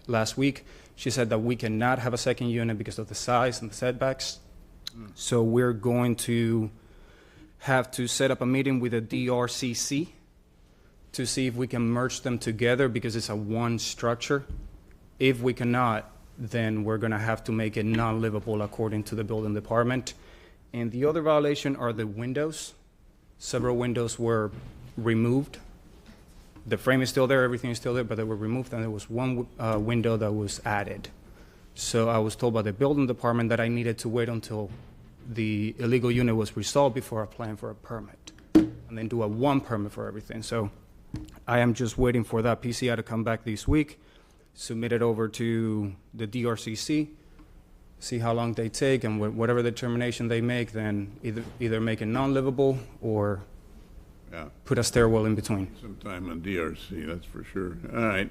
last week. She said that we cannot have a second unit because of the size and the setbacks. So we're going to have to set up a meeting with the DRCC to see if we can merge them together because it's a one structure. If we cannot, then we're going to have to make it non-livable according to the building department. And the other violation are the windows. Several windows were removed. The frame is still there, everything is still there, but they were removed, and there was one window that was added. So I was told by the building department that I needed to wait until the illegal unit was resolved before applying for a permit, and then do a one permit for everything. So I am just waiting for that PCI to come back this week, submit it over to the DRCC, see how long they take, and whatever determination they make, then either make it non-livable or put a stairwell in between. Sometime on DRC, that's for sure. All right.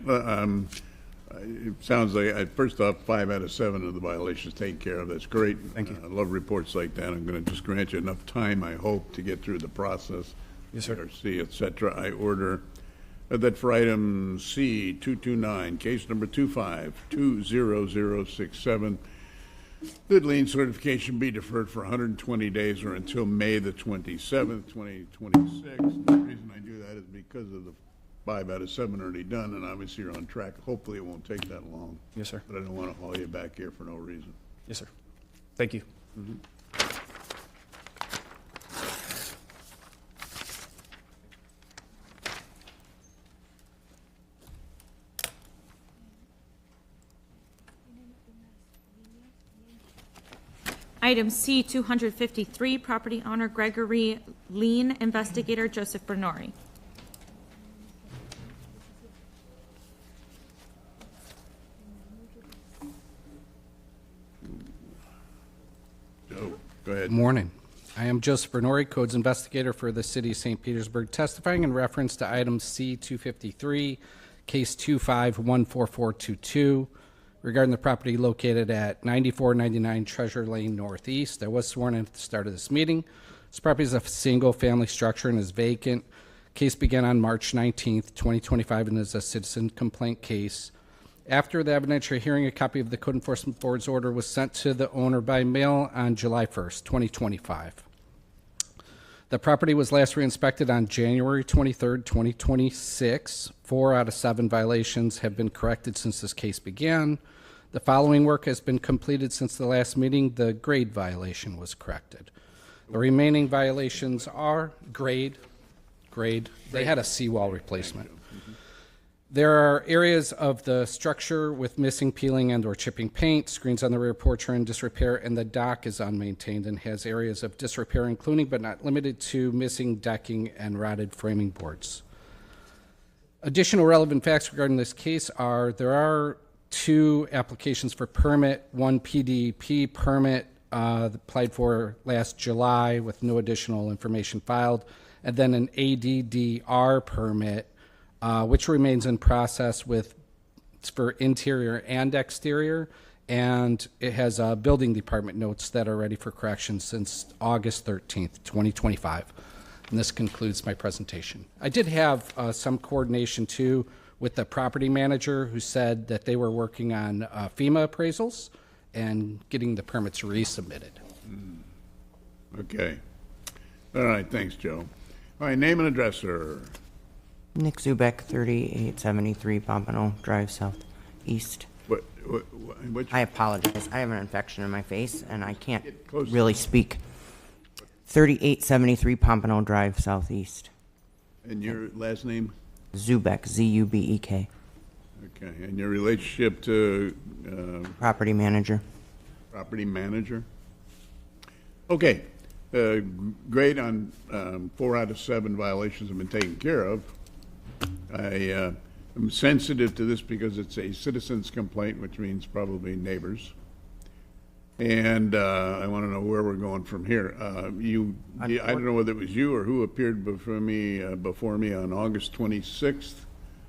It sounds like, first off, 5 out of 7 of the violations taken care of. That's great. Thank you. I love reports like that. I'm going to just grant you enough time, I hope, to get through the process. Yes, sir. DRC, et cetera. I order that for item C229, case number 2520067, that lien certification be deferred for 120 days or until May the 27th, 2026. And the reason I do that is because of the 5 out of 7 already done, and obviously you're on track. Hopefully it won't take that long. Yes, sir. But I don't want to haul you back here for no reason. Yes, sir. Thank you. Item C, 253, property owner Gregory Lean, investigator Joseph Bernori. Joe, go ahead. Good morning. I am Joseph Bernori, Codes Investigator for the City of St. Petersburg, testifying in reference to item C-253, case 25-14422, regarding the property located at 9499 Treasure Lane Northeast. I was sworn in at the start of this meeting. This property is a single-family structure and is vacant. Case began on March 19th, 2025, and is a citizen complaint case. After the evidentiary hearing, a copy of the Code Enforcement Board's order was sent to the owner by mail on July 1st, 2025. The property was last re-inspected on January 23rd, 2026. 4 out of 7 violations have been corrected since this case began. The following work has been completed since the last meeting. The grade violation was corrected. The remaining violations are grade. They had a seawall replacement. There are areas of the structure with missing peeling and or chipping paint. Screens on the rear porch are in disrepair, and the dock is unmaintained and has areas of disrepair, including but not limited to missing decking and rotted framing boards. Additional relevant facts regarding this case are there are 2 applications for permit, 1 PDP permit applied for last July with no additional information filed, and then an ADDR permit, which remains in process for interior and exterior, and it has building department notes that are ready for correction since August 13th, 2025. And this concludes my presentation. I did have some coordination, too, with the property manager who said that they were working on FEMA appraisals and getting the permits resubmitted. Okay. All right, thanks, Joe. All right, name and address, sir. Nick Zubek, 3873 Pompano Drive Southeast. Which, I apologize. I have an infection in my face, and I can't Get closer. really speak. 3873 Pompano Drive Southeast. and your last name? Zubek, Z-U-B-E-K. Okay, and your relationship to Property manager. property manager? Okay, great on 4 out of 7 violations have been taken care of. I am sensitive to this because it's a citizen's complaint, which means probably neighbors. And I want to know where we're going from here. I don't know whether it was you or who appeared before me on August 26th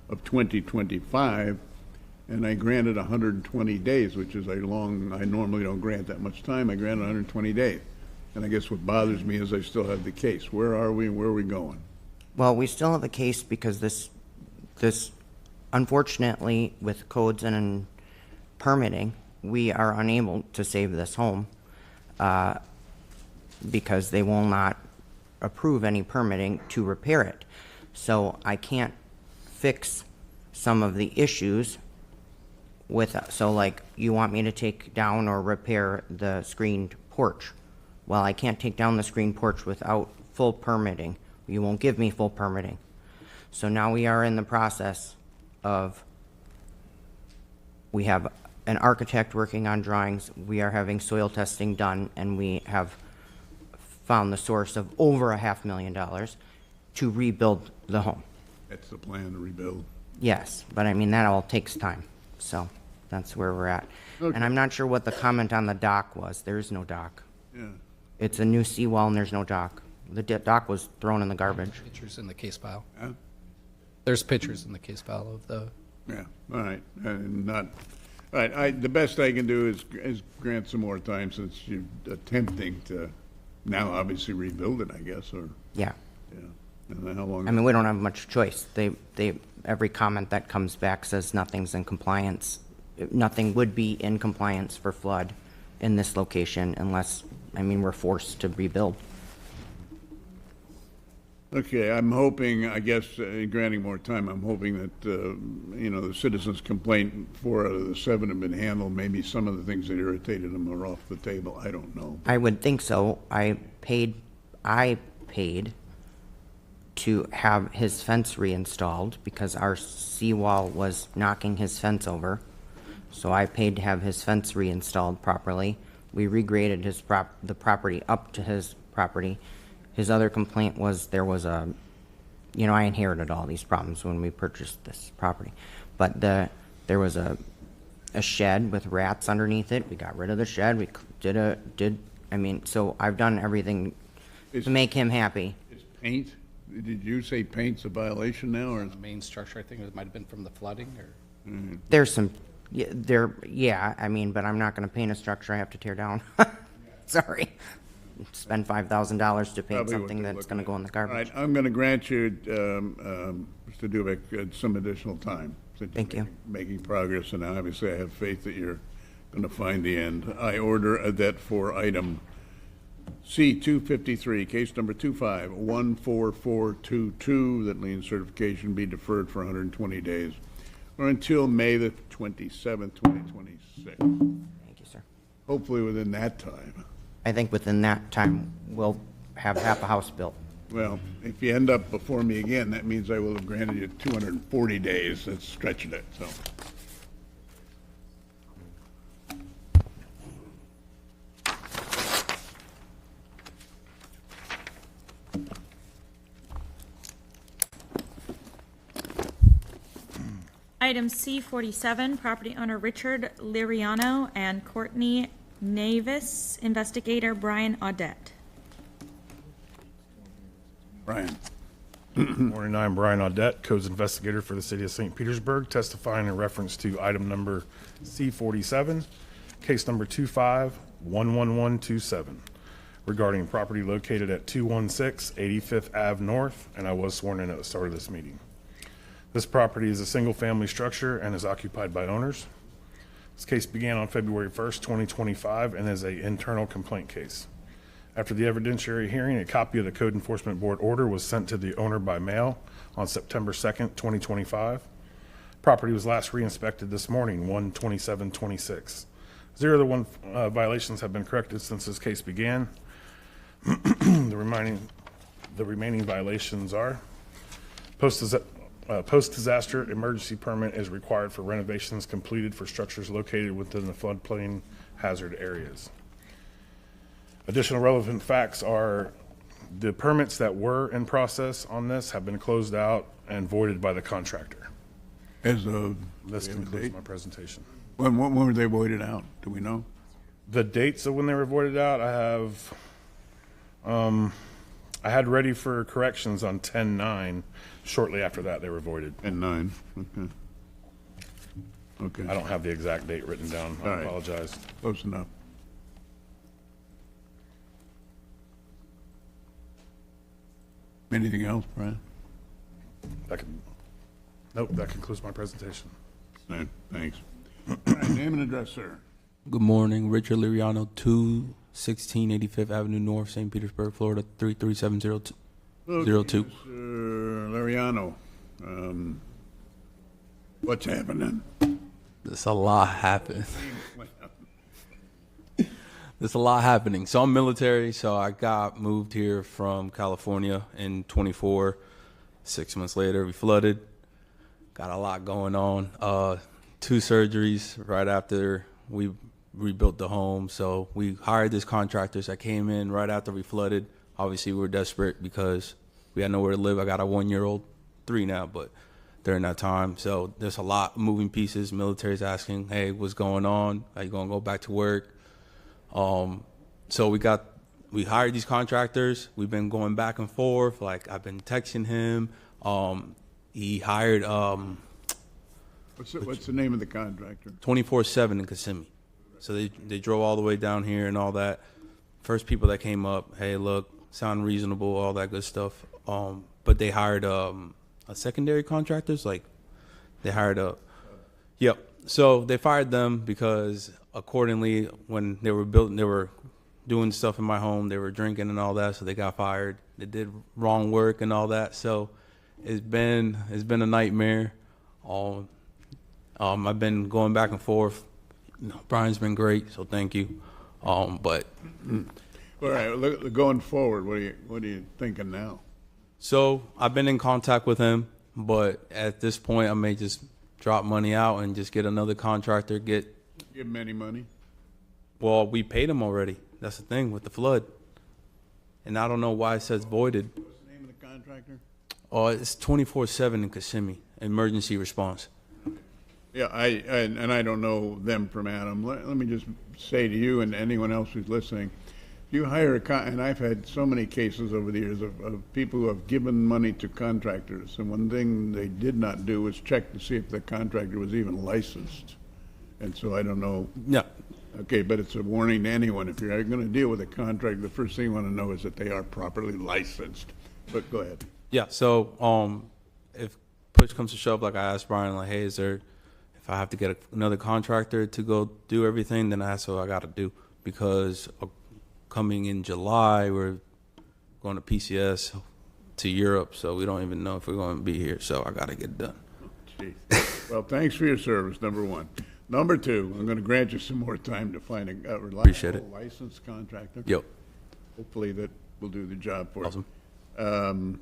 of 2025, and I granted 120 days, which is a long, I normally don't grant that much time. I granted 120 days. And I guess what bothers me is I still have the case. Where are we and where are we going? Well, we still have a case because this unfortunately, with codes and permitting, we are unable to save this home because they will not approve any permitting to repair it. So I can't fix some of the issues so like you want me to take down or repair the screened porch. Well, I can't take down the screened porch without full permitting. You won't give me full permitting. So now we are in the process of, we have an architect working on drawings, we are having soil testing done, and we have found the source of over $500,000 to rebuild the home. That's the plan to rebuild. Yes, but I mean, that all takes time, so that's where we're at. Okay. And I'm not sure what the comment on the dock was. There is no dock. Yeah. It's a new seawall and there's no dock. The dock was thrown in the garbage. Pictures in the case file. Huh? There's pictures in the case file of the, Yeah, all right, all right, the best I can do is grant some more time since you're attempting to now obviously rebuild it, I guess, or, Yeah. yeah. And then how long? I mean, we don't have much choice. Every comment that comes back says nothing's in compliance. Nothing would be in compliance for flood in this location unless, I mean, we're forced to rebuild. Okay, I'm hoping, I guess, granting more time, I'm hoping that, the citizens' complaint, 4 out of the 7 have been handled. Maybe some of the things that irritated them are off the table. I don't know. I would think so. I paid to have his fence reinstalled because our seawall was knocking his fence over. So I paid to have his fence reinstalled properly. We regraded the property up to his property. His other complaint was there was I inherited all these problems when we purchased this property. But there was a shed with rats underneath it. We got rid of the shed. We so I've done everything to make him happy. Is paint, did you say paint's a violation now, or? the main structure. I think it might have been from the flooding or. There's some, but I'm not gonna paint a structure I have to tear down. Sorry. Spend $5,000 to paint Probably what something they're that's looking gonna at. go in the All garbage. right, I'm going to grant you, Mr. Dubek, some additional time. Since Thank you're you. Making progress, and obviously I have faith that you're going to find the end. I order that for item C-253, case number 2514422, that lien certification be deferred for 120 days, or until May the 27th, 2026. Thank you, sir. Hopefully within that time. I think within that time, we'll have half a house built. Well, if you end up before me again, that means I will have granted you 240 days. That's stretching it, so. Item C47, property owner Richard Liriano and Courtney Navis, investigator Brian Audette. Brian, Morning, I'm Brian Audette, codes investigator for the city of St. Petersburg, testifying in reference to item number C47, case number 25-11127, regarding property located at 216 85th Ave North, and I was sworn in at the start of this meeting. This property is a single-family structure and is occupied by owners. This case began on February 1st, 2025, and is an internal complaint case. After the evidentiary hearing, a copy of the Code Enforcement Board order was sent to the owner by mail on September 2nd, 2025. Property was last re-inspected this morning, 1/27/26. 0 of the 1 violations have been corrected since this case began. The remaining violations are post-disaster emergency permit is required for renovations completed for structures located within the floodplain hazard areas. Additional relevant facts are the permits that were in process on this have been closed out and voided by the contractor. as of. This we have a concludes date? my presentation. When were they voided out? Do we know? The dates of when they were voided out, I had ready for corrections on 10/9. Shortly after that, they were voided. And 9, okay. Okay, I don't have the exact date written down. All I right. apologize. close enough. Anything else, Brian? Nope, that concludes my presentation. No, thanks. All right, Name and address, sir. Good morning, Richard Liriano, 216 85th Avenue North, St. Petersburg, Florida, 33702. Okay, Mr. Lariano, what's happening? There's a lot happening. There's a lot happening. So I'm military, so I got moved here from California in 24. 6 months later, we flooded. Got a lot going on. 2 surgeries right after we rebuilt the home. So we hired these contractors that came in right after we flooded. Obviously, we were desperate because we had nowhere to live. I got a 1-year-old, 3 now, but during that time. So there's a lot of moving pieces. Military's asking, hey, what's going on? Are you going to go back to work? So we hired these contractors. We've been going back and forth. Like, I've been texting him. He hired What's the name of the contractor? 24/7 in Kissimmee. So they drove all the way down here and all that. First people that came up, hey, look, sound reasonable, all that good stuff. But they hired a secondary contractors. Like, they hired yep. So they fired them because accordingly, when they were doing stuff in my home, they were drinking and all that, so they got fired. They did wrong work and all that. So it's been a nightmare. I've been going back and forth. Brian's been great, so thank you. But All right, going forward, what are you thinking now? so I've been in contact with him, but at this point, I may just drop money out and just get another contractor. Give him any money? Well, we paid him already. That's the thing with the flood, and I don't know why it says voided. What's the name of the contractor? Oh, it's 24/7 in Kissimmee, emergency response. Yeah, I don't know them from Adam. Let me just say to you and anyone else who's listening, if you hire and I've had so many cases over the years of people who have given money to contractors, and one thing they did not do was check to see if the contractor was even licensed. And so I don't know. Yeah. Okay, but it's a warning to anyone. If you're going to deal with a contractor, the first thing you want to know is that they are properly licensed. But go ahead. Yeah. So if push comes to shove, like I asked Brian, like, hey, if I have to get another contractor to go do everything, then that's what I got to do, because coming in July, we're going to PCS to Europe, so we don't even know if we're going to be here, so I got to get it done. Jeez. Well, thanks for your service, number one. Number two, I'm going to grant you some more time to find a Appreciate it. reliable licensed contractor. Yep. Hopefully that will do the job for you. Awesome.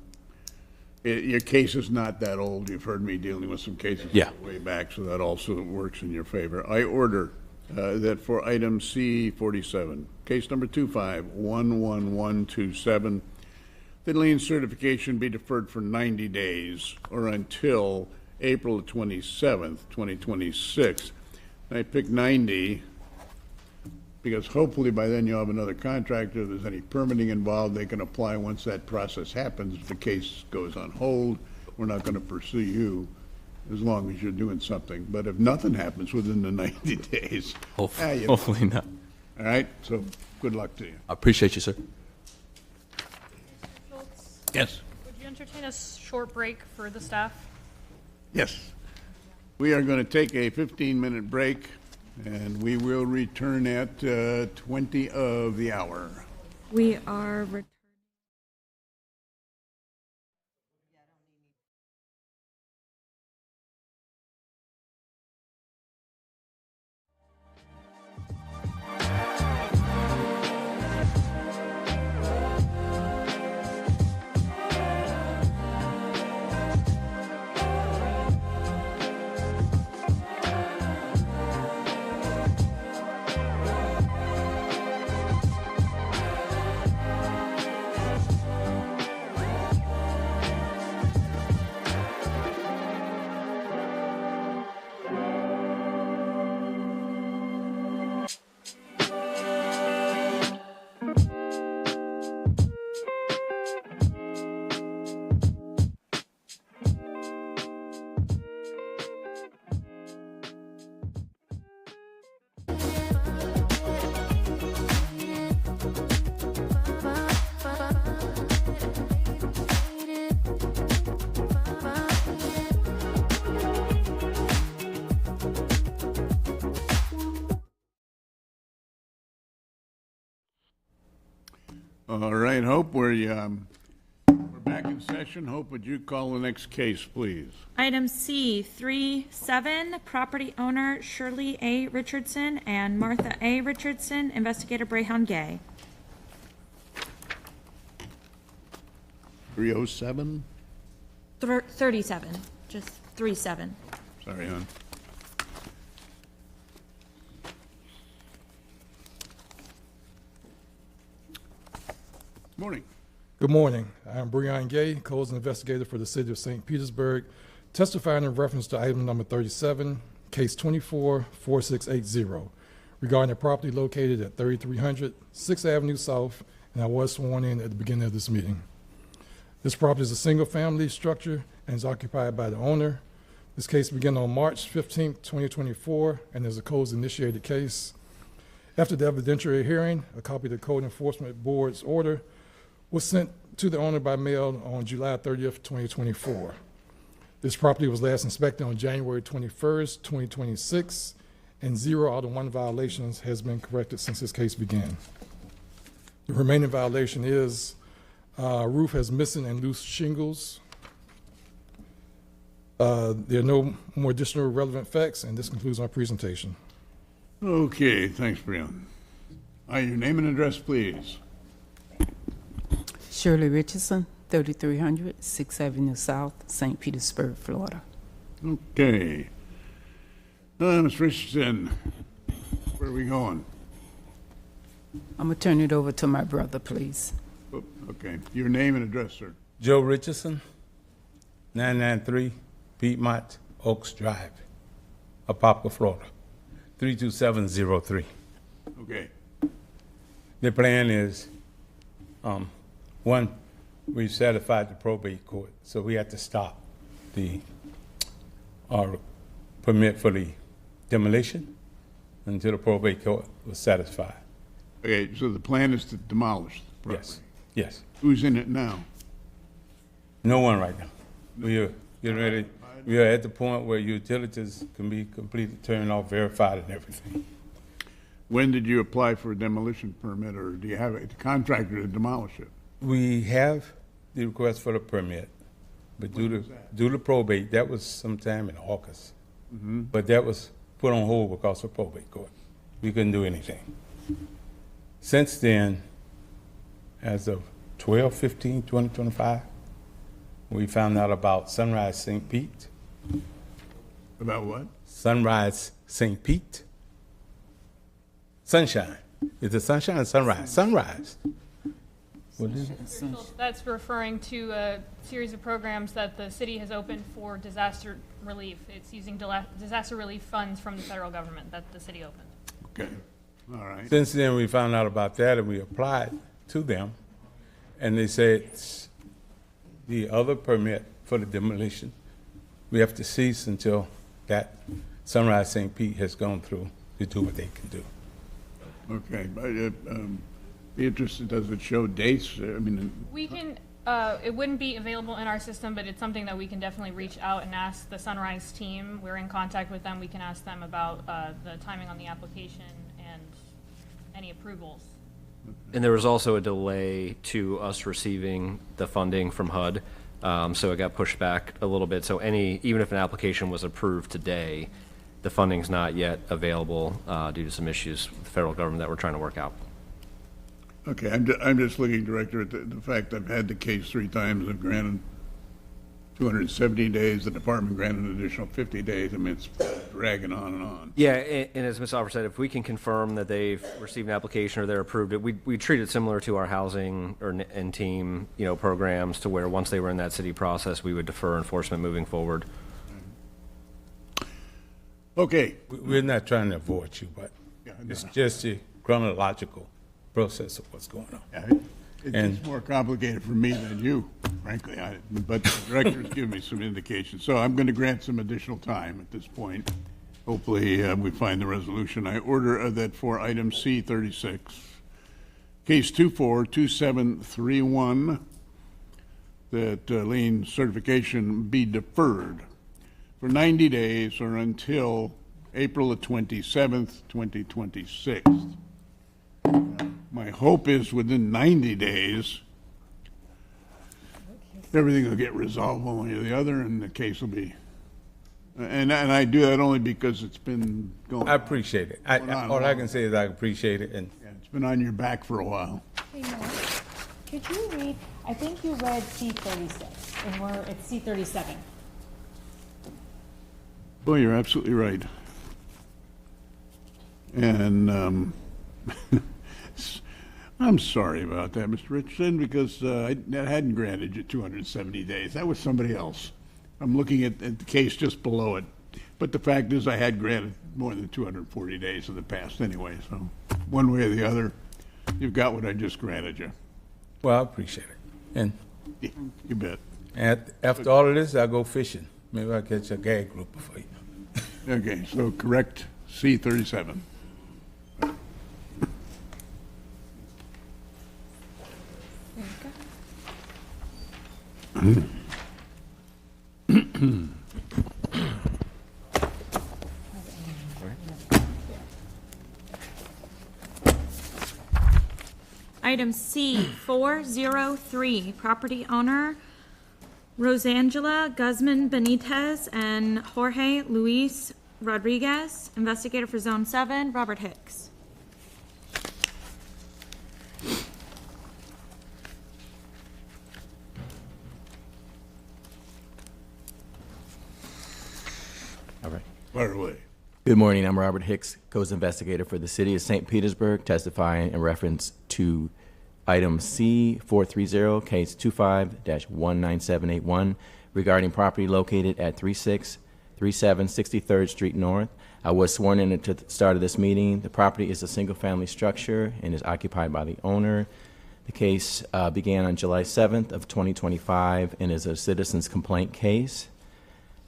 Your case is not that old. You've heard me dealing with some cases Yeah. way back, so that also works in your favor. I order that for item C47, case number 25-11127, that lien certification be deferred for 90 days or until April 27th, 2026. I picked 90 because hopefully by then you'll have another contractor. If there's any permitting involved, they can apply once that process happens. If the case goes on hold, we're not going to pursue you as long as you're doing something. But if nothing happens within the 90 days, Hopefully not. all right, so good luck to you. I appreciate you, sir. Schultz, Yes. would you entertain a short break for the staff? Yes. We are going to take a 15-minute break, and we will return at 20 of the hour. We are All right, Hope, we're back in session. Hope, would you call the next case, please? Item C, 3-7, property owner Shirley A. Richardson and Martha A. Richardson, investigator Brayhan Gay. 307? 37, just 3-7. Sorry, hon. Morning. Good morning. I am Breon Gay, codes investigator for the city of St. Petersburg, testifying in reference to item number 37, case 24-4680, regarding a property located at 3300 6th Avenue South, and I was sworn in at the beginning of this meeting. This property is a single-family structure and is occupied by the owner. This case began on March 15, 2024, and is a codes-initiated case. After the evidentiary hearing, a copy of the Code Enforcement Board's order was sent to the owner by mail on July 30th, 2024. This property was last inspected on January 21st, 2026, and 0 out of 1 violations has been corrected since this case began. The remaining violation is roof has missing and loose shingles. There are no more additional relevant facts, and this concludes my presentation. Okay, thanks, Brian. Your name and address, please. Shirley Richardson, 3300 6th Avenue South, St. Petersburg, Florida. Okay. Ms. Richardson, where are we going? I'm going to turn it over to my brother, please. Oh, okay. Your name and address, sir. Joe Richardson, 993 Piedmont Oaks Drive, Apopka, Florida, 32703. Okay. The plan is, one, we satisfied the probate court, so we had to stop the permit for the demolition until the probate court was satisfied. Okay, so the plan is to demolish the property? Yes, yes. Who's in it now? No one right now. We are getting ready. We are at the point where utilities can be completely turned off, verified, and everything. When did you apply for a demolition permit, or do you have a contractor to demolish it? We have the request for the permit, but due to probate, that was sometime in August. But that was put on hold because of probate court. We couldn't do anything. Since then, as of 12/15/2025, we found out about Sunrise St. Pete. About what? Sunrise St. Pete. Sunshine. Is it sunshine or sunrise? Sunrise. What is it? That's referring to a series of programs that the city has opened for disaster relief. It's using disaster relief funds from the federal government that the city opened. Okay, all right. Since then, we found out about that and we applied to them. And they said the other permit for the demolition, we have to cease until that Sunrise St. Pete has gone through to do what they can do. Okay, but be interested, does it show dates? I mean, We can, it wouldn't be available in our system, but it's something that we can definitely reach out and ask the Sunrise team. We're in contact with them. We can ask them about the timing on the application and any approvals. And there was also a delay to us receiving the funding from HUD, so it got pushed back a little bit. So even if an application was approved today, the funding's not yet available due to some issues with the federal government that we're trying to work out. okay, I'm just looking, Director, at the fact I've had the case 3 times. I've granted 270 days. The department granted an additional 50 days. I mean, it's dragging on and on. Yeah, and as Ms. Alford said, if we can confirm that they've received an application or they're approved, we treat it similar to our housing and team, programs, to where once they were in that city process, we would defer enforcement moving forward. Okay. We're not trying to avoid you, but Yeah, it's no. just the chronological process of what's going on. Yeah, And- it's more complicated for me than you, frankly, but the director's given me some indication. So I'm going to grant some additional time at this point. Hopefully, we find the resolution. I order that for item C36, case 242731, that lien certification be deferred for 90 days or until April the 27th, 2026. My My hope is within 90 days, everything will get resolved one way or the other, and the case will be. And I do that only because it's been going. I appreciate it. All I can say is I appreciate it, and Yeah, it's been on your back for a while. Hey, Mark, could you read, I think you read C36, and we're at C37. Well, you're absolutely right. And I'm sorry about that, Mr. Richardson, because I hadn't granted you 270 days. That was somebody else. I'm looking at the case just below it. But the fact is I had granted more than 240 days in the past anyway. So one way or the other, you've got what I just granted you. well, I appreciate it. And You bet. after all of this, I'll go fishing. Maybe I'll catch a gag grouper for you. Okay, so correct C37. Item C, 403, property owner Rosangela Guzman Benitez and Jorge Luis Rodriguez, investigator for Zone 7, Robert Hicks. All right. Fire away. Good morning. I'm Robert Hicks, Coast Investigator for the City of St. Petersburg, testifying in reference to item C430, case 25-19781, regarding property located at 3637 63rd Street North. I was sworn in at the start of this meeting. The property is a single-family structure and is occupied by the owner. The case began on July 7th of 2025 and is a citizen's complaint case.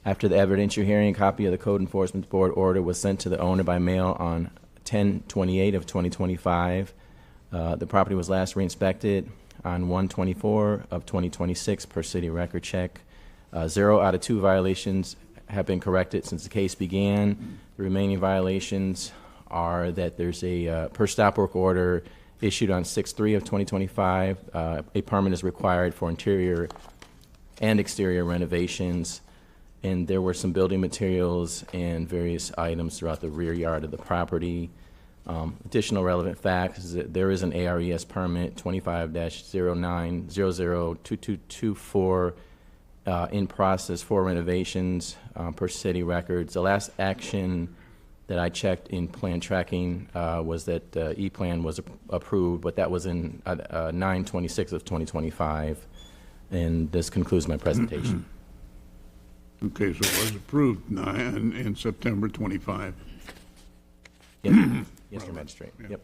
After the evidentiary hearing, a copy of the Code Enforcement Board order was sent to the owner by mail on 10/28 of 2025. The property was last re-inspected on 1/24 of 2026 per city record check. 0 out of 2 violations have been corrected since the case began. The remaining violations are that there's a per stop work order issued on 6/3 of 2025. A permit is required for interior and exterior renovations. And there were some building materials and various items throughout the rear yard of the property. Additional relevant facts is that there is an ARES permit 25-09002224 in process for renovations per city records. The last action that I checked in plan tracking was that E-plan was approved, but that was in 9/26 of 2025. And this concludes my presentation. Okay, so it was approved in September 25. Yes, yes, Mr. Magistrate. Yep.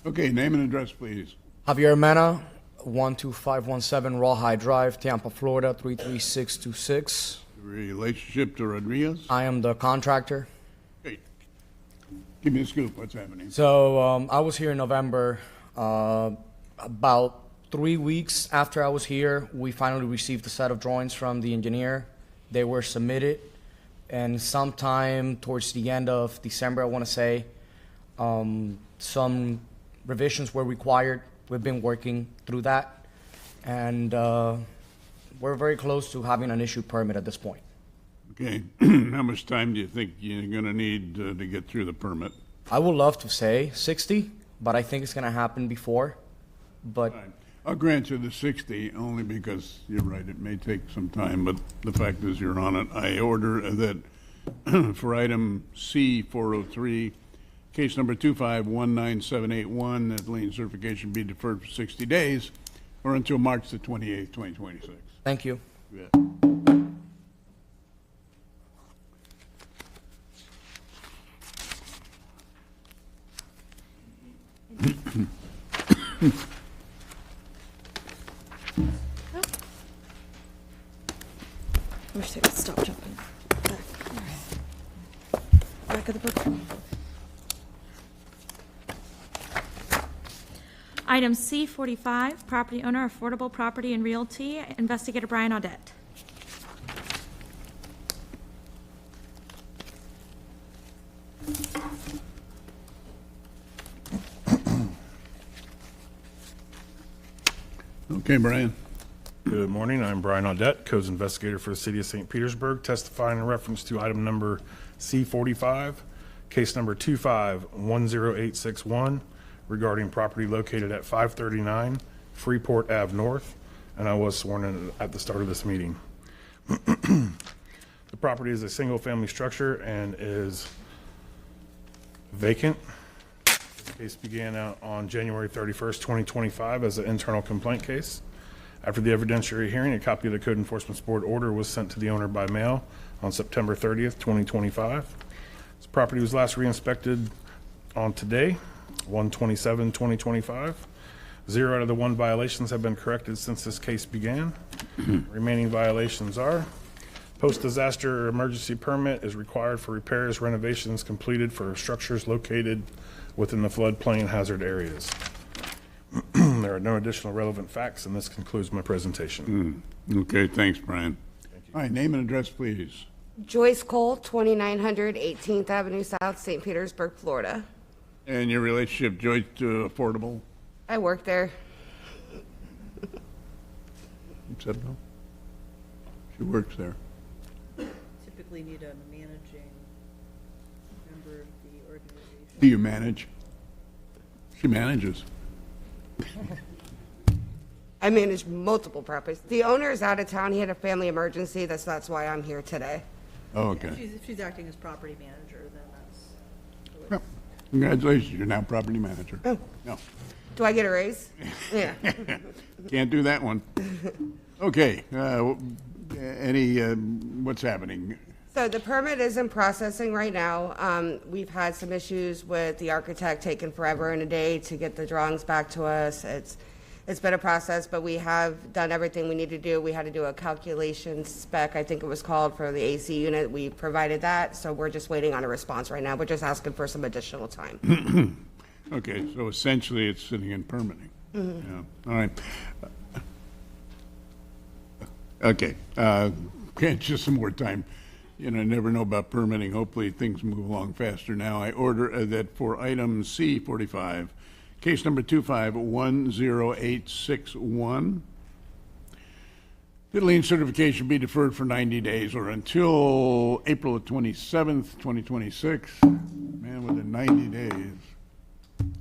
Okay, name and address, please. Javier Mena, 12517 Rawhide Drive, Tampa, Florida, 33626. Relationship to Rodriguez? I am the contractor. Okay. Give me the scoop. What's happening? So I was here in November. About 3 weeks after I was here, we finally received a set of drawings from the engineer. They were submitted, and sometime towards the end of December, I want to say, some revisions were required. We've been working through that, and we're very close to having an issued permit at this point. Okay. How much time do you think you're going to need to get through the permit? I would love to say 60, but I think it's going to happen before. But Fine. I'll grant you the 60 only because you're right, it may take some time, but the fact is you're on it. I order that for item C403, case number 2519781, that lien certification be deferred for 60 days or until March the 28th, 2026. thank you. You bet. I wish they would stop jumping back. Back of the book. Item C45, property owner, Affordable Property and Realty, investigator Brian Audette. Okay, Brian. Good morning. I'm Brian Audette, Codes Investigator for the City of St. Petersburg, testifying in reference to item number C45, case number 2510861, regarding property located at 539 Freeport Ave North, and I was sworn in at the start of this meeting. The property is a single-family structure and is vacant. The case began out on January 31st, 2025 as an internal complaint case. After the evidentiary hearing, a copy of the Code Enforcement Board order was sent to the owner by mail on September 30th, 2025. This property was last re-inspected on today, 1/27/2025. 0 out of the 1 violations have been corrected since this case began. Remaining violations are: post-disaster emergency permit is required for repairs, renovations completed for structures located within the floodplain hazard areas. There are no additional relevant facts, and this concludes my presentation. Okay, thanks, Brian. All right, name and address, please. Joyce Cole, 2900 18th Avenue South, St. Petersburg, Florida. And your relationship, Joyce, to Affordable? I work there. You said no? She works there. Typically need a managing member of the organization. Do you manage? She manages. I manage multiple properties. The owner is out of town. He had a family emergency. That's why I'm here today. Oh, okay. If she's acting as property manager, then that's. Yep. Congratulations, you're now property manager. Oh. No. Do I get a raise? Yeah. Can't do that one. Okay, what's happening? So the permit is in processing right now. We've had some issues with the architect taking forever and a day to get the drawings back to us. It's been a process, but we have done everything we need to do. We had to do a calculation spec, I think it was called, for the AC unit. We provided that, so we're just waiting on a response right now. We're just asking for some additional time. Okay, so essentially it's sitting in permitting. Yeah, all right. Okay, just some more time. You know, never know about permitting. Hopefully things move along faster now. I order that for item C45, case number 2510861, the lien certification be deferred for 90 days or until April the 27th, 2026. Man, within 90 days,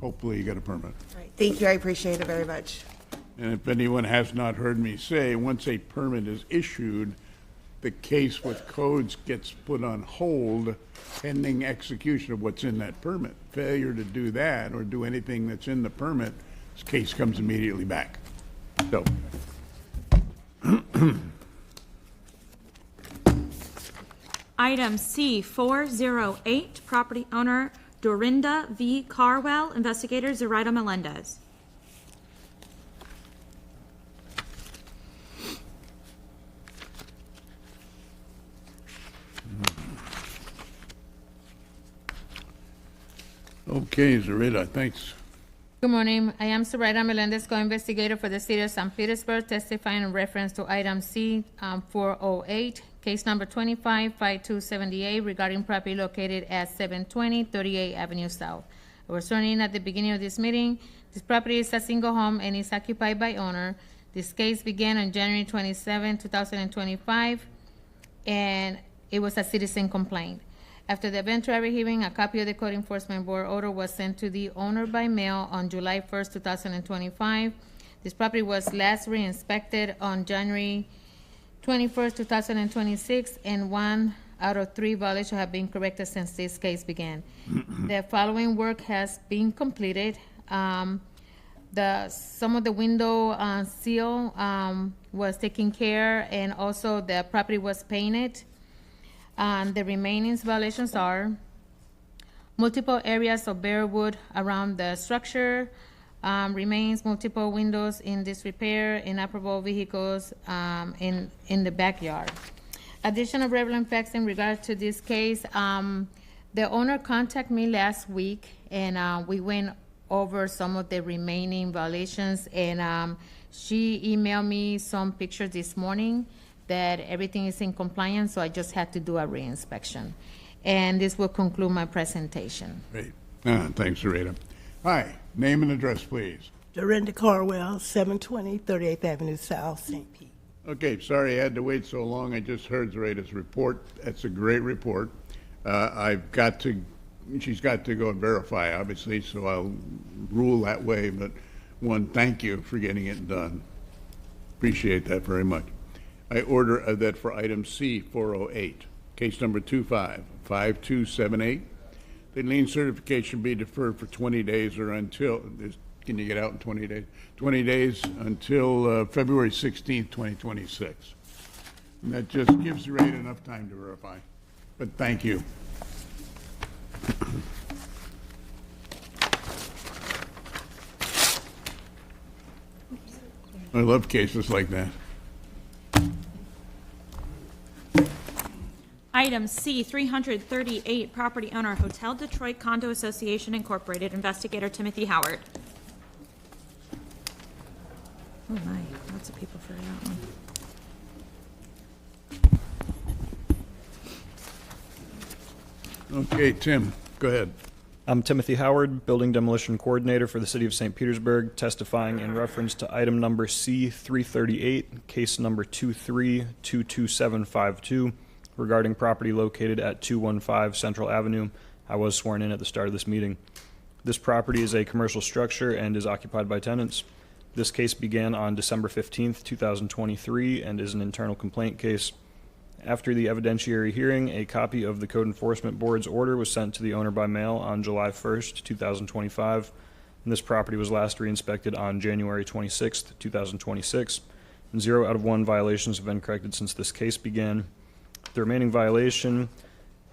hopefully you get a permit. All right. Thank you. I appreciate it very much. And if anyone has not heard me say, once a permit is issued, the case with codes gets put on hold pending execution of what's in that permit. Failure to do that or do anything that's in the permit, this case comes immediately back. So. Item C408, property owner Dorinda V. Carwell, investigator Zoraida Melendez. Okay, Zoraida, thanks. Good morning. I am Zoraida Melendez, co-investigator for the City of St. Petersburg, testifying in reference to item C408, case number 255278, regarding property located at 720 38th Avenue South. I was sworn in at the beginning of this meeting. This property is a single home and is occupied by owner. This case began on January 27, 2025, and it was a citizen complaint. After the eventual hearing, a copy of the Code Enforcement Board order was sent to the owner by mail on July 1st, 2025. This property was last re-inspected on January 21st, 2026, and 1 out of 3 violations have been corrected since this case began. The following work has been completed. Some of the window seal was taken care, and also the property was painted. The remaining violations are multiple areas of bare wood around the structure, remains multiple windows in disrepair, inoperable vehicles in the backyard. Additional relevant facts in regard to this case, the owner contacted me last week, and we went over some of the remaining violations, and she emailed me some pictures this morning that everything is in compliance, so I just had to do a re-inspection. And this will conclude my presentation. Great. Thanks, Zoraida. Hi, name and address, please. Dorinda Carwell, 720 38th Avenue South, St. Pete. Okay, sorry I had to wait so long. I just heard Zoraita's report. That's a great report. She's got to go and verify, obviously, so I'll rule that way. But thank you for getting it done. Appreciate that very much. I order that for item C 408, case number 255278, the lien certification be deferred for 20 days or until, can you get out in 20 days? 20 days until February 16th, 2026. And that just gives the rate enough time to verify. But thank you. I love cases like that. Item C, 338, property owner, Hotel Detroit Condo Association Incorporated, investigator Timothy Howard. Oh my, lots of people for that one. Okay, Tim, go ahead. I'm Timothy Howard, Building Demolition Coordinator for the City of St. Petersburg, testifying in reference to item number C-338, case number 2322752, regarding property located at 215 Central Avenue. I was sworn in at the start of this meeting. This property is a commercial structure and is occupied by tenants. This case began on December 15th, 2023, and is an internal complaint case. After the evidentiary hearing, a copy of the Code Enforcement Board's order was sent to the owner by mail on July 1st, 2025, and this property was last re-inspected on January 26th, 2026. And 0 out of 1 violations have been corrected since this case began. The remaining violation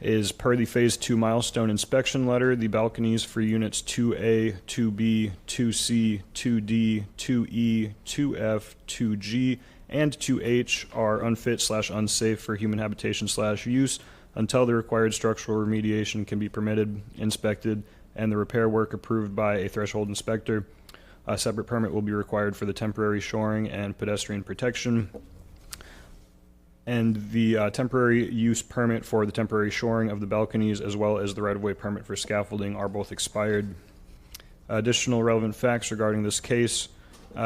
is per the Phase 2 milestone inspection letter. The balconies for units 2A, 2B, 2C, 2D, 2E, 2F, 2G, and 2H are unfit/unsafe for human habitation/use until the required structural remediation can be permitted, inspected, and the repair work approved by a threshold inspector. A separate permit will be required for the temporary shoring and pedestrian protection. And the temporary use permit for the temporary shoring of the balconies, as well as the right-of-way permit for scaffolding, are both expired. Additional relevant facts regarding this case: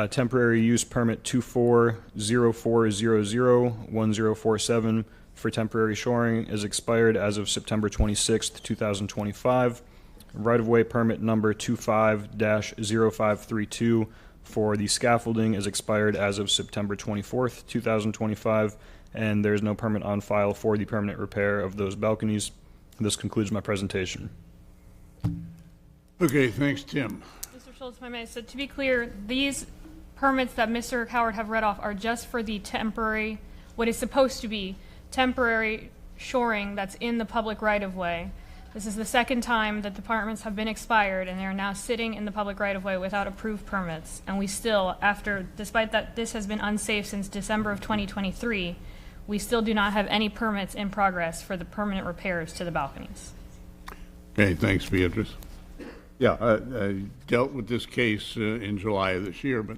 temporary use permit 2404001047 for temporary shoring is expired as of September 26th, 2025. Right-of-way permit number 25-0532 for the scaffolding is expired as of September 24th, 2025, and there's no permit on file for the permanent repair of those balconies. This concludes my presentation. Okay, thanks, Tim. Mr. Schultz, if I may, so to be clear, these permits that Mr. Howard have read off are just for the temporary, what is supposed to be temporary shoring that's in the public right-of-way. This is the second time that the permits have been expired, and they are now sitting in the public right-of-way without approved permits. And we still, despite that this has been unsafe since December of 2023, we still do not have any permits in progress for the permanent repairs to the balconies. Okay, thanks, Beatrice. Yeah, I dealt with this case in July of this year, but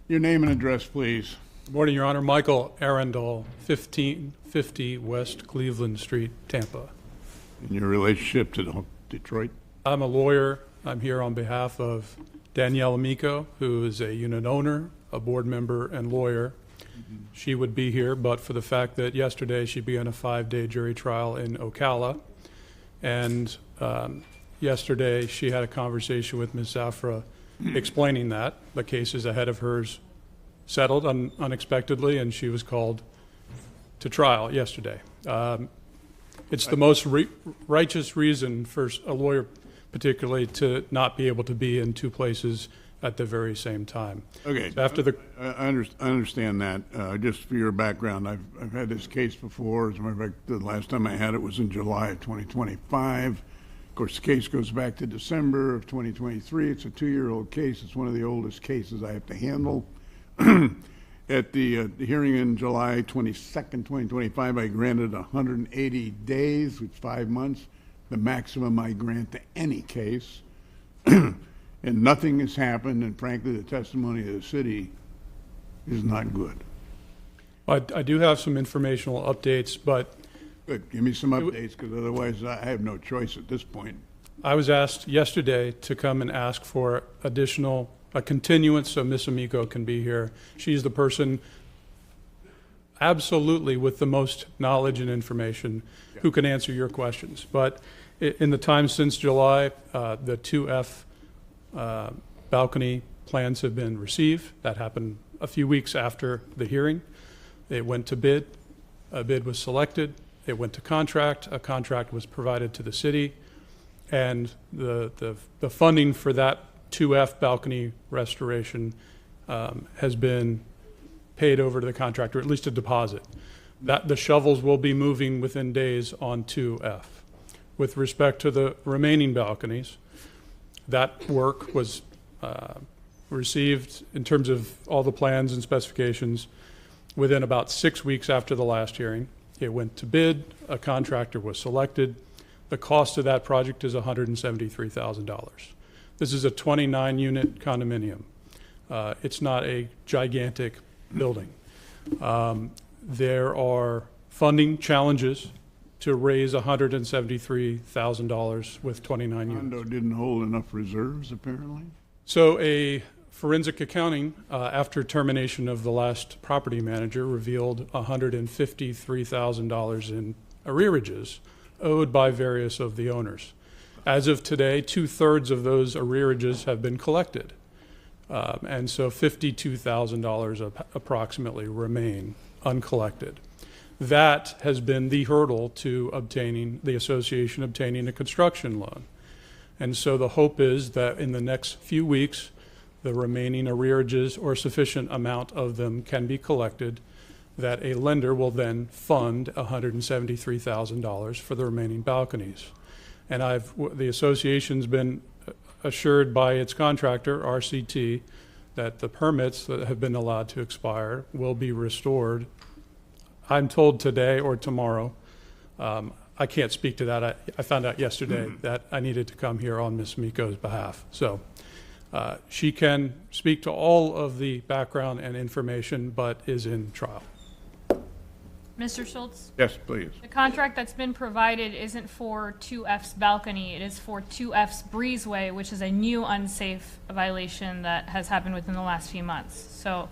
your name and address, please. Good morning, Your Honor. Michael Arundel, 1550 West Cleveland Street, Tampa. And your relationship to Detroit? I'm a lawyer. I'm here on behalf of Danielle Amico, who is a unit owner, a board member, and lawyer. She would be here, but for the fact that yesterday she began a 5-day jury trial in Ocala. And yesterday she had a conversation with Ms. Zafra explaining that the case is ahead of hers settled unexpectedly, and she was called to trial yesterday. It's the most righteous reason for a lawyer particularly to not be able to be in two places at the very same time. Okay, so after the I understand that. Just for your background, I've had this case before. As a matter of fact, the last time I had it was in July of 2025. Of course, the case goes back to December of 2023. It's a 2-year-old case. It's one of the oldest cases I have to handle. At the hearing in July 22nd, 2025, I granted 180 days, which is 5 months, the maximum I grant to any case. And nothing has happened, and frankly, the testimony of the city is not good. I do have some informational updates, but... Good, give me some updates, because otherwise I have no choice at this point. I was asked yesterday to come and ask for additional a continuance so Ms. Amico can be here. She's the person absolutely with the most knowledge and information who can answer your questions. But in the time since July, the 2F balcony plans have been received. That happened a few weeks after the hearing. It went to bid. A bid was selected. It went to contract. A contract was provided to the city. And the funding for that 2F balcony restoration has been paid over to the contractor, at least a deposit. That the shovels will be moving within days on 2F. With respect to the remaining balconies, that work was received in terms of all the plans and specifications within about 6 weeks after the last hearing. It went to bid, a contractor was selected. The cost of that project is $173,000. This is a 29-unit condominium. It's not a gigantic building. There are funding challenges to raise $173,000 with 29 units. Condo didn't hold enough reserves, apparently? So a forensic accounting, after termination of the last property manager, revealed $153,000 in arrearages owed by various of the owners. As of today, 2/3 of those arrearages have been collected. And so $52,000 approximately remain uncollected. That has been the hurdle to obtaining, the association obtaining a construction loan. And so the hope is that in the next few weeks, the remaining arrearages or sufficient amount of them can be collected, that a lender will then fund $173,000 for the remaining balconies. And the association's been assured by its contractor, RCT, that the permits that have been allowed to expire will be restored. I'm told today or tomorrow. I can't speak to that. I found out yesterday that I needed to come here on Ms. Miko's behalf. So she can speak to all of the background and information, but is in trial. Mr. Schultz? Yes, please. The contract that's been provided isn't for 2F's balcony. It is for 2F's breezeway, which is a new unsafe violation that has happened within the last few months. So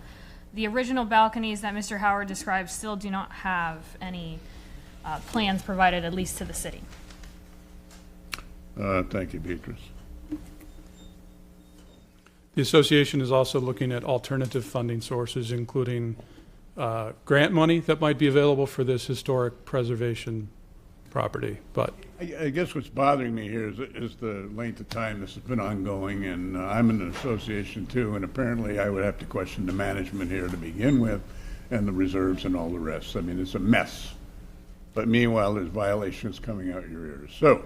the original balconies that Mr. Howard described still do not have any plans provided, at least to the city. Thank you, Beatrice. The association is also looking at alternative funding sources, including grant money that might be available for this historic preservation property. But I guess what's bothering me here is the length of time this has been ongoing, and I'm in an association too, and apparently I would have to question the management here to begin with, and the reserves and all the rest. I mean, it's a mess. But meanwhile, there's violations coming out your ears. So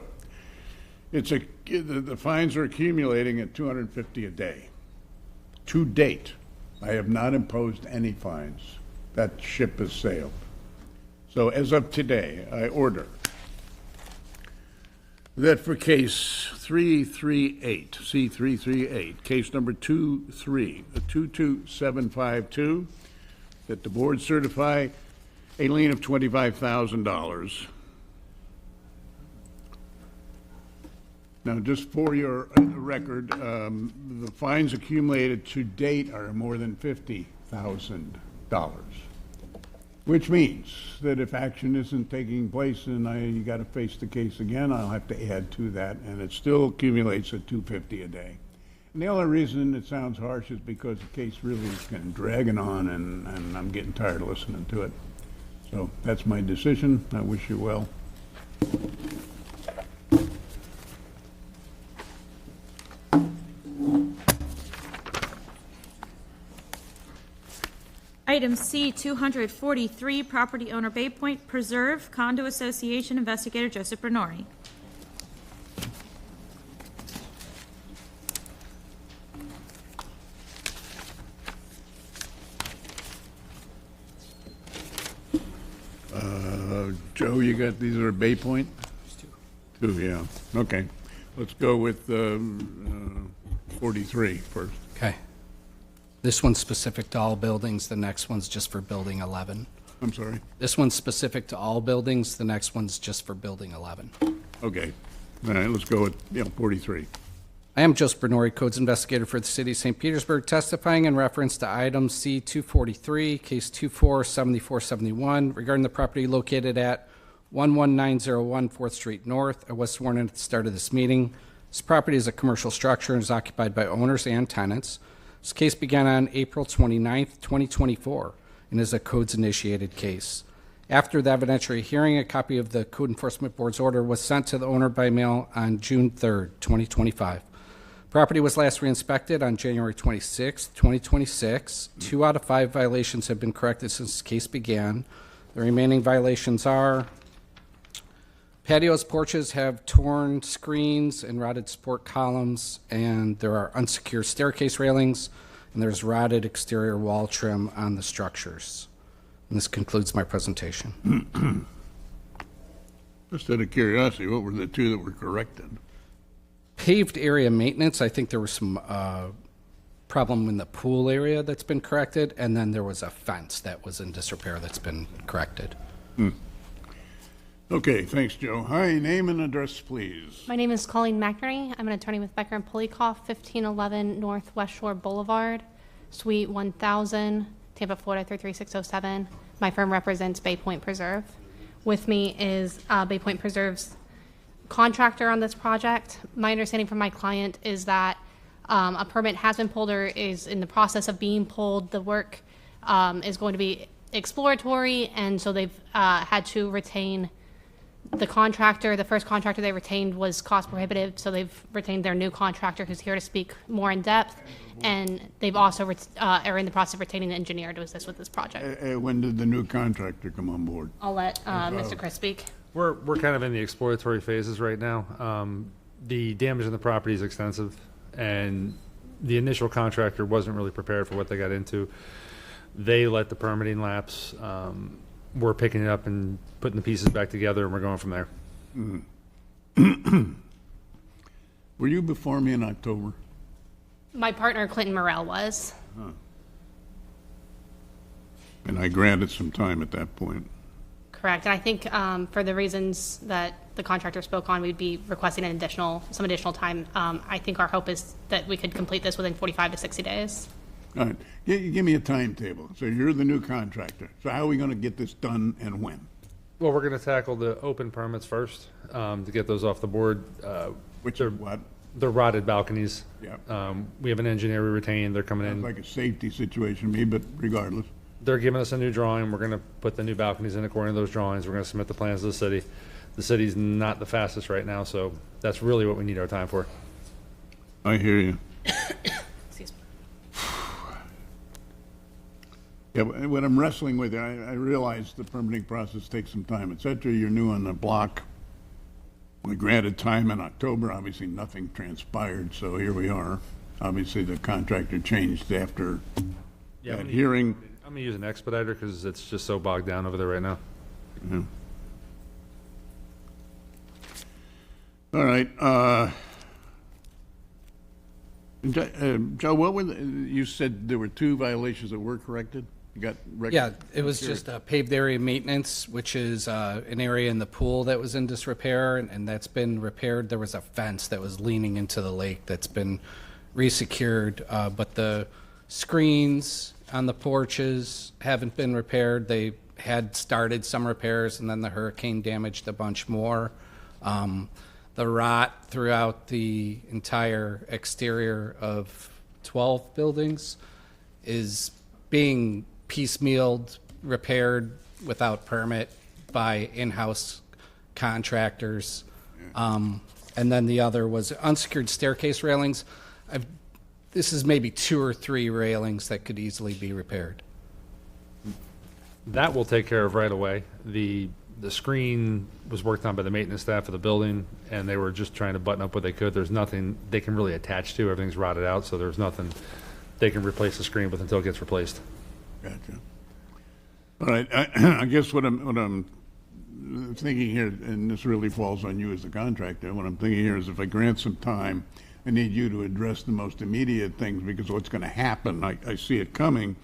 the fines are accumulating at $250 a day. To date, I have not imposed any fines. That ship has sailed. So as of today, I order that for case 338, C338, case number 22752, that the board certify a lien of $25,000. Now, just for your record, the fines accumulated to date are more than $50,000, which means that if action isn't taking place and you got to face the case again, I'll have to add to that, and it still accumulates at $250 a day. And the only reason it sounds harsh is because the case really is kind of dragging on, and I'm getting tired of listening to it. So that's my decision. I wish you well. Item C, 243, property owner Bay Point Preserve, Condo Association, investigator Joseph Bernori. Joe, you got, these are Bay Point? Two, yeah. Okay. Let's go with 43 first. Okay. This one's specific to all buildings, the next one's just for building 11. I'm sorry? This one's specific to all buildings, the next one's just for building 11. Okay. All right, let's go with 43. I am Joseph Bernori, Codes Investigator for the City of St. Petersburg, testifying in reference to item C-243, case 247471, regarding the property located at 11901 4th Street North. I was sworn in at the start of this meeting. This property is a commercial structure and is occupied by owners and tenants. This case began on April 29th, 2024, and is a codes-initiated case. After the evidentiary hearing, a copy of the Code Enforcement Board's order was sent to the owner by mail on June 3rd, 2025. Property was last re-inspected on January 26th, 2026. 2 out of 5 violations have been corrected since the case began. The remaining violations are: patios, porches have torn screens and rotted support columns, and there are unsecured staircase railings, and there's rotted exterior wall trim on the structures. And this concludes my presentation. Just out of curiosity, what were the 2 that were corrected? Paved area maintenance, I think there was some problem in the pool area that's been corrected, and then there was a fence that was in disrepair that's been corrected. Okay, thanks, Joe. Hi, name and address, please. My name is Colleen McNerney. I'm an attorney with Becker and Polikoff, 1511 North West Shore Boulevard, Suite 1000, Tampa, Florida 33607. My firm represents Bay Point Preserve. With me is Bay Point Preserve's contractor on this project. My understanding from my client is that a permit has been pulled or is in the process of being pulled. The work is going to be exploratory, and so they've had to retain the contractor. The first contractor they retained was cost prohibitive, so they've retained their new contractor who's here to speak more in depth, and they've also are in the process of retaining an engineer to assist with this project. When did the new contractor come on board? I'll let Mr. Chris speak. We're kind of in the exploratory phases right now. The damage in the property is extensive, and the initial contractor wasn't really prepared for what they got into. They let the permitting lapse. We're picking it up and putting the pieces back together, and we're going from there. Were you before me in October? My partner, Clinton Morrell, was. And I granted some time at that point. Correct. And I think for the reasons that the contractor spoke on, we'd be requesting some additional time. I think our hope is that we could complete this within 45 to 60 days. All right. Give me a timetable. So you're the new contractor. So how are we going to get this done and when? Well, we're going to tackle the open permits first to get those off the board. Which are what? The rotted balconies. Yeah. We have an engineer we retained. They're coming in. Like a safety situation, to me, but regardless. They're giving us a new drawing. We're going to put the new balconies in according to those drawings. We're going to submit the plans to the city. The city's not the fastest right now, so that's really what we need our time for. I hear you. Excuse me. Yeah, what I'm wrestling with, I realize the permitting process takes some time, et cetera. You're new on the block. We granted time in October. Obviously, nothing transpired, so here we are. Obviously, the contractor changed after that hearing. I'm going to use an expediter because it's just so bogged down over there right now. Yeah. All right. Joe, what were you said there were 2 violations that were corrected? You got Yeah, it was just paved area maintenance, which is an area in the pool that was in disrepair, and that's been repaired. There was a fence that was leaning into the lake that's been resecured, but the screens on the porches haven't been repaired. They had started some repairs, and then the hurricane damaged a bunch more. The rot throughout the entire exterior of 12 buildings is being piecemealed, repaired without permit by in-house contractors. And then the other was unsecured staircase railings. This is maybe 2 or 3 railings that could easily be repaired. That we'll take care of right away. The screen was worked on by the maintenance staff of the building, and they were just trying to button up what they could. There's nothing they can really attach to. Everything's rotted out, so there's nothing they can replace the screen with until it gets replaced. Gotcha. All right. I guess what I'm thinking here, and this really falls on you as the contractor, what I'm thinking here is if I grant some time, I need you to address the most immediate things, because what's going to happen, I see it coming,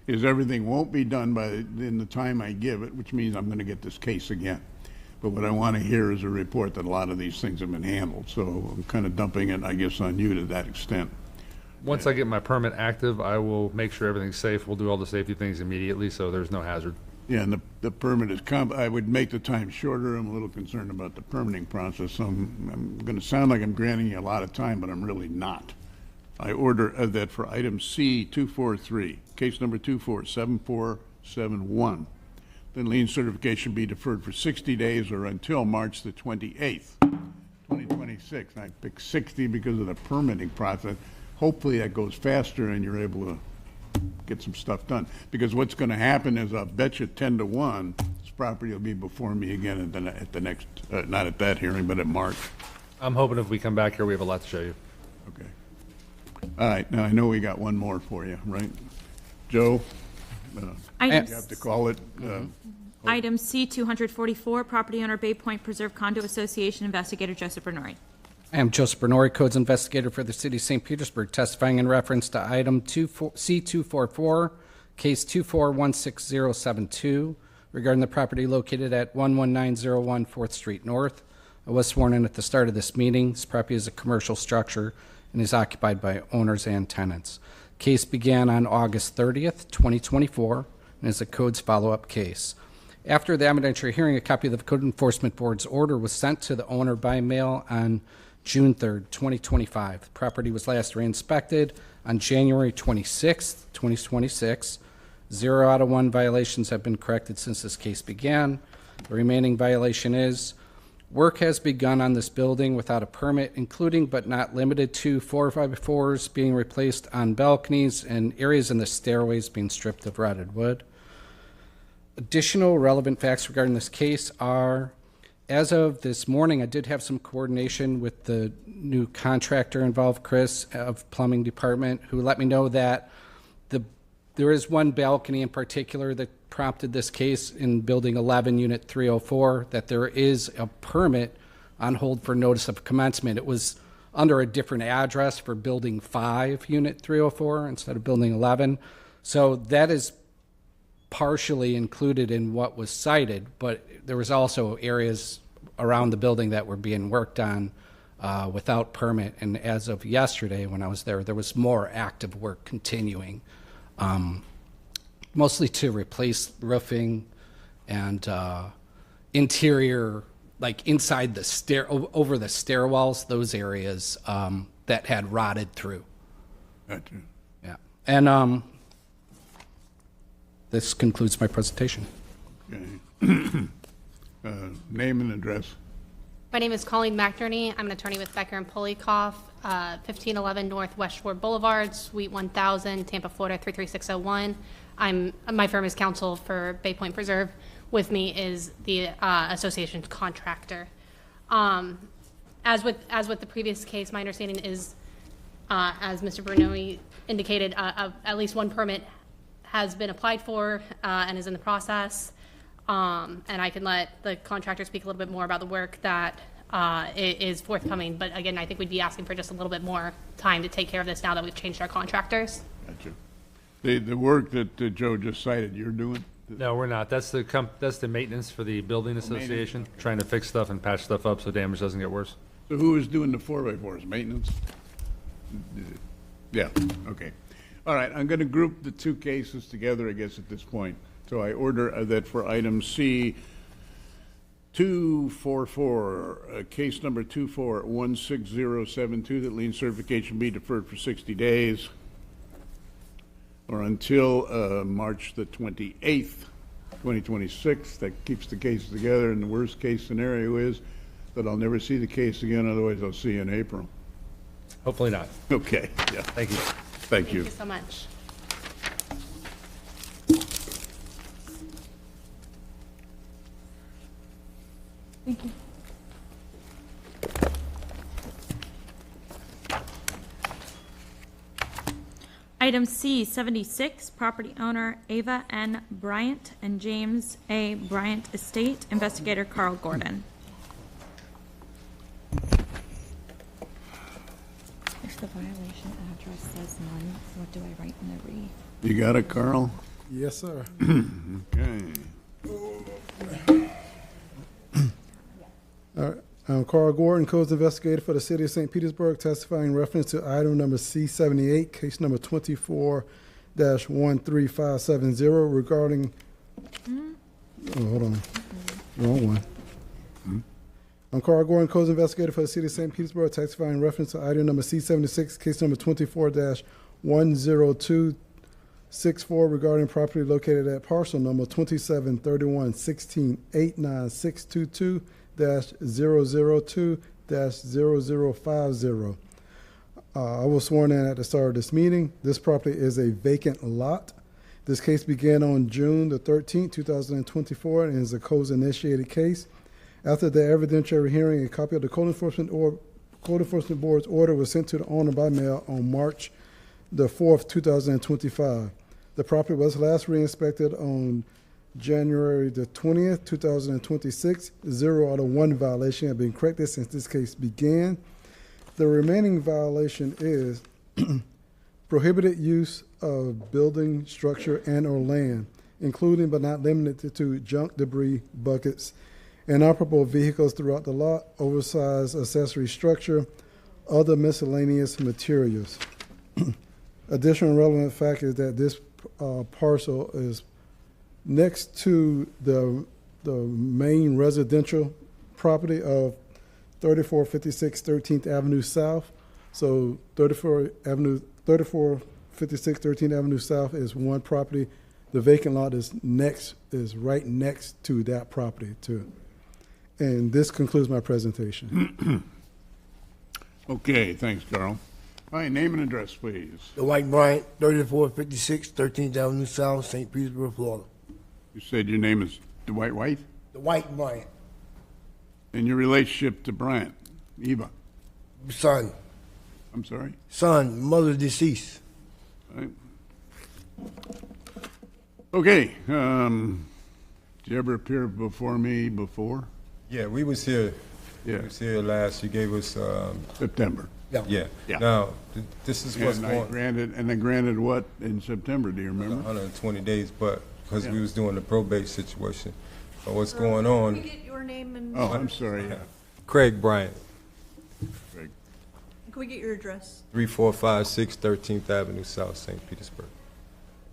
is everything won't be done in the time I give it, which means I'm going to get this case again. But what I want to hear is a report that a lot of these things have been handled. So I'm kind of dumping it, I guess, on you to that extent. Once I get my permit active, I will make sure everything's safe. We'll do all the safety things immediately, so there's no hazard. Yeah, and the permit is, I would make the time shorter. I'm a little concerned about the permitting process. So I'm going to sound like I'm granting you a lot of time, but I'm really not. I order that for item C-243, case number 247471, the lien certification be deferred for 60 days or until March the 28th, 2026. And I picked 60 because of the permitting process. Hopefully that goes faster and you're able to get some stuff done. Because what's going to happen is I'll bet you 10 to 1, this property will be before me again at the next, not at that hearing, but at March. I'm hoping if we come back here, we have a lot to show you. Okay. All right, now I know we got one more for you, right? Joe? You have to call it. Item C-244, property owner Bay Point Preserve Condo Association, investigator Joseph Bernori. I am Joseph Bernori, Codes Investigator for the City of St. Petersburg, testifying in reference to item C-244, case 2416072, regarding the property located at 11901 4th Street North. I was sworn in at the start of this meeting. This property is a commercial structure and is occupied by owners and tenants. Case began on August 30th, 2024, and is a Codes follow-up case. After the evidentiary hearing, a copy of the Code Enforcement Board's order was sent to the owner by mail on June 3rd, 2025. The property was last re-inspected on January 26th, 2026. 0 out of 1 violations have been corrected since this case began. The remaining violation is work has begun on this building without a permit, including but not limited to 4x4s being replaced on balconies and areas in the stairways being stripped of rotted wood. Additional relevant facts regarding this case are, as of this morning, I did have some coordination with the new contractor involved, Chris, of Plumbing Department, who let me know that there is one balcony in particular that prompted this case in Building 11, Unit 304, that there is a permit on hold for notice of commencement. It was under a different address for Building 5, Unit 304, instead of Building 11. So that is partially included in what was cited, but there was also areas around the building that were being worked on without permit. And as of yesterday, when I was there was more active work continuing, mostly to replace roofing and interior, like inside the over the stairwells, those areas that had rotted through. Gotcha. Yeah. And this concludes my presentation. Okay. Name and address. My name is Colleen McNerney. I'm an attorney with Becker and Polikoff, 1511 North West Shore Boulevard, Suite 1000, Tampa, Florida 33601. My firm is counsel for Bay Point Preserve. With me is the association's contractor. As with the previous case, my understanding is, as Mr. Bernoni indicated, at least one permit has been applied for and is in the process. And I can let the contractor speak a little bit more about the work that is forthcoming. But again, I think we'd be asking for just a little bit more time to take care of this now that we've changed our contractors. Gotcha. The work that Joe just cited, you're doing? No, we're not. That's the maintenance for the building association, trying to fix stuff and patch stuff up so damage doesn't get worse. So who is doing the 4x4s? Maintenance? Yeah, okay. All right, I'm going to group the two cases together, I guess, at this point. So I order that for item C-244, case number 2416072, that lien certification be deferred for 60 days or until March the 28th, 2026. That keeps the cases together, and the worst case scenario is that I'll never see the case again, otherwise I'll see you in April. Hopefully not. Okay, yeah. Thank you. Thank you. Thank you so much. Thank you. Item C-76, property owner Ava N. Bryant and James A. Bryant Estate, investigator Carl Gordon. If the violation address says none, what do I write in the re? You got it, Carl? Yes, sir. Okay. I'm Carl Gordon, Codes Investigator for the City of St. Petersburg, testifying in reference to item number C78, case number 24-13570 regarding, hold on, wrong one. I'm Carl Gordon, Codes Investigator for the City of St. Petersburg, testifying in reference to item number C76, case number 24-10264 regarding property located at parcel number 2731-1689-622-002-0050. I was sworn in at the start of this meeting. This property is a vacant lot. This case began on June the 13th, 2024, and is a codes-initiated case. After the evidentiary hearing, a copy of the Code Enforcement Board's order was sent to the owner by mail on March the 4th, 2025. The property was last re-inspected on January the 20th, 2026. 0 out of 1 violation have been corrected since this case began. The remaining violation is prohibited use of building, structure, and or land, including but not limited to junk, debris, buckets, inoperable vehicles throughout the lot, oversized accessory structure, other miscellaneous materials. Additional relevant fact is that this parcel is next to the main residential property of 3456 13th Avenue South. So 3456 13th Avenue South is one property. The vacant lot is right next to that property too. And this concludes my presentation. Okay, thanks, Carl. All right, name and address, please. Dwight Bryant, 3456 13th Avenue South, St. Petersburg, Florida. You said your name is Dwight White? Dwight Bryant. And your relationship to Bryant? Eva? Son. I'm sorry? Son, mother deceased. All right. Okay, did you ever appear before me before? Yeah, we was here. Yeah. We was here last. You gave us September. Yeah. Yeah. Now, this is what's And I going. granted what in September, do you remember? 120 days, but because we was doing the probate situation. But what's going on? Can we get your name and? Oh, I'm sorry. Yeah. Craig Bryant, Craig. Can we get your address? 3456 13th Avenue South, St. Petersburg.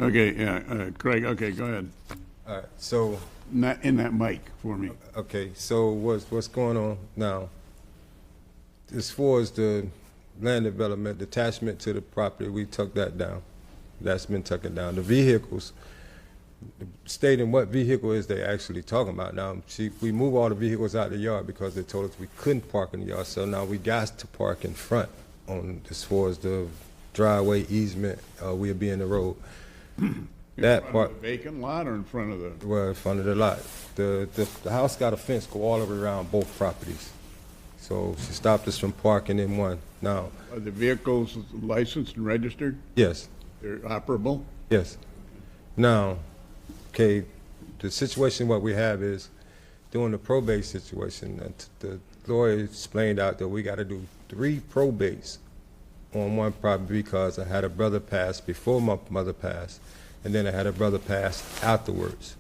Okay, yeah, Craig, okay, go ahead. All right, so. Not in that mic for me. Okay, so what's going on now? As far as the land development, attachment to the property, we took that down. That's been taken down. The vehicles, stating what vehicle is they actually talking about. Now, we move all the vehicles out of the yard because they told us we couldn't park in the yard, so now we got to park in front on as far as the driveway easement, we'll be in the road. That part. Of the vacant lot or in front of the? Well, in front of the lot. The house got a fence go all the way around both properties. So she stopped us from parking in one. Now. Are the vehicles licensed and registered? Yes. They're operable? Yes. Now, okay, the situation what we have is during the probate situation, the lawyer explained out that we got to do 3 probates on one property because I had a brother pass before my mother passed. And then I had a brother pass afterwards.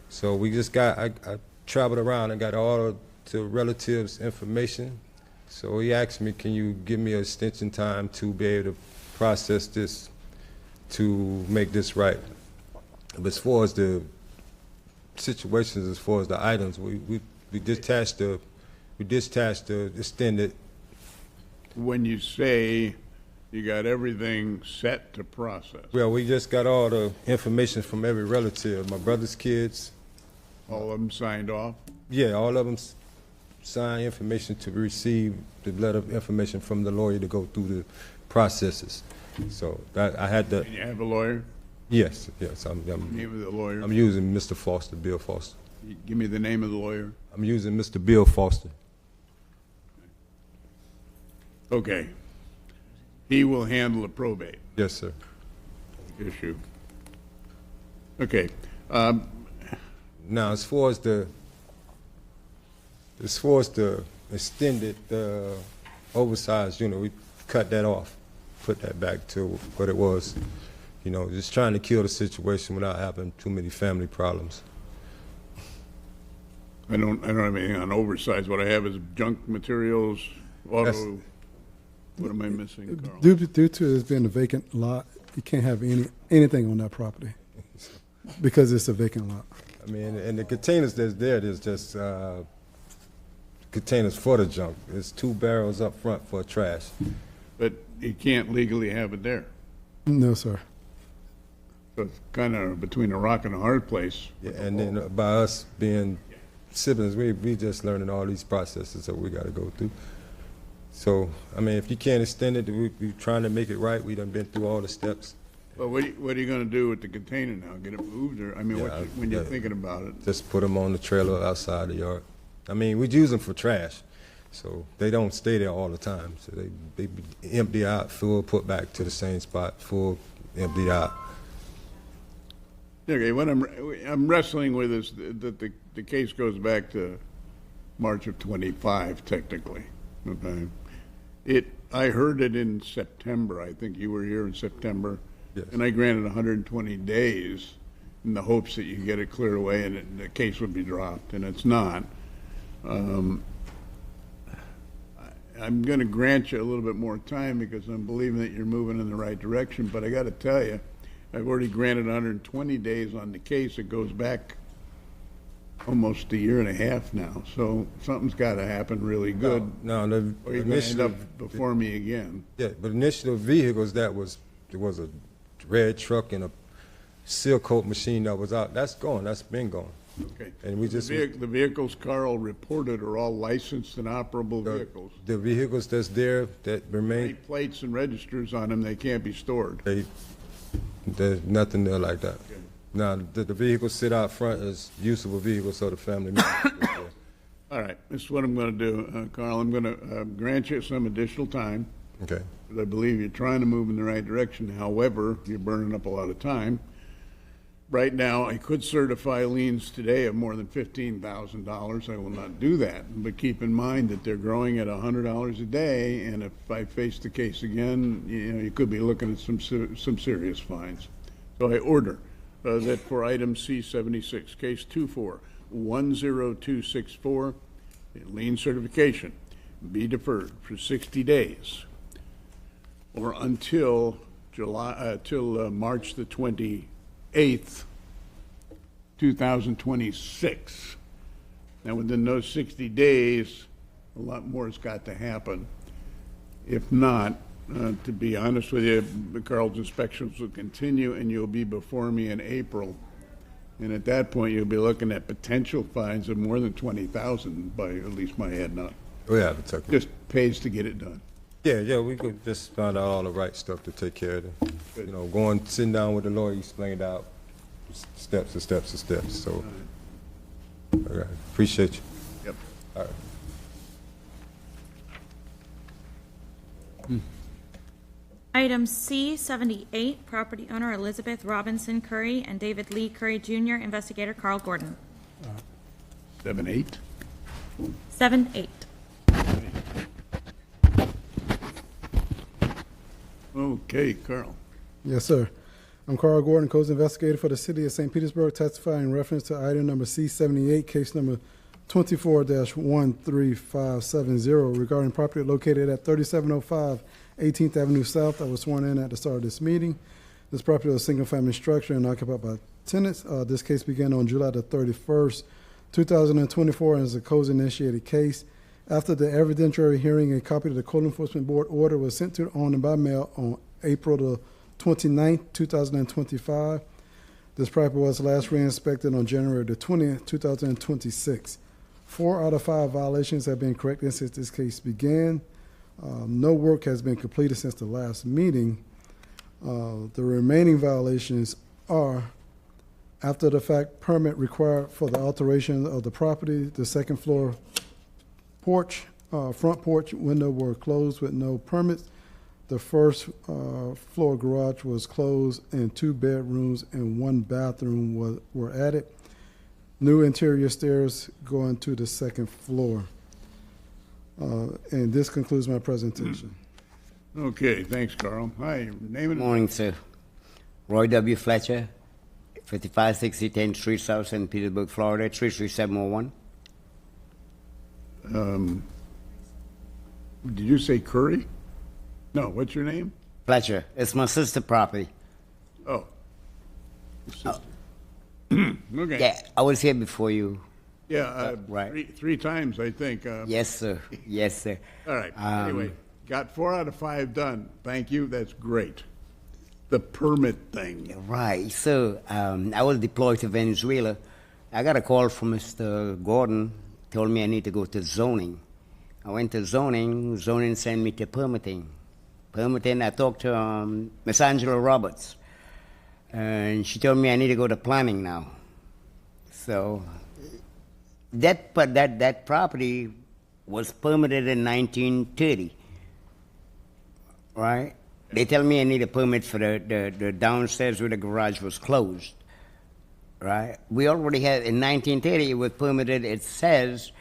So we just I traveled around and got all the relatives' information. So he asked me, can you give me an extension time to be able to process this, to make this right? But as far as the situations, as far as the items, we discharged the extended. When you say you got everything set to process. Well, we just got all the information from every relative. My brother's kids. All of them signed off? Yeah, all of them signed information to receive the letter of information from the lawyer to go through the processes. So I had to. And you have a lawyer? Yes. Name of the lawyer? I'm using Mr. Foster, Bill Foster. Give me the name of the lawyer. I'm using Mr. Bill Foster. Okay. He will handle the probate. Yes, sir. Issue. Okay. Now, as far as the extended oversized unit, we cut that off, put that back to what it was. You know, just trying to kill the situation without having too many family problems. I don't have anything on oversized. What I have is junk materials, auto. What am I missing, Carl? Due to it being a vacant lot, you can't have anything on that property because it's a vacant lot. I mean, and the containers that's there's just containers for the junk. There's 2 barrels up front for trash. But you can't legally have it there. No, sir. So it's kind of between a rock and a hard place. Yeah, and then by us being siblings, we just learning all these processes that we got to go through. So, I mean, if you can't extend it, we're trying to make it right. We done been through all the steps. Well, what are you going to do with the container now? Get it moved, or I mean, Yeah, when you're thinking about it? Just put them on the trailer outside the yard. I mean, we use them for trash, so they don't stay there all the time. So they be empty out, full, put back to the same spot, full, empty out. Okay, what I'm wrestling with is that the case goes back to March of '25, technically. Okay, I heard it in September. I think you were here in September, yes. And I granted 120 days in the hopes that you could get it cleared away and the case would be dropped, and it's not. I'm going to grant you a little bit more time because I'm believing that you're moving in the right direction. But I got to tell you, I've already granted 120 days on the case. It goes back almost a year and a half now. So something's got to happen really good. No, or you're going to end up before me again. Yeah, but initial vehicles there was a red truck and a seal coat machine that was out. That's gone. That's been gone. Okay. And we just the vehicles Carl reported are all licensed and operable vehicles. The vehicles that's there that remain. Any plates and registers on them, they can't be stored. There's nothing there like that. Okay. Now the vehicles sit out front as usable vehicles so the family members. All right, this is what I'm going to do, Carl. I'm going to grant you some additional time. Okay. Because I believe you're trying to move in the right direction. However, you're burning up a lot of time. Right now, I could certify liens today of more than $15,000. I will not do that. But keep in mind that they're growing at $100 a day, and if I face the case again, you could be looking at some serious fines. So I order that for item C76, case 24-10264, lien certification be deferred for 60 days or until March the 28th, 2026. Now, within those 60 days, a lot more has got to happen. If not, to be honest with you, Carl's inspections will continue, and you'll be before me in April. And at that point, you'll be looking at potential fines of more than $20,000 by at least my head nut. Oh yeah, it's okay. Just pays to get it done. Yeah, we could just find out all the right stuff to take care of it. Good. Sitting down with the lawyer, explained out steps. So, all right, appreciate you. Yep. All right. Item C78, property owner Elizabeth Robinson Curry and David Lee Curry Jr., investigator Carl Gordon. 7-8. 7-8. Okay, Carl. Yes, sir. I'm Carl Gordon, Codes Investigator for the City of St. Petersburg, testifying in reference to item number C78, case number 24-13570, regarding property located at 3705 18th Avenue South that was sworn in at the start of this meeting. This property is a single-family structure and occupied by tenants. This case began on July the 31st, 2024, and is a codes-initiated case. After the evidentiary hearing, a copy of the Code Enforcement Board order was sent to the owner by mail on April the 29th, 2025. This property was last re-inspected on January the 20th, 2026. 4 out of 5 violations have been corrected since this case began. No work has been completed since the last meeting. The remaining violations are after the fact permit required for the alteration of the property, the second floor porch, front porch window were closed with no permits. The first floor garage was closed and 2 bedrooms and 1 bathroom were added. New interior stairs going to the second floor. And this concludes my presentation. Okay, thanks, Carl. Hi, name Good morning, sir. Roy W. Fletcher, 5560 10th Street, South St. Petersburg, Florida, 33701. Did you say Curry? No, what's your name? Fletcher. It's my sister property. Oh. Okay. Yeah, I was here before you. Yeah, right. three times, I think. Yes, sir. Yes, sir. All right. Anyway, got 4 out of 5 done. Thank you. That's great. The permit thing. Right. So I was deployed to Venezuela. I got a call from Mr. Gordon. Told me I need to go to zoning. I went to zoning. Zoning sent me to permitting. Permitting, I talked to Miss Angela Roberts. And she told me I need to go to planning now. So that property was permitted in 1930, right? They tell me I need a permit for the downstairs where the garage was closed, right? We already had, in 1930, it was permitted, it says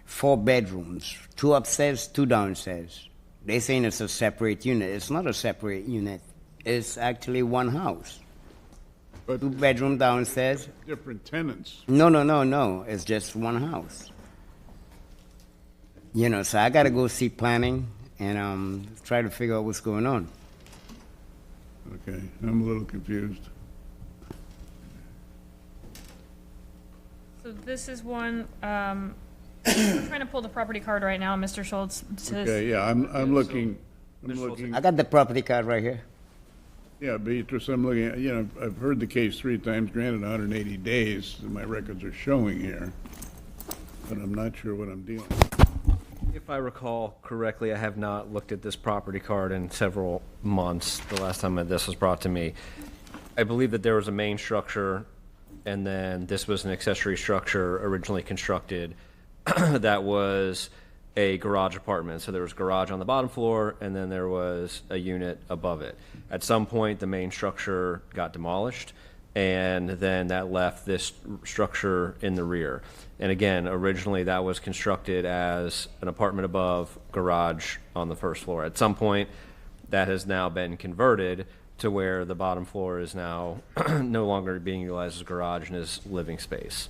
4 bedrooms, 2 upstairs, 2 downstairs. They're saying it's a separate unit. It's not a separate unit. It's actually one house. But 2 bedroom downstairs. Different tenants. No. It's just one house. You know, so I got to go see planning and try to figure out what's going on. Okay, I'm a little confused. So this is one, I'm trying to pull the property card right now. Mr. Schultz says. Okay, yeah, I'm looking. I got the property card right here. Yeah, Beatrice, I'm looking at, you know, I've heard the case 3 times, granted 180 days, my records are showing here, but I'm not sure what I'm dealing with. If I recall correctly, I have not looked at this property card in several months, the last time that this was brought to me. I believe that there was a main structure, and then this was an accessory structure originally constructed that was a garage apartment. So there was garage on the bottom floor, and then there was a unit above it. At some point, the main structure got demolished, and then that left this structure in the rear. And again, originally that was constructed as an apartment above, garage on the first floor. At some point, that has now been converted to where the bottom floor is now no longer being utilized as garage and is living space.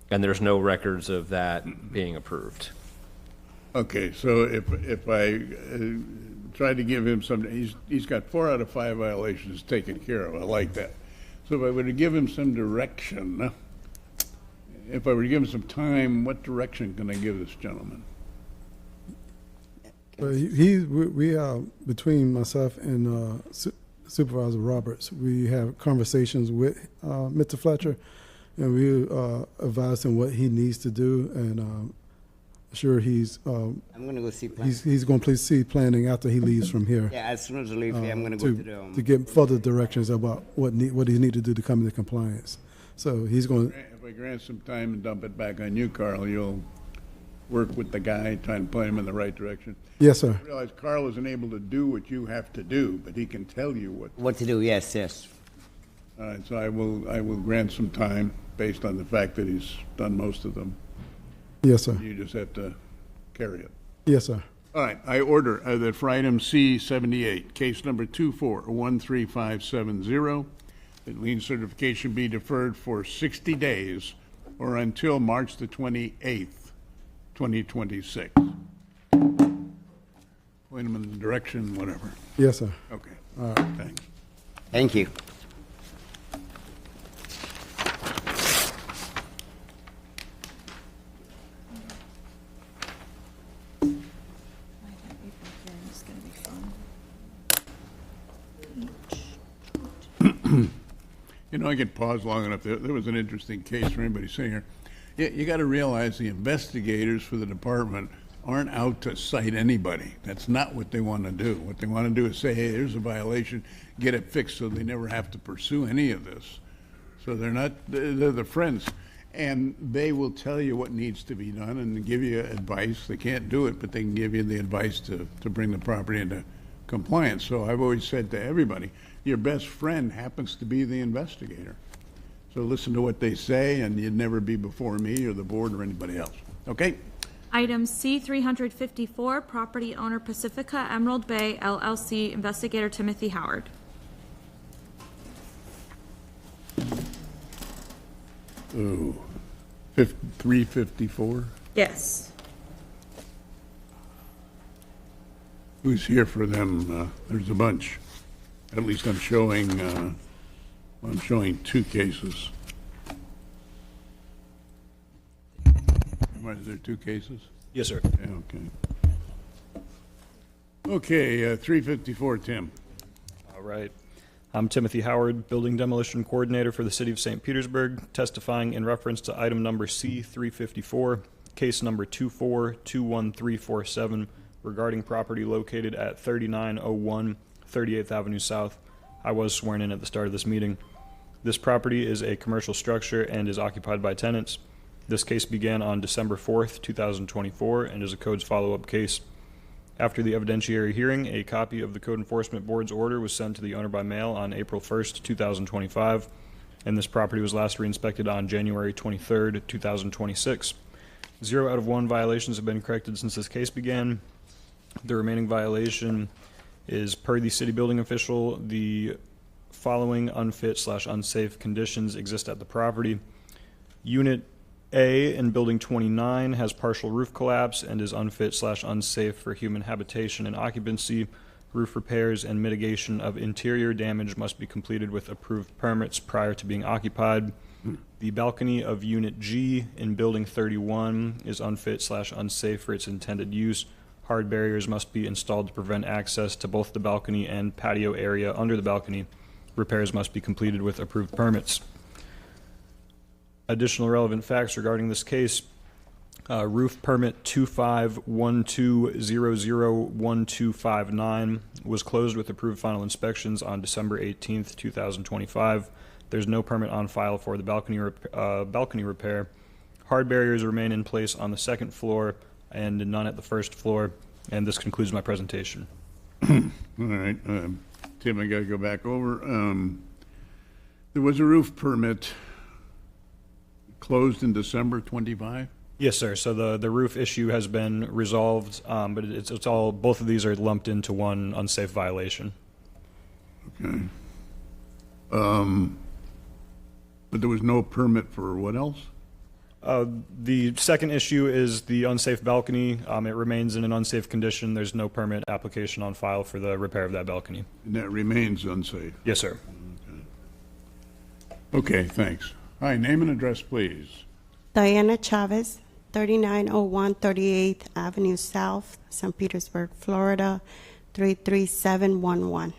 And there's no records of that being approved. Okay, so if I try to give him some, he's got 4 out of 5 violations taken care of. I like that. So if I were to give him some direction, if I were to give him some time, what direction can I give this gentleman? We between myself and Supervisor Roberts, we have conversations with Mr. Fletcher, and we advise him what he needs to do, and sure he's. I'm going to go see planning. He's going to see planning after he leaves from here. Yeah, as soon as I leave here, I'm going to go to get further directions about what he needs to do to come into compliance. So he's going. If I grant some time and dump it back on you, Carl, you'll work with the guy, try and point him in the right direction. Yes, sir. I realize Carl isn't able to do what you have to do, but he can tell you what to do. Yes. All right, so I will grant some time based on the fact that he's done most of them. Yes, sir. You just have to carry it. Yes, sir. All right, I order that for item C78, case number 24-13570, that lien certification be deferred for 60 days or until March the 28th, 2026. Point him in the direction, whatever. Yes, sir. Okay. All right. Thanks. Thank you. You know, I could pause long enough. There was an interesting case for anybody sitting here. You got to realize the investigators for the department aren't out to cite anybody. That's not what they want to do. What they want to do is say, hey, there's a violation, get it fixed so they never have to pursue any of this. So they're the friends. And they will tell you what needs to be done and give you advice. They can't do it, but they can give you the advice to bring the property into compliance. So I've always said to everybody, your best friend happens to be the investigator. So listen to what they say, and you'd never be before me or the board or anybody else. Okay? Item C354, property owner Pacifica Emerald Bay LLC, investigator Timothy Howard. Ooh, 354? Yes. Who's here for them? There's a bunch. At least I'm showing two cases. Are there two cases? Yes, sir. Yeah, okay. Okay, 354, Tim. All right. I'm Timothy Howard, Building Demolition Coordinator for the City of St. Petersburg, testifying in reference to item number C-354, case number 24-21347, regarding property located at 3901 38th Avenue South. I was sworn in at the start of this meeting. This property is a commercial structure and is occupied by tenants. This case began on December 4th, 2024, and is a codes follow-up case. After the evidentiary hearing, a copy of the Code Enforcement Board's order was sent to the owner by mail on April 1st, 2025, and this property was last re-inspected on January 23rd, 2026. 0 out of 1 violations have been corrected since this case began. The remaining violation is, per the city building official, the following unfit/unsafe conditions exist at the property. Unit A in Building 29 has partial roof collapse and is unfit/unsafe for human habitation and occupancy. Roof repairs and mitigation of interior damage must be completed with approved permits prior to being occupied. The balcony of Unit G in Building 31 is unfit/unsafe for its intended use. Hard barriers must be installed to prevent access to both the balcony and patio area under the balcony. Repairs must be completed with approved permits. Additional relevant facts regarding this case: roof permit 2512001259 was closed with approved final inspections on December 18th, 2025. There's no permit on file for the balcony repair. Hard barriers remain in place on the second floor and none at the first floor. And this concludes my presentation. All right, Tim, I got to go back over. There was a roof permit closed in December 25? Yes, sir. So the roof issue has been resolved, but it's all, both of these are lumped into one unsafe violation. Okay. But there was no permit for what else? The second issue is the unsafe balcony. It remains in an unsafe condition. There's no permit application on file for the repair of that balcony. And that remains unsafe? Yes, sir. Okay, thanks. Hi, name and address, please. Diana Chavez, 3901 38th Avenue South, St. Petersburg, Florida, 33711.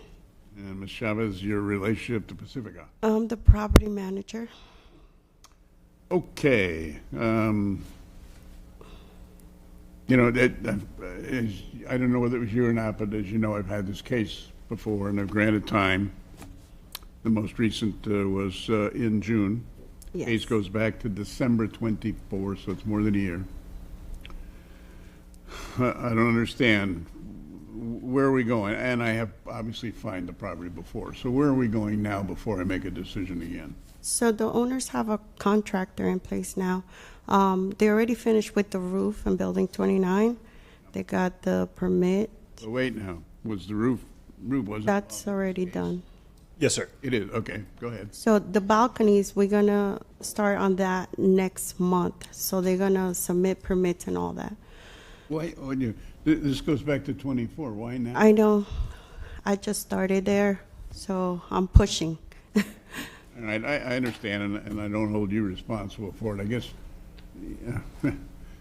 And Ms. Chavez, your relationship to Pacifica? I'm the property manager. Okay. You know, I don't know whether it was you or not, but as you know, I've had this case before and I've granted time. The most recent was in June. Yes. Case goes back to December 24, so it's more than a year. I don't understand. Where are we going? And I have obviously fined the property before. So where are we going now before I make a decision again? So the owners have a contractor in place now. They already finished with the roof in Building 29. They got the permit. So wait now. Was the roof wasn't? That's already done. Yes, sir. It is. Okay, go ahead. So the balconies, we're gonna start on that next month. So they're gonna submit permits and all that. Why? This goes back to 24. Why now? I know. I just started there, so I'm pushing. All right, I understand, and I don't hold you responsible for it. I guess, yeah.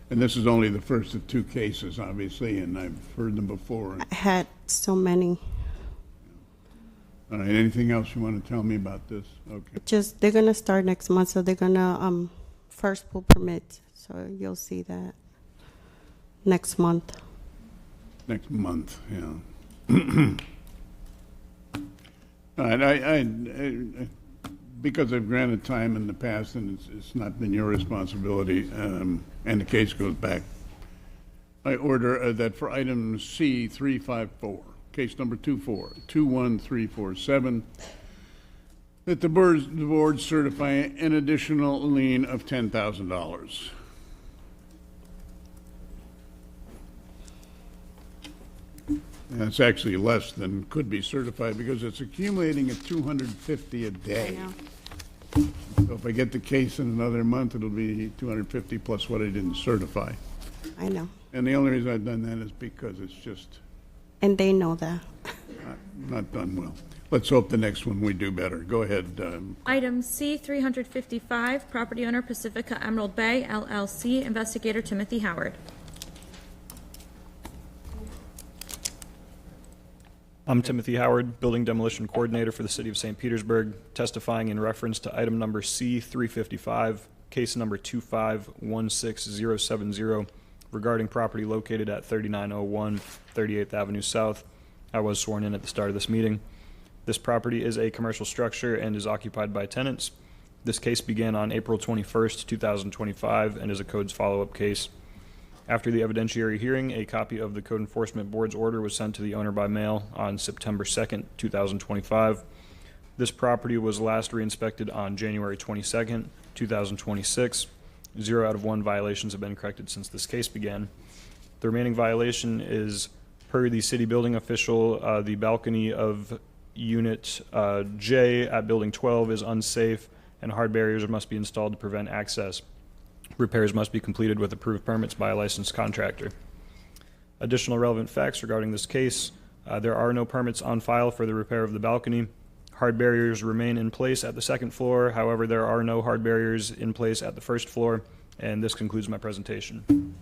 And this is only the first of two cases, obviously, and I've heard them before. I had so many. All right, anything else you want to tell me about this? Okay. Just, they're gonna start next month, so they're gonna first pull permits. So you'll see that next month. Next month, yeah. All right, I because I've granted time in the past and it's not been your responsibility, and the case goes back, I order that for item C-354, case number 2121347, that the board certify an additional lien of $10,000. And it's actually less than could be certified because it's accumulating at $250 a day. So if I get the case in another month, it'll be $250 plus what I didn't certify. I know. And the only reason I've done that is because it's just And they know that. Not done well. Let's hope the next one we do better. Go ahead. Item C 355, property owner Pacifica Emerald Bay LLC, investigator Timothy Howard. I'm Timothy Howard, Building Demolition Coordinator for the City of St. Petersburg, testifying in reference to item number C-355, case number 2516070, regarding property located at 3901 38th Avenue South. I was sworn in at the start of this meeting. This property is a commercial structure and is occupied by tenants. This case began on April 21st, 2025, and is a codes follow-up case. After the evidentiary hearing, a copy of the Code Enforcement Board's order was sent to the owner by mail on September 2nd, 2025. This property was last re-inspected on January 22nd, 2026. 0 out of 1 violations have been corrected since this case began. The remaining violation is, per the city building official, the balcony of Unit J at Building 12 is unsafe and hard barriers must be installed to prevent access. Repairs must be completed with approved permits by a licensed contractor. Additional relevant facts regarding this case: there are no permits on file for the repair of the balcony. Hard barriers remain in place at the second floor. However, there are no hard barriers in place at the first floor. And this concludes my presentation.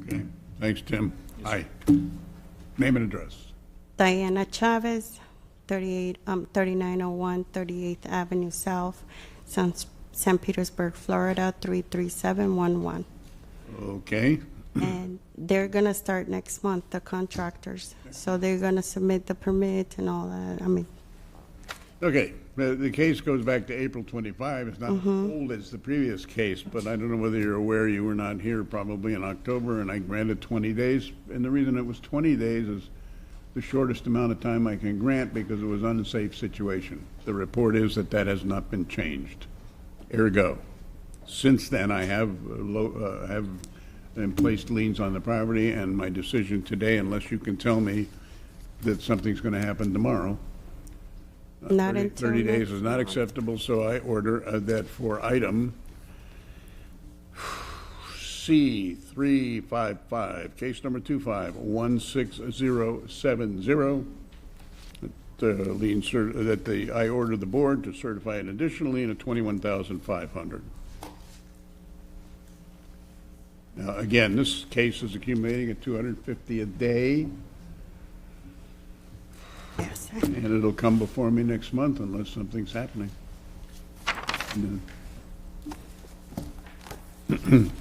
Okay. Thanks, Tim. Aye. Name and address. Diana Chavez, 3901 38th Avenue South, St. Petersburg, Florida, 33711. Okay. And they're going to start next month, the contractors. So they're going to submit the permit and all that. I mean, Okay. The case goes back to April 25. It's not as old as the previous case, but I don't know whether you're aware you were not here probably in October, and I granted 20 days. And the reason it was 20 days is the shortest amount of time I can grant because it was an unsafe situation. The report is that that has not been changed. Ergo, since then I have placed liens on the property, and my decision today, unless you can tell me that something's going to happen tomorrow, not 30 days is not acceptable, so I order that for item C-355, case number 2516070, I order the board to certify an additional lien of $21,500. Now, again, this case is accumulating at $250 a day. yes. And it'll come before me next month unless something's happening. Thank you.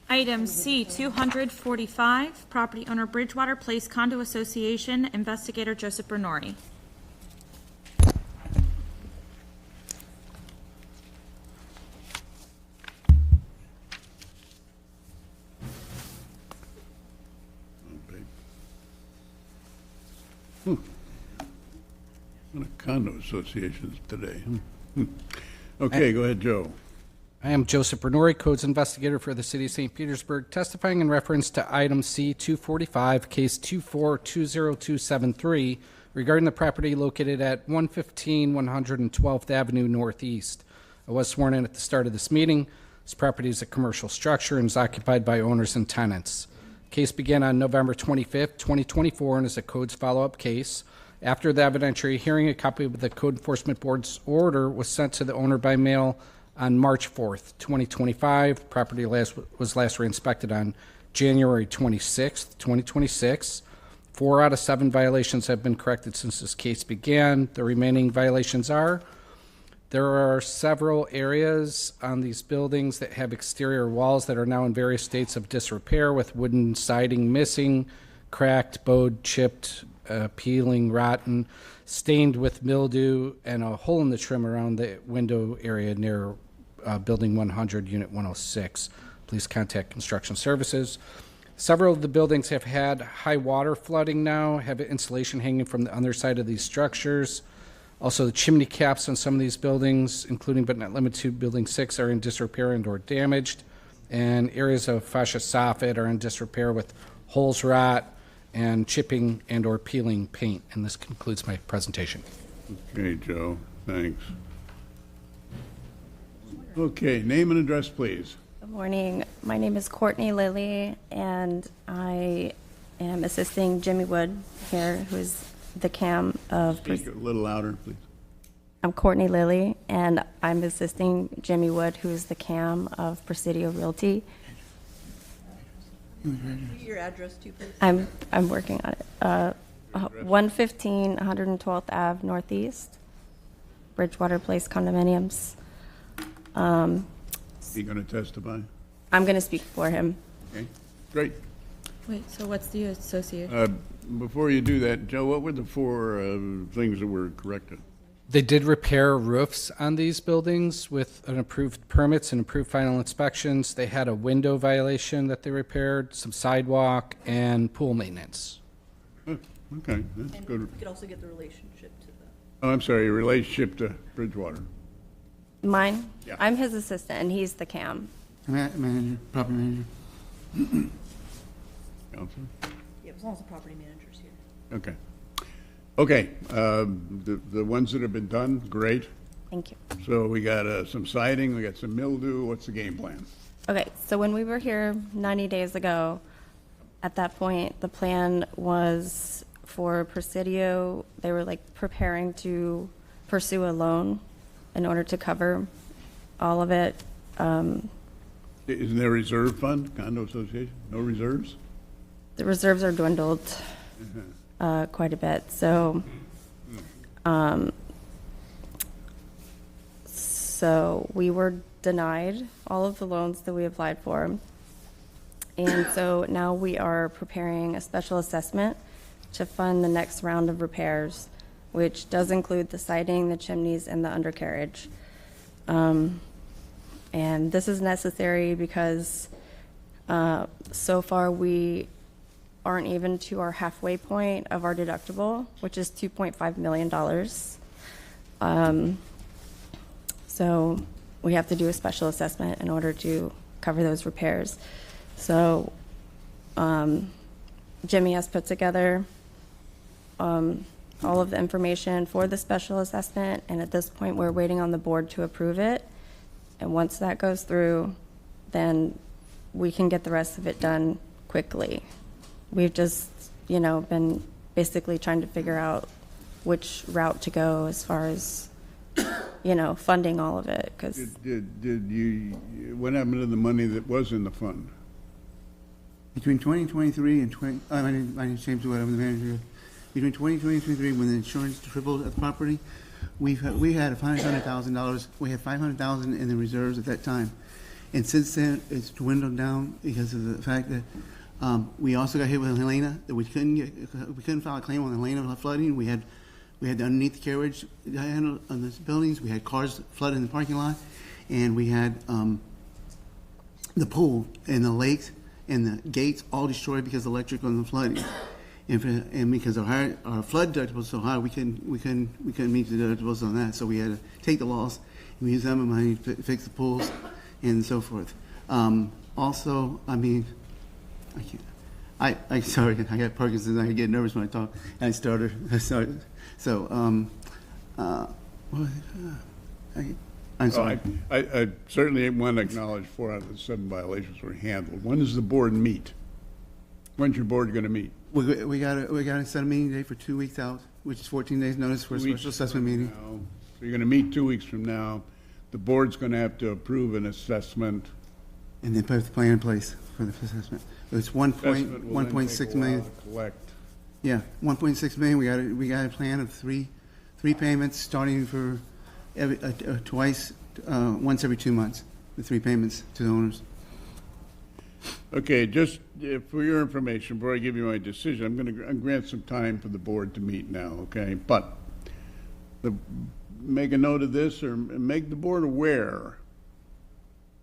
Item C 245, property owner Bridgewater Place Condo Association, investigator Joseph Bernori. What a condo associations today. Okay, go ahead, Joe. I am Joseph Bernori, Codes Investigator for the City of St. Petersburg, testifying in reference to item C-245, case 2420273, regarding the property located at 115 112th Avenue Northeast. I was sworn in at the start of this meeting. This property is a commercial structure and is occupied by owners and tenants. Case began on November 25th, 2024, and is a codes follow-up case. After the evidentiary hearing, a copy of the Code Enforcement Board's order was sent to the owner by mail on March 4th, 2025. Property was last re-inspected on January 26th, 2026. 4 out of 7 violations have been corrected since this case began. The remaining violations are: there are several areas on these buildings that have exterior walls that are now in various states of disrepair, with wooden siding missing, cracked, bowed, chipped, peeling, rotten, stained with mildew, and a hole in the trim around the window area near Building 100, Unit 106. Please contact Construction Services. Several of the buildings have had high water flooding now, have insulation hanging from the underside of these structures. Also, the chimney caps on some of these buildings, including but not limited to Building 6, are in disrepair and or damaged. And areas of fascia soffit are in disrepair with holes, rot, and chipping and or peeling paint. And this concludes my presentation. Okay, Joe, thanks. Okay, name and address, please. Good morning. My name is Courtney Lilly, and I am assisting Jimmy Wood here, who is the CAM of... Speak a little louder, please. I'm Courtney Lilly, and I'm assisting Jimmy Wood, who is the CAM of Presidio Realty. Your address too, please. I'm working on it. 115 112th Ave Northeast, Bridgewater Place condominiums. You going to testify? I'm going to speak for him. Okay, great. Wait, so what's the association? Before you do that, Joe, what were the four things that were corrected? They did repair roofs on these buildings with an approved permits and approved final inspections. They had a window violation that they repaired, some sidewalk, and pool maintenance. Oh, okay, that's And good. you could also get the relationship to the. Oh, I'm sorry, relationship to Bridgewater. Mine? Yeah. I'm his assistant, and he's the CAM. Manager, property manager. Counselor? Yeah, as long as the property manager's here. Okay. Okay, the ones that have been done, great. Thank you. So we got some siding, we got some mildew. What's the game plan? Okay, so when we were here 90 days ago, at that point, the plan was for Presidio, they were like preparing to pursue a loan in order to cover all of it. Isn't there a reserve fund, condo association? No reserves? The reserves are dwindled quite a bit, so so we were denied all of the loans that we applied for, and so now we are preparing a special assessment to fund the next round of repairs, which does include the siding, the chimneys, and the undercarriage. And this is necessary because so far we aren't even to our halfway point of our deductible, which is $2.5 million. So we have to do a special assessment in order to cover those repairs. So Jimmy has put together all of the information for the special assessment, and at this point we're waiting on the board to approve it. And once that goes through, then we can get the rest of it done quickly. We've just, been basically trying to figure out which route to go as far as, funding all of it. Because what happened to the money that was in the fund? Between 2023 and my name is James Wood, I'm the manager. Between 2020 and 2023, when the insurance tripled at the property, we had $500,000. We had $500,000 in the reserves at that time, and since then it's dwindled down because of the fact that we also got hit with Helena. That we couldn't file a claim on Helena flooding. We had the underneath the carriage on the buildings. We had cars flooded in the parking lot, and we had the pool and the lakes and the gates all destroyed because of electric on the flooding. And because our flood deductible was so high, we couldn't meet the deductibles on that. So we had to take the loss and use that money to fix the pools and so forth. Also, I mean, I sorry, I got Parkinson's. I get nervous when I talk, and I started. So, I'm sorry. I certainly want to acknowledge 4 out of the 7 violations were handled. When does the board meet? When's your board going to meet? We got to set a meeting date for 2 weeks out, which is 14 days notice for a special assessment meeting. So you're going to meet 2 weeks from now. The board's going to have to approve an assessment. And then put the plan in place for the assessment. It's 1.6 million. Collect. Yeah, 1.6 million. We got a plan of three payments starting for once every 2 months. The 3 payments to the owners. Okay, just for your information, before I give you my decision, I'm going to grant some time for the board to meet now, okay? But make a note of this, or make the board aware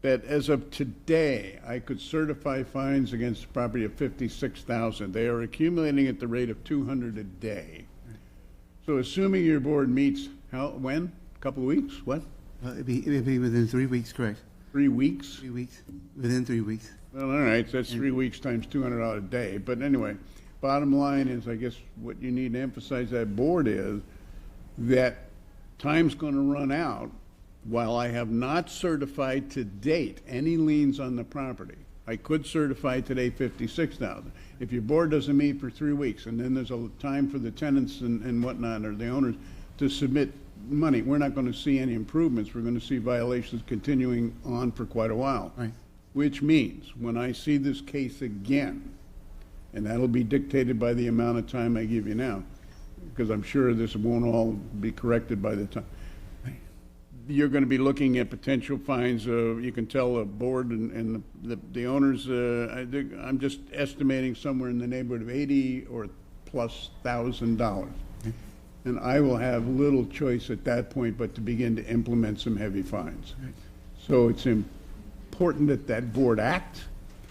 that as of today, I could certify fines against the property of $56,000. They are accumulating at the rate of $200 a day. So assuming your board meets, when? A couple of weeks? What? It'd be within 3 weeks, correct? 3 weeks? 3 weeks. Within 3 weeks. Well, all right, so that's 3 weeks times $200 a day. But anyway, bottom line is, I guess what you need to emphasize that board is that time's going to run out while I have not certified to date any liens on the property, I could certify today 56,000. If your board doesn't meet for 3 weeks, and then there's a time for the tenants and whatnot, or the owners, to submit money, we're not going to see any improvements. We're going to see violations continuing on for quite a while. Right. Which means, when I see this case again, and that'll be dictated by the amount of time I give you now, because I'm sure this won't all be corrected by the time. You're going to be looking at potential fines. You can tell the board and the owners, I'm just estimating somewhere in the neighborhood of $80,000 or plus $1,000. And I will have little choice at that point but to begin to implement some heavy fines. So it's important that that board act.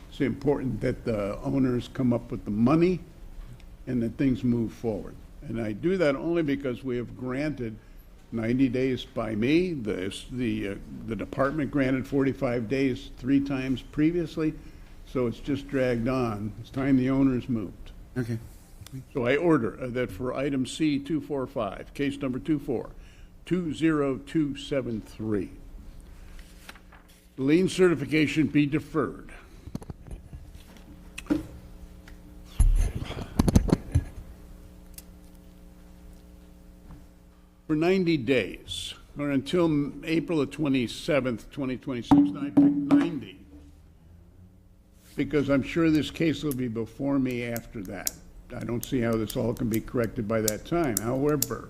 It's important that the owners come up with the money and that things move forward. And I do that only because we have granted 90 days by me. The department granted 45 days 3 times previously, so it's just dragged on. It's time the owners moved. Okay. So I order that for item C 245, case number 2420273, lien certification be deferred. For 90 days, or until April the 27th, 2026. Now, I picked 90 because I'm sure this case will be before me after that. I don't see how this all can be corrected by that time. However,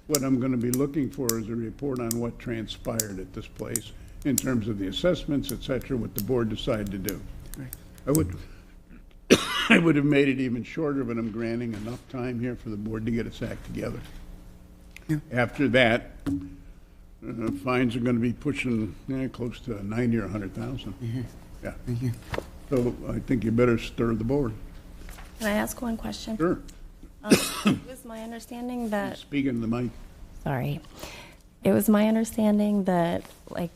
what I'm going to be looking for is a report on what transpired at this place in terms of the assessments, et cetera, what the board decided to do. I would have made it even shorter, but I'm granting enough time here for the board to get its act together. After that, fines are going to be pushing close to 90 or 100,000. Yeah. Thank you. So I think you better stir the board. Can I ask one question? Sure. It was my understanding that, Speaking to the mic. sorry, it was my understanding that, like,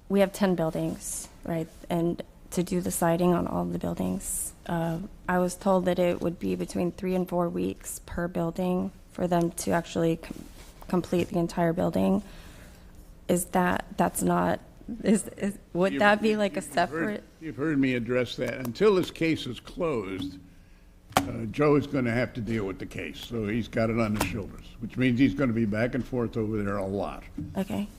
we have 10 buildings, right? And to do the siding on all the buildings, I was told that it would be between 3 and 4 weeks per building for them to actually complete the entire building. Is that's not, would that be like a separate? You've heard me address that. Until this case is closed, Joe is going to have to deal with the case. So he's got it on his shoulders, which means he's going to be back and forth over there a lot. Okay.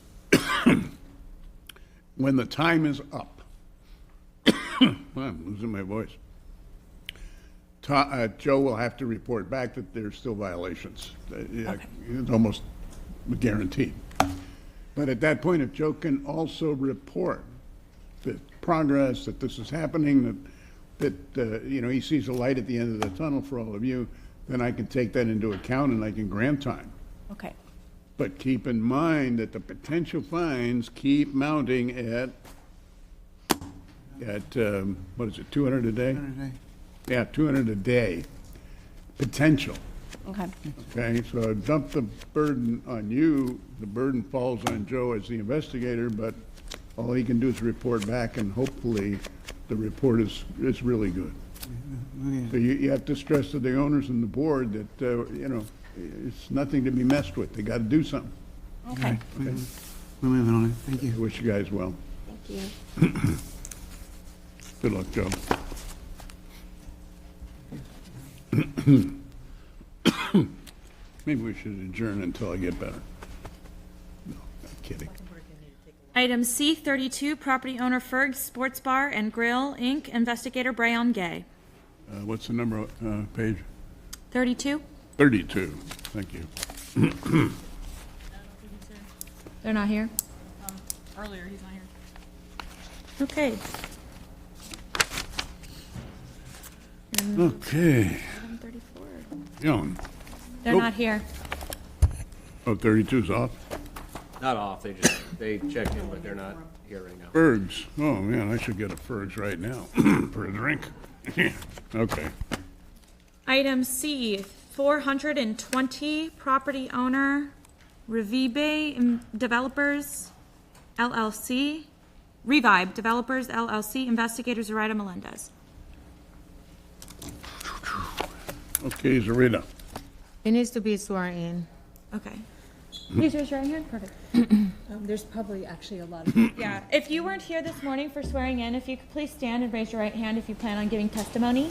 When the time is up, I'm losing my voice. Joe will have to report back that there's still violations. It's almost guaranteed. But at that point, if Joe can also report the progress, that this is happening, that he sees a light at the end of the tunnel for all of you, then I can take that into account and I can grant time. Okay. But keep in mind that the potential fines keep mounting at what is it, 200 a day? 200 a day. Yeah, 200 a day, potential. Okay. Okay, so I dump the burden on you. The burden falls on Joe as the investigator, but all he can do is report back, and hopefully the report is really good. So you have to stress to the owners and the board that, it's nothing to be messed with. They got to do something. Okay. Okay? We're moving on it. Thank you. I wish you guys well. Thank you. Good luck, Joe. Maybe we should adjourn until I get better. No, not kidding. Item C32, property owner Ferg Sports Bar and Grill, Inc., investigator Brian Gay. What's the number, page? 32? 32, thank you. They're not here? Earlier, he's not here. Okay. Okay. Item 34. Young. They're not here. Oh, 32's off? Not off, they checked in, but they're not here right now. Fergs. Oh, man, I should get a Fergs right now for a drink. Okay. Item C, 420, property owner Revive Developers LLC, Revive Developers LLC, investigator Zoraida Melendez. Okay, Zarita. It needs to be sworn in. Okay. Please raise your right hand. Perfect. There's probably actually a lot of. Yeah, if you weren't here this morning for swearing in, if you could please stand and raise your right hand if you plan on giving testimony.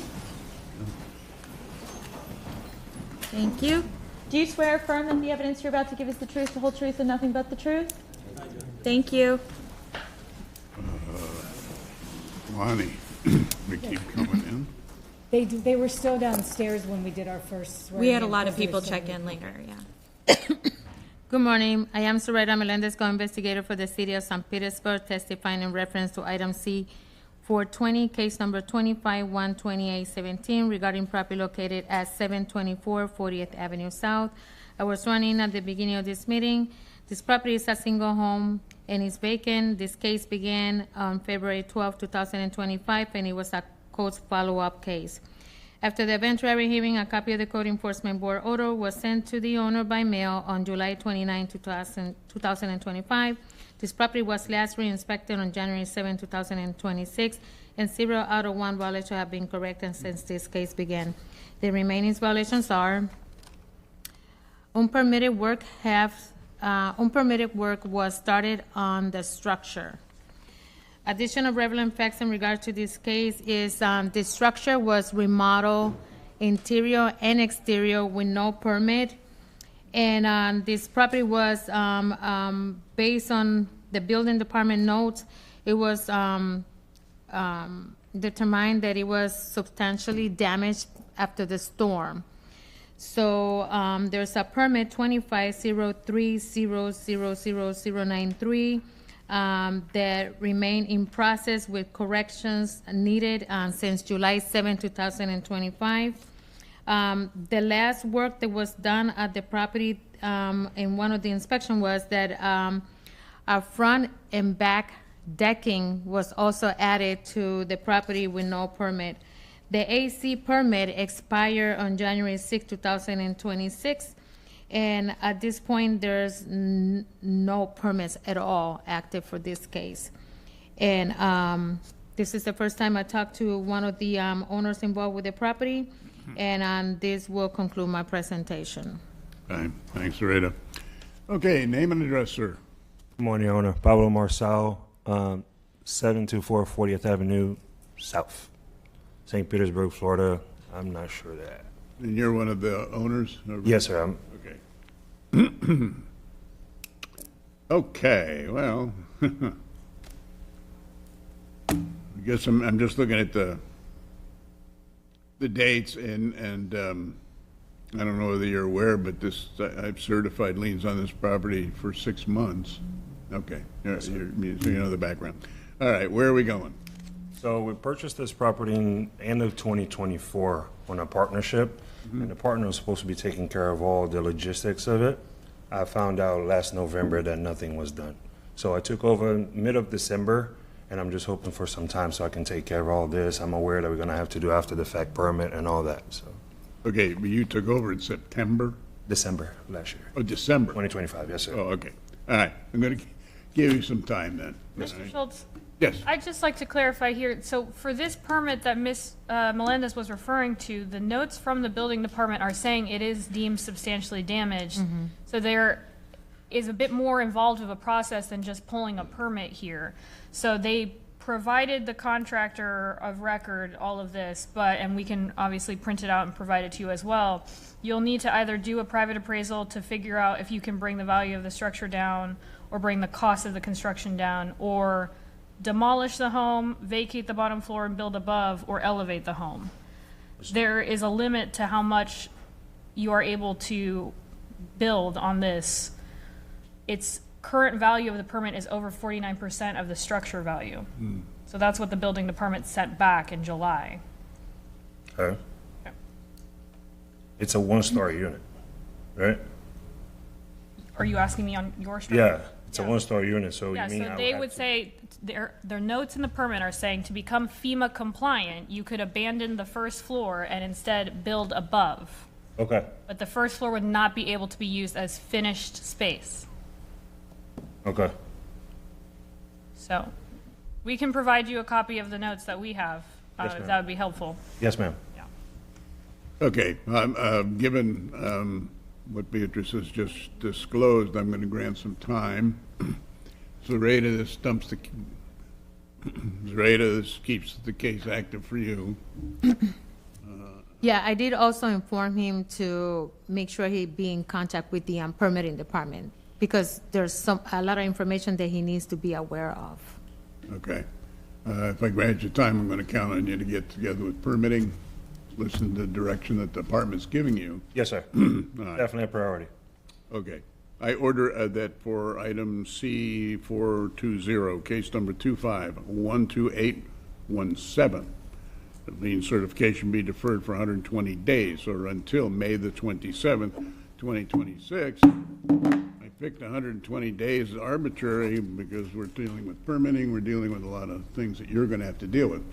Thank you. Do you swear or affirm that the evidence you're about to give is the truth, the whole truth, and nothing but the truth? Thank you. Lonnie, we keep coming in. They were still downstairs when we did our first swearing. We had a in lot of because people there were so check many in people. later, yeah. Good morning. I am Soraya Melendez, co-investigator for the city of St. Petersburg, testifying in reference to item C 420, case number 25-12817, regarding property located at 724 40th Avenue South. I was sworn in at the beginning of this meeting. This property is a single home and is vacant. This case began on February 12, 2025, and it was a court follow-up case. After the eventual hearing, a copy of the Code Enforcement Board order was sent to the owner by mail on July 29, 2025. This property was last re-inspected on January 7, 2026, and 0 out of 1 violations have been corrected since this case began. The remaining violations are unpermitted work was started on the structure. Additional relevant facts in regard to this case is the structure was remodeled interior and exterior with no permit. And this property was based on the building department notes. It was determined that it was substantially damaged after the storm. So there's a permit 2503000093 that remain in process with corrections needed since July 7, 2025. The last work that was done at the property in one of the inspection was that our front and back decking was also added to the property with no permit. The AC permit expired on January 6, 2026. And at this point, there's no permits at all active for this case. And this is the first time I talked to one of the owners involved with the property, and this will conclude my presentation. Fine. Thanks, Rita. Okay, name and address, sir. Good morning, owner. Pablo Marsal, 724 40th Avenue South, St. Petersburg, Florida. I'm not sure that. And you're one of the owners? Yes, sir. Okay. Okay, well, I guess I'm just looking at the dates and I don't know whether you're aware, but I've certified liens on this property for 6 months. Okay, so you know the background. All right, where are we going? So we purchased this property in end of 2024 on a partnership, and the partner was supposed to be taking care of all the logistics of it. I found out last November that nothing was done. So I took over mid of December, and I'm just hoping for some time so I can take care of all this. I'm aware that we're gonna have to do after the fact permit and all that, so. Okay, but you took over in September? December last year. Oh, December? 2025, yes, sir. Oh, okay. All right, I'm gonna give you some time then. Mr. Schultz? Yes. I'd just like to clarify here, so for this permit that Ms. Melendez was referring to, the notes from the building department are saying it is deemed substantially damaged. So there is a bit more involved of a process than just pulling a permit here. So they provided the contractor of record all of this, and we can obviously print it out and provide it to you as well. You'll need to either do a private appraisal to figure out if you can bring the value of the structure down or bring the cost of the construction down, or demolish the home, vacate the bottom floor and build above, or elevate the home. There is a limit to how much you are able to build on this. Its current value of the permit is over 49% of the structure value. So that's what the building department sent back in July. Okay. It's a one-story unit, right? Are you asking me on your structure? Yeah, it's a one-story unit, so Yeah, you mean so I they have would to- say, their notes in the permit are saying to become FEMA compliant, you could abandon the first floor and instead build above. Okay, But the first floor would not be able to be used as finished space. okay. So we can provide you a copy of the notes that we have, Yes, if ma'am. that would be helpful. Yes, ma'am. Okay, given what Beatrice has just disclosed, I'm going to grant some time. Zareta, this dumps the, Zareta, this keeps the case active for you. Yeah, I did also inform him to make sure he be in contact with the permitting department, because there's a lot of information that he needs to be aware of. Okay. If I grant you time, I'm going to count on you to get together with permitting, listen to the direction that the department's giving you. Yes, sir. All right. Definitely a priority. Okay. I order that for item C420, case number 25-12817, the lien certification be deferred for 120 days or until May the 27th, 2026. I picked 120 days as arbitrary because we're dealing with permitting, we're dealing with a lot of things that you're going to have to deal with.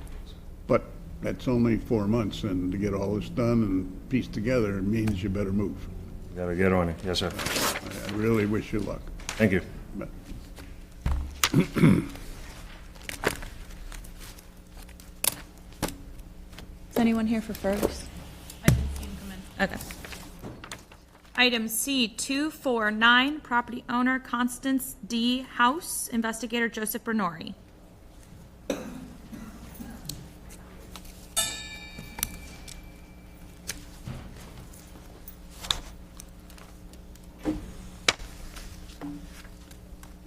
But that's only 4 months, and to get all this done and pieced together means you better move. Gotta get on it. Yes, sir. I really wish you luck. Thank you. Is anyone here for Fergus? I didn't see him come in. Okay. Item C249, property owner Constance D. House, investigator Joseph Bernori.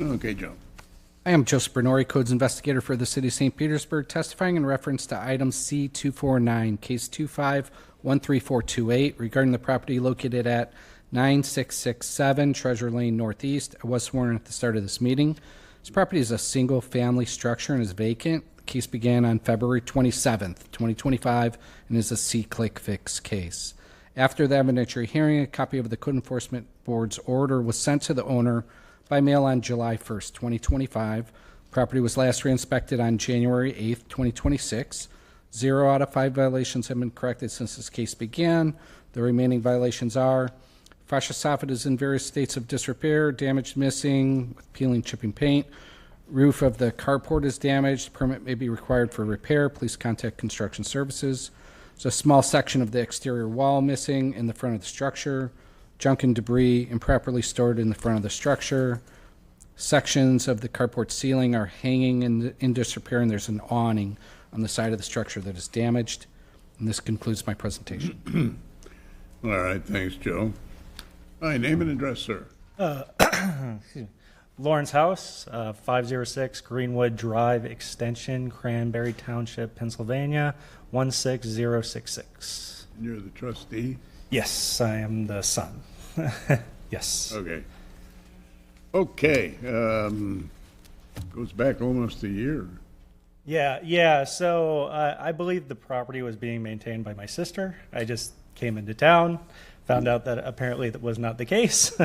Okay, Joe. I am Joseph Bernori, Codes Investigator for the City of St. Petersburg, testifying in reference to item C249, case 25-13428, regarding the property located at 9667 Treasure Lane Northeast. I was sworn at the start of this meeting. This property is a single-family structure and is vacant. The case began on February 27th, 2025, and is a C-click fix case. After the evidentiary hearing, a copy of the Code Enforcement Board's order was sent to the owner by mail on July 1st, 2025. Property was last re-inspected on January 8th, 2026. 0 out of 5 violations have been corrected since this case began. The remaining violations are fascia soffit is in various states of disrepair, damaged, missing, with peeling, chipping paint. Roof of the carport is damaged. Permit may be required for repair. Please contact Construction Services. There's a small section of the exterior wall missing in the front of the structure. Junk and debris improperly stored in the front of the structure. Sections of the carport ceiling are hanging in disrepair, and there's an awning on the side of the structure that is damaged. And this concludes my presentation. All right, thanks, Joe. All right, name and address, sir. Lawrence House, 506 Greenwood Drive Extension, Cranberry Township, Pennsylvania, 16066. And you're the trustee? Yes, I am the son. Yes. Okay. Okay. Goes back almost a year. Yeah. So I believe the property was being maintained by my sister. I just came into town, found out that apparently that was not the case.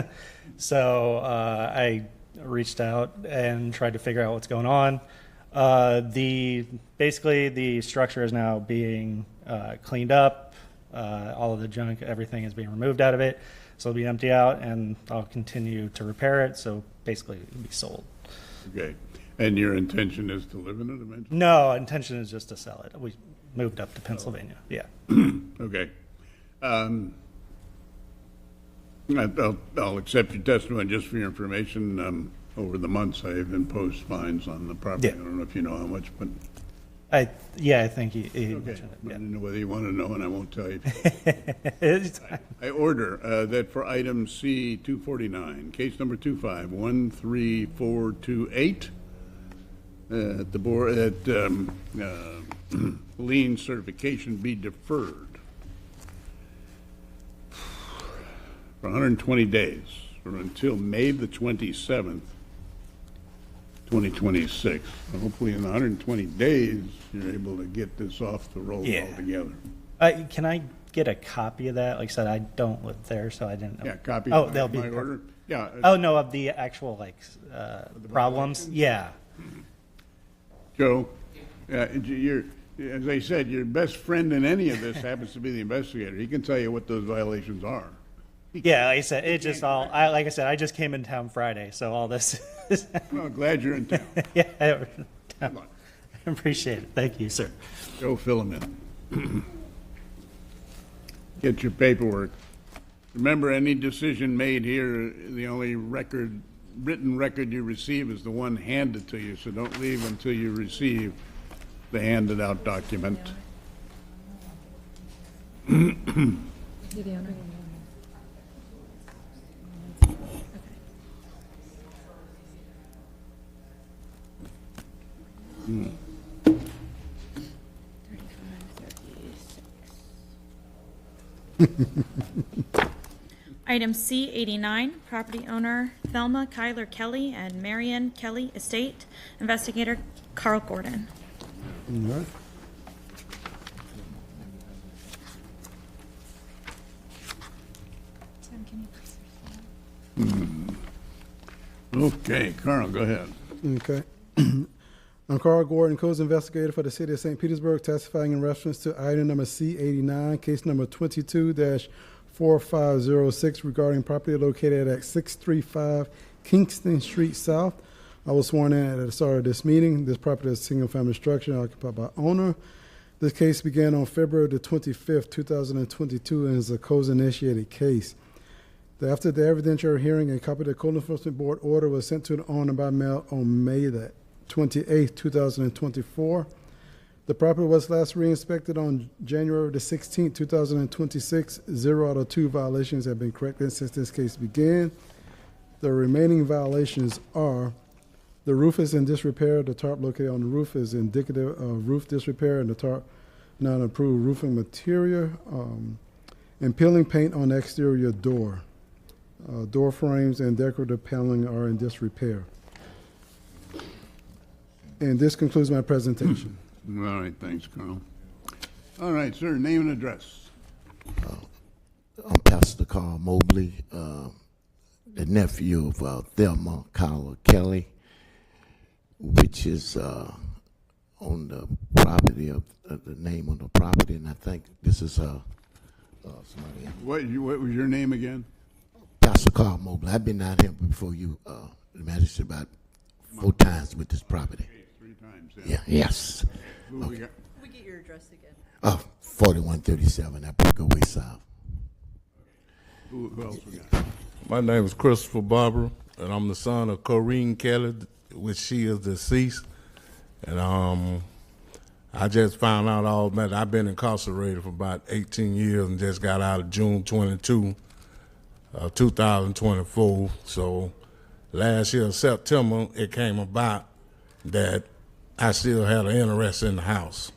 So I reached out and tried to figure out what's going on. Basically the structure is now being cleaned up. All of the junk, everything is being removed out of it. So it'll be empty out, and I'll continue to repair it. So basically, it'll be sold. Okay. And your intention is to live in it eventually? No, intention is just to sell it. We moved up to Pennsylvania. Yeah. Okay. I'll accept your testimony just for your information. Over the months, I have imposed fines on the property. Yeah. I don't know if you know how much, but... I think he mentioned it. I don't know whether you want to know, and I won't tell you. It's I order that for item C249, case number 25-13428, the board that lien certification be deferred for 120 days or until May the 27th, 2026. Hopefully in 120 days, you're able to get this off the roll altogether. Can I get a copy of that? Like I said, I don't live there, so I didn't know. Yeah, copy Oh, of they'll be my order? Yeah. Oh, no, of the actual, problems? Yeah. Joe, you're, as I said, your best friend in any of this happens to be the investigator. He can tell you what those violations are. Yeah, like I said, it just all, like I said, I just came in town Friday, so all this is. Well, glad you're in town. Yeah, I appreciate it. Thank you, sir. Go fill them in. Get your paperwork. Remember, any decision made here, the only written record you receive is the one handed to you, so don't leave until you receive the handed out document. Item C89, property owner Thelma Kyler Kelly and Marion Kelly Estate, investigator Carl Gordon. All right. Okay, Carl, go ahead. Okay. I'm Carl Gordon, codes investigator for the city of St. Petersburg, testifying in reference to item number C89, case number 22-4506 regarding property located at 635 Kingston Street South. I was sworn in at the start of this meeting. This property is a single-family structure occupied by owner. This case began on February the 25th, 2022, and is a codes-initiated case. After the evidentiary hearing, a copy of the Code Enforcement Board order was sent to the owner by mail on May the 28th, 2024. The property was last re-inspected on January the 16th, 2026. 0 out of 2 violations have been corrected since this case began. The remaining violations are: the roof is in disrepair. The tarp located on the roof is indicative of roof disrepair and the tarp not approved roofing material, and peeling paint on the exterior door. Door frames and decorative paneling are in disrepair. And this concludes my presentation. All right, thanks, Carl. All right, sir, name and address. I'm Pastor Carl Mobley, the nephew of Thelma Kyler Kelly, which is on the property of the name on the property, and I think this is somebody else. What was your name again? Pastor Carl Mobley. I've been out here before you, the magistrate, about 4 times with this property. 3 times, Yeah, yes. Who we got? Can we get your address again? 4137 Apricot Way South. Who else we got? My name is Christopher Barber, and I'm the son of Corrine Kelly, which she is deceased. And I just found out all about it. I've been incarcerated for about 18 years and just got out of June 22, 2024. So last year, September, it came about that I still had an interest in the house.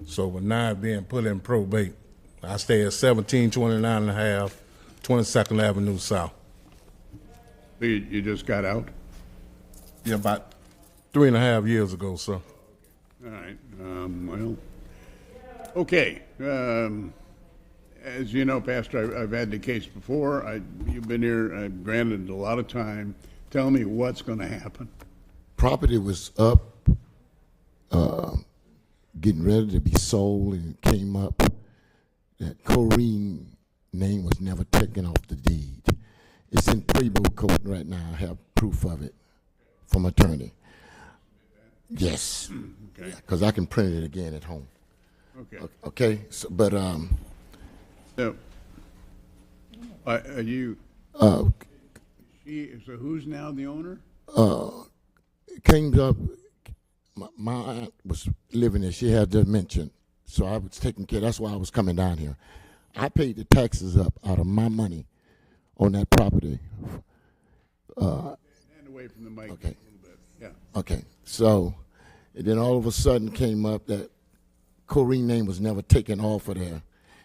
So with now being put in probate, I stay at 1729 and a half, 22nd Avenue South. You just got out? Yeah, about 3.5 years ago, sir. All right, well, okay. As you know, Pastor, I've had the case before. You've been here, I've granted a lot of time. Tell me what's going to happen. Property was up, getting ready to be sold, and it came up that Corrine name was never taken off the deed. It's in Preble court right now. I have proof of it from attorney. Yes, Okay. because I can print it again at home. Okay. Okay, so, but So, are you? So who's now the owner? it came up. My aunt was living there. She had dementia, so I was taking care. That's why I was coming down here. I paid the taxes up out of my money on that property. Stand away from the mic Okay. a little bit. Yeah. Okay, so and then all of a sudden came up that Corrine name was never taken off of there.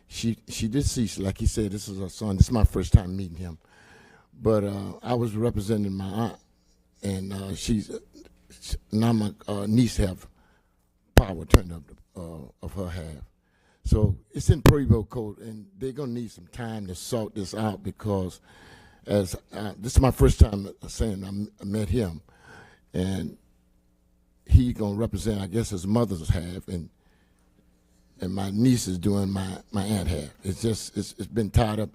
She deceased, like he said. This is her son. This is my first time meeting him, but I was representing my aunt, and she's now my niece have power turned up of her half. So it's in Preble Code, and they're gonna need some time to sort this out because, as this is my first time saying I met him, and he gonna represent, I guess, his mother's half, and my niece is doing my aunt half. It's just it's been tied up.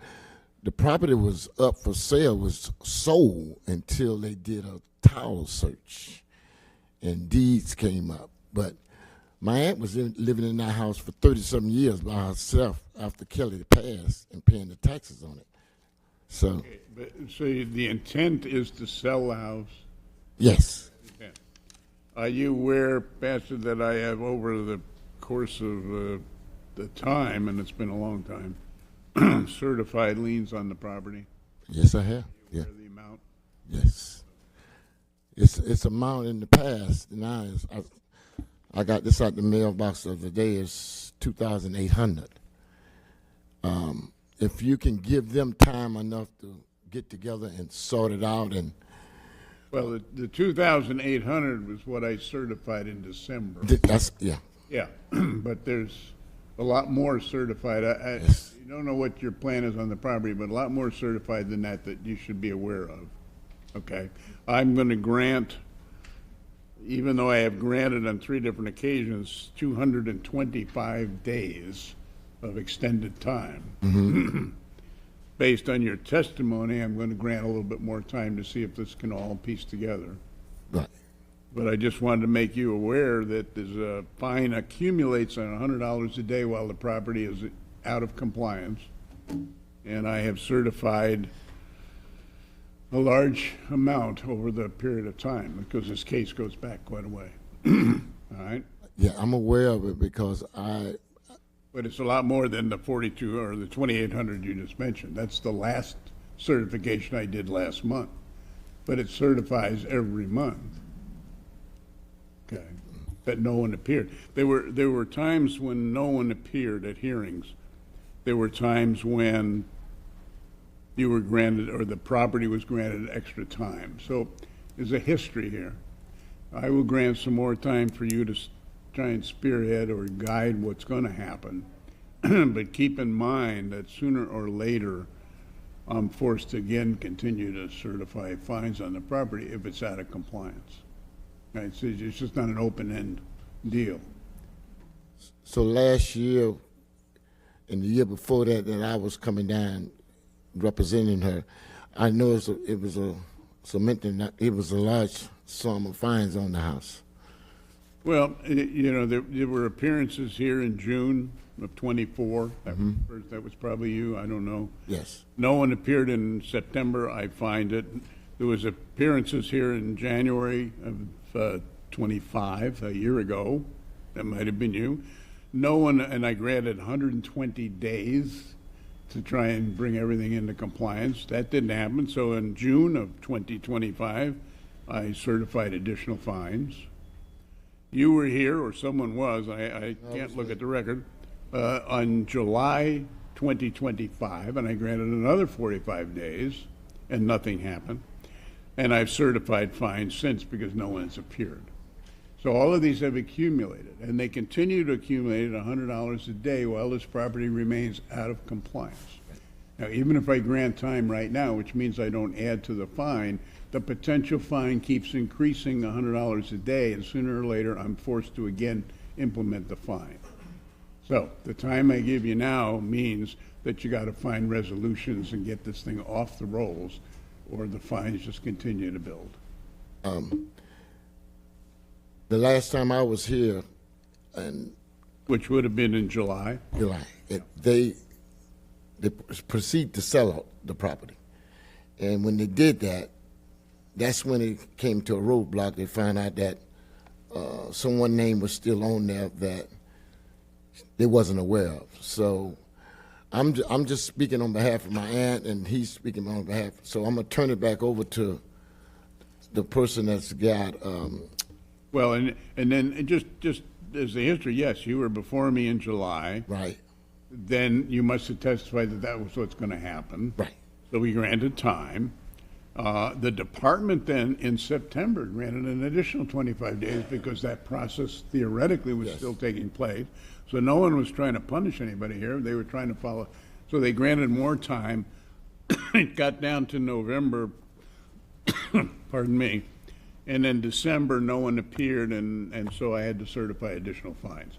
The property was up for sale, was sold until they did a title search, and deeds came up. But my aunt was living in that house for 30-something years by herself. after Kelly passed and paying the taxes on it. So, Okay, but, so the intent is to sell the house? yes, Okay. Are you aware, Pastor, that I have over the course of the time, and it's been a long time, certified liens on the property? yes, I have. Yeah. Aware of the amount? Yes. It's amount in the past. Now I got this out the mailbox the other day. It's 2,800. If you can give them time enough to get together and sort it out, and Well, the 2,800 was what I certified in December. that's yeah. Yeah, but there's a lot more certified. You don't know what your plan is on the property, but a lot more certified than that you should be aware of. Okay? I'm going to grant, even though I have granted on 3 different occasions, 225 days of extended time. Based on your testimony, I'm going to grant a little bit more time to see if this can all piece together. Right. But I just wanted to make you aware that there's a fine accumulates on $100 a day while the property is out of compliance. And I have certified a large amount over the period of time because this case goes back quite a way. All right? Yeah, I'm aware of it because But it's a lot more than the 42 or the 2,800 you just mentioned. That's the last certification I did last month. But it certifies every month. Okay, that no one appeared. There were times when no one appeared at hearings. There were times when you were granted, or the property was granted extra time. So there's a history here. I will grant some more time for you to try and spearhead or guide what's going to happen. But keep in mind that sooner or later, I'm forced to again continue to certify fines on the property if it's out of compliance. Right, so it's just not an open-end deal. so last year and the year before that I was coming down representing her, I know it was a large sum of fines on the house. Well, there were appearances here in June of '24. That was probably you. I don't know. Yes. No one appeared in September. I find it. There was appearances here in January of 25, a year ago. That might have been you. No one, and I granted 120 days to try and bring everything into compliance. That didn't happen. So in June of 2025, I certified additional fines. You were here, or someone was, I can't look at the record, on July 2025, and I granted another 45 days, and nothing happened. And I've certified fines since because no one has appeared. So all of these have accumulated, and they continue to accumulate at $100 a day while this property remains out of compliance. Now, even if I grant time right now, which means I don't add to the fine, the potential fine keeps increasing $100 a day, and sooner or later, I'm forced to again implement the fine. So the time I give you now means that you got to find resolutions and get this thing off the rolls, or the fines just continue to build. The last time I was here, and which would have been in July. They proceed to sell out the property, and when they did that, that's when it came to a roadblock. They found out that someone's name was still on there that they wasn't aware of. So I'm just speaking on behalf of my aunt, and he's speaking on behalf. So I'm gonna turn it back over to the person that's got. Well, and then just as a history, yes, you were before me in July. Right. Then you must have testified that that was what's going to happen. Right. So we granted time. The department then in September granted an additional 25 days because that process theoretically was still taking place. So no one was trying to punish anybody here. They were trying to follow. So they granted more time. It got down to November, pardon me, and then December no one appeared, and so I had to certify additional fines.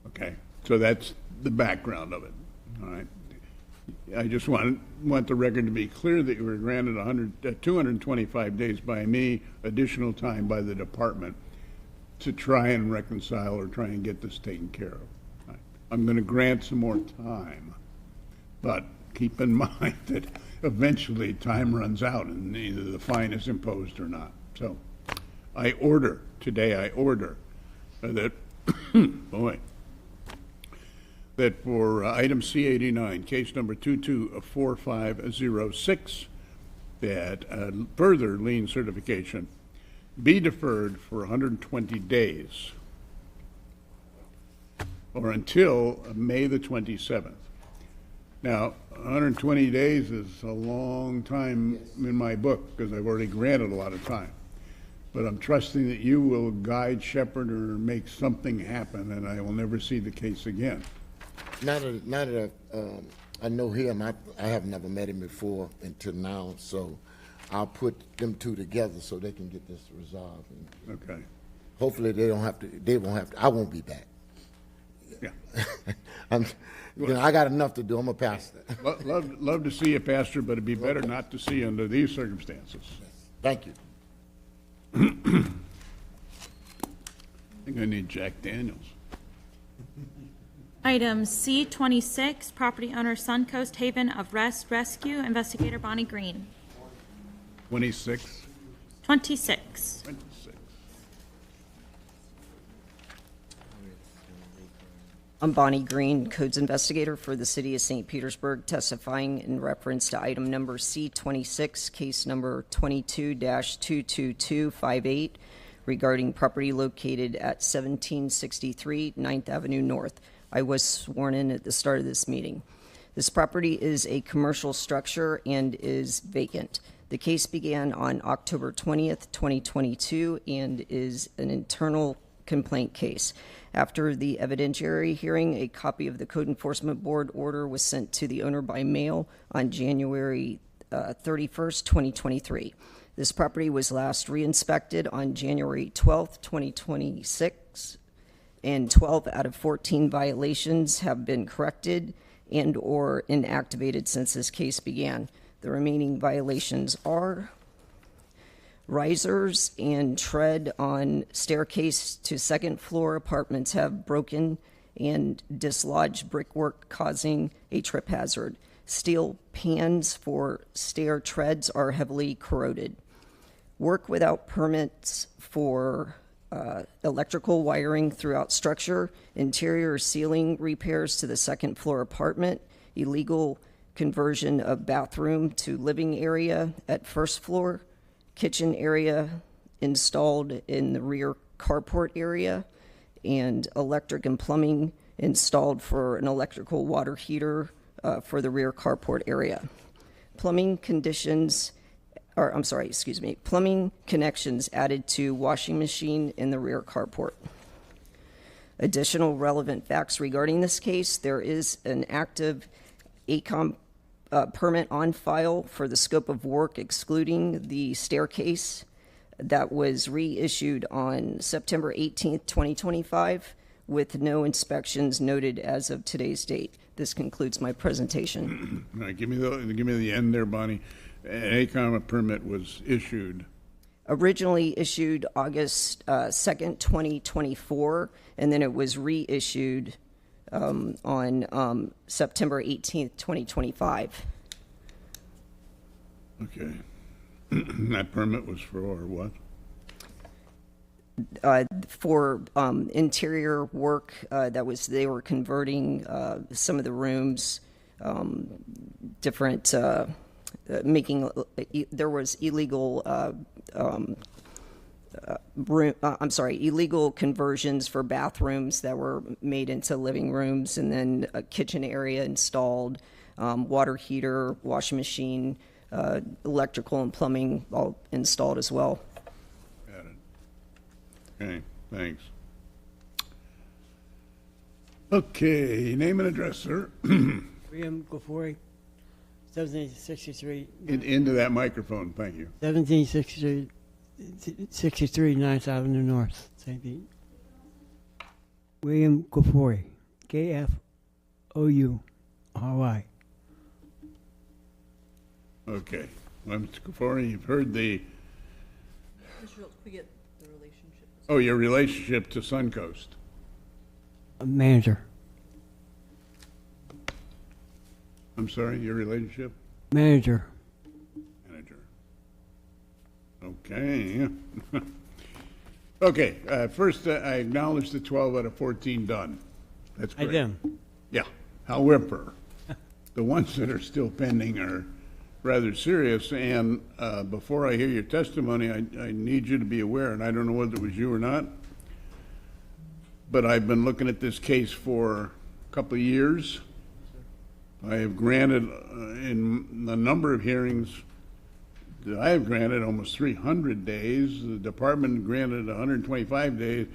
Okay. So that's the background of it. All right. I just want the record to be clear that you were granted 225 days by me, additional time by the department to try and reconcile or try and get this taken care of. Right. I'm going to grant some more time. But keep in mind that eventually time runs out and either the fine is imposed or not. So today I order that, boy, that for item C89, case number 224506, that further lien certification be deferred for 120 days or until May the 27th. Now, 120 days is a long time in my book because I've already granted a lot of time. But I'm trusting that you will guide, shepherd, or make something happen, and I will never see the case again. Now that I know him, I have never met him before until now, so I'll put them two together so they can get this resolved. And okay. Hopefully they won't have to, I won't be back. Yeah. I got enough to do. I'm a pastor. Love to see you, Pastor, but it'd be better not to see you under these circumstances. Thank you. I think I need Jack Daniels. Item C26, property owner Suncoast Haven of Rest Rescue, investigator Bonnie Green. 26. 26. I'm Bonnie Green, Codes Investigator for the City of St. Petersburg, testifying in reference to item number C26, case number 22-22258, regarding property located at 1763 9th Avenue North. I was sworn in at the start of this meeting. This property is a commercial structure and is vacant. The case began on October 20th, 2022, and is an internal complaint case. After the evidentiary hearing, a copy of the Code Enforcement Board order was sent to the owner by mail on January 31st, 2023. This property was last re-inspected on January 12th, 2026, and 12 out of 14 violations have been corrected and or inactivated since this case began. The remaining violations are risers and tread on staircase to second floor apartments have broken and dislodged brickwork, causing a trip hazard. Steel pans for stair treads are heavily corroded. Work without permits for electrical wiring throughout structure, interior ceiling repairs to the second floor apartment, illegal conversion of bathroom to living area at first floor, kitchen area installed in the rear carport area, and electric and plumbing installed for an electrical water heater for the rear carport area. Plumbing connections added to washing machine in the rear carport. Additional relevant facts regarding this case: there is an active ACOM permit on file for the scope of work excluding the staircase that was reissued on September 18th, 2025, with no inspections noted as of today's date. This concludes my presentation. All right, give me the end there, Bonnie. An ACOM permit was issued. Originally issued August 2nd, 2024, and then it was reissued on September 18th, 2025. Okay. That permit was for what? For interior work they were converting some of the rooms, different, there was illegal illegal conversions for bathrooms that were made into living rooms, and then a kitchen area installed, water heater, washing machine, electrical and plumbing all installed as well. Got it. Okay, thanks. Okay, name and address, sir. William Gofori, 1763. Into that microphone, thank you. 1763 9th Avenue North, St. Pete. William Gofori, Gfouri. Okay. Well, Mr. Kafori, you've heard the... We get the relationship. Oh, your relationship to Suncoast. A manager. I'm sorry, your relationship? Manager. Manager. Okay. Okay, first, I acknowledge the 12 out of 14 done. That's I great. did. Yeah. However, the ones that are still pending are rather serious, and before I hear your testimony, I need you to be aware, and I don't know whether it was you or not, but I've been looking at this case for a couple of years. I have granted, in a number of hearings that I have granted, almost 300 days. The department granted 125 days.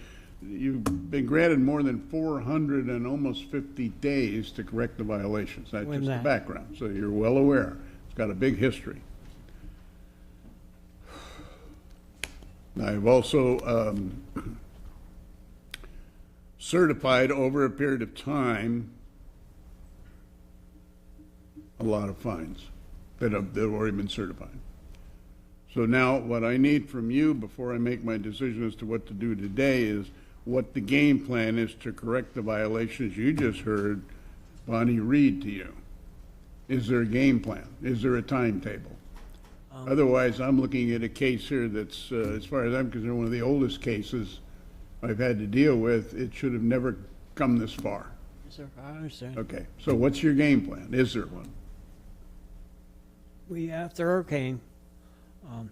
You've been granted more than 400 and almost 50 days to correct the violations. That's When just the that? background, so you're well aware. It's got a big history. I've also certified over a period of time a lot of fines that have already been certified. So now what I need from you before I make my decision as to what to do today is what the game plan is to correct the violations you just heard Bonnie read to you. Is there a game plan? Is there a timetable? Otherwise, I'm looking at a case here that's, as far as I'm concerned, one of the oldest cases I've had to deal with. It should have never come this far. Yes, sir, I understand. Okay, so what's your game plan? Is there one? We, after hurricane, our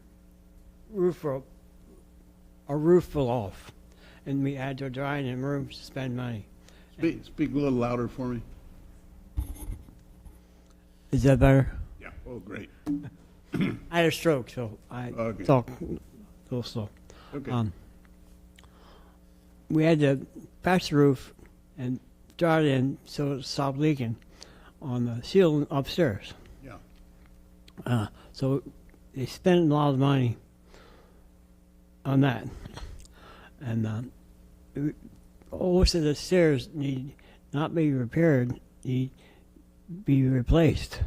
roof fell off, and we had to dry in rooms to spend money. Speak a little louder for me. Is that better? Yeah, oh, great. I had a stroke, so I talk a little slow. Okay. We had to patch the roof and dry it in so it stopped leaking on the ceiling upstairs. Yeah. So they spent a lot of money on that. And most of the stairs need not be repaired, need be replaced.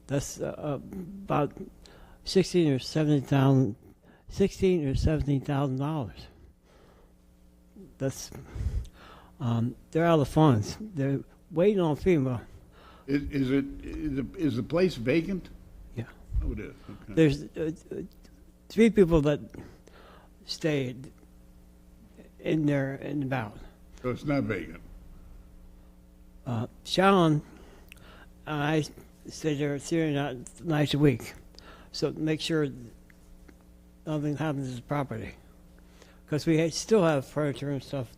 That's about $16,000 or $17,000. That's they're out of funds. They're waiting on FEMA. Is the place vacant? Yeah. Oh, it is. Okay. There's 3 people that stayed in there and about. So it's not vacant. Sean and I stay there 3 nights a week, so make sure nothing happens to the property. Because we still have furniture and stuff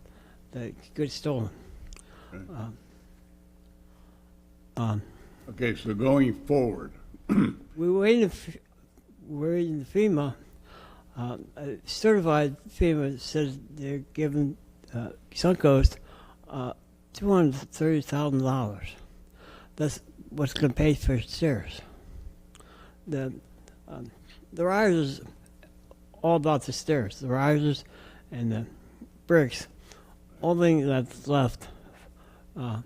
that gets stolen. Okay. Okay, so going forward, We're waiting the FEMA. Certified FEMA says they're giving Suncoast $230,000. That's what's going to pay for stairs. The risers, all about the stairs. The risers and the bricks. All thing that's left to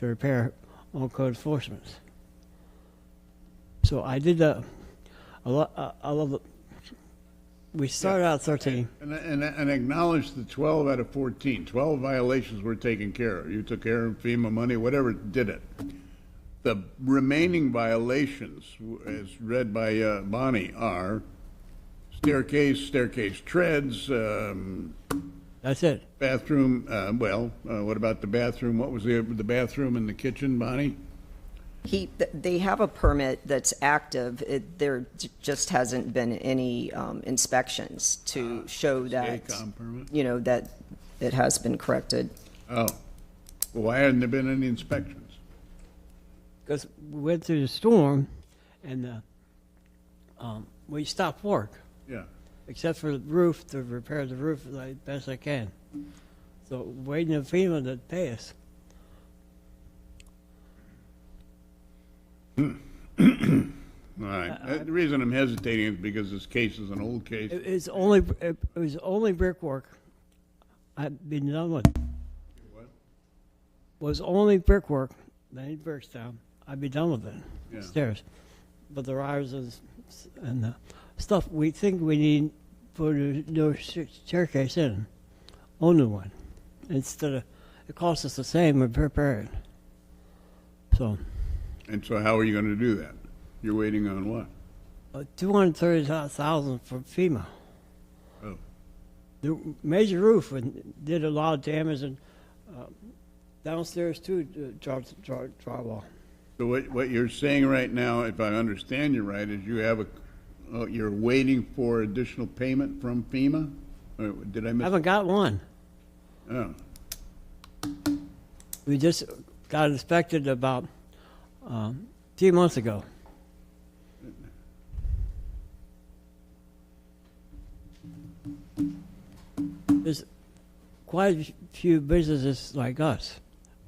repair all code enforcement. So I did a lot. We started out 13. and acknowledge the 12 out of 14. 12 violations were taken care of. You took care of FEMA money, whatever did it. The remaining violations, as read by Bonnie, are staircase treads. That's it. Bathroom. What about the bathroom? What was the bathroom in the kitchen, Bonnie? They have a permit that's active. There just hasn't been any inspections to show that, that it has been corrected. Oh. Well, why hasn't there been any inspections? Because we went through the storm, and we stopped work. Yeah. Except for the roof, to repair the roof as best I can. So waiting on FEMA to pay us. All right. The reason I'm hesitating is because this case is an old case. It was only brickwork. I've been done with. What? Was only brickwork. They need bricks down. I'd be done with it. Yeah. Stairs, but the risers and the stuff we think we need for the new staircase in, only one. Instead of it costs us the same to prepare it. So. And so how are you gonna do that? You're waiting on what? $230,000 for FEMA. Oh. The major roof did a lot of damage, and downstairs too, drywall. So what you're saying right now, if I understand you right, is you have you're waiting for additional payment from FEMA? Or did I miss? I haven't got one. Oh. We just got inspected about 3 months ago. There's quite a few businesses like us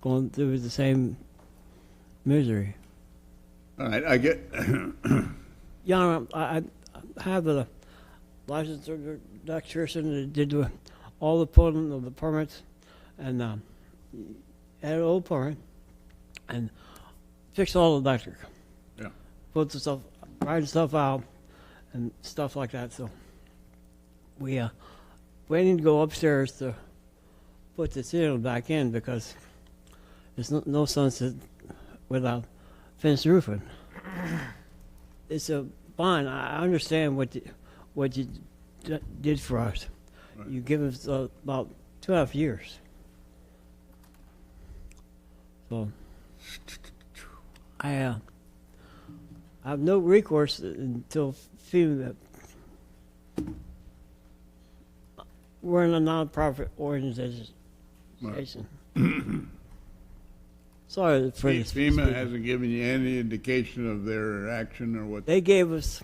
going through the same misery. All right, I get. Yeah, I have a licensed electrician that did all the pulling of the permits, and had an old permit, and fixed all the electric. Yeah. Put the stuff, write stuff out, and stuff like that. So we waiting to go upstairs to put the ceiling back in because there's no sense without finished roofing. It's a bond. I understand what you did for us. Right. You give us about 2.5 years. So I have no recourse until FEMA. We're in a non-profit organization. Right. Sorry for this. FEMA hasn't given you any indication of their action or what? They gave us.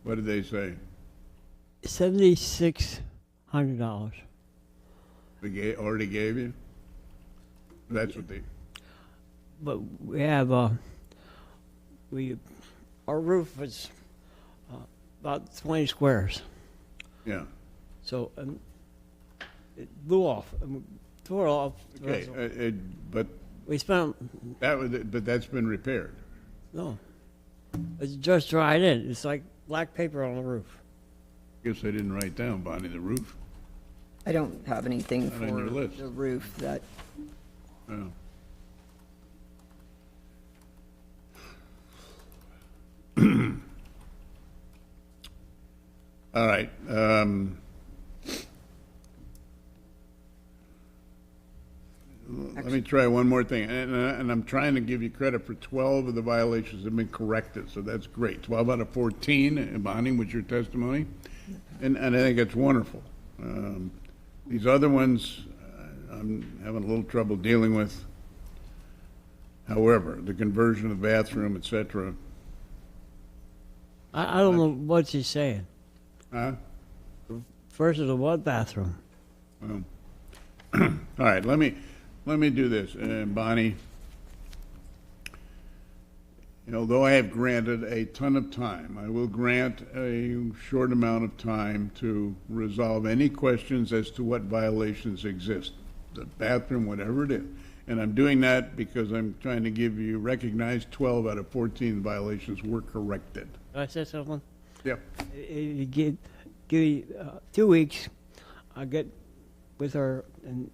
What did they say? $7,600. They already gave you? That's what they. But we have our roof is about 20 squares. Yeah. So it blew off. Tore off. Okay, but we spent but that's been repaired. No, it's just dried in. It's like black paper on the roof. Guess I didn't write down, Bonnie, the roof. I don't have anything Not on your for list. the roof that. Oh. All right. Let me try one more thing, and I'm trying to give you credit for 12 of the violations have been corrected, so that's great. 12 out of 14, Bonnie, was your testimony, and I think it's wonderful. These other ones, I'm having a little trouble dealing with. However, the conversion of the bathroom, etc. I don't know what she's saying. Huh? First of the what bathroom? Well, all right, let me do this, Bonnie. Although I have granted a ton of time, I will grant a short amount of time to resolve any questions as to what violations exist, the bathroom, whatever it is. And I'm doing that because I'm trying to recognize 12 out of 14 violations were corrected. Can I say something? Yep. You give me 2 weeks. I'll get with her and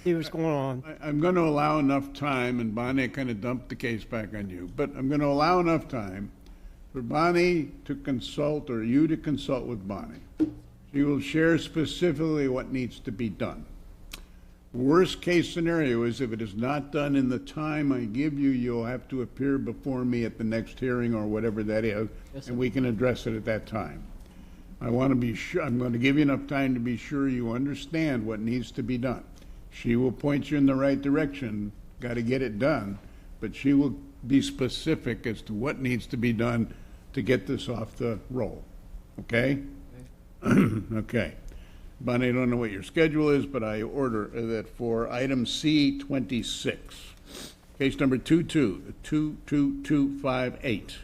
see what's going on. I'm going to allow enough time, and Bonnie, I kind of dumped the case back on you, but I'm going to allow enough time for Bonnie to consult, or you to consult with Bonnie. She will share specifically what needs to be done. Worst case scenario is if it is not done in the time I give you, you'll have to appear before me at the next hearing or whatever that is, and we can address it at that time. I want to be sure, I'm going to give you enough time to be sure you understand what needs to be done. She will point you in the right direction, got to get it done, but she will be specific as to what needs to be done to get this off the roll. Okay? Okay. Bonnie, I don't know what your schedule is, but I order that for item C26, case number 22258,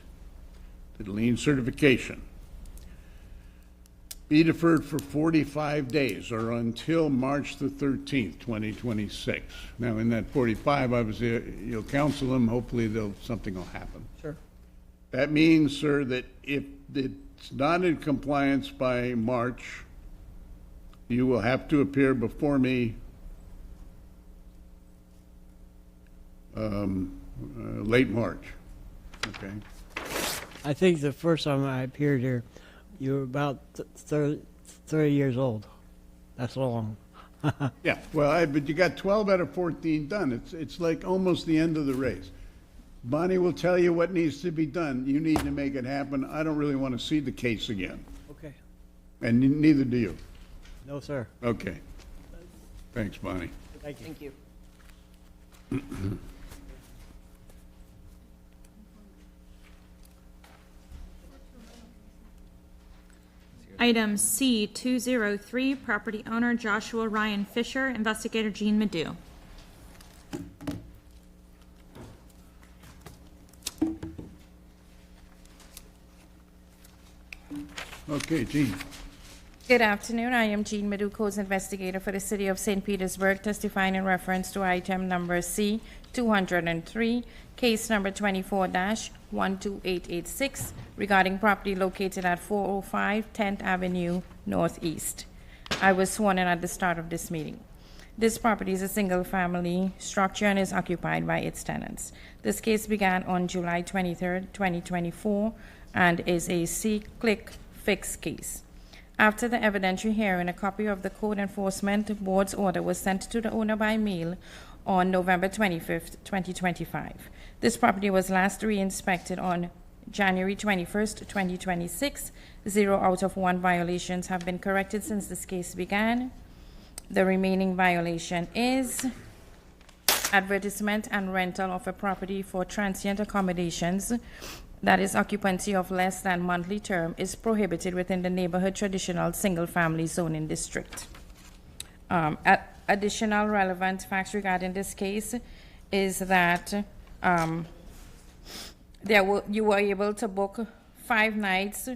the lien certification, be deferred for 45 days or until March the 13th, 2026. Now, in that 45, obviously, you'll counsel them. Hopefully, something will happen. Sure. That means, sir, that if it's not in compliance by March, you will have to appear before me late March. Okay. I think the first time I appeared here, you were about 30 years old. That's long. Yeah, well, but you got 12 out of 14 done. It's like almost the end of the race. Bonnie will tell you what needs to be done. You need to make it happen. I don't really want to see the case again. Okay. And neither do you. No, sir. Okay. Thanks, Bonnie. Thank you. Thank you. Item C 203, property owner Joshua Ryan Fisher, investigator Jean Madu. Okay, Jean. Good afternoon. I am Jean Madu, Codes Investigator for the City of St. Petersburg, testifying in reference to item number C 203, case number 24-12886, regarding property located at 405 10th Avenue Northeast. I was sworn in at the start of this meeting. This property is a single-family structure and is occupied by its tenants. This case began on July 23, 2024, and is a see-click fix case. After the evidentiary hearing, a copy of the Code Enforcement Board's order was sent to the owner by mail on November 25th, 2025. This property was last re-inspected on January 21st, 2026. 0 out of 1 violations have been corrected since this case began. The remaining violation is advertisement and rental of a property for transient accommodations, that is, occupancy of less than monthly term, is prohibited within the neighborhood traditional single-family zoning district. Additional relevant facts regarding this case is that you were able to book 5 nights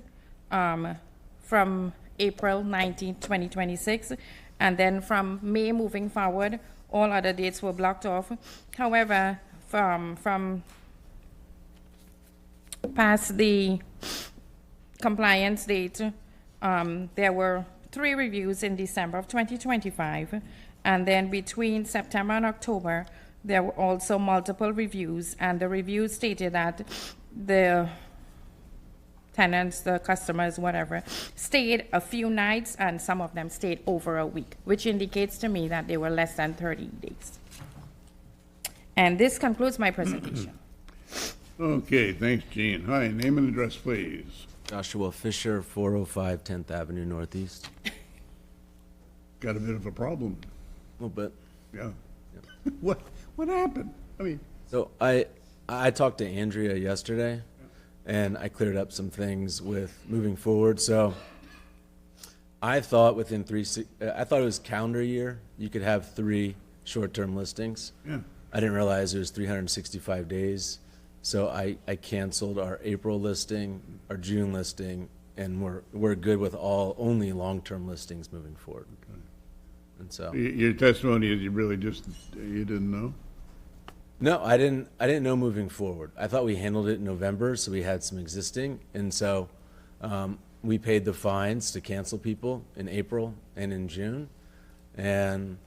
from April 19, 2026, and then from May moving forward, all other dates were blocked off. However, from past the compliance date, there were 3 reviews in December of 2025, and then between September and October, there were also multiple reviews, and the reviews stated that the tenants, the customers, whatever, stayed a few nights, and some of them stayed over a week, which indicates to me that they were less than 30 days. And this concludes my presentation. Okay, thanks, Jean. Hi, name and address, please. Joshua Fisher, 405 10th Avenue Northeast. Got a bit of a problem. A little bit. Yeah. What happened? I mean, So I talked to Andrea yesterday, and I cleared up some things with moving forward. So I thought within I thought it was calendar year, you could have 3 short-term listings. Yeah. I didn't realize it was 365 days. So I canceled our April listing, our June listing, and we're good with only long-term listings moving forward. Okay. And so your testimony is you really just, you didn't know? no, I didn't know moving forward. I thought we handled it in November, so we had some existing, and so we paid the fines to cancel people in April and in June, and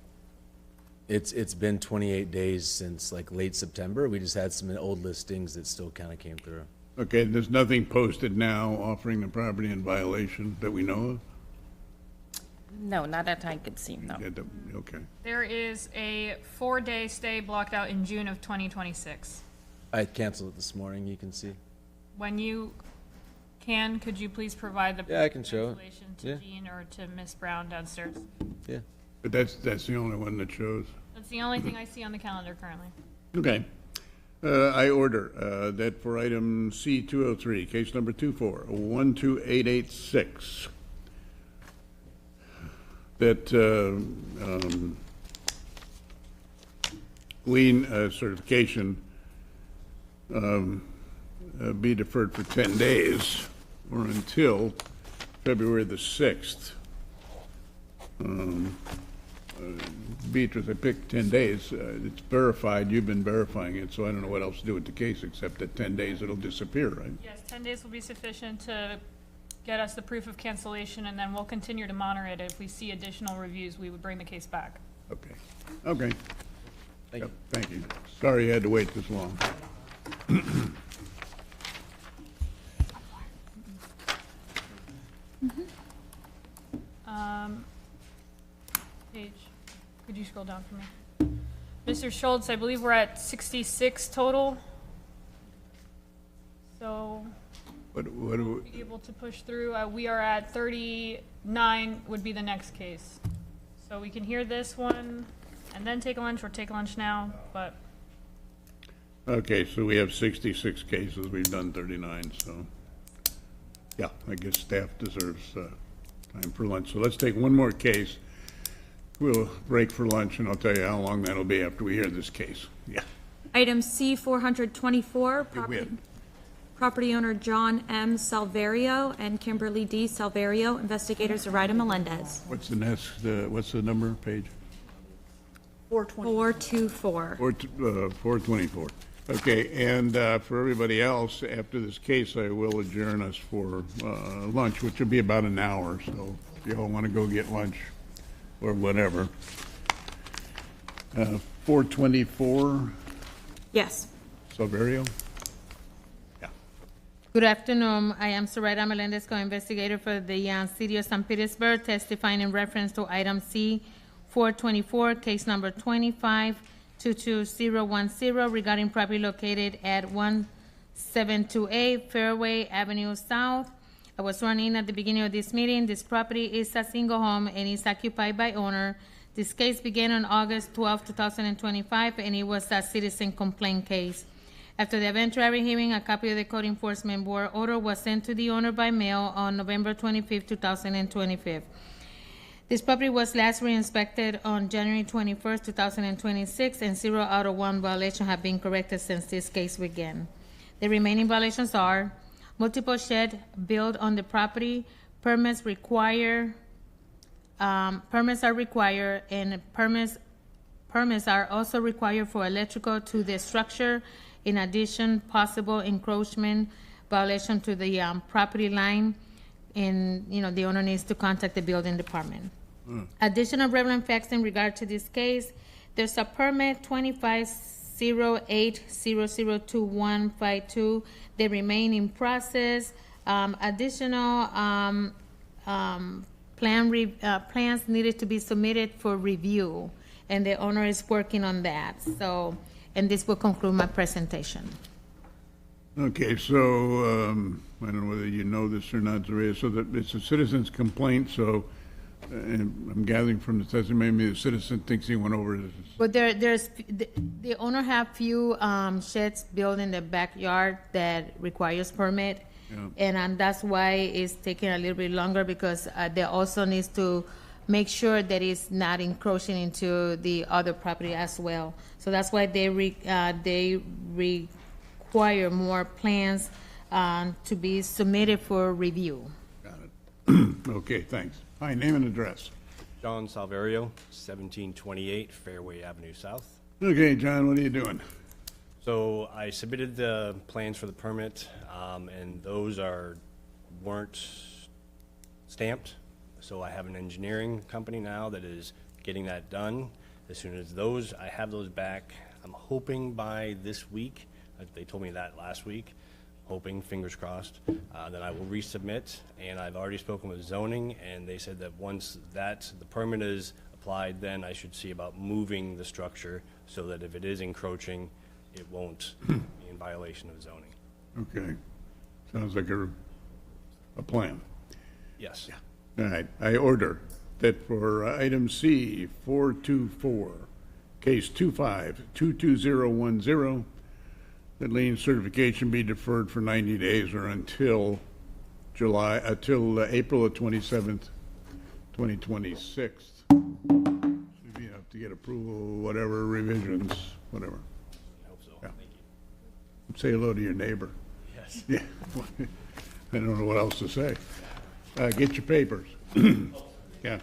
it's been 28 days since like late September. We just had some old listings that still kind of came through. Okay, there's nothing posted now offering the property in violation that we know of? No, not that I could see, no. Okay. There is a 4-day stay blocked out in June of 2026. I canceled it this morning, you can see. When you can, could you please provide the Yeah, I can show it. cancellation to Yeah. Jean or to Miss Brown downstairs? Yeah. But that's the only one that shows. That's the only thing I see on the calendar currently. Okay. I order that for item C203, case number 24-12886, that lien certification be deferred for 10 days or until February the 6th. Beatrice, I picked 10 days. It's verified. You've been verifying it, so I don't know what else to do with the case, except that 10 days it'll disappear, right? Yes, 10 days will be sufficient to get us the proof of cancellation, and then we'll continue to monitor it. If we see additional reviews, we would bring the case back. Okay. Okay. Yep, thank you. Sorry you had to wait this long. Page, could you scroll down for me? Mr. Schultz, I believe we're at 66 total. So, What do be able to push through. We are at 39 would be the next case. So we can hear this one and then take a lunch or take a lunch now, but okay, so we have 66 cases, we've done 39, so, yeah, I guess staff deserves time for lunch. So let's take one more case. We'll break for lunch, and I'll tell you how long that'll be after we hear this case. Yeah. Item C 424, Go ahead. property owner John M. Salverio and Kimberly D. Salverio, investigators Arida Melendez. What's the next, what's the number, page? 424. 424. Okay, and for everybody else, after this case, I will adjourn us for lunch, which will be about an hour, so if you all want to go get lunch or whatever. 424, Yes. Silverio? Good afternoon. I am Soraya Melendez, co-investigator for the City of St. Petersburg, testifying in reference to item C 424, case number 25-22010, regarding property located at 1728 Fairway Avenue South. I was sworn in at the beginning of this meeting. This property is a single home and is occupied by owner. This case began on August 12, 2025, and it was a citizen complaint case. After the eventual hearing, a copy of the Code Enforcement Board order was sent to the owner by mail on November 25, 2025. This property was last re-inspected on January 21, 2026, and 0 out of 1 violations have been corrected since this case began. The remaining violations are multiple shed built on the property, permits are required, and permits are also required for electrical to the structure. In addition, possible encroachment violation to the property line, and the owner needs to contact the building department. Additional relevant facts in regard to this case: there's a permit 2508002152 that remain in process. Additional plans needed to be submitted for review, and the owner is working on that. So. And this will conclude my presentation. Okay, so I don't know whether you know this or not, Zaria. So that it's a citizen's complaint. So I'm gathering from the testimony, maybe the citizen thinks he went over this. But the owner have few sheds built in the backyard that requires permit, and that's why it's taking a little bit longer, because they also needs to make sure that it's not encroaching into the other property as well. So that's why they require more plans to be submitted for review. Got it. Okay, thanks. Hi, name and address. John Salverio, 1728 Fairway Avenue South. Okay, John, what are you doing? So I submitted the plans for the permit, and those weren't stamped. So I have an engineering company now that is getting that done. As soon as I have those back, I'm hoping by this week. They told me that last week. Hoping, fingers crossed, that I will resubmit. And I've already spoken with zoning, and they said that once the permit is applied, then I should see about moving the structure so that if it is encroaching, it won't be in violation of zoning. Okay, sounds like a plan. Yes. Yeah. All right, I order that for item C 424, case 25-22010, that lien certification be deferred for 90 days or until April of 27th, 2026. So you have to get approval, whatever revisions, whatever. I hope so. Yeah. Thank you. Say hello to your neighbor. Yes. Yeah. I don't know what else to say. Get your papers. Yeah.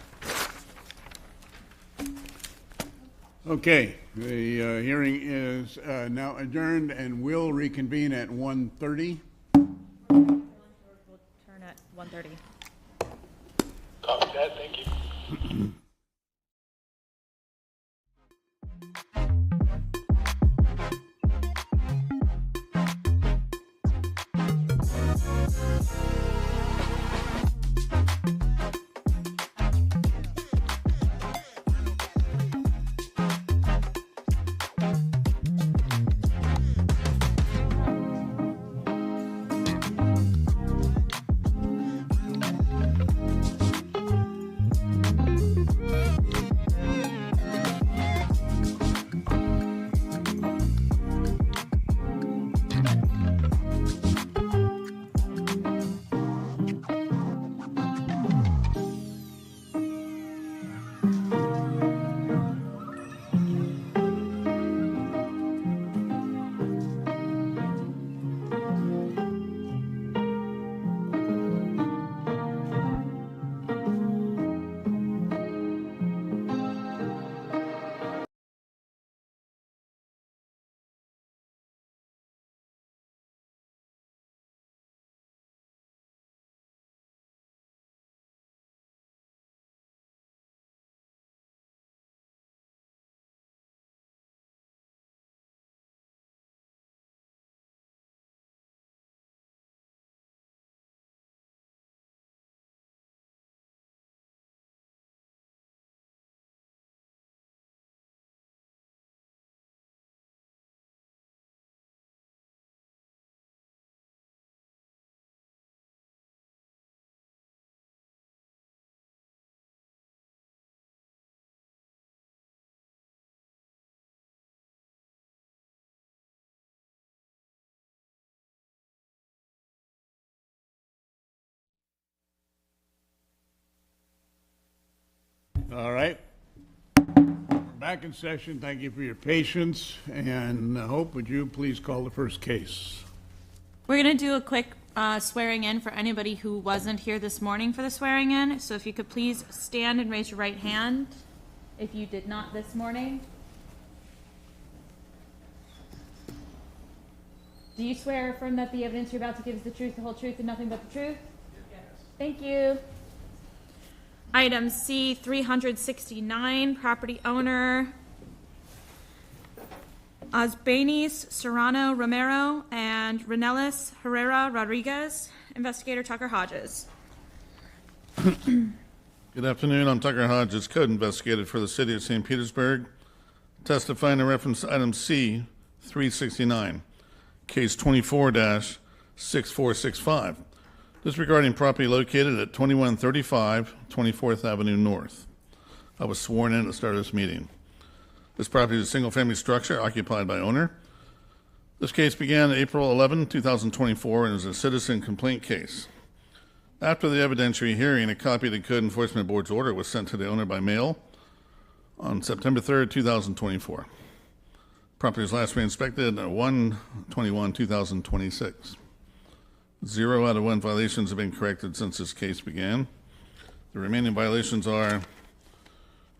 Okay, the hearing is now adjourned and will reconvene at 1:30. We'll turn at 1:30. Copy that, thank you. All right. We're back in session. Thank you for your patience. And Hope, would you please call the first case? We're going to do a quick swearing in for anybody who wasn't here this morning for the swearing in. So if you could please stand and raise your right hand if you did not this morning. Do you swear or affirm that the evidence you're about to give is the truth, the whole truth, and nothing but the truth? Yes. Thank you. Item C 369, property owner Osbanes Serrano Romero and Renelis Herrera Rodriguez. Investigator Tucker Hodges. Good afternoon. I'm Tucker Hodges, code investigator for the city of St. Petersburg, testifying in reference to item C 369, case 24-6465. This regarding property located at 2135 24th Avenue North. I was sworn in at the start of this meeting. This property is a single-family structure occupied by owner. This case began April 11, 2024, and is a citizen complaint case. After the evidentiary hearing, a copy of the Code Enforcement Board's order was sent to the owner by mail on September 3rd, 2024. Property was last re-inspected at 1/21/2026. 0 out of 1 violations have been corrected since this case began. The remaining violations are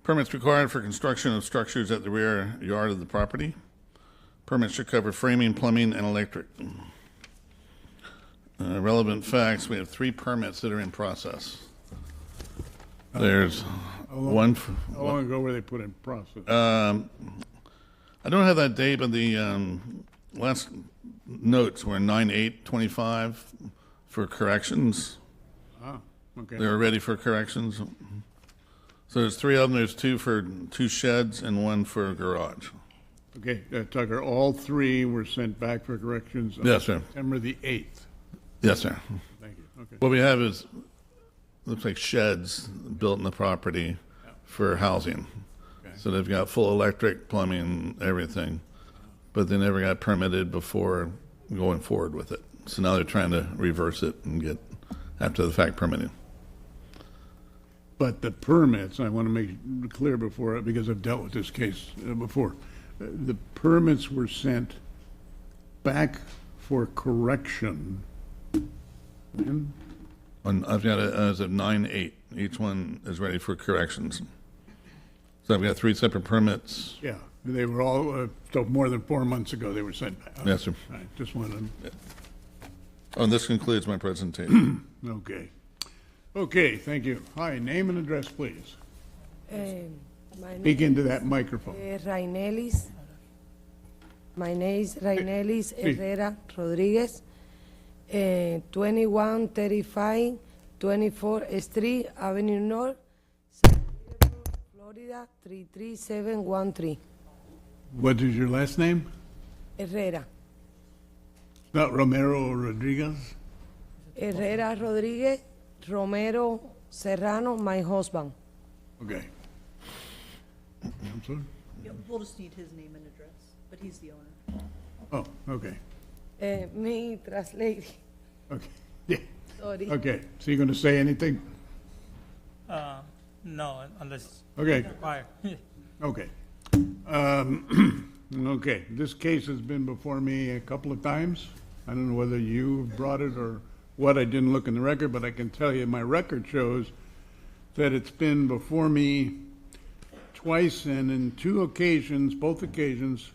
permits required for construction of structures at the rear yard of the property. Permits should cover framing, plumbing, and electric. Relevant facts, we have 3 permits that are in process. There's How long ago were they put in process? I don't have that date, but the last notes were 9/8/25 for corrections. Ah, okay. They were ready for corrections. So there's 3 of them. There's 2 for 2 sheds and 1 for a garage. Okay, Tucker, all 3 were sent back for corrections on Yes, sir. September the 8th. Yes, sir. Thank you. Okay. What we have is, looks like sheds built in the property for housing. Okay. So they've got full electric, plumbing, everything, but they never got permitted before going forward with it. So now they're trying to reverse it and get after the fact permitting. But the permits, I want to make clear before, because I've dealt with this case before, the permits were sent back for correction. When? I've got it as of 9/8. Each one is ready for corrections. So I've got 3 separate permits. Yeah, they were all, so more than 4 months ago they were sent back. Yes, sir. I just wanted to. Oh, and this concludes my presentation. Okay. Okay, thank you. Hi, name and address, please. Speak into that microphone. Rainelis. My name is Rainelis Herrera Rodriguez. 2135 24th Street, Avenue North, Florida 33713. What is your last name? Herrera. Not Romero or Rodriguez? Herrera Rodriguez, Romero Serrano, my husband. Okay. I'm sorry? Yeah, we'll just need his name and address, but he's the owner. Oh, okay. Me translate. Okay. Yeah. Sorry. Okay. So you're going to say anything? No, unless. Okay. Required. Okay. Okay. This case has been before me a couple of times. I don't know whether you brought it or what. I didn't look in the record, but I can tell you my record shows that it's been before me twice, and in 2 occasions, both occasions,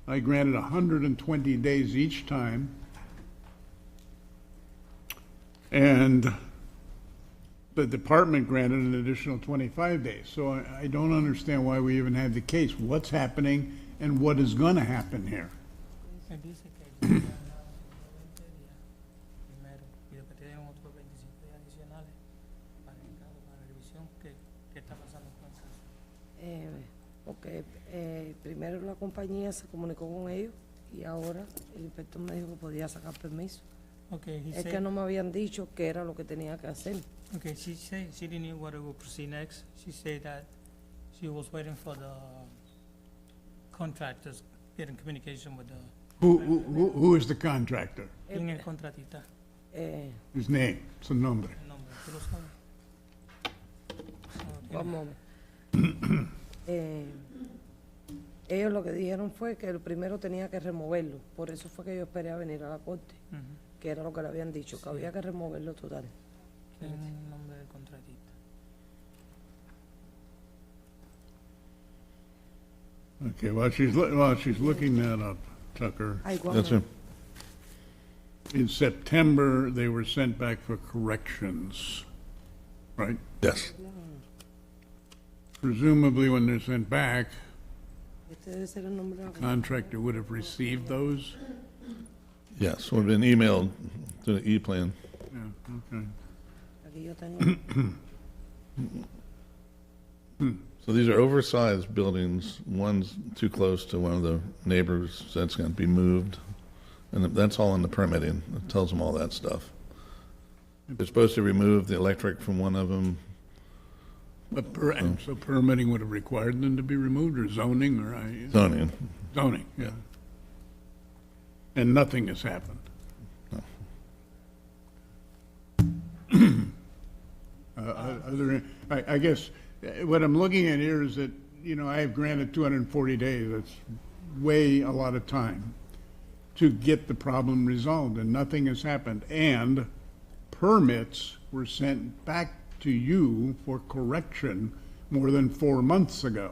I granted 120 days each time. And the department granted an additional 25 days. So I don't understand why we even have the case. What's happening and what is going to happen here? Primero la compañía se comunicó con ellos y ahora el inspector me dijo que podía sacar permiso. Okay, Es que no me habían dicho qué era lo que tenía que hacer. Okay, she said she didn't know what would proceed next. She said that she was waiting for the contractors getting communication with the. Who is the contractor? ¿Quién es el contratista? His name, su nombre. One moment. Ellos lo que dijeron fue que el primero tenía que removerlo. Por eso fue que yo esperé a venir a la corte, que era lo que le habían dicho, que había que removerlo total. Tiene el nombre del contratista. Okay, while she's looking that up, Tucker. That's him. In September, they were sent back for corrections, right? Yes. Presumably, when they're sent back, Este debe ser el nombre de la the contractor would have received those? Yes, would have been emailed to the E-plan. Yeah, okay. Aquí yo tengo. So these are oversized buildings. One's too close to one of the neighbors, so that's going to be moved. And that's all in the permitting. It tells them all that stuff. They're supposed to remove the electric from one of them. But so permitting would have required them to be removed, or zoning, or Zoning. Zoning, yeah. And nothing has happened. I guess what I'm looking at here is that, I have granted 240 days. That's way a lot of time to get the problem resolved, and nothing has happened. And permits were sent back to you for correction more than 4 months ago,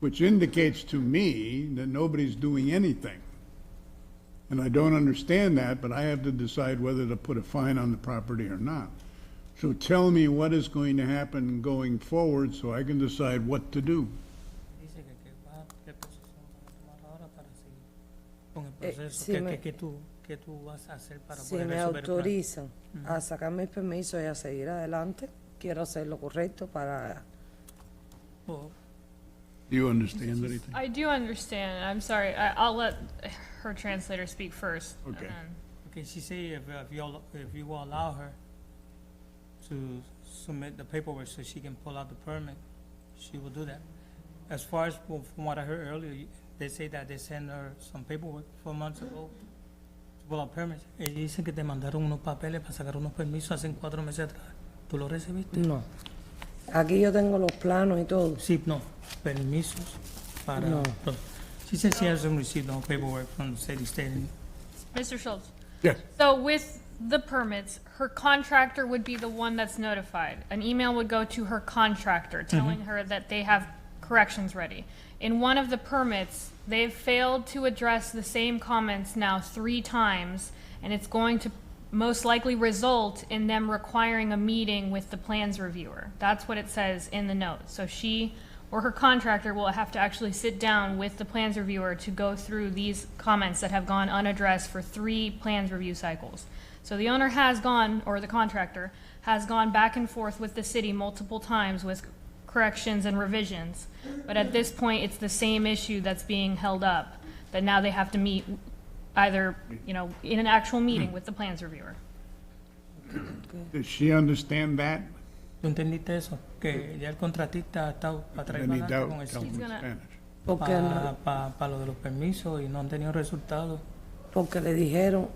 which indicates to me that nobody's doing anything. And I don't understand that, but I have to decide whether to put a fine on the property or not. So tell me what is going to happen going forward so I can decide what to do. Dice que va qué posición va a tomar ahora para seguir con el proceso. si me- ¿Qué tú vas a hacer para Si poder me resolver el plan? autorizan a sacar mis permisos y a seguir adelante, quiero hacer lo correcto para... Well, Do you understand anything? I do understand. I'm sorry. I'll let her translator speak first. and Okay. then- okay, she say if you will allow her to submit the paperwork so she can pull out the permit, she will do that. As far as from what I heard earlier, they say that they sent her some paperwork 4 months ago to pull out permits. Ellos dicen que te mandaron unos papeles para sacar unos permisos hace 4 meses atrás. ¿Tú lo recibiste? No. Aquí yo tengo los planos y todo. Sí, no. Permisos para... No. She said she hasn't received no paperwork from the city stating... Mr. Schultz? Yes. So with the permits, her contractor would be the one that's notified. An email would go to her contractor telling her that they have corrections ready. In one of the permits, they've failed to address the same comments now 3 times, and it's going to most likely result in them requiring a meeting with the plans reviewer. That's what it says in the note. So she or her contractor will have to actually sit down with the plans reviewer to go through these comments that have gone unaddressed for 3 plans review cycles. So the owner has gone, or the contractor, has gone back and forth with the city multiple times with corrections and revisions. But at this point, it's the same issue that's being held up, that now they have to meet either, in an actual meeting with the plans reviewer. Does she understand that? ¿Tú entendiste eso? Que ya el contratista ha estado para atrás y Any para doubt, adelante con el tell me in sitio Spanish. Porque, para lo de los permisos y no han tenido resultados. porque le dijeron,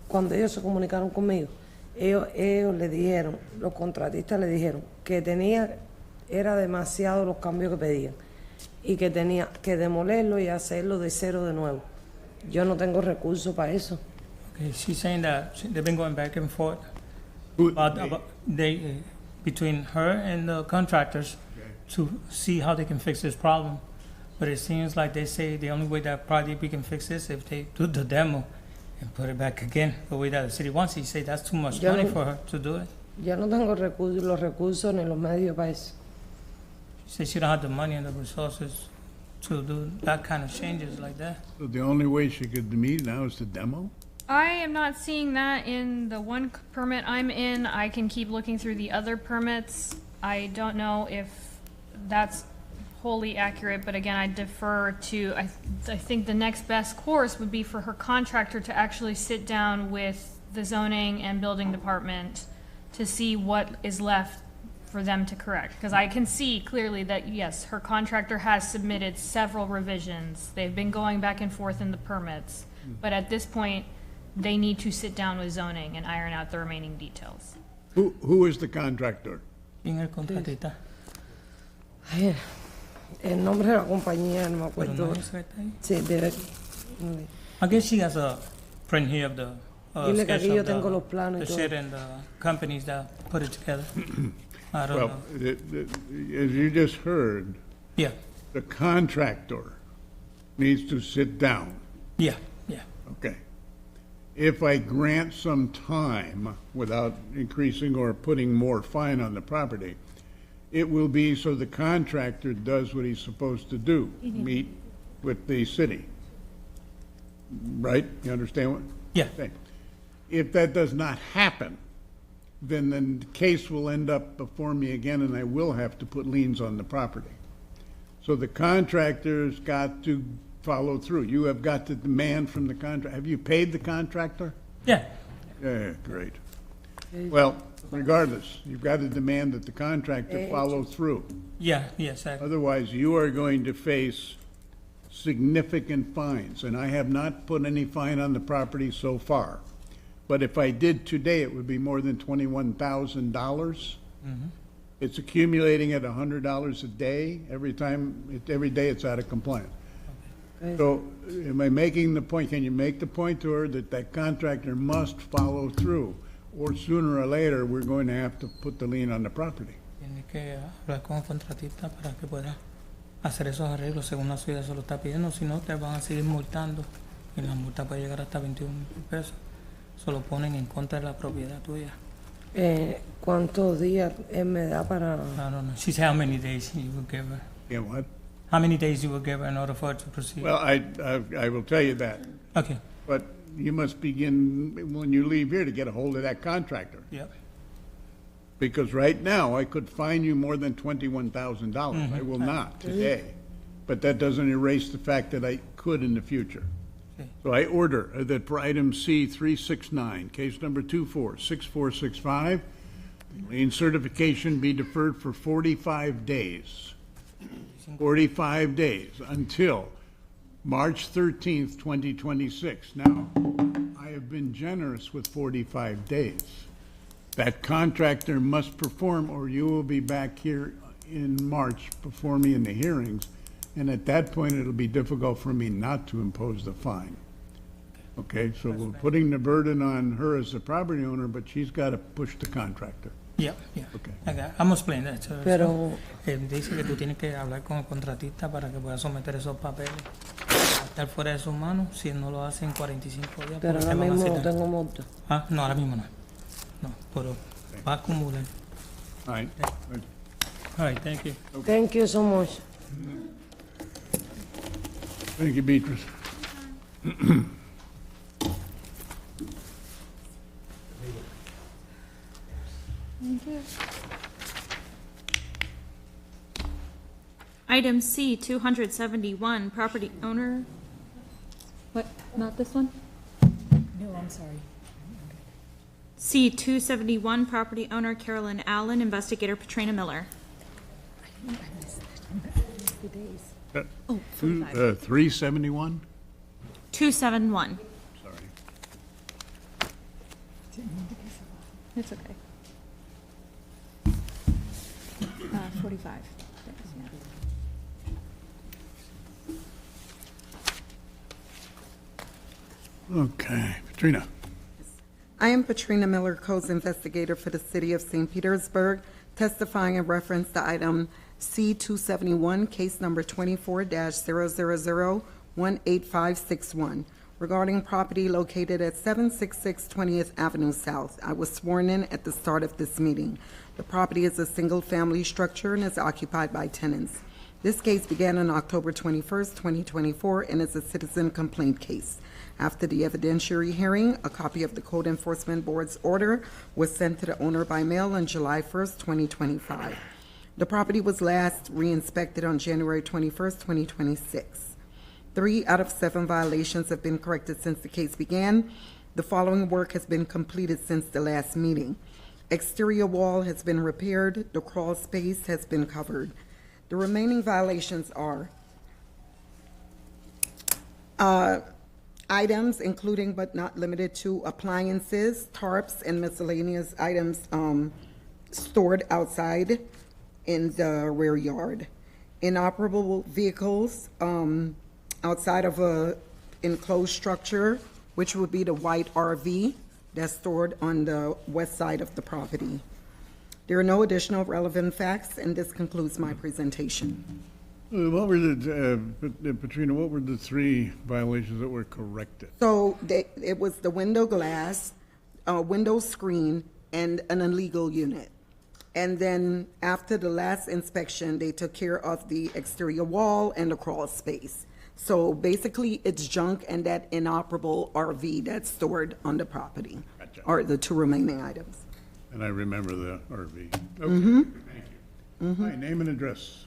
cuando ellos se comunicaron conmigo, ellos le dijeron, los contratistas le dijeron que era demasiado los cambios que pedían y que tenía que demolerlo y hacerlo de cero de nuevo. Yo no tengo recursos para eso. Okay, she's saying that they've been going back and forth between her and the contractors to see how they can fix this problem. But it seems like they say the only way that probably we can fix this if they do the demo and put it back again the way that the city wants it. You say that's too much Yo money no- for her to do it. Yo no tengo los recursos ni los medios para eso. She says she don't have the money and the resources to do that kind of changes like that. So the only way she could meet now is to demo? I am not seeing that in the one permit I'm in. I can keep looking through the other permits. I don't know if that's wholly accurate, but again, I defer to, I think the next best course would be for her contractor to actually sit down with the zoning and building department to see what is left for them to correct. Because I can see clearly that, yes, her contractor has submitted several revisions. They've been going back and forth in the permits. But at this point, they need to sit down with zoning and iron out the remaining details. Who is the contractor? ¿Quién es el contratista? Ay, el nombre de la compañía no me Pero acuerdo. no es right ahí. Sí, debe. I guess she has a print here of the Dile que sketch aquí yo of tengo los planos the y todo. shit and the companies that put it together. I don't Well, know. as you just heard, Yeah, the contractor needs to sit down. yeah, yeah. Okay. If I grant some time without increasing or putting more fine on the property, it will be so the contractor does what he's supposed to do, meet with the city. Right? You understand what? Yeah. Okay. If that does not happen, then the case will end up before me again, and I will have to put liens on the property. So the contractor's got to follow through. You have got to demand from the contractor. Have you paid the contractor? Yeah. Yeah, great. Well, regardless, you've got to demand that the contractor follow through. Yeah, yes, Otherwise, you are going to face significant fines, and I have not put any fine on the property so far. But if I did today, it would be more than $21,000. It's accumulating at $100 a day every day it's out of compliance. So am I making the point, can you make the point to her that contractor must follow through? Or sooner or later, we're going to have to put the lien on the property. Tiene que hablar con el contratista para que pueda hacer esos arreglos según la ciudad se lo está pidiendo, si no te van a seguir multando y la multa puede llegar hasta 21,000 pesos. Se lo ponen en contra de la propiedad tuya. ¿Cuántos días él me da para...? I don't know. She said how many days you will give her. Yeah, what? How many days you will give her in order for her to proceed? Well, I will tell you that. Okay. But you must begin, when you leave here, to get a hold of that contractor. Yep. Because right now, I could fine you more than $21,000. I will not today. But that doesn't erase the fact that I could in the future. So I order that for item C 369, case number 246465, lien certification be deferred for 45 days. 45 days until March 13th, 2026. Now, I have been generous with 45 days. That contractor must perform, or you will be back here in March before me in the hearings, and at that point, it'll be difficult for me not to impose the fine. Okay, so we're putting the burden on her as the property owner, but she's got to push the contractor. Yeah, yeah. Okay. Okay, I'm explaining that. So, Pero- dice que tú tienes que hablar con el contratista para que pueda someter esos papeles. Estar fuera de sus manos, si no lo hace en 45 días. Pero porque ahora te van a mismo no citar. tengo multa. Ah, no, ahora mismo no. No, pero va a acumular. All right. Good. All right, thank you. Thank you so much. Thank you, Beatrice. Thank you. Item C 271, property owner. What, not this one? No, I'm sorry. C 271, property owner Carolyn Allen, investigator Patrina Miller. I missed the days. Oh, 45. 371? 271. Sorry. Didn't mean to be so loud. It's okay. 45. Okay, Katrina. I am Patrina Miller, Codes Investigator for the City of St. Petersburg, testifying in reference to item C-271, case number 24-000-18561, regarding property located at 766 20th Avenue South. I was sworn in at the start of this meeting. The property is a single-family structure and is occupied by tenants. This case began on October 21st, 2024, and is a citizen complaint case. After the evidentiary hearing, a copy of the Code Enforcement Board's order was sent to the owner by mail on July 1st, 2025. The property was last re-inspected on January 21st, 2026. 3 out of 7 violations have been corrected since the case began. The following work has been completed since the last meeting. Exterior wall has been repaired. The crawl space has been covered. The remaining violations are items including but not limited to appliances, tarps, and miscellaneous items stored outside, in the rear yard. Inoperable vehicles outside of a enclosed structure, which would be the white RV that's stored on the west side of the property. There are no additional relevant facts, and this concludes my presentation. What were Patrina, what were the 3 violations that were corrected? So it was the window glass, window screen, and an illegal unit. And then after the last inspection, they took care of the exterior wall and the crawl space. So basically, it's junk and that inoperable RV that's stored on the property, are the 2 remaining items. And I remember the RV. Okay, Mhm. thank you. All right, name and address.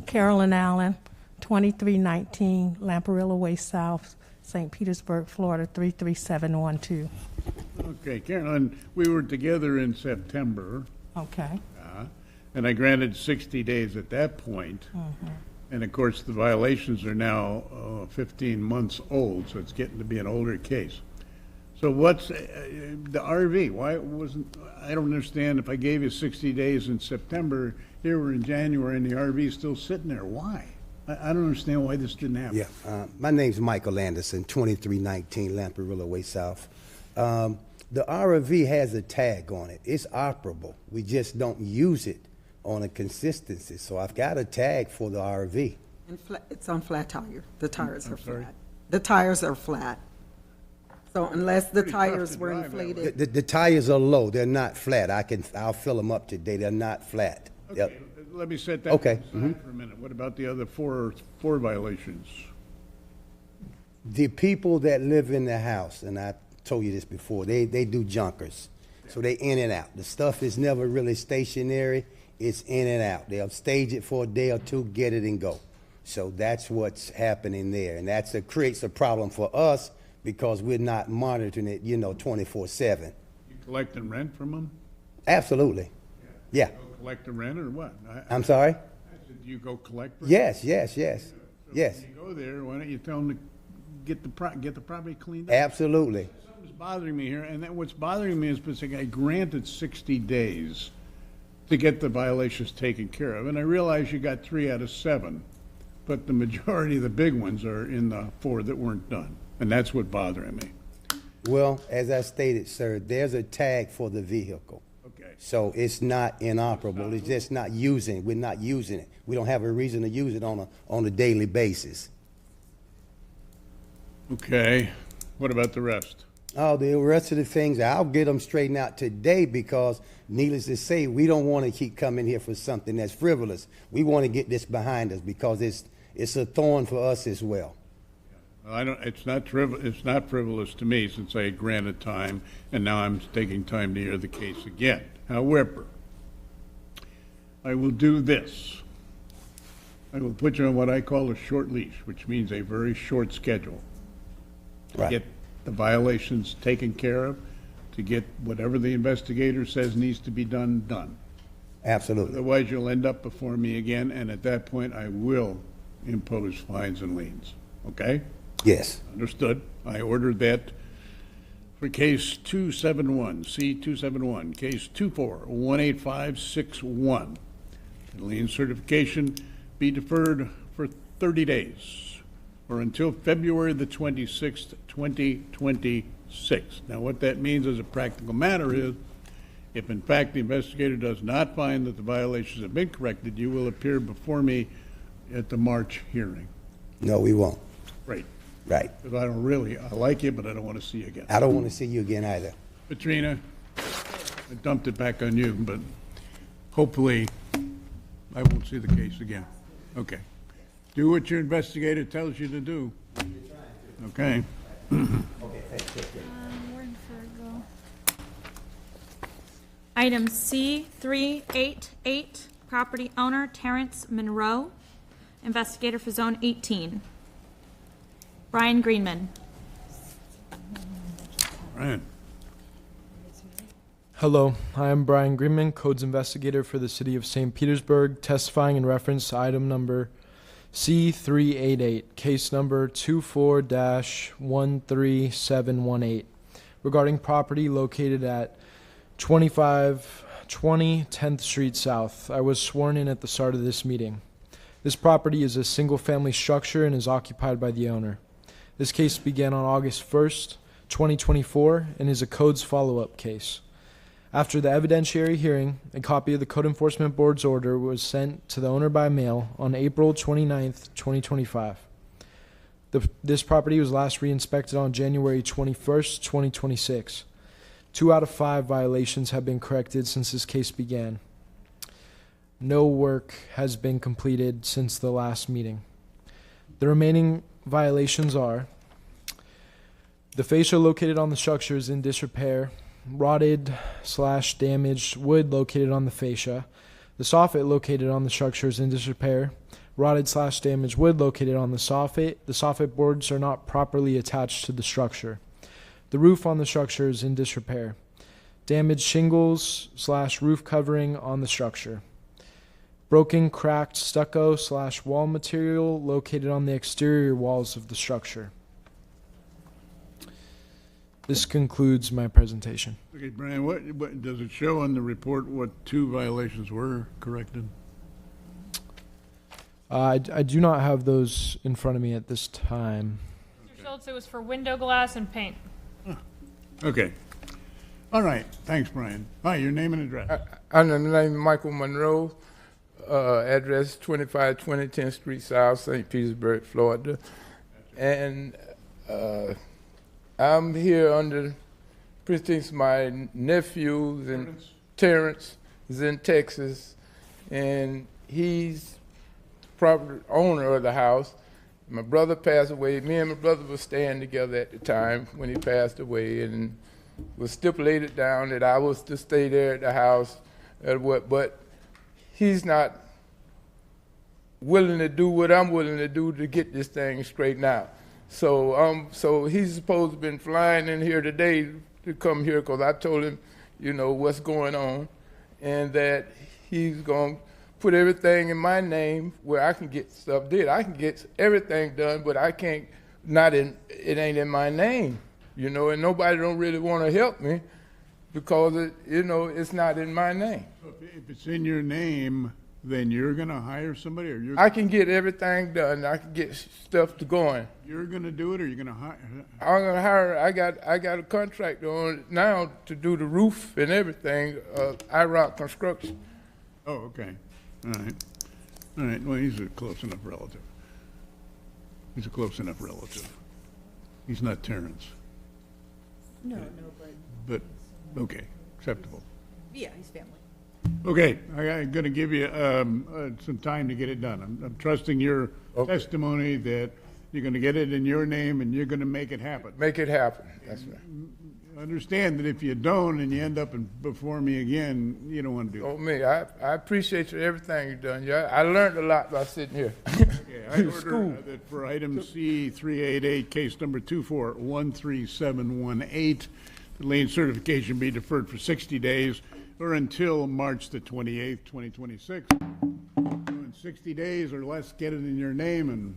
Carolyn Allen, 2319 Lamparilla Way South, St. Petersburg, Florida, 33712. Okay, Carolyn, we were together in September. Okay. And I granted 60 days at that point. And of course, the violations are now 15 months old, so it's getting to be an older case. So what's the RV? Why wasn't, I don't understand, if I gave you 60 days in September, here we're in January and the RV is still sitting there. Why? I don't understand why this didn't happen. Yeah, my name's Michael Anderson, 2319 Lamparilla Way South. The RV has a tag on it. It's operable. We just don't use it on a consistency. So I've got a tag for the RV. And it's on flat tire. The tires are sorry? flat. The tires are flat. So unless the Pretty tough tires to were drive that way. inflated. The tires are low. They're not flat. I'll fill them up today. They're not flat. Okay, Yep. let me set that Okay, aside for a minute. What about the other four violations? The people that live in the house, and I told you this before, they do junkers. So they in and out. The stuff is never really stationary. It's in and out. They'll stage it for a day or two, get it and go. So that's what's happening there. And creates a problem for us because we're not monitoring it, 24/7. You collecting rent from them? Absolutely. Yeah. Go collect the rent or what? I'm sorry? I said, do you go collect rent? Yes. So when you go there, why don't you tell them to get the property cleaned up? Absolutely. Something's bothering me here, and what's bothering me is because I granted 60 days to get the violations taken care of, and I realize you got 3 out of 7, but the majority of the big ones are in the 4 that weren't done, and that's what's bothering me. Well, as I stated, sir, there's a tag for the vehicle. Okay. So it's not inoperable. It's just not using. We're not using it. We don't have a reason to use it on a daily basis. Okay. What about the rest? Oh, the rest of the things, I'll get them straightened out today because, needless to say, we don't want to keep coming here for something that's frivolous. We want to get this behind us because it's a thorn for us as well. It's not frivolous to me since I granted time, and now I'm taking time to hear the case again. However, I will do this. I will put you on what I call a short leash, which means a very short schedule. To get the violations taken care of, to get whatever the investigator says needs to be done. Absolutely. Otherwise, you'll end up before me again, and at that point, I will impose fines and liens. Okay? Yes. Understood. I ordered that for case 271, C271, case 24-18561. The lien certification be deferred for 30 days or until February the 26th, 2026. Now, what that means as a practical matter is, if in fact the investigator does not find that the violations have been corrected, you will appear before me at the March hearing. No, we won't. Right. Right. Because I like you, but I don't want to see you again. I don't want to see you again either. Katrina, I dumped it back on you, but hopefully I won't see the case again. Okay. Do what your investigator tells you to do. Okay. Item C388, property owner Terrence Monroe, investigator for Zone 18. Brian Greenman. Brian. Hello, I am Brian Greenman, Codes Investigator for the City of St. Petersburg, testifying in reference to item number C388, case number 24-13718, regarding property located at 2520 10th Street South. I was sworn in at the start of this meeting. This property is a single-family structure and is occupied by the owner. This case began on August 1st, 2024, and is a codes follow-up case. After the evidentiary hearing, a copy of the Code Enforcement Board's order was sent to the owner by mail on April 29th, 2025. This property was last re-inspected on January 21st, 2026. 2 out of 5 violations have been corrected since this case began. No work has been completed since the last meeting. The remaining violations are: the fascia located on the structure is in disrepair, rotted/damaged wood located on the fascia. The soffit located on the structure is in disrepair, rotted/damaged wood located on the soffit. The soffit boards are not properly attached to the structure. The roof on the structure is in disrepair. Damaged shingles/roof covering on the structure. Broken, cracked stucco/wall material located on the exterior walls of the structure. This concludes my presentation. Okay, Brian, what does it show on the report what 2 violations were corrected? I do not have those in front of me at this time. Mr. Schultz, it was for window glass and paint. Okay. All right. Thanks, Brian. Hi, your name and address. I'm the name Michael Monroe. Address 2520 10th Street South, St. Petersburg, Florida. And I'm here under pretense my nephews and Terrence is in Texas, and he's property owner of the house. My brother passed away. Me and my brother were staying together at the time when he passed away, and was stipulated down that I was to stay there at the house, but he's not willing to do what I'm willing to do to get this thing straightened out. So he's supposed to have been flying in here today to come here because I told him, you know, what's going on, and that he's going to put everything in my name where I can get stuff did. I can get everything done, but I can't, it ain't in my name, you know, and nobody don't really want to help me because, it's not in my name. So if it's in your name, then you're going to hire somebody, or I can get everything done. I can get stuff to going. You're going to do it, or you're going to hire? I'm going to hire. I got a contract on it now to do the roof and everything. IROC Construction. Oh, okay. All right. All right. Well, he's a close enough relative. He's a close enough relative. He's not Terrence. No, But okay, acceptable. yeah, he's family. Okay, I'm going to give you some time to get it done. I'm trusting your testimony that you're going to get it in your name and you're going to make it happen. Make it happen. That's right. Understand that if you don't and you end up before me again, you don't want to do that. Oh, me. I appreciate you everything you've done. Yeah, I learned a lot by sitting here. Okay, I order that for item C388, case number 2413718, the lien certification be deferred for 60 days or until March the 28th, 2026. In 60 days or less, get it in your name and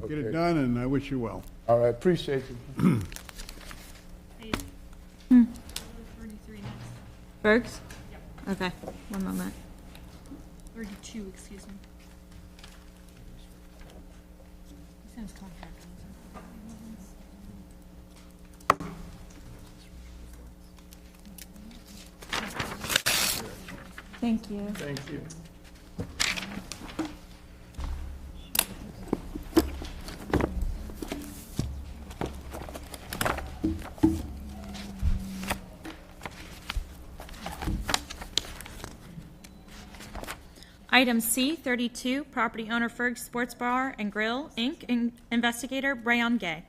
get it done, and I wish you well. All right, appreciate you. Bergs? Okay, one moment. 32, excuse me. Sounds contract. Thank you. Thank you. Item C32, property owner Ferg Sports Bar and Grill, Inc., investigator Brayon Gay.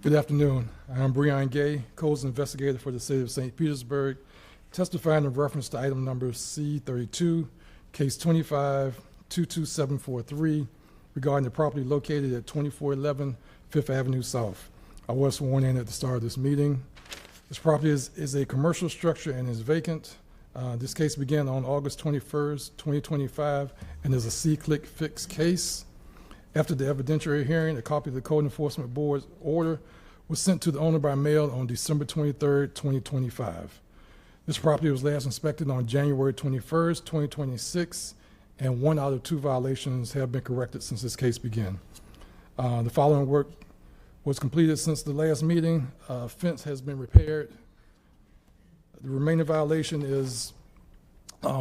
Good afternoon. I'm Brayon Gay, codes investigator for the city of St. Petersburg, testifying in reference to item number C32, case 25-22743, regarding the property located at 2411 Fifth Avenue South. I was sworn in at the start of this meeting. This property is a commercial structure and is vacant. This case began on August 21st, 2025, and is a C-click fix case. After the evidentiary hearing, a copy of the Code Enforcement Board's order was sent to the owner by mail on December 23rd, 2025. This property was last inspected on January 21st, 2026, and 1 out of 2 violations have been corrected since this case began. The following work was completed since the last meeting. Fence has been repaired. The remaining violation is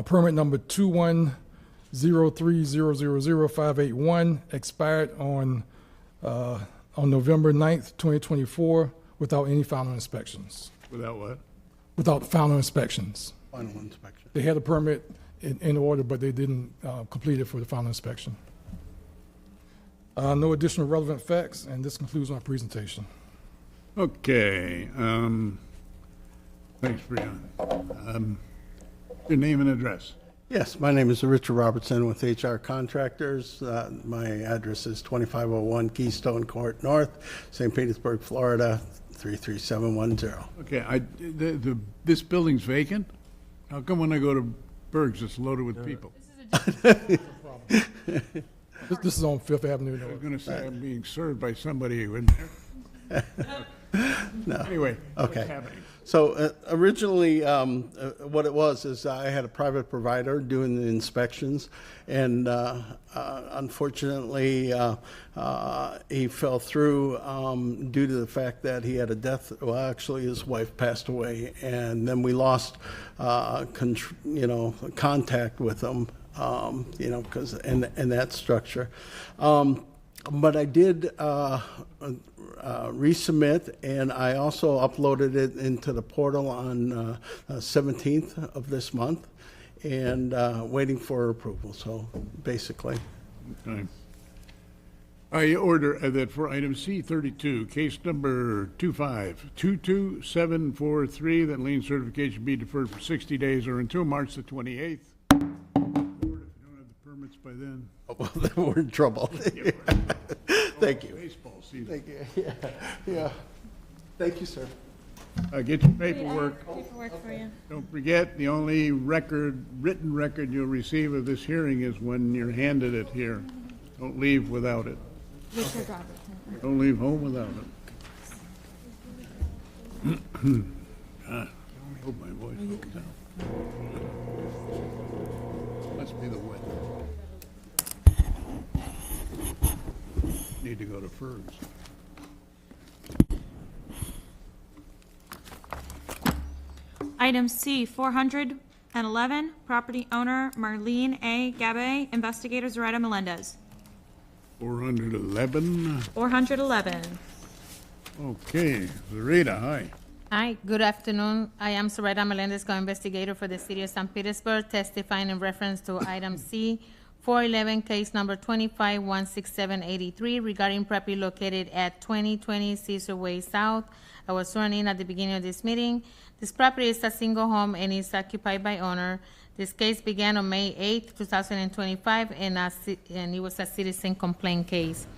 permit number 2103000581, expired on November 9th, 2024, without any final inspections. Without what? Without final inspections. Final inspection. They had a permit in order, but they didn't complete it for the final inspection. No additional relevant facts, and this concludes my presentation. Okay, thanks, Brian. Your name and address. Yes, my name is Richard Robertson with HR Contractors. My address is 2501 Keystone Court North, St. Petersburg, Florida, 33710. Okay, this building's vacant? How come when I go to Berg's, it's loaded with people? This is on Fifth Avenue. I was going to say I'm being served by somebody who in there. No. Anyway, what's Okay. happening? So originally, what it was is I had a private provider doing the inspections, and unfortunately, he fell through due to the fact that he had a death. Well, actually, his wife passed away, and then we lost, contact with him. Because in that structure. But I did resubmit, and I also uploaded it into the portal on 17th of this month, and waiting for approval. So basically. Okay. I order that for item C32, case number 2522743, that lien certification be deferred for 60 days or until March the 28th. Permits by then. Well, then we're in trouble. Thank you. Baseball season. Thank you. Yeah. Thank you, sir. Get your paperwork. Paperwork for you. Don't forget, the only written record you'll receive of this hearing is when you're handed it here. Don't leave without it. Richard Robertson. Don't leave home without it. I hope my voice goes down. Must be the wind. Need to go to Ferg's. Item C, 411, property owner Marlene A. Gabe, investigator Zaretta Melendez. 411. 411. Okay, Zarita, hi. Hi, good afternoon. I am Soraya Melendez, co-investigator for the City of St. Petersburg, testifying in reference to item C, 411, case number 2516783, regarding property located at 2020 Cecil Way South. I was sworn in at the beginning of this meeting. This property is a single home and is occupied by owner. This case began on May 8th, 2025, and it was a citizen complaint case.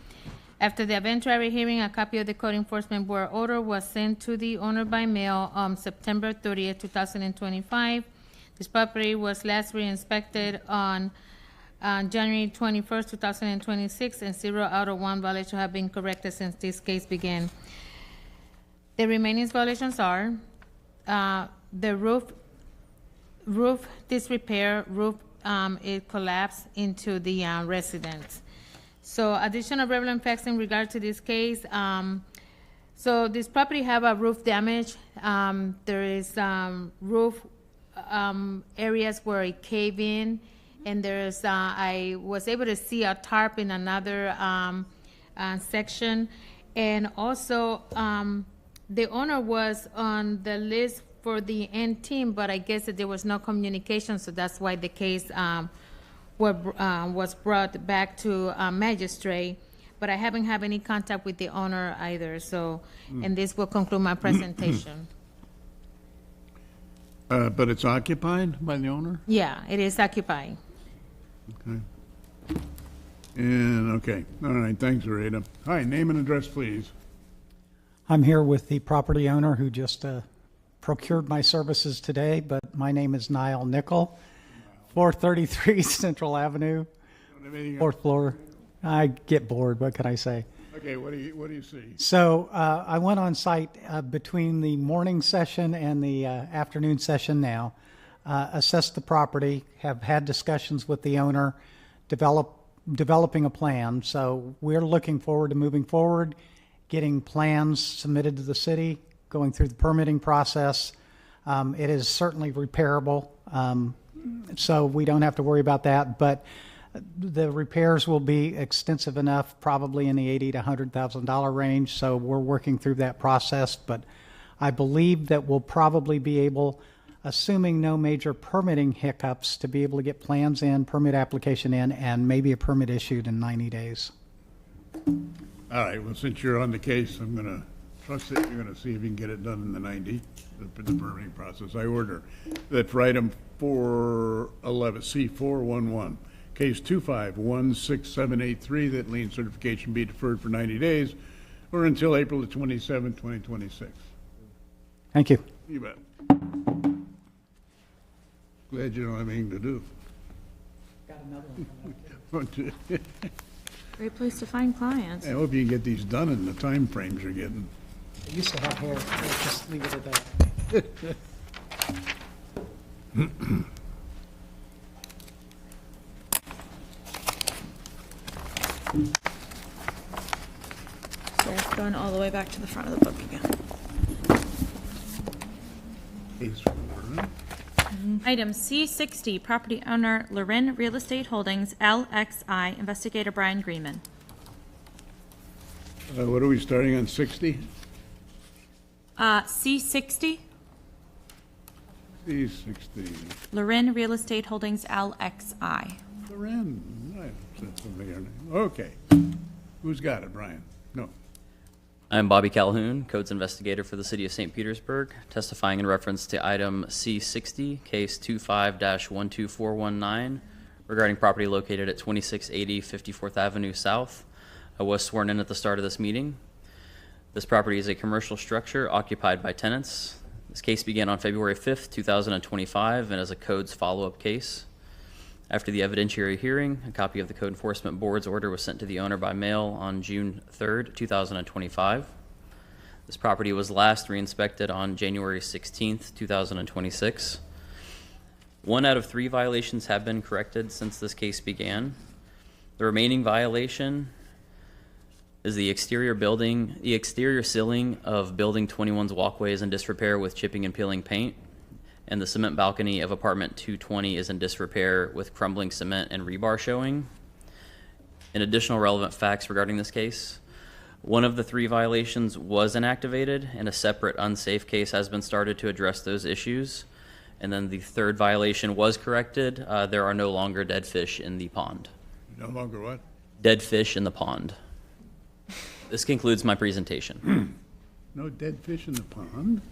After the eventual hearing, a copy of the Code Enforcement Board order was sent to the owner by mail on September 30th, 2025. This property was last re-inspected on January 21st, 2026, and 0 out of 1 violations have been corrected since this case began. The remaining violations are the roof disrepair, it collapsed into the residence. So additional relevant facts in regard to this case. So this property have a roof damage. There is roof areas where it caved in, and there's I was able to see a tarp in another section, and also the owner was on the list for the end team, but I guess that there was no communication, so that's why the case was brought back to magistrate. But I haven't had any contact with the owner either, so, and this will conclude my presentation. But it's occupied by the owner? Yeah, it is occupied. Okay. And, okay, all right, thanks, Rita. Hi, name and address, please. I'm here with the property owner who just procured my services today, but my name is Niall Nickel, 433 Central Avenue, 4th floor. I get bored, what can I say? Okay, what do you see? So I went on site between the morning session and the afternoon session now, assessed the property, have had discussions with the owner, developing a plan. So we're looking forward to moving forward, getting plans submitted to the city, going through the permitting process. It is certainly repairable, so we don't have to worry about that. But the repairs will be extensive enough, probably in the $80,000 to $100,000 range. So we're working through that process. But I believe that we'll probably be able, assuming no major permitting hiccups, to be able to get plans in, permit application in, and maybe a permit issued in 90 days. All right, well, since you're on the case, I'm going to trust that you're going to see if you can get it done in the 90, the permitting process. I order that for item 411, C411, case 2516783, that lien certification be deferred for 90 days or until April the 27th, 2026. Thank you. You bet. Glad you don't have anything to do. Got another one. Great place to find clients. I hope you can get these done in the time frames you're getting. I used to have hair. Let's just leave it at that. So it's going all the way back to the front of the book again. Item C60, property owner Loren Real Estate Holdings, LXI, investigator Brian Greenman. What are we starting on, 60? C60, C60. Loren Real Estate Holdings, LXI. Loren, I said something. Okay. Who's got it, Brian? No. I'm Bobby Calhoun, Codes Investigator for the City of St. Petersburg, testifying in reference to item C60, case 25-12419, regarding property located at 2680 54th Avenue South. I was sworn in at the start of this meeting. This property is a commercial structure occupied by tenants. This case began on February 5th, 2025, and is a codes follow-up case. After the evidentiary hearing, a copy of the Code Enforcement Board's order was sent to the owner by mail on June 3rd, 2025. This property was last re-inspected on January 16th, 2026. 1 out of 3 violations have been corrected since this case began. The remaining violation is the exterior ceiling of Building 21's walkway is in disrepair with chipping and peeling paint, and the cement balcony of apartment 220 is in disrepair with crumbling cement and rebar showing. In additional relevant facts regarding this case, 1 of the 3 violations was inactivated, and a separate unsafe case has been started to address those issues. And then the 3rd violation was corrected. There are no longer dead fish in the pond. No longer what? Dead fish in the pond. This concludes my presentation. No dead fish in the pond?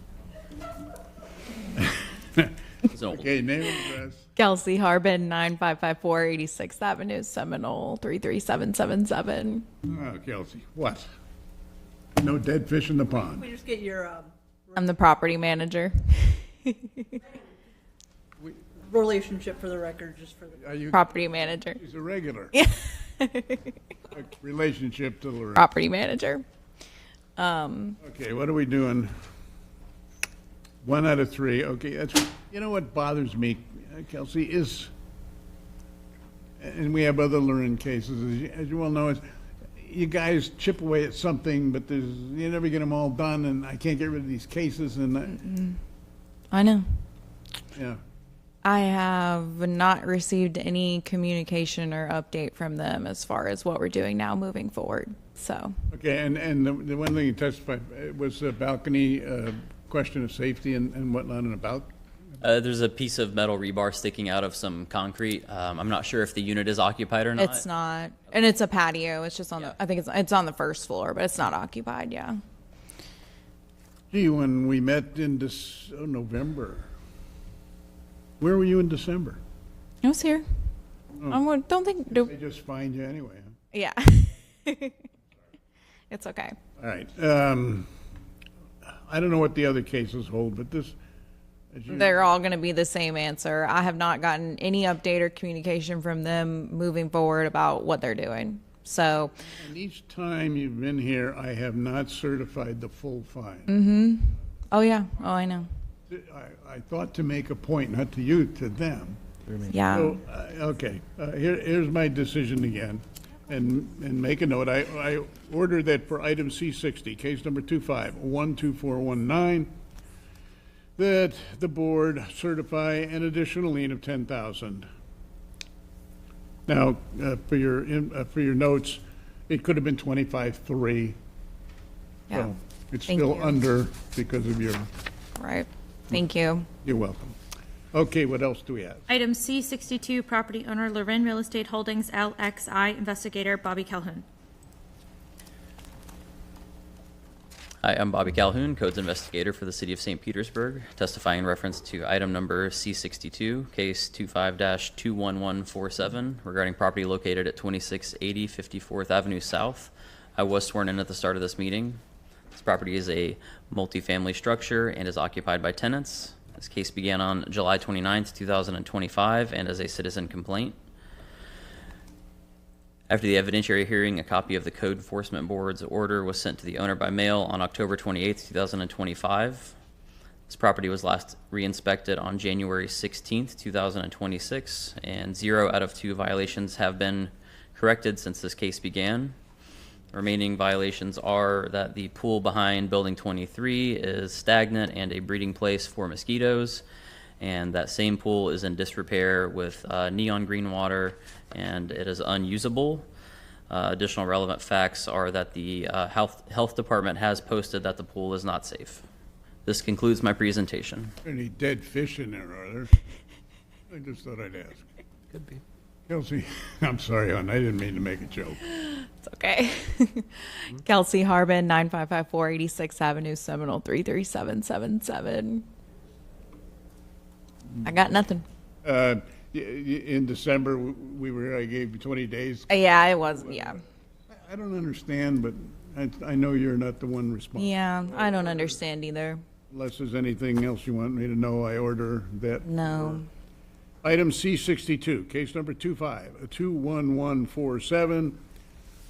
Okay, name and address. Kelsey Harbin, 9554 86th Avenue, Seminole, 33777. Oh, Kelsey, what? No dead fish in the pond. We just get your I'm the property manager. relationship for the record, just for the Property manager. She's a regular. Yeah. A relationship to Lorraine. Property manager. Okay, what are we doing? 1 out of 3. Okay, that's, you know what bothers me, Kelsey, is, and we have other Loren cases, as you well know, is you guys chip away at something, but you never get them all done, and I can't get rid of these cases, and I know. yeah. I have not received any communication or update from them as far as what we're doing now moving forward. So. Okay, and the one thing you testified was the balcony question of safety and whatnot and about. There's a piece of metal rebar sticking out of some concrete. I'm not sure if the unit is occupied or not. It's not, and it's a patio. It's just on the. I think it's on the first floor, but it's not occupied. Yeah. Gee, when we met in November, where were you in December? I was here. Oh. I don't think. They just find you anyway. Huh? Yeah. It's okay. All right. I don't know what the other cases hold, but this. They're all going to be the same answer. I have not gotten any update or communication from them moving forward about what they're doing. So, And each time you've been here, I have not certified the full fine. mm-hmm. Oh, yeah. Oh, I know. I thought to make a point, not to you, to them. Yeah. So, okay, here's my decision again, and make a note. I order that for item C60, case number 2512419, that the board certify an additional lien of 10,000. Now, for your notes, it could have been 25.3. Yeah. So it's Thank still you. under because of your. Right. Thank you. You're welcome. Okay, what else do we have? Item C62, property owner Loren Real Estate Holdings LXI, investigator Bobby Calhoun. Hi, I'm Bobby Calhoun, Codes Investigator for the City of St. Petersburg, testifying in reference to item number C62, case 25-21147, regarding property located at 2680 54th Avenue South. I was sworn in at the start of this meeting. This property is a multifamily structure and is occupied by tenants. This case began on July 29th, 2025, and is a citizen complaint. After the evidentiary hearing, a copy of the Code Enforcement Board's order was sent to the owner by mail on October 28, 2025. This property was last re-inspected on January 16, 2026, and 0 out of 2 violations have been corrected since this case began. Remaining violations are that the pool behind Building 23 is stagnant and a breeding place for mosquitoes, and that same pool is in disrepair with neon green water, and it is unusable. Additional relevant facts are that the health department has posted that the pool is not safe. This concludes my presentation. Any dead fish in there, are there? I just thought I'd ask. Could be. Kelsey, I'm sorry, hon, I didn't mean to make a joke. It's okay. Kelsey Harbin, 9554 86th Avenue, Seminole, 33777. I got nothing. In December, I gave you 20 days. Yeah, it was, yeah. I don't understand, but I know you're not the one responsible. Yeah, I don't understand either. Unless there's anything else you want me to know, I order that. No. Item C62, case number 2511147,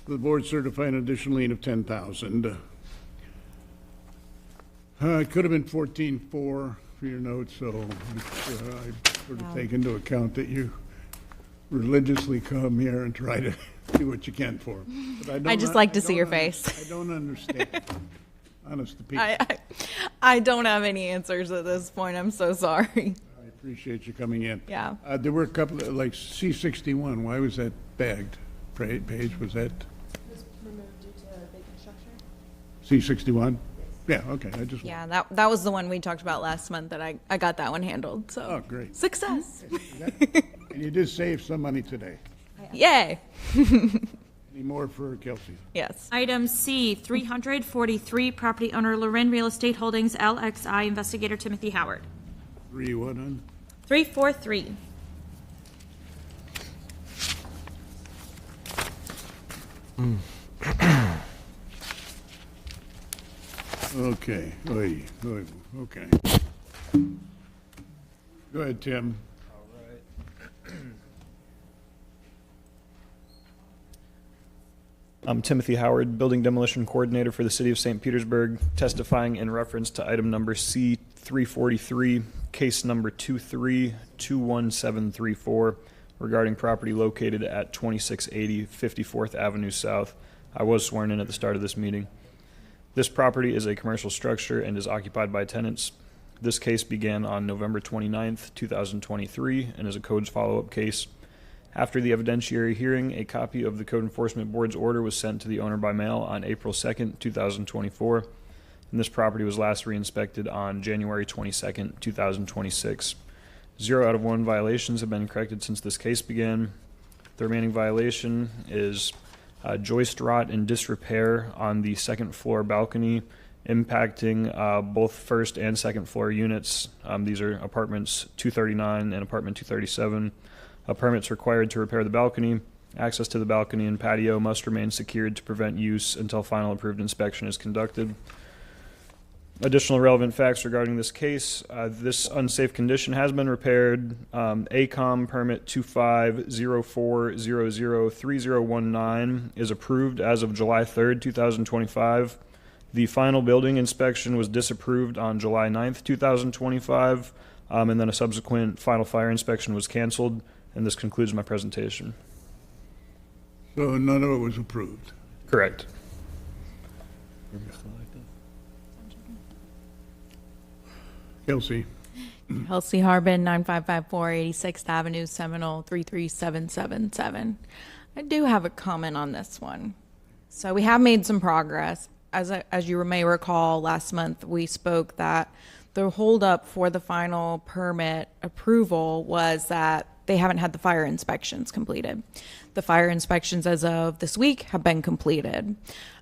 the board certifying an additional lien of 10,000. It could have been 14.4 for your notes, so I sort of take into account that you religiously come here and try to do what you can for them. But I just like to see your face. I don't understand. Honest to people. I don't have any answers at this point. I'm so sorry. I appreciate you coming in. Yeah. There were a couple of, like C61, why was that bagged? Page, was that? It was removed due to vacant structure. C61? Yeah, okay, I just. Yeah, that was the one we talked about last month that I got that one handled, so. Oh, great. Success. And you did save some money today. Yay. Any more for Kelsey? Yes. Item C, 343, property owner Loren Real Estate Holdings LXI, investigator Timothy Howard. 3-1 on? 343. Okay, okay. Go ahead, Tim. I'm Timothy Howard, Building Demolition Coordinator for the City of St. Petersburg, testifying in reference to item number C343, case number 23-21734, regarding property located at 2680 54th Avenue South. I was sworn in at the start of this meeting. This property is a commercial structure and is occupied by tenants. This case began on November 29th, 2023, and is a codes follow-up case. After the evidentiary hearing, a copy of the Code Enforcement Board's order was sent to the owner by mail on April 2nd, 2024, and this property was last re-inspected on January 22nd, 2026. 0 out of 1 violations have been corrected since this case began. The remaining violation is joist rot and disrepair on the second floor balcony, impacting both first and second floor units. These are apartments 239 and apartment 237. A permit's required to repair the balcony. Access to the balcony and patio must remain secured to prevent use until final approved inspection is conducted. Additional relevant facts regarding this case. This unsafe condition has been repaired. ACOM permit 2504003019 is approved as of July 3rd, 2025. The final building inspection was disapproved on July 9th, 2025, and then a subsequent final fire inspection was canceled, and this concludes my presentation. So none of it was approved? Correct. Kelsey? Kelsey Harbin, 9554 86th Avenue, Seminole, 33777. I do have a comment on this one. So we have made some progress. As you may recall, last month we spoke that the holdup for the final permit approval was that they haven't had the fire inspections completed. The fire inspections as of this week have been completed.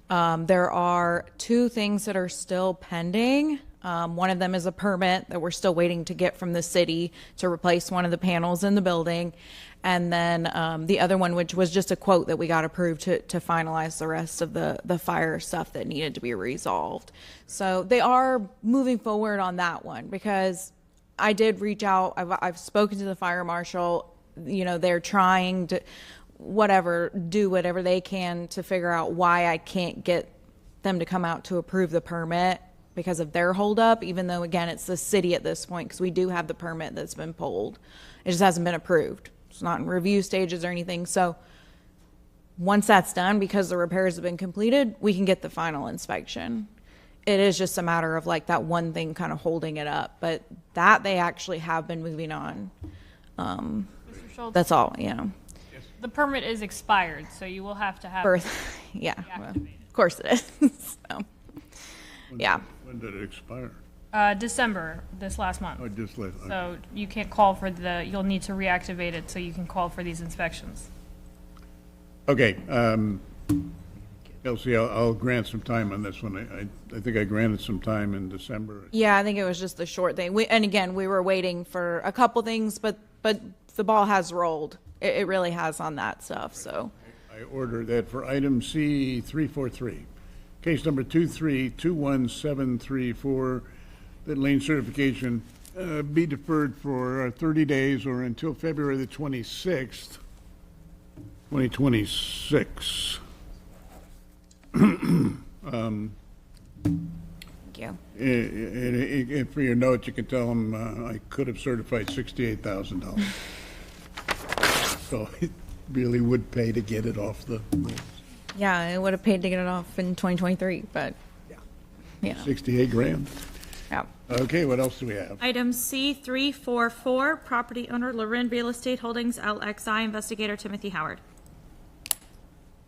There are two things that are still pending. One of them is a permit that we're still waiting to get from the city to replace one of the panels in the building. And then the other one, which was just a quote that we got approved to finalize the rest of the fire stuff that needed to be resolved. So they are moving forward on that one, because I did reach out. I've spoken to the fire marshal. You know, they're trying to do whatever they can to figure out why I can't get them to come out to approve the permit because of their holdup, even though, again, it's the city at this point, because we do have the permit that's been pulled. It just hasn't been approved. It's not in review stages or anything. So once that's done, because the repairs have been completed, we can get the final inspection. It is just a matter of like that one thing kind of holding it up, but that they actually have been moving on. Mr. Schultz? That's all, you know. The permit is expired, so you will have to have Yeah, well, of course it is. So, yeah. When did it expire? December, this last month. Oh, just last. Okay. So you can't call for you'll need to reactivate it so you can call for these inspections. Okay, Kelsey, I'll grant some time on this one. I think I granted some time in December. Yeah, I think it was just the short thing. And again, we were waiting for a couple things, but the ball has rolled. It really has on that stuff. So I order that for item C 343, case number 2321734, that lane certification be deferred for 30 days or until February the 26th, 2026. Thank you. And for your notes, you can tell them I could have certified $68,000. So it really would pay to get it off the rolls. yeah, it would have paid to get it off in 2023, but yeah. 68 grand. Yeah. Okay, what else do we have? Item C344, property owner Loren Real Estate Holdings LXI, investigator Timothy Howard.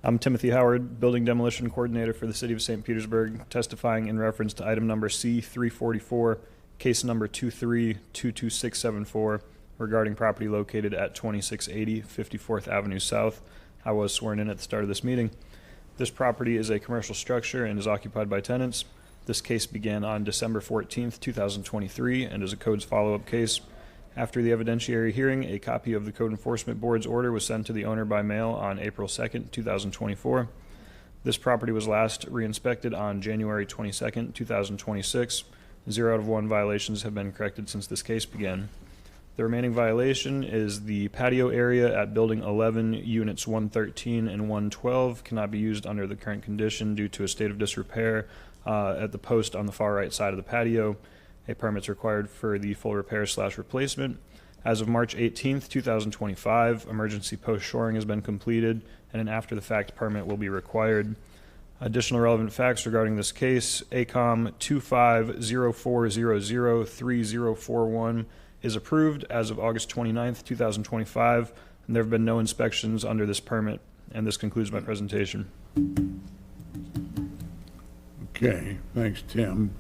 I'm Timothy Howard, Building Demolition Coordinator for the City of St. Petersburg, testifying in reference to item number C344, case number 2322674, regarding property located at 2680 54th Avenue South. I was sworn in at the start of this meeting. This property is a commercial structure and is occupied by tenants. This case began on December 14th, 2023, and is a codes follow-up case. After the evidentiary hearing, a copy of the Code Enforcement Board's order was sent to the owner by mail on April 2nd, 2024. This property was last re-inspected on January 22nd, 2026. 0 out of 1 violations have been corrected since this case began. The remaining violation is the patio area at Building 11, Units 113 and 112 cannot be used under the current condition due to a state of disrepair at the post on the far right side of the patio. A permit is required for the full repair/replacement. As of March 18th, 2025, emergency post shoring has been completed, and an after-the-fact permit will be required. Additional relevant facts regarding this case: ACOM 2504003041 is approved as of August 29th, 2025, and there have been no inspections under this permit, and this concludes my presentation. Okay, thanks, Tim.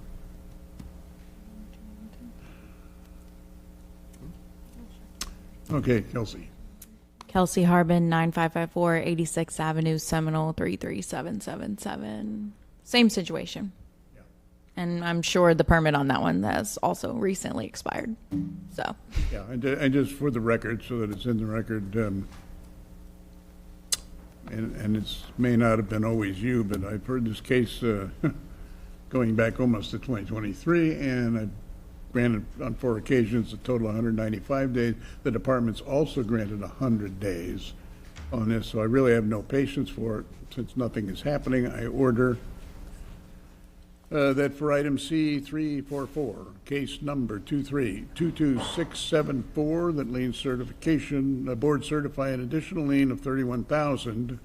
Okay, Kelsey. Kelsey Harbin, 9554 86th Avenue, Seminole, 33777. Same situation. And I'm sure the permit on that one has also recently expired. So. Yeah, and just for the record, so that it's in the record, and it may not have been always you, but I've heard this case going back almost to 2023, and I've granted on 4 occasions a total of 195 days. The department's also granted 100 days on this, so I really have no patience for it. Since nothing is happening, I order that for item C344, case number 2322674, that lien certification, board certify an additional lien of $31,000.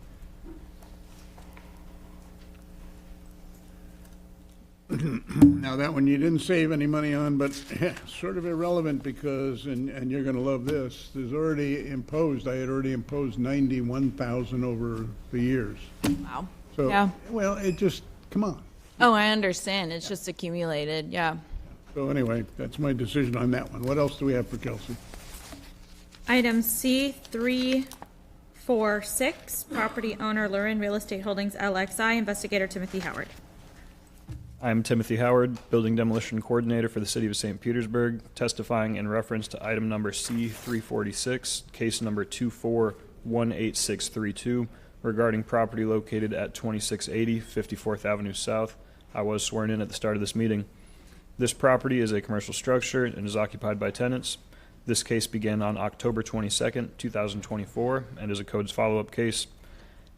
Now, that one you didn't save any money on, but sort of irrelevant because, and you're going to love this, there's already imposed, I had already imposed $91,000 over the years. Wow. So, Yeah. well, it just, come on. Oh, I understand. It's just accumulated. Yeah. So anyway, that's my decision on that one. What else do we have for Kelsey? Item C346, property owner Lurin Real Estate Holdings LXI, investigator Timothy Howard. I'm Timothy Howard, Building Demolition Coordinator for the City of St. Petersburg, testifying in reference to item number C346, case number 2418632, regarding property located at 2680 54th Avenue South. I was sworn in at the start of this meeting. This property is a commercial structure and is occupied by tenants. This case began on October 22nd, 2024, and is a codes follow-up case.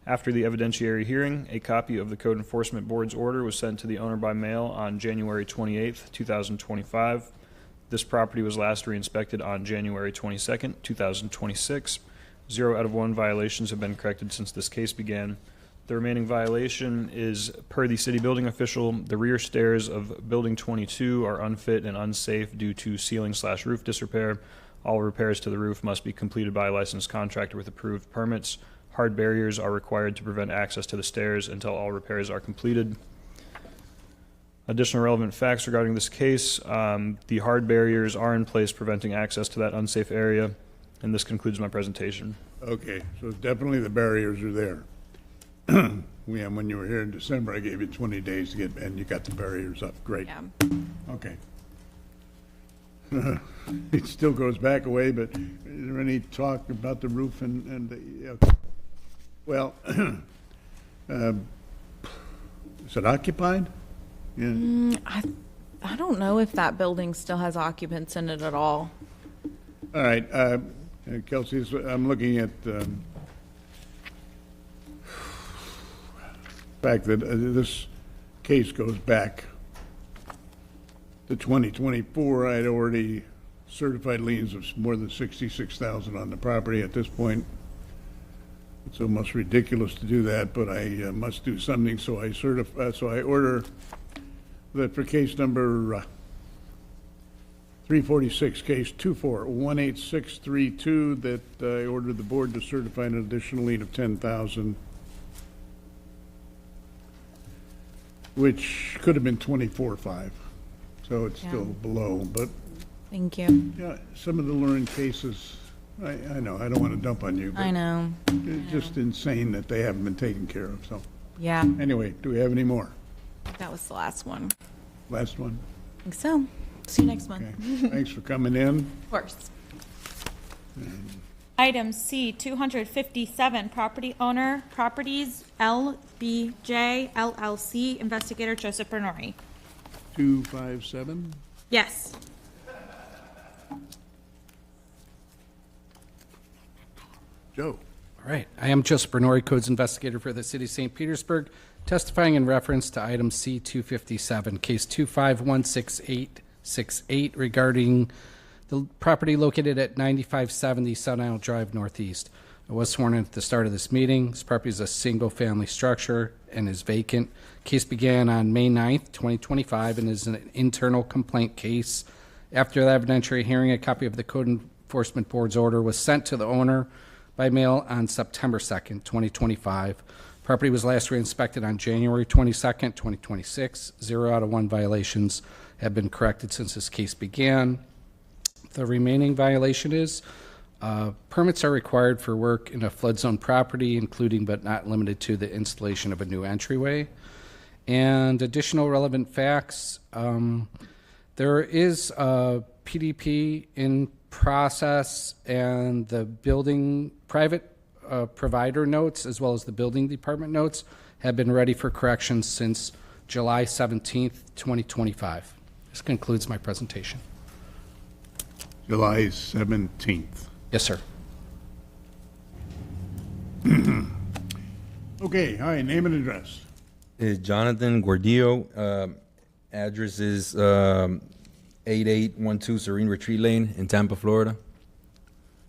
After the evidentiary hearing, a copy of the Code Enforcement Board's order was sent to the owner by mail on January 28th, 2025. This property was last re-inspected on January 22nd, 2026. 0 out of 1 violations have been corrected since this case began. The remaining violation is, per the city building official, the rear stairs of Building 22 are unfit and unsafe due to ceiling/roof disrepair. All repairs to the roof must be completed by a licensed contractor with approved permits. Hard barriers are required to prevent access to the stairs until all repairs are completed. Additional relevant facts regarding this case, the hard barriers are in place preventing access to that unsafe area, and this concludes my presentation. Okay, so definitely the barriers are there. When you were here in December, I gave you 20 days to get, and you got the barriers up. Great. Yeah. Okay. It still goes back a way, but is there any talk about the roof and the, okay. Well, is it occupied? Yeah. I don't know if that building still has occupants in it at all. All right, Kelsey, I'm looking at the fact that this case goes back to 2024. I had already certified liens of more than $66,000 on the property. At this point, it's almost ridiculous to do that, but I must do something. So I order that for case number 346, case 2418632, that I order the board to certify an additional lien of $10,000, which could have been 24.5, so it's still below. But Thank you. yeah, some of the Lurin cases, I know I don't want to dump on you, but I know. it's just insane that they haven't been taken care of. So Yeah. anyway, do we have any more? That was the last one. Last one. I think so. See you next month. Okay. Thanks for coming in. Of course. Item C257, property owner Properties LBJ LLC, investigator Joseph Bernori. 257. Yes. Joe. All right. I am Joseph Bernori, Codes Investigator for the City of St. Petersburg, testifying in reference to item C257, case 2516868, regarding the property located at 9570 Sun Isle Drive Northeast. I was sworn in at the start of this meeting. This property is a single-family structure and is vacant. Case began on May 9th, 2025, and is an internal complaint case. After the evidentiary hearing, a copy of the Code Enforcement Board's order was sent to the owner by mail on September 2nd, 2025. Property was last re-inspected on January 22nd, 2026. 0 out of 1 violations have been corrected since this case began. The remaining violation is permits are required for work in a flood zone property, including but not limited to the installation of a new entryway. And additional relevant facts, there is a PDP in process, and the building private provider notes as well as the building department notes have been ready for correction since July 17th, 2025. This concludes my presentation. July 17th. Yes, sir. Okay, all right, name and address. Is Jonathan Gordillo. Address is 8812 Serene Retreat Lane in Tampa, Florida.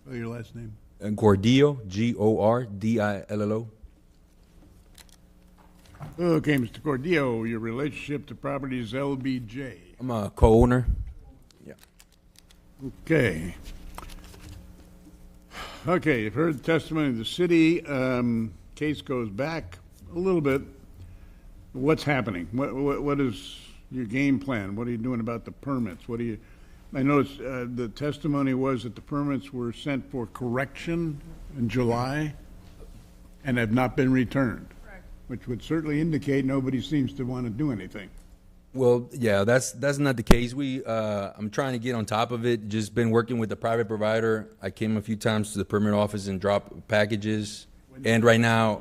Oh, your last name? Gordillo, Gordillo. Okay, Mr. Gordillo, your relationship to properties LBJ. I'm a co-owner. Yeah. Okay. Okay, you've heard the testimony of the city. Case goes back a little bit. What's happening? What is your game plan? What are you doing about the permits? I noticed the testimony was that the permits were sent for correction in July and have not been returned, which would certainly indicate nobody seems to want to do anything. Well, yeah, that's not the case. I'm trying to get on top of it. Just been working with the private provider. I came a few times to the permit office and dropped packages. And right now,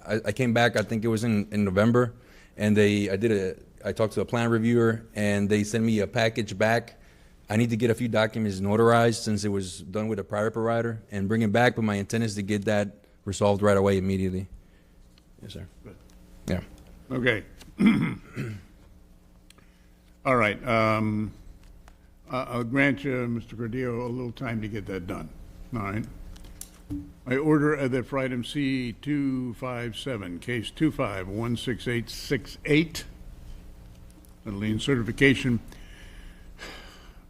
I came back. I think it was in November, and I talked to a plan reviewer, and they sent me a package back. I need to get a few documents notarized since it was done with a private provider and bring it back. But my intent is to get that resolved right away, immediately. Yes, sir. Good. Yeah. Okay. All right. I'll grant you, Mr. Gordillo, a little time to get that done. All right. I order that for item C257, case 25-16868, the lien certification,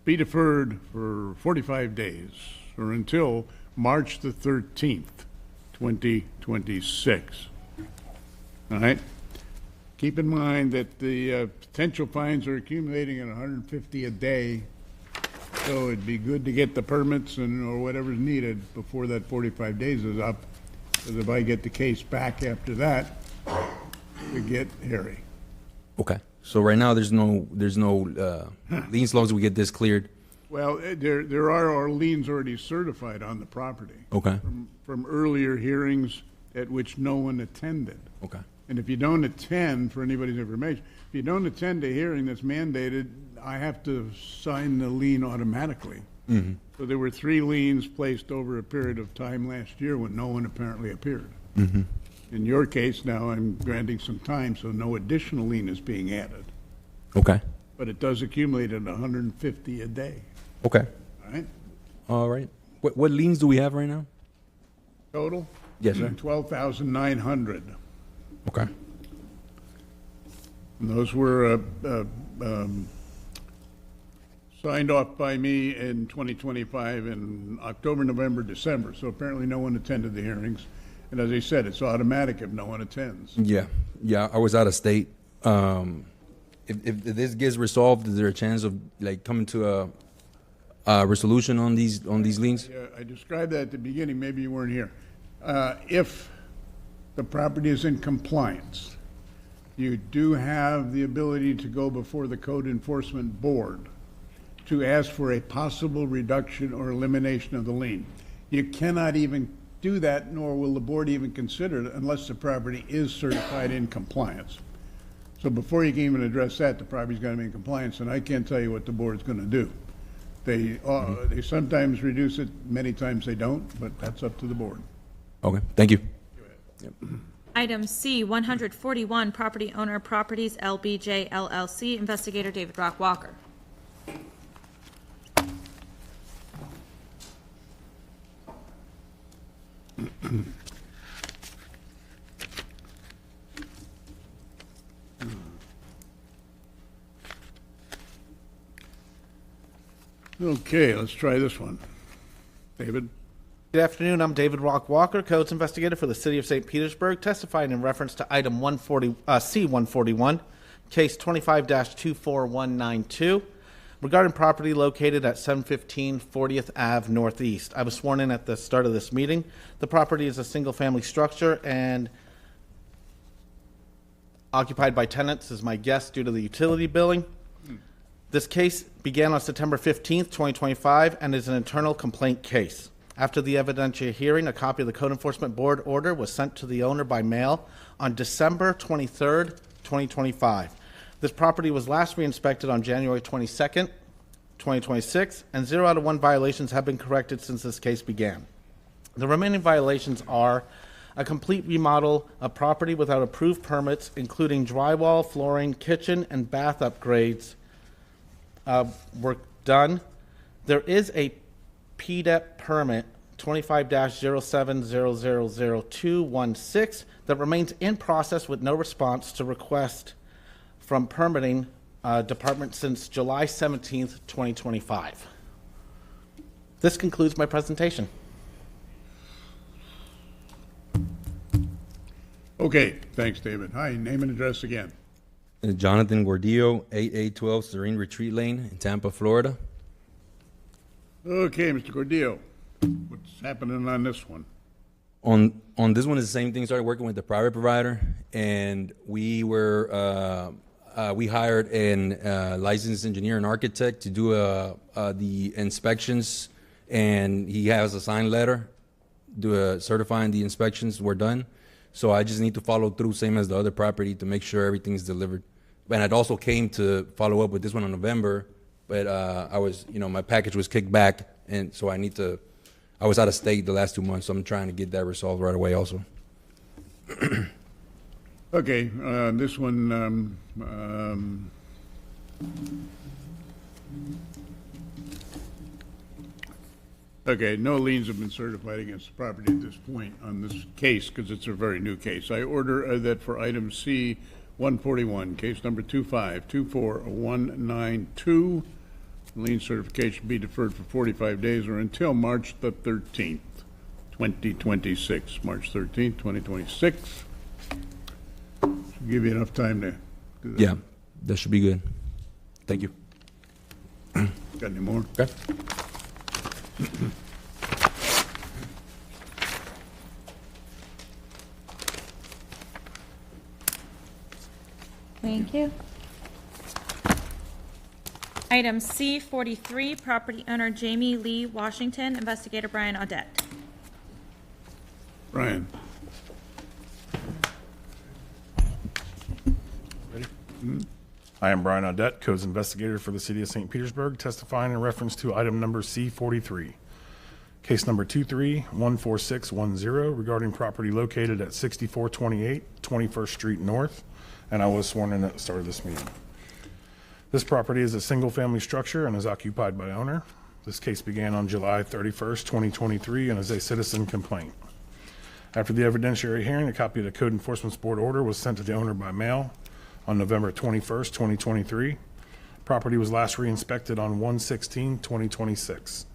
be deferred for 45 days or until March the 13th, 2026. All right? Keep in mind that the potential fines are accumulating at $150 a day, so it'd be good to get the permits or whatever's needed before that 45 days is up, because if I get the case back after that, we get hairy. Okay. So right now, there's no liens as long as we get this cleared. Well, there are liens already certified on the property. Okay. From earlier hearings at which no one attended. Okay. And if you don't attend, for anybody's information, if you don't attend a hearing that's mandated, I have to sign the lien automatically. Mm-hmm. So there were 3 liens placed over a period of time last year when no one apparently appeared. Mm-hmm. In your case now, I'm granting some time, so no additional lien is being added. Okay. But it does accumulate at $150 a day. Okay. All right? All right. What liens do we have right now? Total? Yes, sir. 12,900. Okay. And those were signed off by me in 2025 in October, November, December. So apparently no one attended the hearings. And as I said, it's automatic if no one attends. Yeah. I was out of state. If this gets resolved, is there a chance of coming to a resolution on these liens? Yeah, I described that at the beginning. Maybe you weren't here. If the property is in compliance, you do have the ability to go before the Code Enforcement Board to ask for a possible reduction or elimination of the lien. You cannot even do that, nor will the board even consider it unless the property is certified in compliance. So before you can even address that, the property's got to be in compliance, and I can't tell you what the board's going to do. They sometimes reduce it, many times they don't, but that's up to the board. Okay. Thank you. Yep. Item C, 141, Property Owner Properties LBJ LLC, Investigator David Rock Walker. Okay, let's try this one. David? Good afternoon. I'm David Rock Walker, Codes Investigator for the City of St. Petersburg, testifying in reference to item C-141, case 25-24192, regarding property located at 715 40th Ave Northeast. I was sworn in at the start of this meeting. The property is a single-family structure and occupied by tenants as my guest due to the utility billing. This case began on September 15th, 2025, and is an internal complaint case. After the evidentiary hearing, a copy of the Code Enforcement Board order was sent to the owner by mail on December 23rd, 2025. This property was last re-inspected on January 22nd, 2026, and 0 out of 1 violations have been corrected since this case began. The remaining violations are a complete remodel of property without approved permits, including drywall, flooring, kitchen, and bath upgrades were done. There is a PDEP permit 25-07000216 that remains in process with no response to request from permitting department since July 17th, 2025. This concludes my presentation. Okay, thanks, David. Hi, name and address again. Jonathan Gordillo, 8812 Serene Retreat Lane in Tampa, Florida. Okay, Mr. Gordillo, what's happening on this one? On this one is the same thing. Started working with the private provider, and we were we hired an licensed engineer and architect to do the inspections, and he has a signed letter certifying the inspections were done. So I just need to follow through, same as the other property, to make sure everything's delivered. And I'd also came to follow up with this one in November, but I was, my package was kicked back, and so I was out of state the last 2 months, so I'm trying to get that resolved right away also. Okay, this one, okay, no liens have been certified against the property at this point on this case because it's a very new case. I order that for item C 141, case number 2524192, lien certification be deferred for 45 days or until March the 13th, 2026. March 13th, 2026. Should give you enough time to do that. Yeah, that should be good. Thank you. Got any more? Okay. Thank you. Item C43, property owner Jamie Lee Washington, investigator Brian Audette. Brian. I am Brian Audette, Codes Investigator for the City of St. Petersburg, testifying in reference to item number C43. Case number 23-14610 regarding property located at 6428 21st Street North, and I was sworn in at the start of this meeting. This property is a single-family structure and is occupied by owner. This case began on July 31st, 2023, and is a citizen complaint. After the evidentiary hearing, a copy of the Code Enforcement's board order was sent to the owner by mail on November 21st, 2023. Property was last re-inspected on 1/16/2026.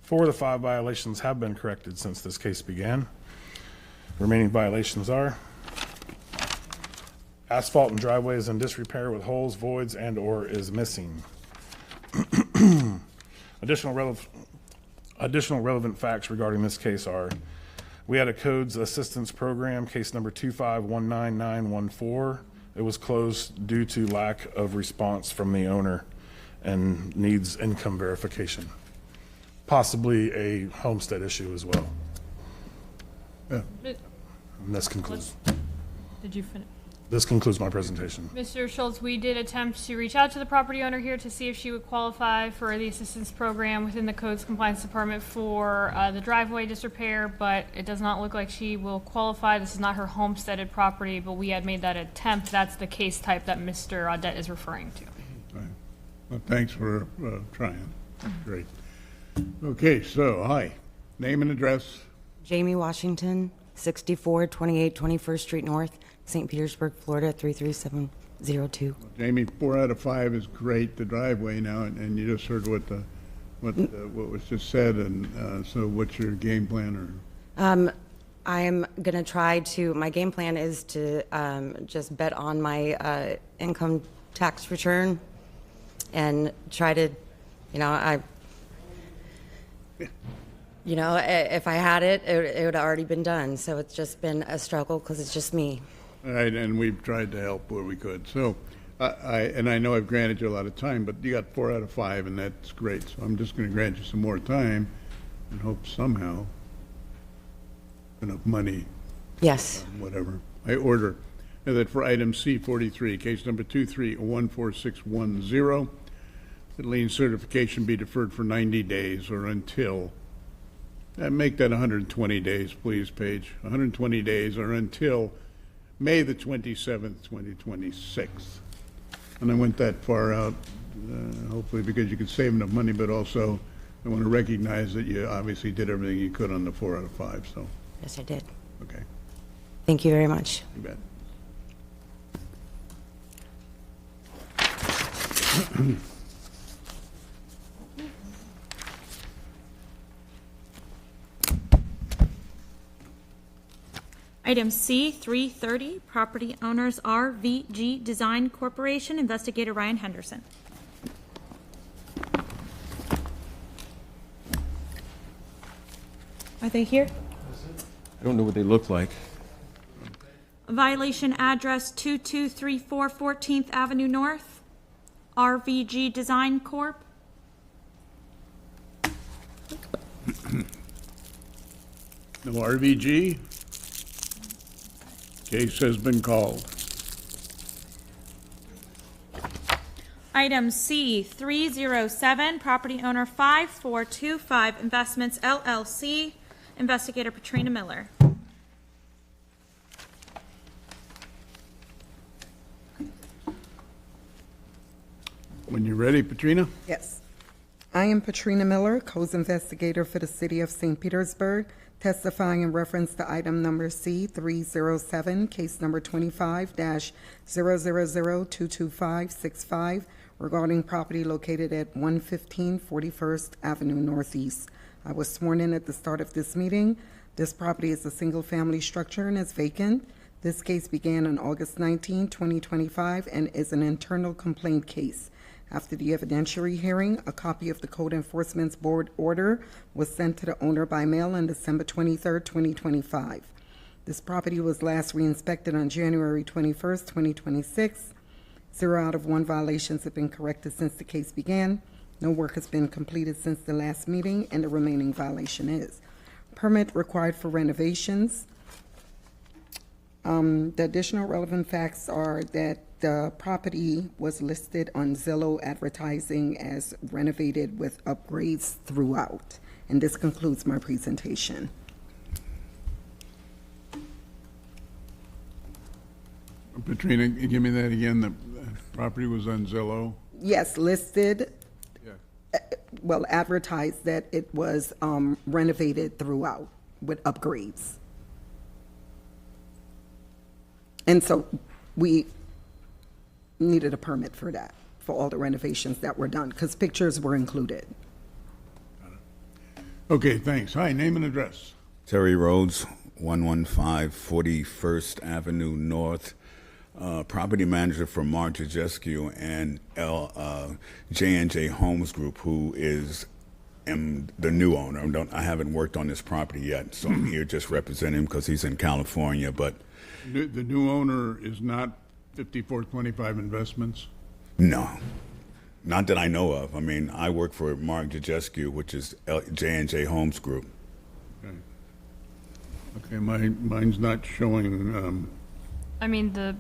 4 of the 5 violations have been corrected since this case began. Remaining violations are asphalt and driveway is in disrepair with holes, voids, and/or is missing. Additional relevant facts regarding this case are: we had a codes assistance program, case number 2519914. It was closed due to lack of response from the owner and needs income verification. Possibly a homestead issue as well. Yeah. And this concludes. Did you finish? This concludes my presentation. Mr. Schultz, we did attempt to reach out to the property owner here to see if she would qualify for the assistance program within the Codes Compliance Department for the driveway disrepair, but it does not look like she will qualify. This is not her homesteaded property, but we had made that attempt. That's the case type that Mr. Audette is referring to. Right. Well, thanks for trying. Great. Okay, so, hi. Name and address. Jamie Washington, 6428 21st Street North, St. Petersburg, Florida, 33702. Jamie, 4 out of 5 is great, the driveway now, and you just heard what was just said, and so what's your game plan? I am going to try to, my game plan is to just bet on my income tax return and try to, if I had it, it would have already been done. So it's just been a struggle because it's just me. All right, and we've tried to help where we could. So, I know I've granted you a lot of time, but you got 4 out of 5, and that's great. So I'm just going to grant you some more time and hope somehow enough money. Yes. Whatever. I order that for item C43, case number 23-14610, that lien certification be deferred for 90 days or until, make that 120 days, please, Paige. 120 days or until May the 27th, 2026. And I went that far out, hopefully because you could save enough money, but also I want to recognize that you obviously did everything you could on the 4 out of 5, so. Yes, I did. Okay. Thank you very much. You bet. Item C, 330, property owners RVG Design Corporation, Investigator Ryan Henderson. Are they here? I don't know what they look like. Violation address 2234 14th Avenue North, RVG Design Corp. No RVG. Case has been called. Item C, 307, property owner 5425 Investments LLC, Investigator Patrina Miller. When you're ready, Petrina. Yes. I am Patrina Miller, Codes Investigator for the City of St. Petersburg, testifying in reference to item number C307, case number 25-000-22565, regarding property located at 115 41st Avenue Northeast. I was sworn in at the start of this meeting. This property is a single-family structure and is vacant. This case began on August 19, 2025, and is an internal complaint case. After the evidentiary hearing, a copy of the Code Enforcement Board order was sent to the owner by mail on December 23, 2025. This property was last re-inspected on January 21, 2026. 0 out of 1 violations have been corrected since the case began. No work has been completed since the last meeting, and the remaining violation is. Permit required for renovations. The additional relevant facts are that the property was listed on Zillow advertising as renovated with upgrades throughout. And this concludes my presentation. Petrina, give me that again. The property was on Zillow. Yes, listed, well, advertised that it was renovated throughout with upgrades. And so we needed a permit for that, for all the renovations that were done, because pictures were included. Okay, thanks. Hi, name and address. Terry Rhodes, 115 41st Avenue North. Property manager for Mark Jajescu and J&J Homes Group, who is the new owner. I haven't worked on this property yet, so I'm here just representing him because he's in California. But the new owner is not 5425 Investments? No. Not that I know of. I mean, I work for Mark Jajescu, which is J&J Homes Group. Okay. Okay, mine's not showing. I mean, the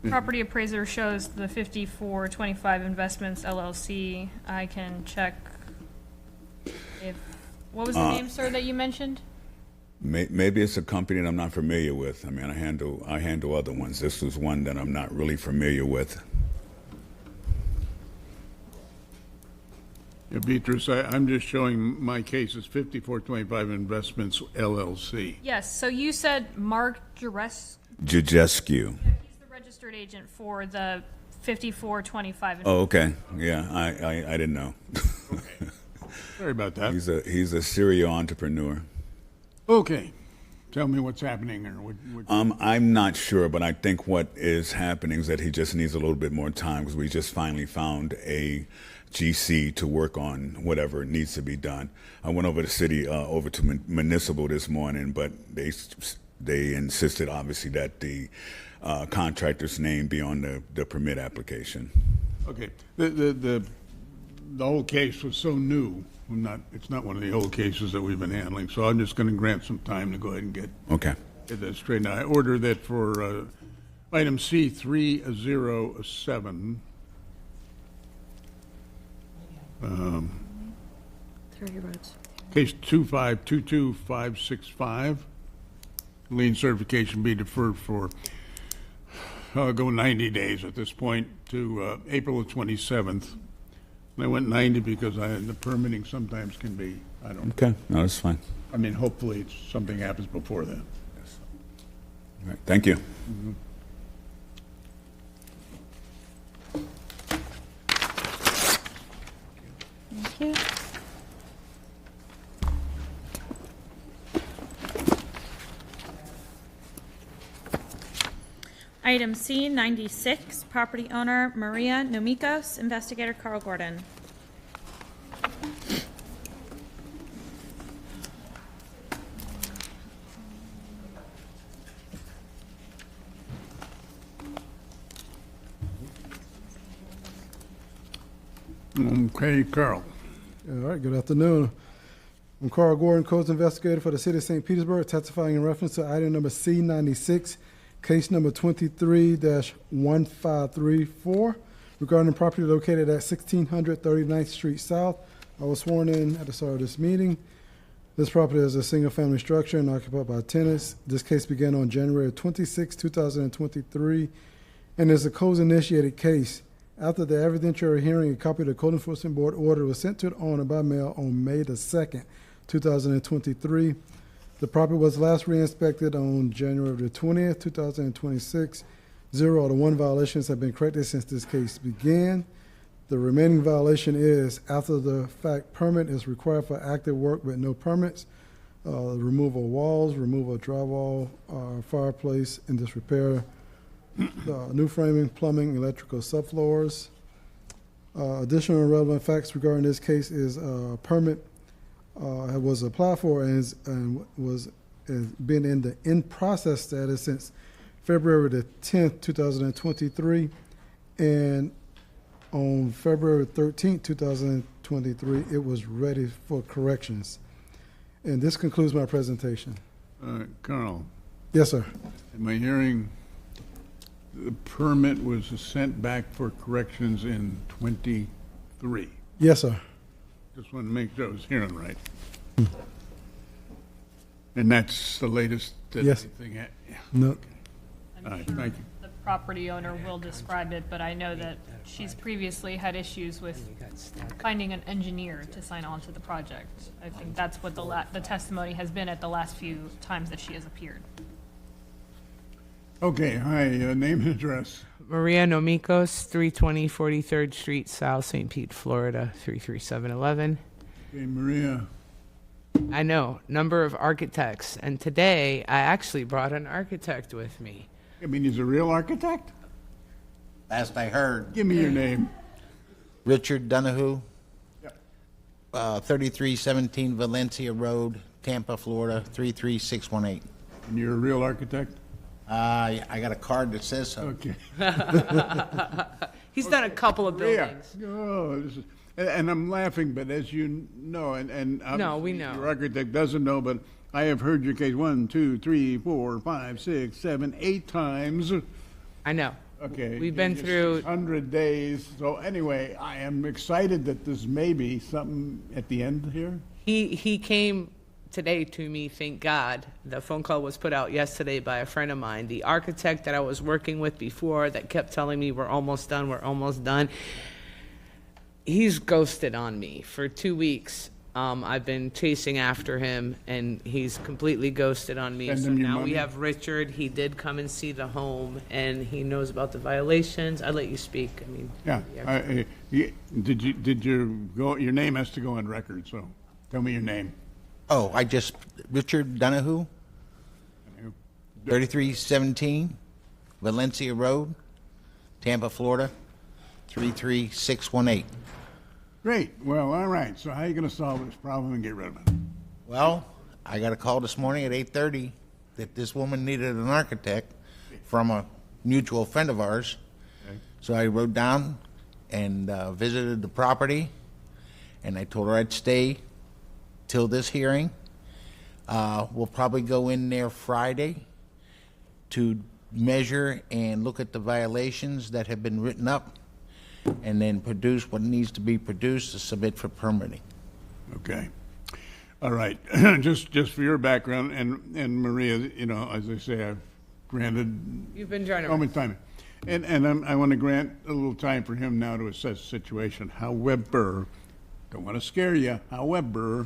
property appraiser shows the 5425 Investments LLC. I can check if, what was the name, sir, that you mentioned? Maybe it's a company that I'm not familiar with. I mean, I handle other ones. This was one that I'm not really familiar with. Yeah, Beatrice, I'm just showing my case as 5425 Investments LLC. Yes, so you said Mark Jajescu. Yeah, he's the registered agent for the 5425. Oh, okay. Yeah, I didn't know. Okay. Sorry about that. He's a serial entrepreneur. Okay. Tell me what's happening. I'm not sure, but I think what is happening is that he just needs a little bit more time because we just finally found a GC to work on whatever needs to be done. I went over to city, over to municipal this morning, but they insisted obviously that the contractor's name be on the permit application. Okay. The whole case was so new. It's not one of the old cases that we've been handling, so I'm just going to grant some time to go ahead and get that straightened out. I order that for Item C307. Case 2522565. Lien certification be deferred for, go 90 days at this point to April the 27th. And I went 90 because the permitting sometimes can be, I don't know. Okay, no, that's fine. I mean, hopefully something happens before then. All right, thank you. Thank you. Item C96, property owner Maria Nomikos, investigator Carl Gordon. Okay, Carl. All right, good afternoon. I'm Carl Gordon, Codes Investigator for the City of St. Petersburg, testifying in reference to item number C96, case number 23-1534, regarding property located at 1600 39th Street South. I was sworn in at the start of this meeting. This property is a single-family structure and occupied by tenants. This case began on January 26, 2023, and is a codes-initiated case. After the evidentiary hearing, a copy of the Code Enforcement Board order was sent to the owner by mail on May the 2nd, 2023. The property was last re-inspected on January the 20th, 2026. 0 out of 1 violations have been corrected since this case began. The remaining violation is after the fact permit is required for active work with no permits. Removal of walls, removal of drywall, fireplace in disrepair, new framing, plumbing, electrical subfloors. Additional relevant facts regarding this case is permit was applied for and has been in the in-process status since February the 10th, 2023, and on February 13th, 2023, it was ready for corrections. And this concludes my presentation. Carl. Yes, sir. Am I hearing the permit was sent back for corrections in 23? Yes, sir. Just want to make sure I was hearing right. And that's the latest that Yes. anything had? Yeah. No. Okay. All right, thank you. The property owner will describe it, but I know that she's previously had issues with finding an engineer to sign on to the project. I think that's what the testimony has been at the last few times that she has appeared. Okay, hi, name and address. Maria Nomikos, 320 43rd Street South, St. Pete, Florida, 33711. Okay, Maria. I know, number of architects, and today I actually brought an architect with me. I mean, he's a real architect? Last I heard. Give me your name. Richard Donahue. 3317 Valencia Road, Tampa, Florida, 33618. And you're a real architect? I got a card that says so. Okay. He's done a couple of buildings. Oh, this is, and I'm laughing, but as you know, and No, we know. Your architect doesn't know, but I have heard your case 1, 2, 3, 4, 5, 6, 7, 8 times. I know. Okay. We've been through 100 days. So anyway, I am excited that this may be something at the end here. He came today to me, thank God. The phone call was put out yesterday by a friend of mine, the architect that I was working with before that kept telling me we're almost done, we're almost done. He's ghosted on me for 2 weeks. I've been chasing after him, and he's completely ghosted on me. Send So him your now money? we have Richard. He did come and see the home, and he knows about the violations. I let you speak. I mean, Yeah. Your name has to go on record, so tell me your name. Oh, Richard Donahue, 3317 Valencia Road, Tampa, Florida, 33618. Great. Well, all right. So how are you going to solve this problem and get rid of it? Well, I got a call this morning at 8:30 that this woman needed an architect from a mutual friend of ours. Okay. So I wrote down and visited the property, and I told her I'd stay till this hearing. We'll probably go in there Friday to measure and look at the violations that have been written up, and then produce what needs to be produced to submit for permitting. Okay. All right. just for your background, and Maria, you know, as I say, I've granted You've been generous. moment time. And I want to grant a little time for him now to assess the situation. However, don't want to scare you. However,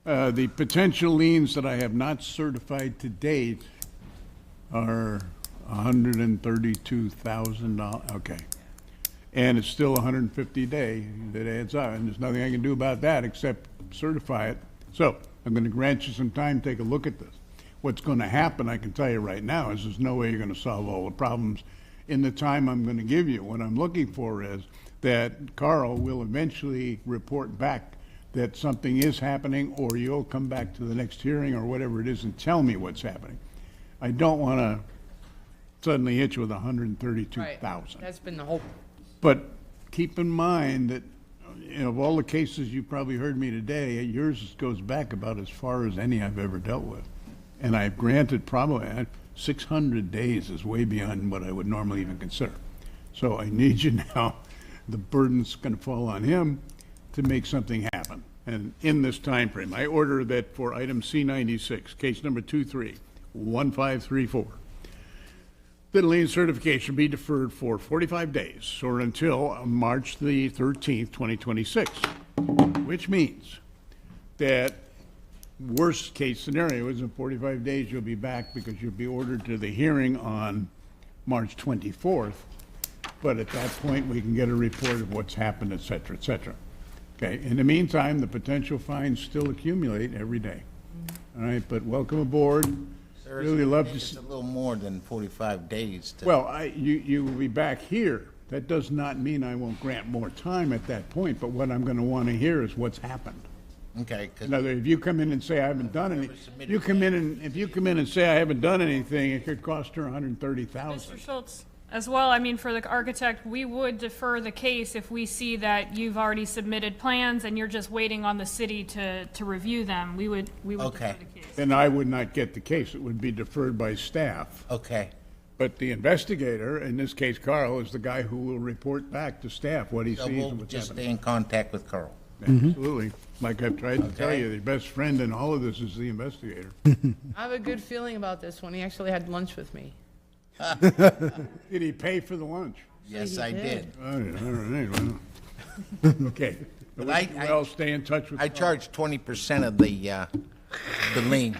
the potential liens that I have not certified to date are $132,000. Okay. And it's still 150 day that adds up, and there's nothing I can do about that except certify it. So I'm going to grant you some time to take a look at this. What's going to happen, I can tell you right now, is there's no way you're going to solve all the problems in the time I'm going to give you. What I'm looking for is that Carl will eventually report back that something is happening, or you'll come back to the next hearing or whatever it is and tell me what's happening. I don't want to suddenly hit you with 132,000. Right. That's been the whole. But keep in mind that, you know, of all the cases you probably heard me today, yours goes back about as far as any I've ever dealt with. And I've granted probably 600 days is way beyond what I would normally even consider. So I need you now, the burden's going to fall on him to make something happen. And in this time frame, I order that for item C96, case number 231534, that lien certification be deferred for 45 days or until March the 13th, 2026, which means that worst case scenario is in 45 days you'll be back because you'll be ordered to the hearing on March 24th. But at that point, we can get a report of what's happened, et cetera, et cetera. Okay, in the meantime, the potential fines still accumulate every day. All right, but welcome aboard. Sir, Really love to it's see. a little more than 45 days. To, Well, you will be back here. That does not mean I won't grant more time at that point, but what I'm going to want to hear is what's happened. okay, 'cause In other words, if you come in and say I haven't done anything, if you come in and say I haven't done anything, it could cost her $130,000. Mr. Schultz, as well, I mean, for the architect, we would defer the case if we see that you've already submitted plans and you're just waiting on the city to review them. We would Okay. defer the case. Then I would not get the case. It would be deferred by staff. okay, But the investigator, in this case Carl, is the guy who will report back to staff what he so sees we'll and what's just happening. stay in contact with Carl. Absolutely. Like I've tried to tell Okay. you, the best friend in all of this is the investigator. I have a good feeling about this one. He actually had lunch with me. Did he pay for the lunch? Yes, he I did. did. All right, well. Okay. But Well, stay in touch with I Carl. charge 20% of the lien.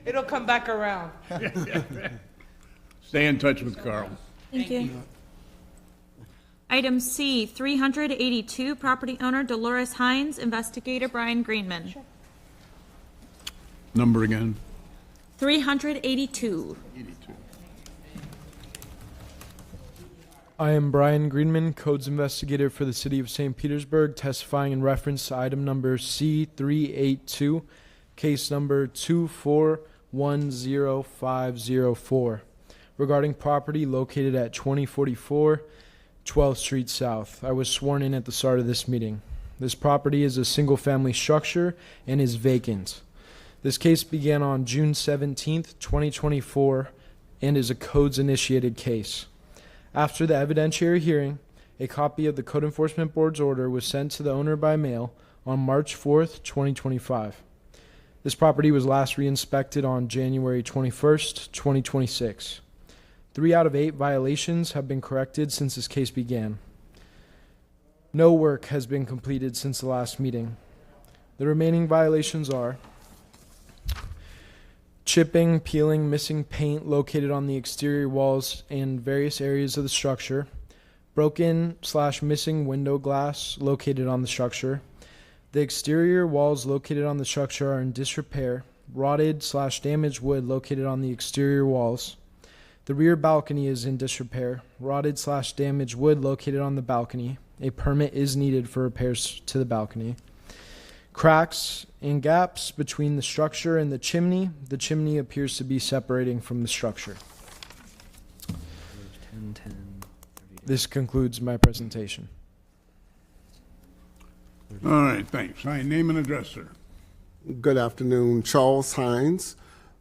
It'll come back around. Stay in touch with Carl. Thank you. Item C, 382, property owner Dolores Hines, investigator Brian Greenman. Number again? 382. 82. I am Brian Greenman, Codes Investigator for the City of St. Petersburg, testifying in reference to item number C382, case number 2410504, regarding property located at 2044 12th Street South. I was sworn in at the start of this meeting. This property is a single-family structure and is vacant. This case began on June 17th, 2024, and is a codes-initiated case. After the evidentiary hearing, a copy of the Code Enforcement Board's order was sent to the owner by mail on March 4th, 2025. This property was last re-inspected on January 21st, 2026. 3 out of 8 violations have been corrected since this case began. No work has been completed since the last meeting. The remaining violations are chipping, peeling, missing paint located on the exterior walls and various areas of the structure, broken/missing window glass located on the structure. The exterior walls located on the structure are in disrepair, rotted/damaged wood located on the exterior walls. The rear balcony is in disrepair, rotted/damaged wood located on the balcony. A permit is needed for repairs to the balcony. Cracks and gaps between the structure and the chimney. The chimney appears to be separating from the structure. This concludes my presentation. All right, thanks. Hi, name and address, sir. Good afternoon, Charles Hines,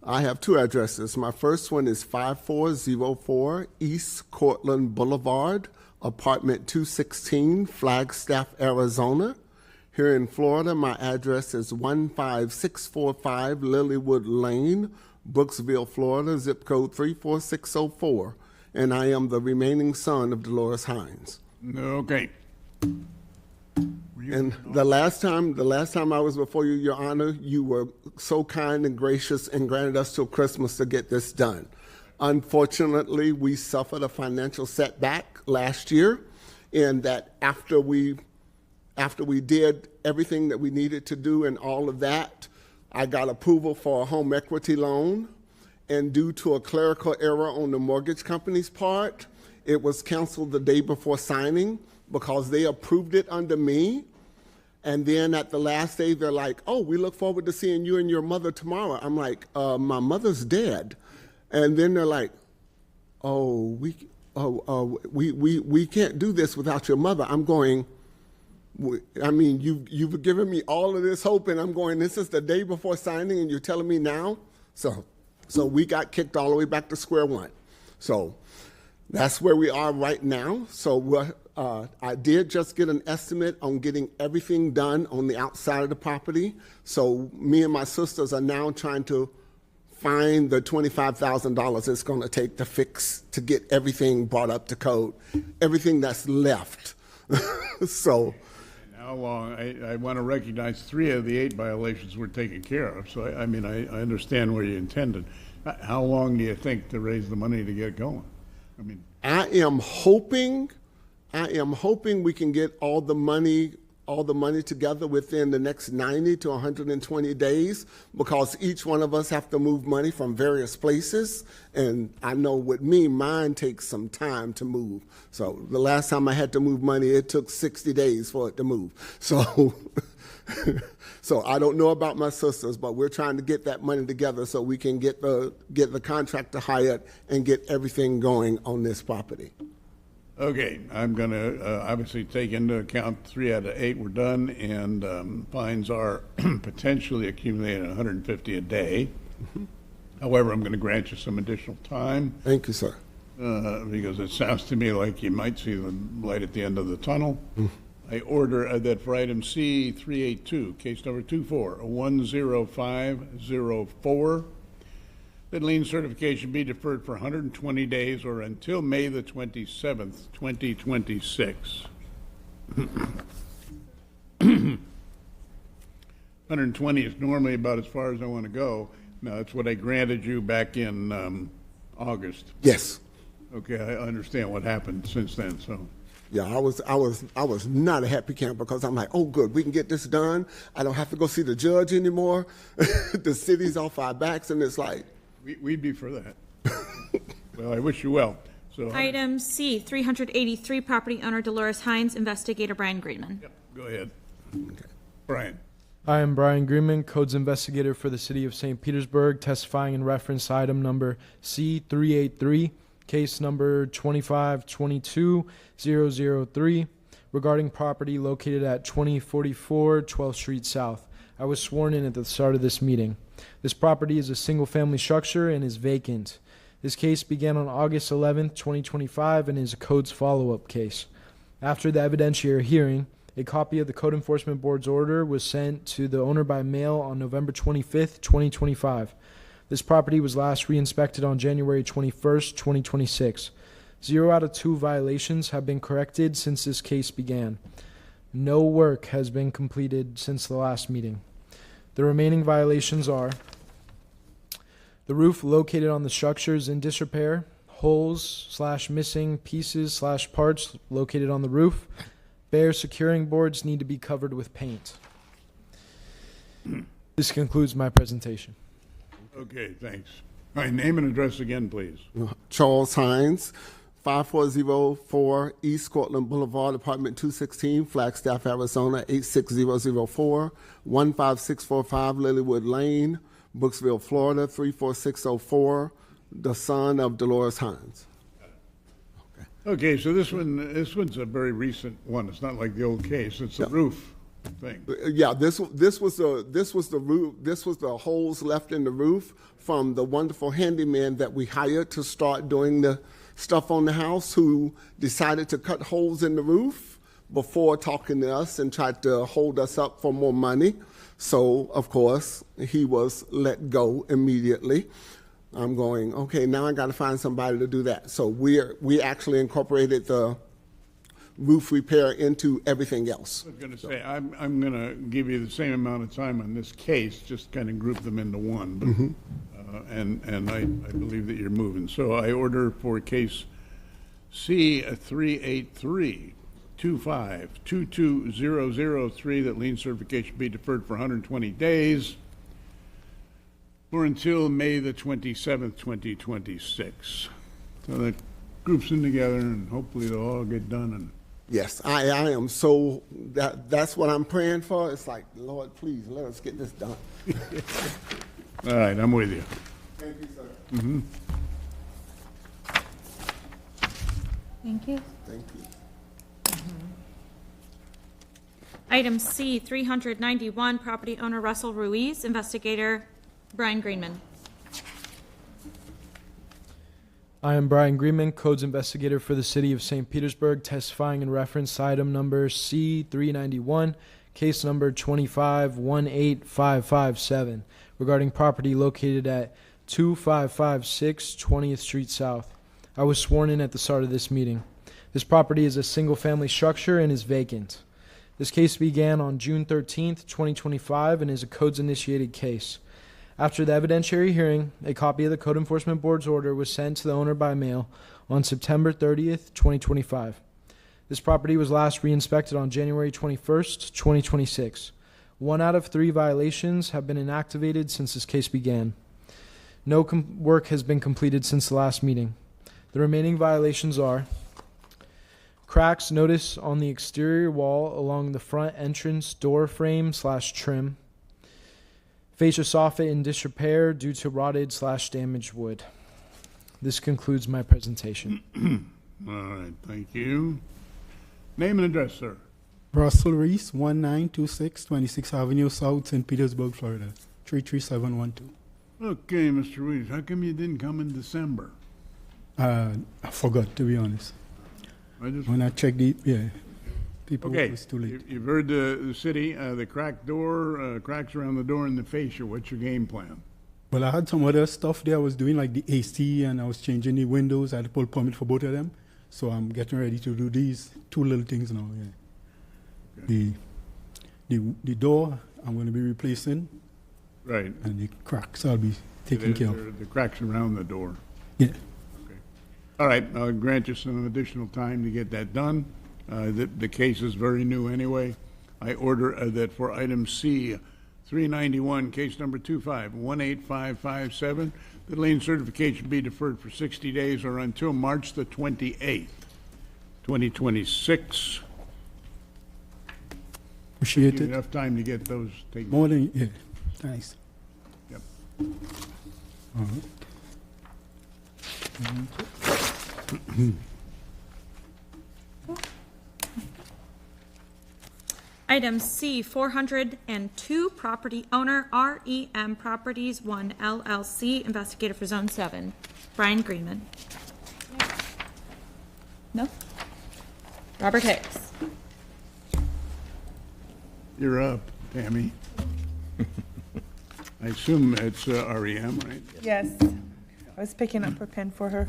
I have two addresses. My first one is 5404 East Cortland Boulevard, apartment 216, Flagstaff, Arizona. Here in Florida, my address is 15645 Lilywood Lane, Brooksville, Florida, zip code 34604. And I am the remaining son of Dolores Hines. Okay. And the last time I was before you, Your Honor, you were so kind and gracious and granted us till Christmas to get this done. Unfortunately, we suffered a financial setback last year, in that after we did everything that we needed to do and all of that, I got approval for a home equity loan, and due to a clerical error on the mortgage company's part, it was canceled the day before signing because they approved it under me. And then at the last day, they're like, "Oh, we look forward to seeing you and your mother tomorrow." I'm like, "My mother's dead." And then they're like, we can't do this without your mother." I'm going, I mean, you've given me all of this hope, and I'm going, this is the day before signing, and you're telling me now? So we got kicked all the way back to square one. So that's where we are right now. So I did just get an estimate on getting everything done on the outside of the property. So me and my sisters are now trying to find the $25,000 it's going to take to get everything brought up to code, everything that's left. So. How long? I want to recognize 3 of the 8 violations were taken care of. So I mean, I understand where you intended. How long do you think to raise the money to get going? I mean, I am hoping we can get all the money together within the next 90 to 120 days, because each one of us have to move money from various places. And I know with me, mine takes some time to move. So the last time I had to move money, it took 60 days for it to move. So, so I don't know about my sisters, but we're trying to get that money together so we can get the contractor hired and get everything going on this property. okay, I'm going to obviously take into account 3 out of 8 were done, and fines are potentially accumulating $150 a day. However, I'm going to grant you some additional time. Thank you, sir. Because it sounds to me like you might see the light at the end of the tunnel. I order that for item C 382, case number 24-10504, that lien certification be deferred for 120 days or until May the 27th, 2026. 120 is normally about as far as I want to go. Now, that's what I granted you back in August. Yes. Okay, I understand what happened since then, so. Yeah, I was not a happy camper, because I'm like, oh, good, we can get this done. I don't have to go see the judge anymore. The city's off our backs, and it's like. We'd be for that. Well, I wish you well. So Item C, 383, property owner Dolores Hines, investigator Brian Greenman. Yep, go ahead. Okay. Brian. I am Brian Greenman, Codes Investigator for the City of St. Petersburg, testifying in reference to item number C383, case number 2522003, regarding property located at 2044 12th Street South. I was sworn in at the start of this meeting. This property is a single-family structure and is vacant. This case began on August 11th, 2025, and is a codes follow-up case. After the evidentiary hearing, a copy of the Code Enforcement Board's order was sent to the owner by mail on November 25th, 2025. This property was last re-inspected on January 21st, 2026. 0 out of 2 violations have been corrected since this case began. No work has been completed since the last meeting. The remaining violations are: the roof located on the structure is in disrepair, holes/missing pieces/parts located on the roof, bare securing boards need to be covered with paint. This concludes my presentation. Okay, thanks. All right, name and address again, please. Charles Hines, 5404 East Cortland Boulevard, apartment 216, Flagstaff, Arizona, 86004, 15645 Lilywood Lane, Brooksville, Florida, 34604, the son of Dolores Hines. Okay, so this one's a very recent one. It's not like the old case. It's the roof. thing. Yeah, this was the roof. This was the holes left in the roof from the wonderful handyman that we hired to start doing the stuff on the house, who decided to cut holes in the roof before talking to us and tried to hold us up for more money. So, of course, he was let go immediately. I'm going, okay, now I got to find somebody to do that. So we actually incorporated the roof repair into everything else. I was going to say, I'm going to give you the same amount of time on this case, just kind of group them into one. But, and I believe that you're moving. So I order for case C38325222003 that lien certification be deferred for 120 days or until May the 27th, 2026. So that groups them together and hopefully they'll all get done. And yes, I am so, that's what I'm praying for. It's like, Lord, please let us get this done. all right, I'm with you. Thank you, sir. Mm-hmm. Thank you. Thank you. Item C, 391, property owner Russell Ruiz, investigator Brian Greenman. I am Brian Greenman, Codes Investigator for the City of St. Petersburg, testifying in reference to item number C391, case number 2518557, regarding property located at 2556 20th Street South. I was sworn in at the start of this meeting. This property is a single-family structure and is vacant. This case began on June 13th, 2025, and is a codes-initiated case. After the evidentiary hearing, a copy of the Code Enforcement Board's order was sent to the owner by mail on September 30th, 2025. This property was last re-inspected on January 21st, 2026. 1 out of 3 violations have been inactivated since this case began. No work has been completed since the last meeting. The remaining violations are cracks noticed on the exterior wall along the front entrance door frame / trim, fascia soffit in disrepair due to rotted/damaged wood. This concludes my presentation. All right, thank you. Name and address, sir. Russell Reese, 1926 26th Avenue South, St. Petersburg, Florida, 33712. Okay, Mr. Ruiz, how come you didn't come in December? I forgot, to be honest. When I checked people, Okay, it was too late. you've heard the city, the cracked door, cracks around the door and the fascia. What's your game plan? Well, I had some other stuff there I was doing, like the AC, and I was changing the windows. I had to pull permit for both of them. So I'm getting ready to do these 2 little things now, Okay. The door, I'm going to be replacing. Right. And the cracks, I'll be taking care of. The cracks around the door. Yeah. Okay. All right, I'll grant you some additional time to get that done. The case is very new anyway. I order that for item C, 391, case number 2518557, the lien certification be deferred for 60 days or until March the 28th, 2026. Appreciate Give you it. enough time to get those taken. More than, yeah. Thanks. Yep. All right. Item C, 402, property owner REM Properties 1 LLC, investigator for Zone 7, Brian Greenman. No? Robert Hicks. You're up, Tammy. I assume it's REM, right? Yes, I was picking up her pen for her.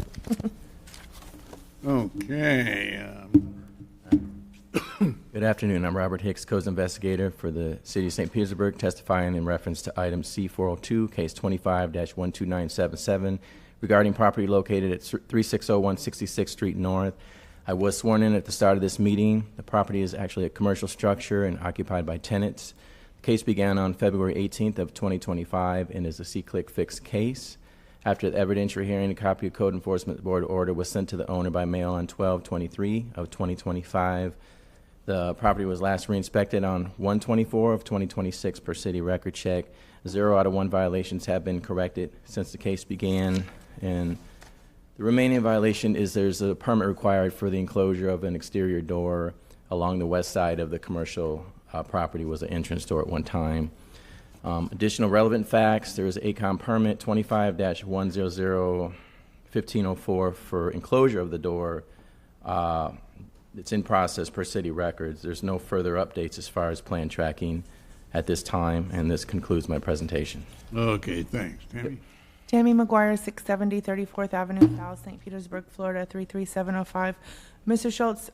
Okay. Good afternoon. I'm Robert Hicks, Codes Investigator for the City of St. Petersburg, testifying in reference to item C402, case 25-12977, regarding property located at 3601 66th Street North. I was sworn in at the start of this meeting. The property is actually a commercial structure and occupied by tenants. The case began on February 18th of 2025 and is a C-click fix case. After the evidentiary hearing, a copy of Code Enforcement Board order was sent to the owner by mail on 12/23 of 2025. The property was last re-inspected on 1/24 of 2026 per city record check. 0 out of 1 violations have been corrected since the case began, and the remaining violation is there's a permit required for the enclosure of an exterior door along the west side of the commercial property was an entrance door at one time. Additional relevant facts, there is an ACOM permit 25-100-1504 for enclosure of the door. It's in process per city records. There's no further updates as far as plan tracking at this time, and this concludes my presentation. Okay, thanks. Tammy? Tammy McGuire, 670 34th Avenue South, St. Petersburg, Florida, 33705. Mr. Schultz,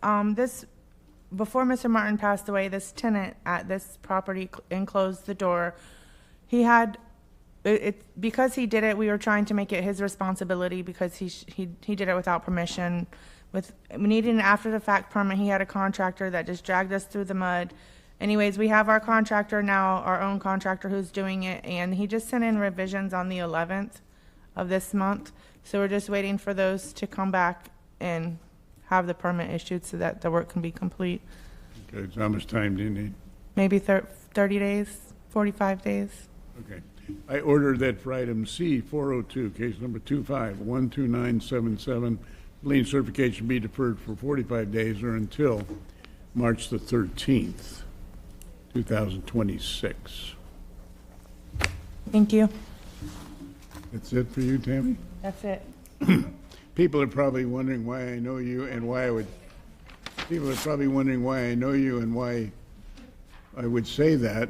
before Mr. Martin passed away, this tenant at this property enclosed the door. He had, because he did it, we were trying to make it his responsibility because he did it without permission. With needing an after-the-fact permit, he had a contractor that just dragged us through the mud. Anyways, we have our contractor now, our own contractor who's doing it, and he just sent in revisions on the 11th of this month. So we're just waiting for those to come back and have the permit issued so that the work can be complete. Okay, so how much time do you need? Maybe 30 days, 45 days. Okay. I order that for item C, 402, case number 25-12977, lien certification be deferred for 45 days or until March the 13th, 2026. Thank you. That's it for you, Tammy? That's it. People are probably wondering why I know you and why I would. People are probably wondering why I know you and why I would say that.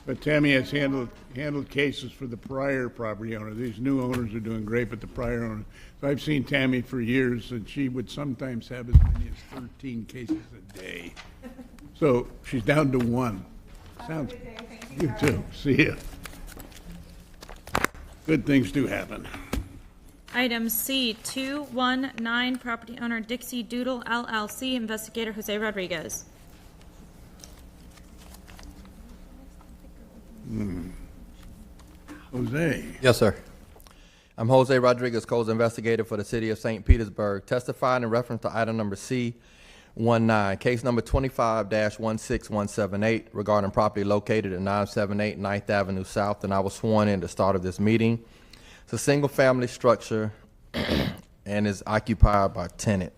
But Tammy has handled cases for the prior property owner. These new owners are doing great, but the prior owner. So I've seen Tammy for years, and she would sometimes have as many as 13 cases a day. So she's down to one. Sounds. You too. See ya. Good things do happen. Item C, 219, property owner Dixie Doodle LLC, investigator Jose Rodriguez. Jose. Yes, sir. I'm Jose Rodriguez, Codes Investigator for the City of St. Petersburg, testifying in reference to item number C19, case number 25-16178, regarding property located at 978 9th Avenue South, and I was sworn in at the start of this meeting. It's a single-family structure and is occupied by a tenant.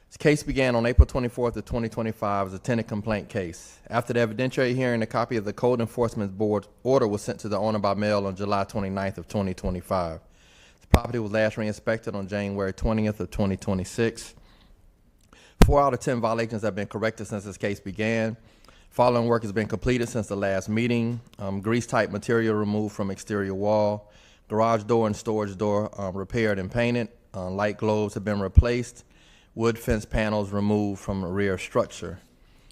This case began on April 24th of 2025 as a tenant complaint case. After the evidentiary hearing, a copy of the Code Enforcement Board order was sent to the owner by mail on July 29th of 2025. The property was last re-inspected on January 20th of 2026. 4 out of 10 violations have been corrected since this case began. Following work has been completed since the last meeting. Grease-type material removed from exterior wall. Garage door and storage door repaired and painted. Light globes have been replaced. Wood fence panels removed from the rear structure.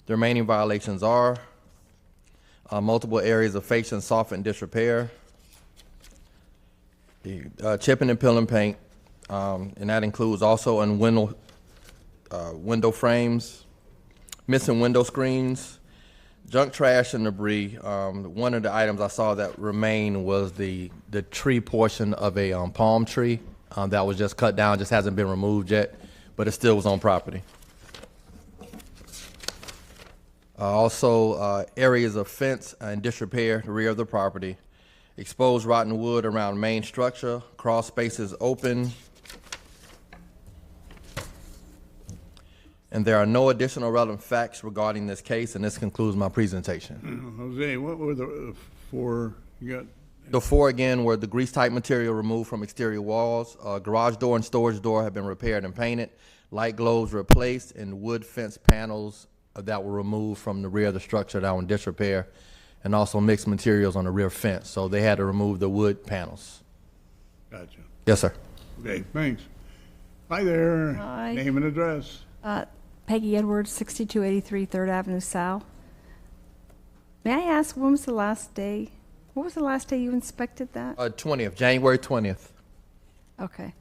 The remaining violations are multiple areas of fascia and soffit and disrepair, chipping and peeling paint, and that includes also on window frames, missing window screens, junk, trash, and debris. One of the items I saw that remained was the tree portion of a palm tree that was just cut down, just hasn't been removed yet, but it still was on property. Also, areas of fence and disrepair, the rear of the property. Exposed rotten wood around main structure, crawl spaces open. And there are no additional relevant facts regarding this case, and this concludes my presentation. Jose, what were the 4 you got? The 4 again were the grease-type material removed from exterior walls, garage door and storage door have been repaired and painted, light globes replaced, and wood fence panels that were removed from the rear of the structure that were in disrepair, and also mixed materials on the rear fence. So they had to remove the wood panels. Gotcha. Yes, sir. Okay, thanks. Hi there. Hi. Name and address. Peggy Edwards, 6283 3rd Avenue South. May I ask, when was the last day? What was the last day you inspected that? 20th, January 20th. Okay.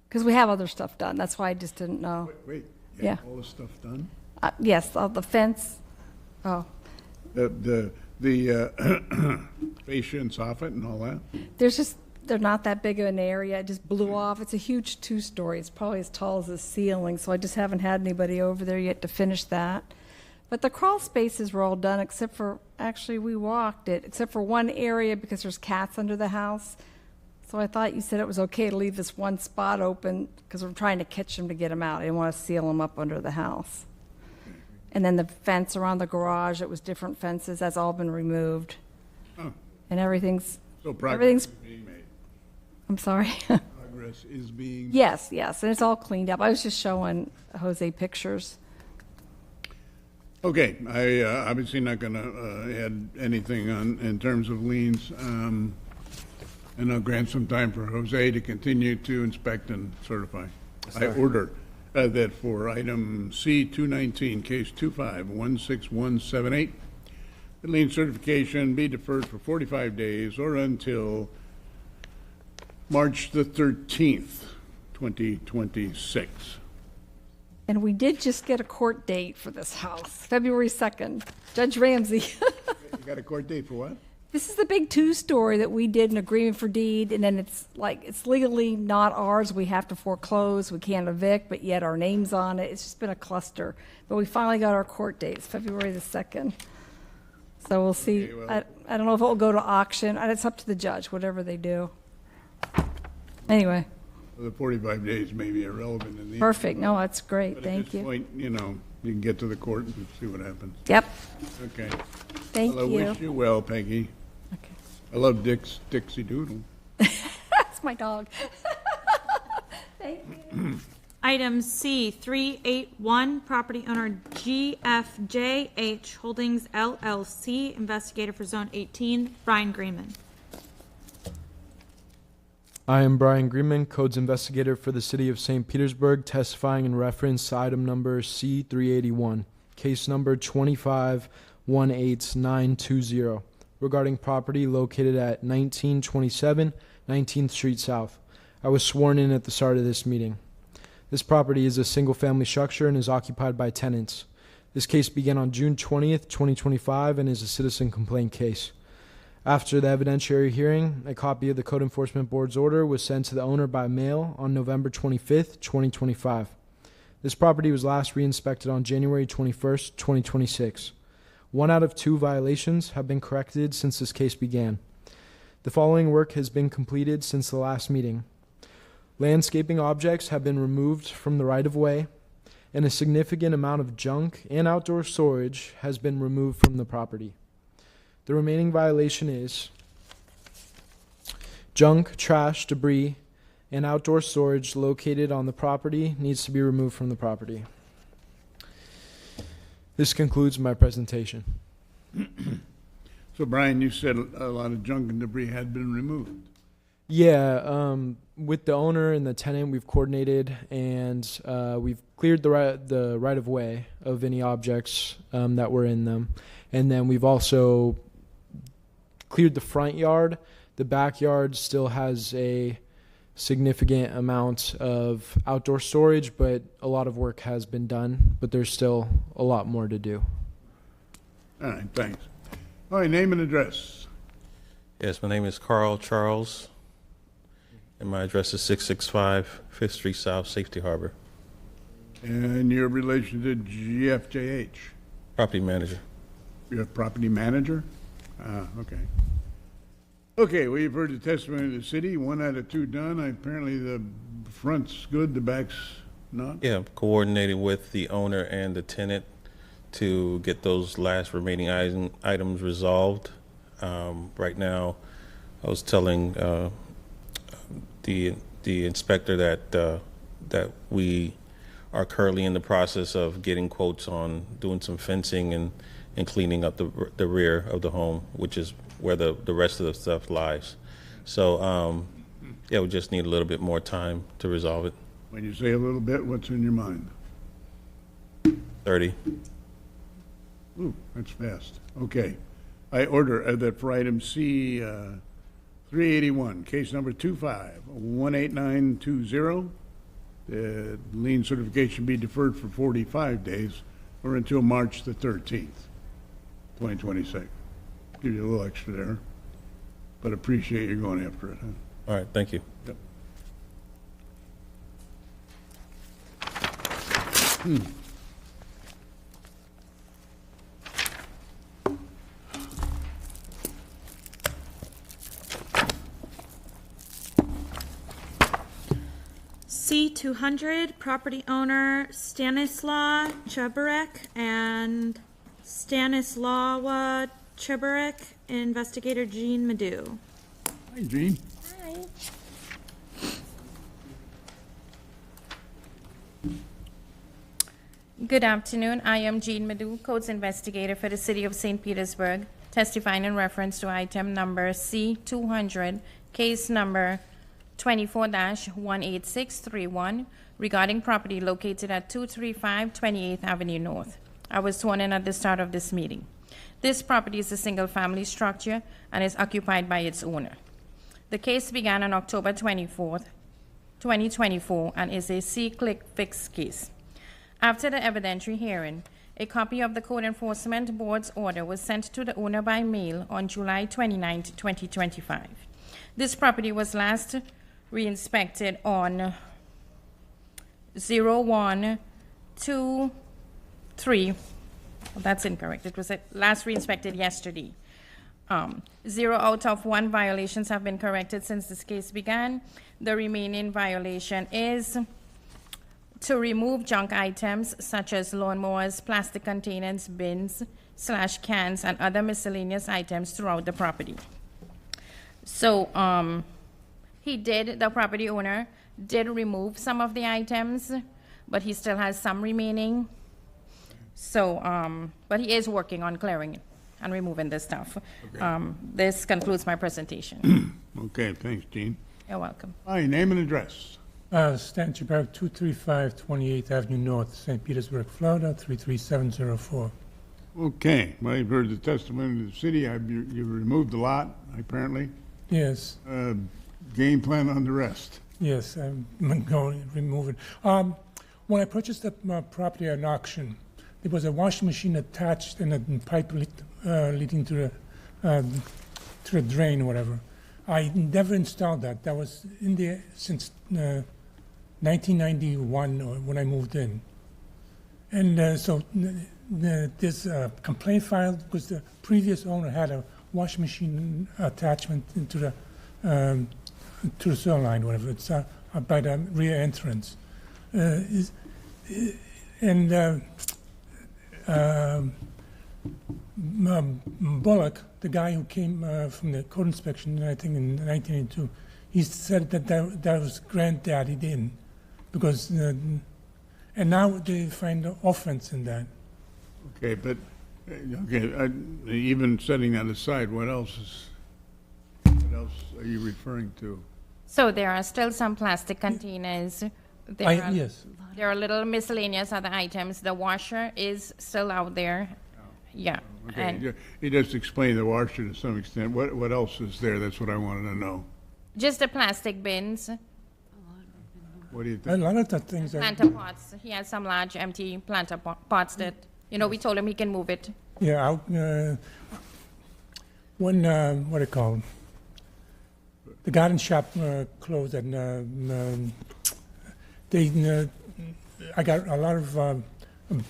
Because we have other stuff done. That's why I just didn't know. Wait. Yeah. All the stuff done? Yes, all the fence. Oh. The fascia and soffit and all that? They're not that big of an area. It just blew off. It's a huge 2-story. It's probably as tall as the ceiling, so I just haven't had anybody over there yet to finish that. But the crawl spaces were all done except for, actually we walked it, except for one area because there's cats under the house. So I thought you said it was okay to leave this one spot open because we're trying to catch them to get them out. I didn't want to seal them up under the house. And then the fence around the garage, it was different fences, that's all been removed. Oh. And everything's, So progress everything's, is being made. I'm sorry. Progress is being. Yes, and it's all cleaned up. I was just showing Jose pictures. Okay, I obviously not going to add anything on in terms of liens, and I'll grant some time for Jose to continue to inspect and certify. I order that for item C-219, case 25-16178, the lien certification be deferred for 45 days or until March the 13th, 2026. And we did just get a court date for this house, February 2nd. Judge Ramsey. You got a court date for what? This is the big two-story that we did an agreement for deed, and then it's legally not ours. We have to foreclose. We can't evict, but yet our name's on it. It's just been a cluster. But we finally got our court date. It's February the 2nd. So we'll see. Okay, well- I don't know if it will go to auction. It's up to the judge, whatever they do. Anyway, The 45 days may be irrelevant in the. perfect. No, that's great. But Thank at this you. point, you can get to the court and see what happens. Yep. Okay. Thank Well, I you. wish you well, Peggy. Okay. I love Dixie Doodle. That's my dog. Thank you. Item C-381, property owner GFJH Holdings LLC, investigator for Zone 18, Brian Greenman. I am Brian Greenman, Codes Investigator for the City of St. Petersburg, testifying in reference to item number C-381, case number 2518920, regarding property located at 1927 19th Street South. I was sworn in at the start of this meeting. This property is a single-family structure and is occupied by tenants. This case began on June 20th, 2025, and is a citizen complaint case. After the evidentiary hearing, a copy of the Code Enforcement Board's order was sent to the owner by mail on November 25th, 2025. This property was last re-inspected on January 21st, 2026. 1 out of 2 violations have been corrected since this case began. The following work has been completed since the last meeting. Landscaping objects have been removed from the right-of-way, and a significant amount of junk and outdoor storage has been removed from the property. The remaining violation is junk, trash, debris, and outdoor storage located on the property needs to be removed from the property. This concludes my presentation. So, Brian, you said a lot of junk and debris had been removed. Yeah, with the owner and the tenant, we've coordinated and we've cleared the right of way of any objects that were in them, and then we've also cleared the front yard. The backyard still has a significant amount of outdoor storage, but a lot of work has been done, but there's still a lot more to do. All right, thanks. All right, name and address. Yes, my name is Carl Charles, and my address is 665 5th Street South, Safety Harbor. And your relation to GFJH? Property manager. You're a property manager? Okay. Okay, well, you've heard the testimony of the city. 1 out of 2 done. Apparently the front's good, the back's not? Yeah, I'm coordinating with the owner and the tenant to get those last remaining items resolved. Right now, I was telling the inspector that we are currently in the process of getting quotes on doing some fencing and cleaning up the rear of the home, which is where the rest of the stuff lies. So, yeah, we just need a little bit more time to resolve it. When you say a little bit, what's in your mind? 30. Ooh, that's fast. Okay. I order that for item C, 381, case number 25-18920, the lien certification be deferred for 45 days or until March the 13th, 2026. Give you a little extra there, but appreciate you going after it. Huh? All right, thank you. Yep. C200, property owner Stanislaw Chebarek and Stanislawa Chebarek, investigator Jean Madu. Hi, Gene. Hi. Good afternoon. I am Jean Madu, Codes Investigator for the City of St. Petersburg, testifying in reference to item number C200, case number 24-18631, regarding property located at 235 28th Avenue North. I was sworn in at the start of this meeting. This property is a single-family structure and is occupied by its owner. The case began on October 24th, 2024, and is a see-click fix case. After the evidentiary hearing, a copy of the Code Enforcement Board's order was sent to the owner by mail on July 29, 2025. This property was last re-inspected on 0123. Well, that's incorrect. It was last re-inspected yesterday. 0 out of 1 violations have been corrected since this case began. The remaining violation is to remove junk items such as lawnmowers, plastic containers, bins, cans, and other miscellaneous items throughout the property. So the property owner did remove some of the items, but he still has some remaining. So, but he is working on clearing and removing this stuff. Okay. This concludes my presentation. Okay, thanks, Gene. You're welcome. Hi, name and address. Stan Chabarek, 235 28th Avenue North, St. Petersburg, Florida, 33704. Okay, well, you've heard the testimony of the city. You removed a lot, apparently. Yes. Game plan on the rest. Yes, I'm going to remove it. When I purchased the property at an auction, there was a washing machine attached and a pipe leading to the drain or whatever. I never installed that. That was in there since 1991 when I moved in. And so there's a complaint filed because the previous owner had a washing machine attachment into the sewer line, whatever. It's by the rear entrance. Bullock, the guy who came from the code inspection, I think in 1982, he said that was granddaddied in, because and now they find the offense in that. Okay, but even setting that aside, what else are you referring to? So there are still some plastic containers. Yes. There are little miscellaneous other items. The washer is still out there. Yeah. Okay, And you just explained the washer to some extent. What else is there? That's what I wanted to know. just the plastic bins. What do you A think? lot of the things are, Planter pots. He has some large empty planter pots that, we told him he can move it. yeah, out, when, what do you call them? The garden shop closed and I got a lot of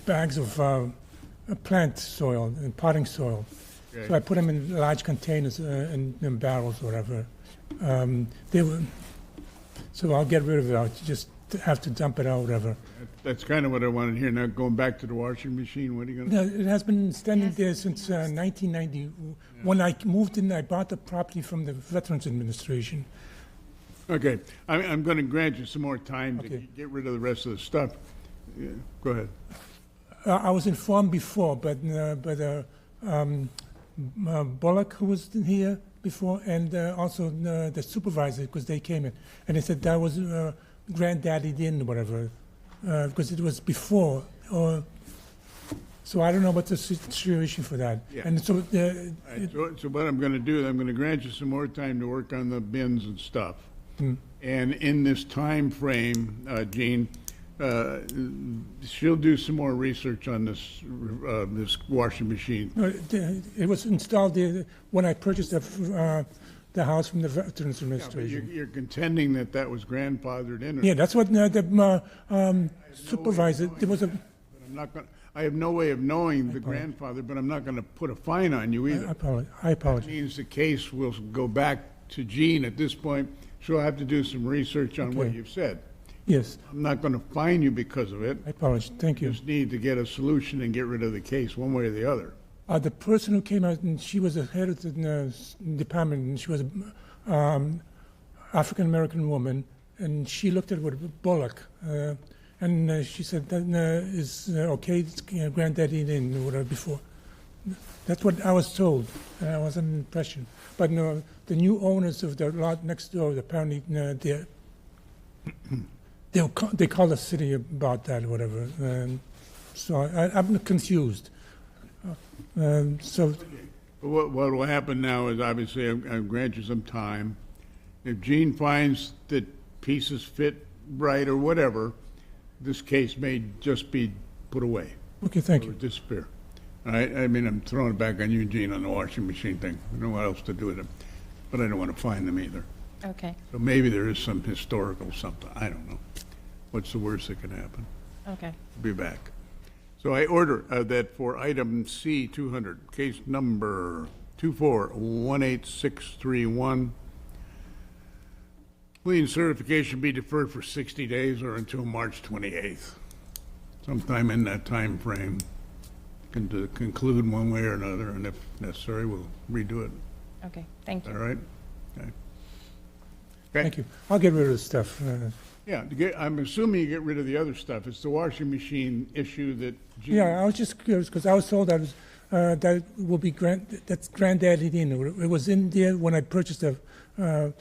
bags of plant soil and potting soil. Okay. So I put them in large containers in barrels or whatever. So I'll get rid of it. I'll just have to dump it out, whatever. That's kind of what I wanted to hear. Now, going back to the washing machine, what are you going to? No, it has been standing there since 1990. When I moved in, I bought the property from the Veterans Administration. Okay, I'm going to grant you some more time to Okay. get rid of the rest of the stuff. Yeah, go ahead. I was informed before, but Bullock, who was here before, and also the supervisor, because they came in, and they said that was granddaddy in whatever, because it was before. So I don't know what's the situation for that. Yeah. And so, All right, so what I'm going to do is I'm going to grant you some more time to work on the bins and stuff. And in this time frame, Jean, she'll do some more research on this this washing machine. it was installed there when I purchased the house from the Veterans Yeah, but Administration. you're contending that was grandfathered in. Yeah, that's what the supervisor. There was a. But I'm not going. I have no way of knowing the grandfather, but I'm not going to put a fine on you either. I apologize. That means the case will go back to Jean at this point. She'll have to do some research on what Okay. you've said. Yes. I'm not going to fine you because of it. I apologize. Thank you. Just need to get a solution and get rid of the case one way or the other. The person who came out, and she was the head of the department, and she was an African-American woman, and she looked at it with Bullock, and she said, that is okay, it's, granddaddy didn't or whatever before. That's what I was told, and I was under the impression. But no, the new owners of the lot next door, apparently, they call the city about that or whatever. And so I'm confused. So What will happen now is obviously I'll grant you some time. If Gene finds that pieces fit right or whatever, this case may just be put away. Okay, thank or you. disappear. All right, I mean, I'm throwing it back on you, Gene, on the washing machine thing. I don't know what else to do with it, but I don't want to fine them either. Okay. So maybe there is some historical something, I don't know. What's the worst that can happen? Okay. Be back. So I order that for item C 200, case number 2418631, lien certification be deferred for 60 days or until March 28th. Sometime in that time frame, can conclude one way or another, and if necessary, we'll redo it. Okay, thank you. All right? Okay. Thank you. I'll get rid of the stuff. Yeah, I'm assuming you get rid of the other stuff. It's the washing machine issue that. Yeah, I was just curious because I was told that was that will be that's granddaddy in. It was in there when I purchased the. And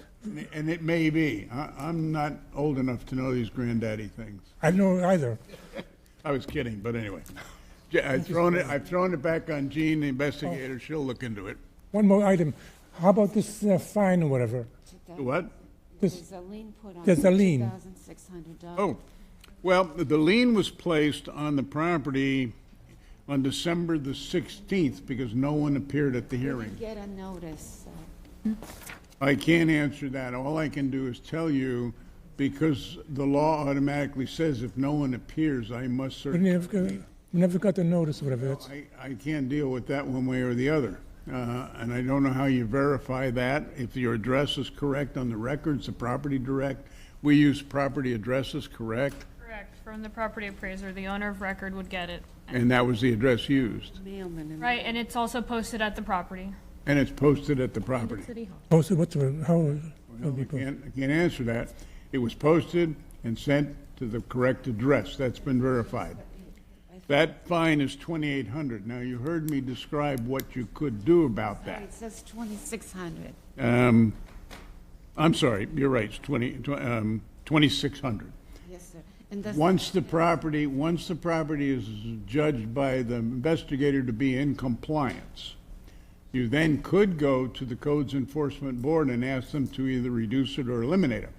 it may be. I'm not old enough to know these granddaddy things. I don't know either. I was kidding, but anyway. I've thrown it back on Jean, the investigator. She'll look into it. One more item. How about this fine or whatever? What? There's a lien put on. There's a lien. $2,600. Oh, well, the lien was placed on the property on December the 16th because no one appeared at the hearing. Get a notice. I can't answer that. All I can do is tell you, because the law automatically says if no one appears, I must certainly. We never got the notice or whatever. I can't deal with that one way or the other. And I don't know how you verify that. If your address is correct on the records, the property direct, we use property addresses, correct? Correct. From the property appraiser, the owner of record would get it. And that was the address used. Right, and it's also posted at the property. And it's posted at the property. Posted what's how? I can't answer that. It was posted and sent to the correct address. That's been verified. That fine is $2,800. Now, you heard me describe what you could do about that. It says 2,600. I'm sorry, you're right, it's 2,600. Yes, sir. And that's Once the property is judged by the investigator to be in compliance, you then could go to the Codes Enforcement Board and ask them to either reduce it or eliminate it.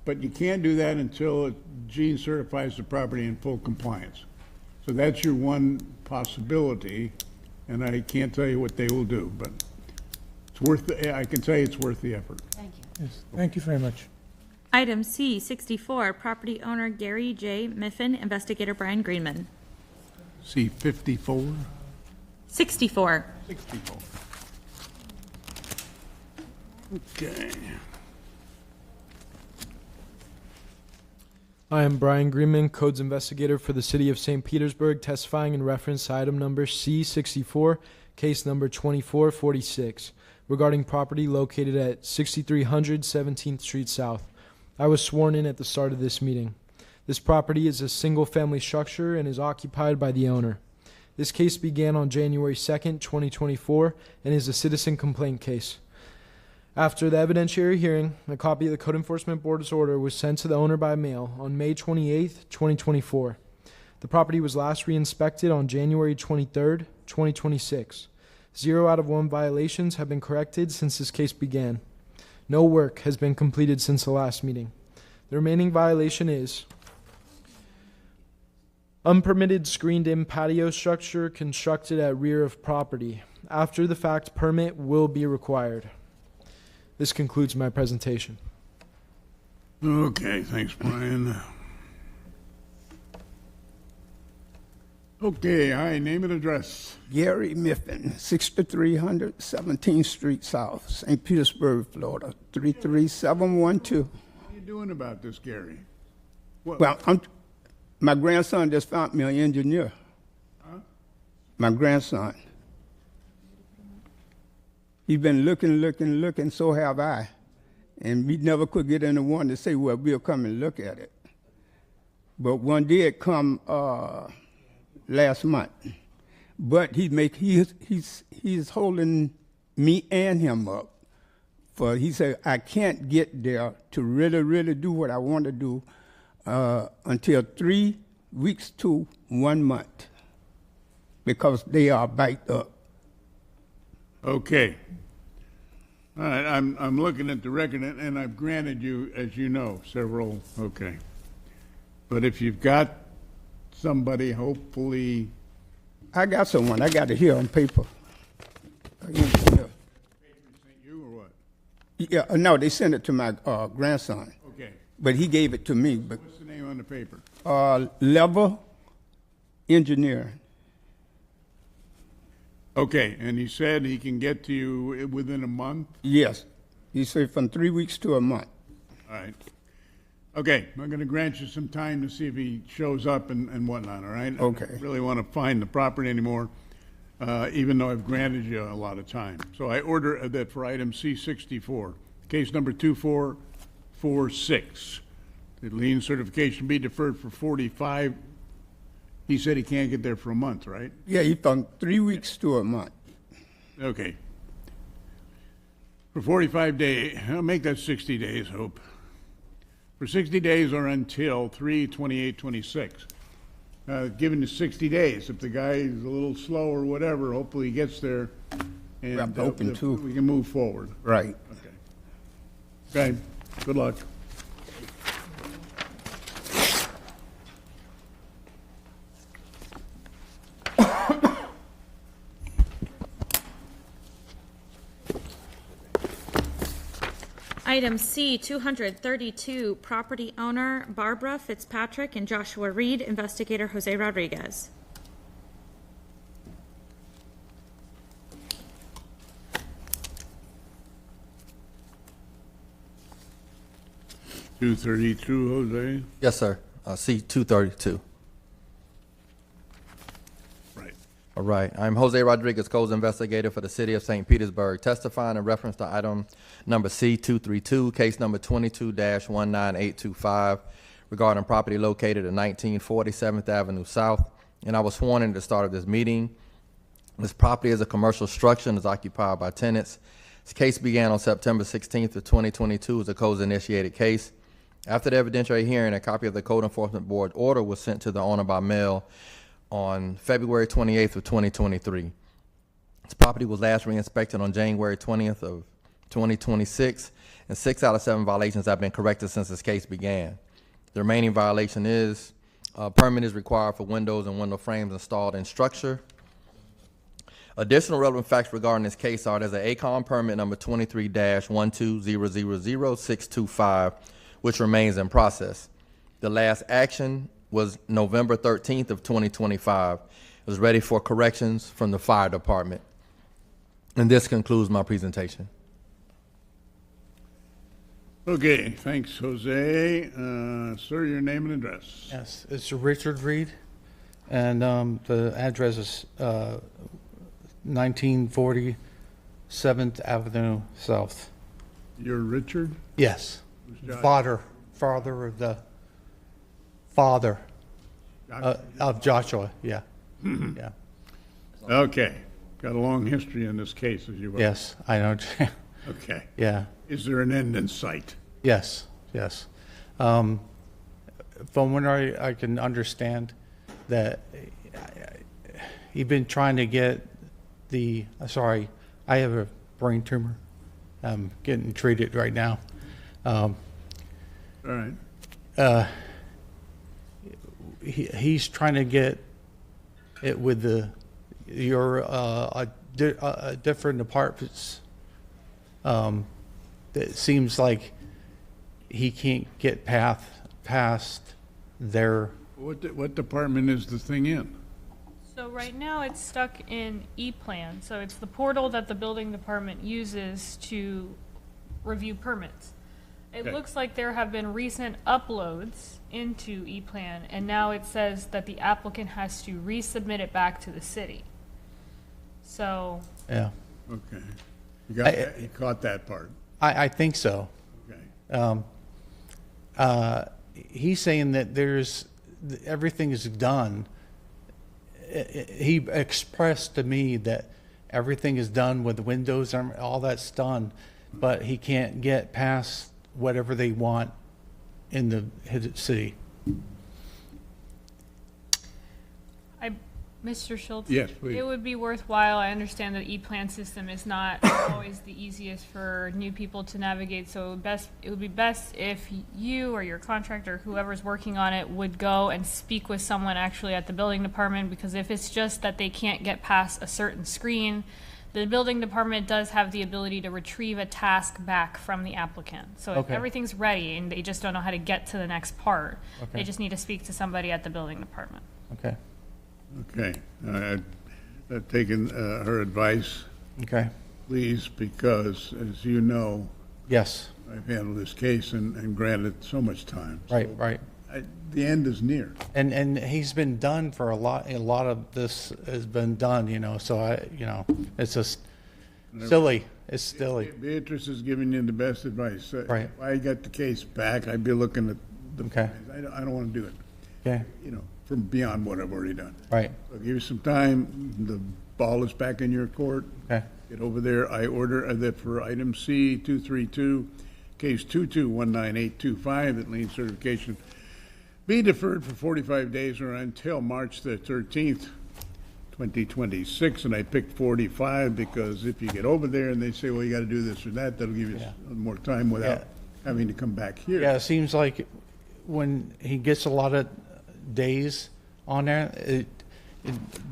But you can't do that until Gene certifies the property in full compliance. So that's your one possibility, and I can't tell you what they will do, but it's worth I can tell you it's worth the effort. Thank you. Yes, thank you very much. Item C, 64, property owner Gary J. Miffin, investigator Brian Greenman. C 54? 64. 64. Okay. I am Brian Greenman, Codes Investigator for the City of St. Petersburg, testifying in reference to item number C64, case number 2446, regarding property located at 6300 17th Street South. I was sworn in at the start of this meeting. This property is a single-family structure and is occupied by the owner. This case began on January 2nd, 2024, and is a citizen complaint case. After the evidentiary hearing, a copy of the Code Enforcement Board's order was sent to the owner by mail on May 28, 2024. The property was last re-inspected on January 23, 2026. 0 out of 1 violations have been corrected since this case began. No work has been completed since the last meeting. The remaining violation is unpermitted screened-in patio structure constructed at rear of property. After the fact, permit will be required. This concludes my presentation. Okay, thanks, Brian. Okay, hi, name and address. Gary Miffin, 6300 17th Street South, St. Petersburg, Florida, 33712. What are you doing about this, Gary? Well, my grandson just found me an engineer. Huh? My grandson. He's been looking, so have I. And we never could get anyone to say, well, we'll come and look at it. But one did come last month. But he's holding me and him up. For he said, I can't get there to really do what I want to do until 3 weeks to 1 month, because they are backed up. Okay. All right, I'm looking at the record, and I've granted you, as you know, several, okay. But if you've got somebody, hopefully... I got someone. I got it here on paper. You or what? Yeah, no, they sent it to my grandson. Okay. But he gave it to me. But What's the name on the paper? Level Engineering. Okay, and he said he can get to you within a month? Yes. He said from 3 weeks to a month. All right. Okay, I'm going to grant you some time to see if he shows up and whatnot, all right? Okay. I don't really want to find the property anymore, even though I've granted you a lot of time. So I order that for item C64, case number 2446, that lien certification be deferred for 45. He said he can't get there for a month, right? Yeah, he from 3 weeks to a month. Okay. For 45 days, I'll make that 60 days, Hope. For 60 days or until 3/28/26. Given the 60 days, if the guy is a little slow or whatever, hopefully he gets there and I'm hoping to. we can move forward. Right. Okay. Okay, good luck. Item C, 232, property owner Barbara Fitzpatrick and Joshua Reed, investigator Jose Rodriguez. $232, Jose? Yes, sir. C-232. Right. All right. I'm Jose Rodriguez, Codes Investigator for the City of St. Petersburg, testifying in reference to item number C-232, case number 22-19825, regarding property located at 1947th Avenue South. And I was sworn in at the start of this meeting. This property is a commercial structure and is occupied by tenants. This case began on September 16th of 2022 as a codes-initiated case. After the evidentiary hearing, a copy of the Code Enforcement Board order was sent to the owner by mail on February 28th of 2023. This property was last re-inspected on January 20th of 2026, and 6 out of 7 violations have been corrected since this case began. The remaining violation is a permit is required for windows and window frames installed in structure. Additional relevant facts regarding this case are there's an ACOM permit number 23-120000625, which remains in process. The last action was November 13th of 2025. It was ready for corrections from the fire department. And this concludes my presentation. Okay, thanks, Jose. Sir, your name and address. Yes, it's Richard Reed, and the address is 1940 7th Avenue South. You're Richard? Yes. Who's Josh? Father of the father of Joshua, yeah. Yeah. Okay. Got a long history in this case, as you will. Yes, I know. Okay. Yeah. Is there an end in sight? Yes, yes. From what I can understand, that you've been trying to get the, sorry, I have a brain tumor. I'm getting treated right now. All right. He's trying to get it with your different departments. It seems like he can't get past their. What department is the thing in? So right now it's stuck in E-Plan. So it's the portal that the building department uses to review permits. It Okay. looks like there have been recent uploads into ePlan, and now it says that the applicant has to resubmit it back to the city. So, Yeah. Okay. You caught that part. I think so. Okay. He's saying that everything is done. He expressed to me that everything is done with the windows, and all that's done, but he can't get past whatever they want in the city. Mr. Schultz? Yes, please. It would be worthwhile. I understand that ePlan system is not always the easiest for new people to navigate, so it would be best if you or your contractor, whoever's working on it, would go and speak with someone actually at the building department, because if it's just that they can't get past a certain screen, the building department does have the ability to retrieve a task back from the applicant. So if Okay. everything's ready and they just don't know how to get to the next part, Okay. they just need to speak to somebody at the building department. Okay. Okay. I've taken her advice. Okay. Please, because as you know, Yes. I've handled this case and granted so much time. Right, So right. the end is near. And he's been done for a lot of this has been done, so it's just silly. It's silly. Beatrice is giving you the best advice. Right. If I got the case back, I'd be looking at the. Okay. I don't want to do it. Okay. From beyond what I've already done. Right. So give you some time. The ball is back in your court. Okay. Get over there. I order that for item C 232, case 2219825, that lien certification be deferred for 45 days or until March the 13th, 2026. And I picked 45 because if you get over there and they say, well, you got to do this or that, that'll give you more time without having to come back here. Yeah, it seems like when he gets a lot of days on there,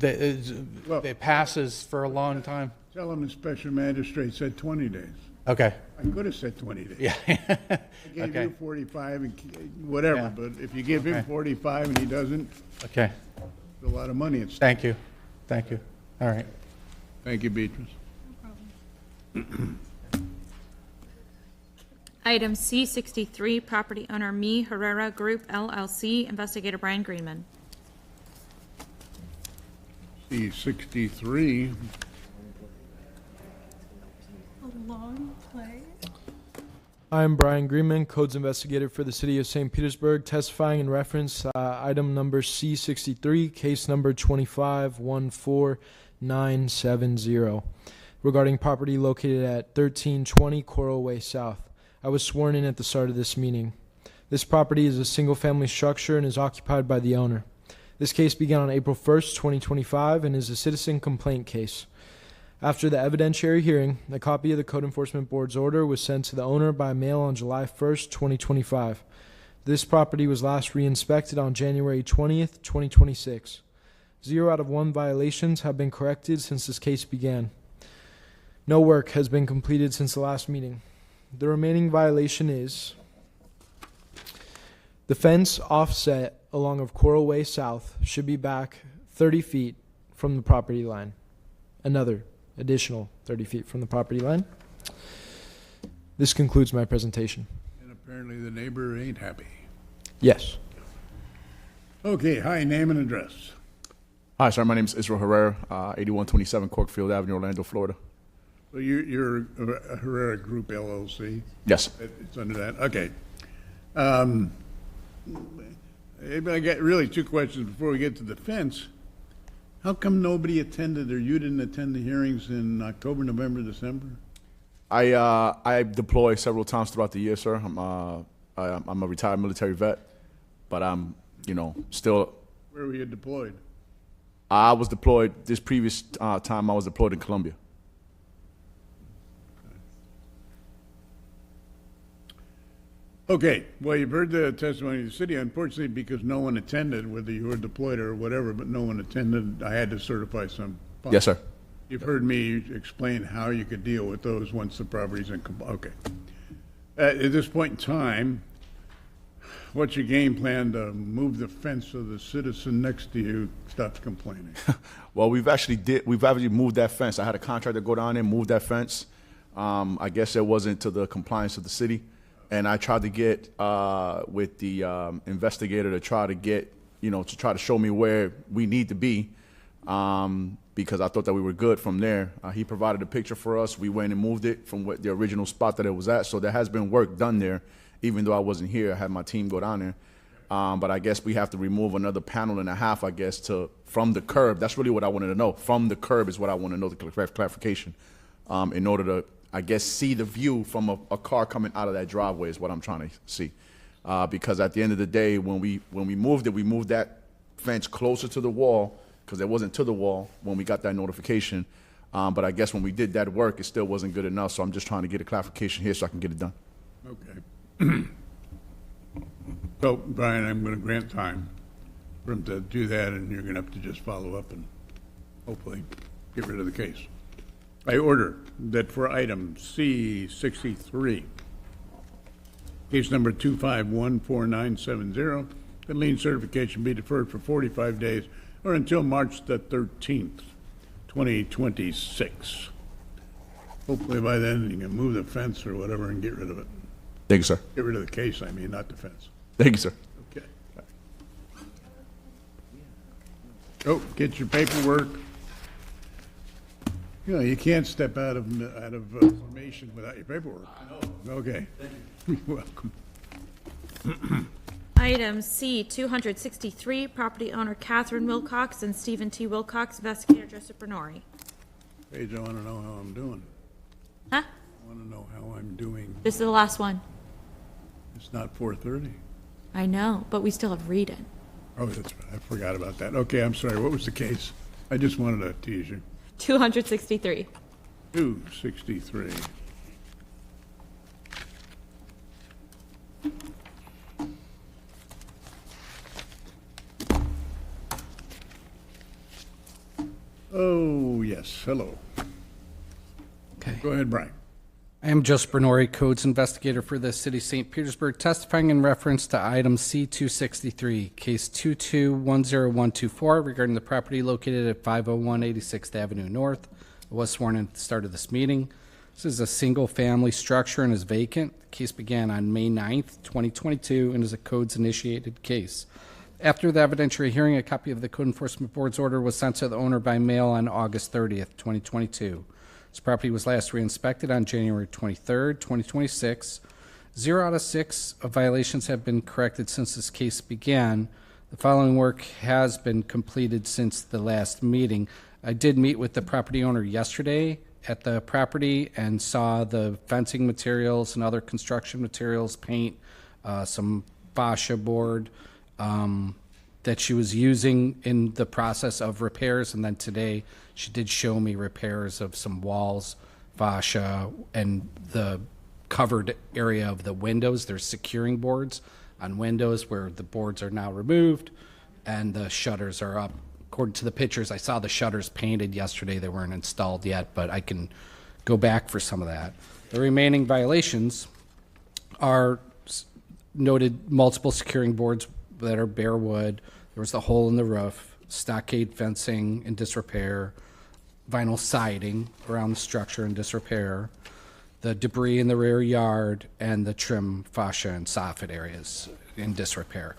it passes for a long time. Tell him the special magistrate said 20 days. Okay. I could have said 20 days. Yeah. I gave Okay. you 45 and whatever, Yeah. but if you give him Okay. 45 and he doesn't, Okay. it's a lot of money. It's Thank you. Thank you. All right. Thank you, Beatrice. Item C63, property owner Me Herrera Group LLC, investigator Brian Greenman. C63. A long play. I'm Brian Greenman, Codes Investigator for the City of St. Petersburg, testifying in reference item number C63, case number 2514970, regarding property located at 1320 Coral Way South. I was sworn in at the start of this meeting. This property is a single-family structure and is occupied by the owner. This case began on April 1st, 2025, and is a citizen complaint case. After the evidentiary hearing, a copy of the Code Enforcement Board's order was sent to the owner by mail on July 1st, 2025. This property was last re-inspected on January 20th, 2026. 0 out of 1 violations have been corrected since this case began. No work has been completed since the last meeting. The remaining violation is the fence offset along of Coral Way South should be back 30 feet from the property line. Another additional 30 feet from the property line. This concludes my presentation. And apparently the neighbor ain't happy. Yes. Okay, hi, name and address. Hi, sir. My name is Israel Herrera, 8127 Corkfield Avenue, Orlando, Florida. So you're a Herrera Group LLC? Yes. It's under that, okay. I got really 2 questions before we get to the fence. How come nobody attended, or you didn't attend the hearings in October, November, December? I deploy several times throughout the year, sir. I'm a retired military vet, but I'm, still. Where were you deployed? I was deployed this previous time. I was deployed in Colombia. Okay, well, you've heard the testimony of the city. Unfortunately, because no one attended, whether you were deployed or whatever, but no one attended, I had to certify some funds. Yes, sir. You've heard me explain how you could deal with those once the property's in, okay. At this point in time, what's your game plan to move the fence so the citizen next to you stops complaining? Well, we've actually moved that fence. I had a contractor go down there and move that fence. I guess it wasn't to the compliance of the city. and I tried to get with the investigator to try to get, to try to show me where we need to be, because I thought that we were good from there. He provided a picture for us. We went and moved it from the original spot that it was at. So there has been work done there, even though I wasn't here. I had my team go down there. But I guess we have to remove another panel and a half, I guess, from the curb. That's really what I wanted to know. From the curb is what I want to know, the clarification, in order to, I guess, see the view from a car coming out of that driveway is what I'm trying to see. Because at the end of the day, when we moved it, we moved that fence closer to the wall, because it wasn't to the wall when we got that notification. But I guess when we did that work, it still wasn't good enough. So I'm just trying to get a clarification here so I can get it done. Okay. So, Brian, I'm going to grant time for him to do that, and you're going to have to just follow up and hopefully get rid of the case. I order that for item C63, case number 2514970, that lien certification be deferred for 45 days or until March the 13th, 2026. Hopefully by then you can move the fence or whatever and get rid of it. Thank you, sir. Get rid of the case, I mean, not the fence. Thank you, sir. Okay. Oh, get your paperwork. You can't step out of formation without your paperwork. I know. Okay. Thank you. You're welcome. Item C, 263, property owner Catherine Wilcox and Stephen T. Wilcox, investigator Joseph Bernori. Paige, I want to know how I'm doing. Huh? I want to know how I'm doing. This is the last one. It's not 4:30. I know, but we still have read it. Oh, that's right. I forgot about that. Okay, I'm sorry. What was the case? I just wanted to tease you. 263. 263. Oh, yes. Hello. Okay. Go ahead, Brian. I am Joseph Bernori, Codes Investigator for the City of St. Petersburg, testifying in reference to item C-263, case 2210124, regarding the property located at 501 86th Avenue North. I was sworn in at the start of this meeting. This is a single-family structure and is vacant. The case began on May 9th, 2022, and is a Codes-initiated case. After the evidentiary hearing, a copy of the Code Enforcement Board's order was sent to the owner by mail on August 30th, 2022. This property was last re-inspected on January 23rd, 2026. 0 out of 6 of violations have been corrected since this case began. The following work has been completed since the last meeting. I did meet with the property owner yesterday at the property and saw the fencing materials and other construction materials, paint, some fascia board that she was using in the process of repairs. And then today she did show me repairs of some walls, fascia, and the covered area of the windows. There's securing boards on windows where the boards are now removed and the shutters are up. According to the pictures, I saw the shutters painted yesterday. They weren't installed yet, but I can go back for some of that. The remaining violations are noted multiple securing boards that are bare wood. There was the hole in the roof, stockade fencing in disrepair, vinyl siding around the structure in disrepair, the debris in the rear yard, and the trim fascia and soffit areas in disrepair.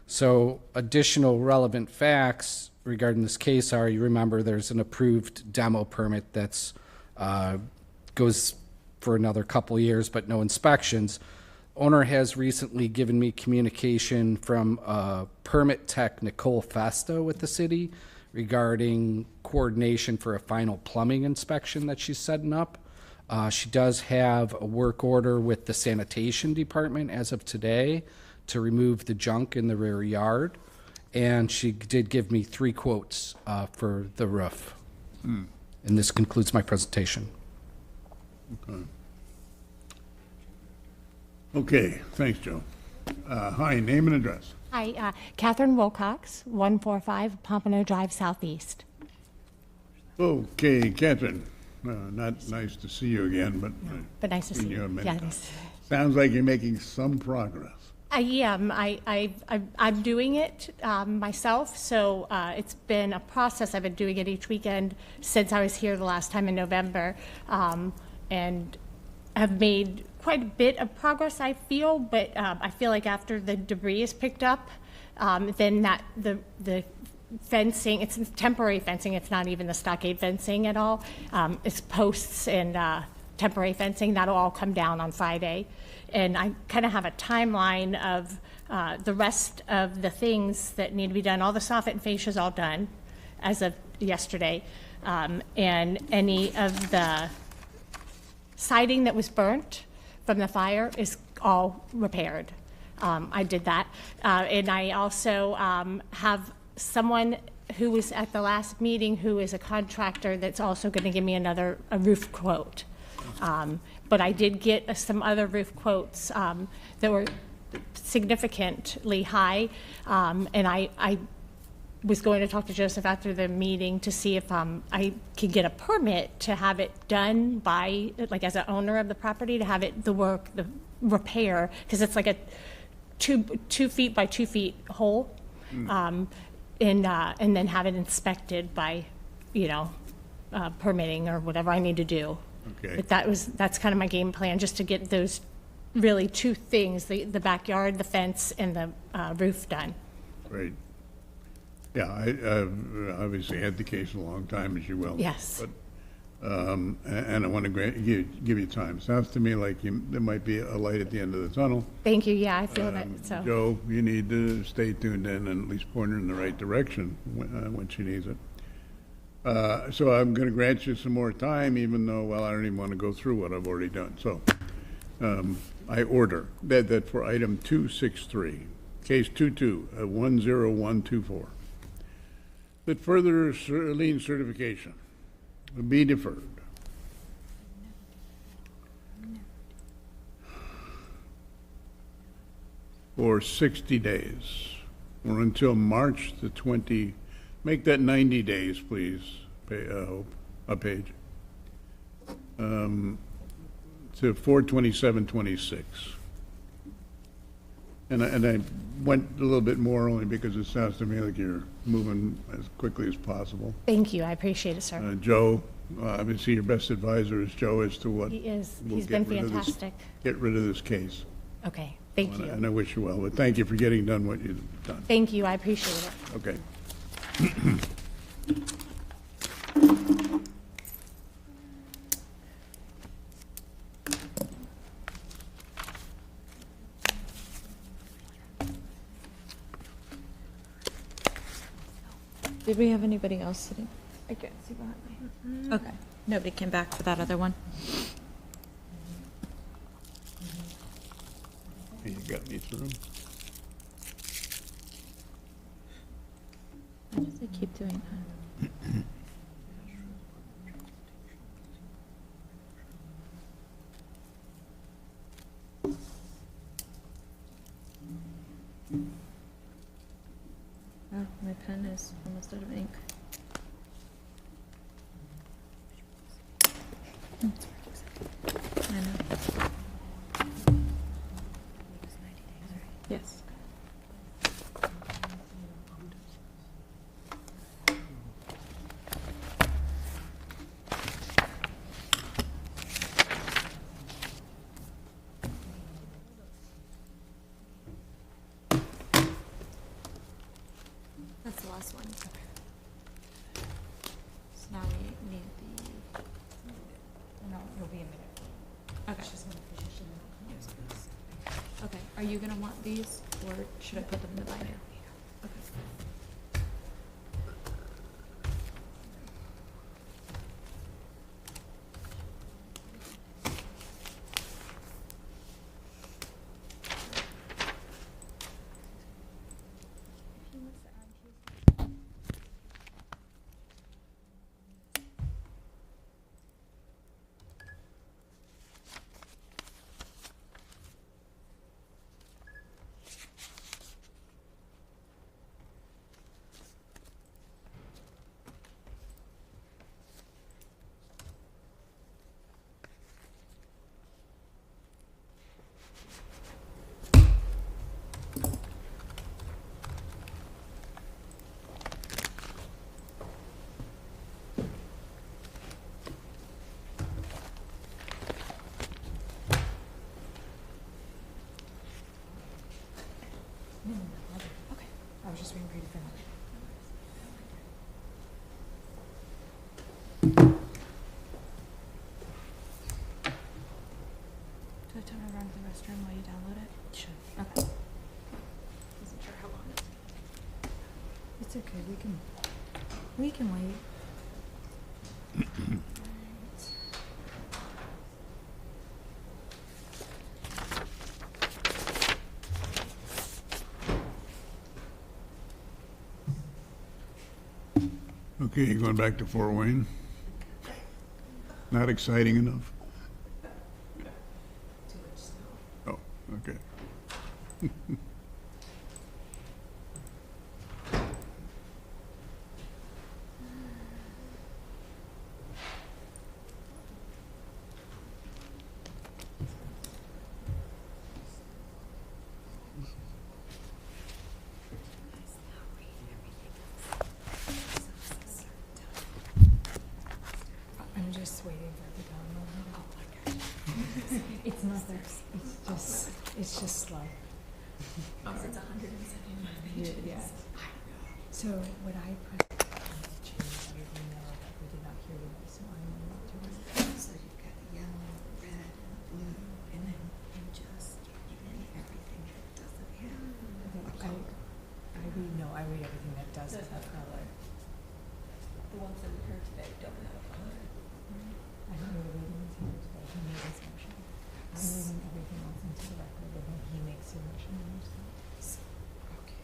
So additional relevant facts regarding this case are, you remember there's an approved demo permit that's goes for another couple years, but no inspections. Owner has recently given me communication from permit tech Nicole Festa with the city regarding coordination for a final plumbing inspection that she's setting up. She does have a work order with the sanitation department as of today to remove the junk in the rear yard. And she did give me 3 quotes for the roof. And this concludes my presentation. Okay. Okay, thanks, Joe. Hi, name and address. Hi, Catherine Wilcox, 145 Pompano Drive Southeast. Okay, Catherine, not nice to see you again, But nice to see you. Yeah, Sounds like you're making some progress. I am. I'm doing it myself, so it's been a process. I've been doing it each weekend since I was here the last time in November, and have made quite a bit of progress, I feel, but I feel like after the debris is picked up, then the fencing, it's temporary fencing, it's not even the stockade fencing at all. It's posts and temporary fencing, that'll all come down on Friday. And I kind of have a timeline of the rest of the things that need to be done. All the soffit and fascia is all done as of yesterday. And any of the siding that was burnt from the fire is all repaired. I did that. And I also have someone who was at the last meeting who is a contractor that's also going to give me a roof quote. But I did get some other roof quotes that were significantly high. And I was going to talk to Joseph after the meeting to see if I could get a permit to have it done by, like as an owner of the property, to have it, the repair, because it's like a 2 feet by 2 feet hole. And then have it inspected by, permitting or whatever I need to do. Okay. But that's kind of my game plan, just to get those really two things, the backyard, the fence, and the roof done. Great. Yeah, I obviously had the case a long time, as you well. Yes. But, and I want to give you time. Sounds to me like there might be a light at the end of the tunnel. Thank you, yeah, I feel that, so. Joe, you need to stay tuned in and at least point her in the right direction when she needs it. So I'm going to grant you some more time, even though, well, I don't even want to go through what I've already done. So I order that for item 263, case 22-10124, that further lien certification be deferred. For 60 days, or until March the 20, make that 90 days, please, Hope, a page, to 4/27/26. And I went a little bit more only because it sounds to me like you're moving as quickly as possible. Thank you, I appreciate it, sir. Joe, obviously your best advisor is Joe as to what. He is, we'll he's been get rid of this- fantastic. Get rid of this case. Okay, thank you. And I wish you well, but thank you for getting done what you've done. Thank you, I appreciate it. Okay. Did we have anybody else sitting? I can't see behind me. Okay, nobody came back for that other one. You got me through. Why does it keep doing that? Oh, my pen is almost out of ink. I know. Yes. That's the last one. So now we need the. No, it'll be a minute. Okay. Okay, are you gonna want these, or should I put them in the binder? Okay. just waiting for you to finish. Do I have time to run to the restroom while you download it? Sure. Okay. Wasn't sure how long it was. It's okay, we can wait. Okay, going back to Fort Wayne. Not exciting enough? Oh, okay. I'm just waiting for it to download. Oh my gosh. It's nothing. It's just slow. Oh, so it's 179 pages. Yeah. So what I press change everything that we did not hear today, so I'm going to do it. So you've got the yellow, red, and blue, and then you just give in everything that doesn't have. Okay, I read everything that does have color. The ones that we heard today don't have color. I don't know the readings here today, he made his motion. I'm reading everything else into the record, and then he makes a motion and you say. Okay.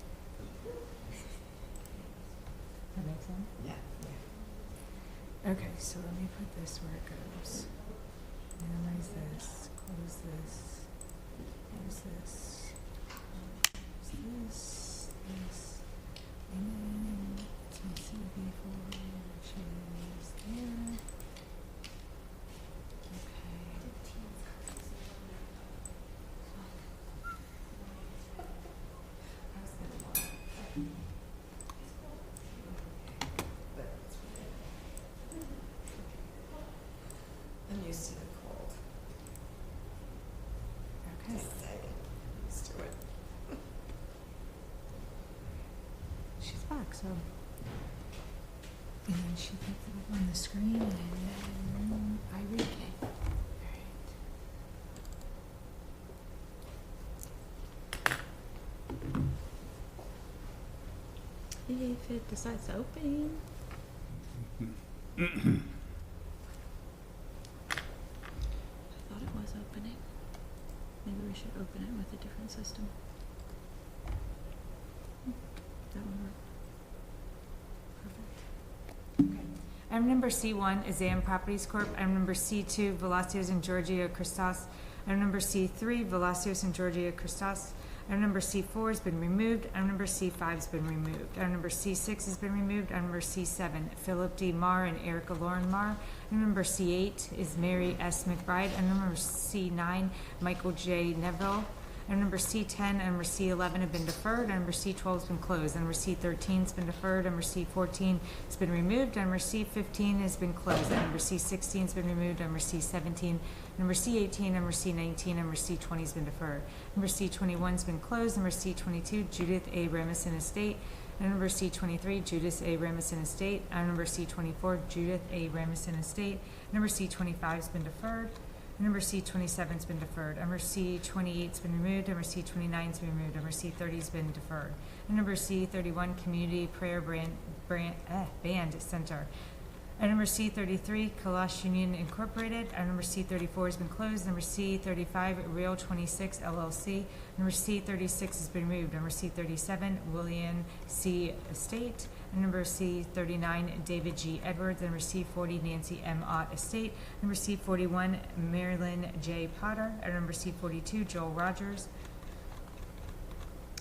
That makes sense? Yeah. Okay, so let me put this where it goes. Minimize this, close this, close this, close this, and then TCB4, which is there. I'm used to the cold. Okay. Used to it. She's back, so. And then she puts it up on the screen, and then I read it. If it decides to open. I thought it was opening. Maybe we should open it with a different system. That one worked. Perfect. Item number C1 is AM Properties Corp. Item number C2, Velocios and Georgia Christos. Item number C3, Velocios and Georgia Christos. Item number C4 has been removed. Item number C5 has been removed. Item number C6 has been removed. Item number C7, Philip D. Marr and Erica Lauren Marr. Item number C8 is Mary S. McBride. Item number C9, Michael J. Neville. Item number C10 and number C11 have been deferred. Item number C12 has been closed. Item number C13 has been deferred. Item number C14 has been removed. Item number C15 has been closed. Item number C16 has been removed. Item number C17, number C18, number C19, number C20 has been deferred. Number C21 has been closed. Number C22, Judith A. Remison Estate. Item number C23, Judith A. Remison Estate. Item number C24, Judith A. Remison Estate. Number C25 has been deferred. Number C27 has been deferred. Number C28 has been removed. Number C29 has been removed. Number C30 has been deferred. And number C31, Community Prayer Band Center. Item number C33, Kalash Union Incorporated. Item number C34 has been closed. Number C35, Real 26 LLC. Number C36 has been removed. Number C37, William C. Estate. And number C39, David G. Edwards. Number C40, Nancy M. Ott Estate. Number C41, Marilyn J. Potter. Item number C42, Joel Rogers.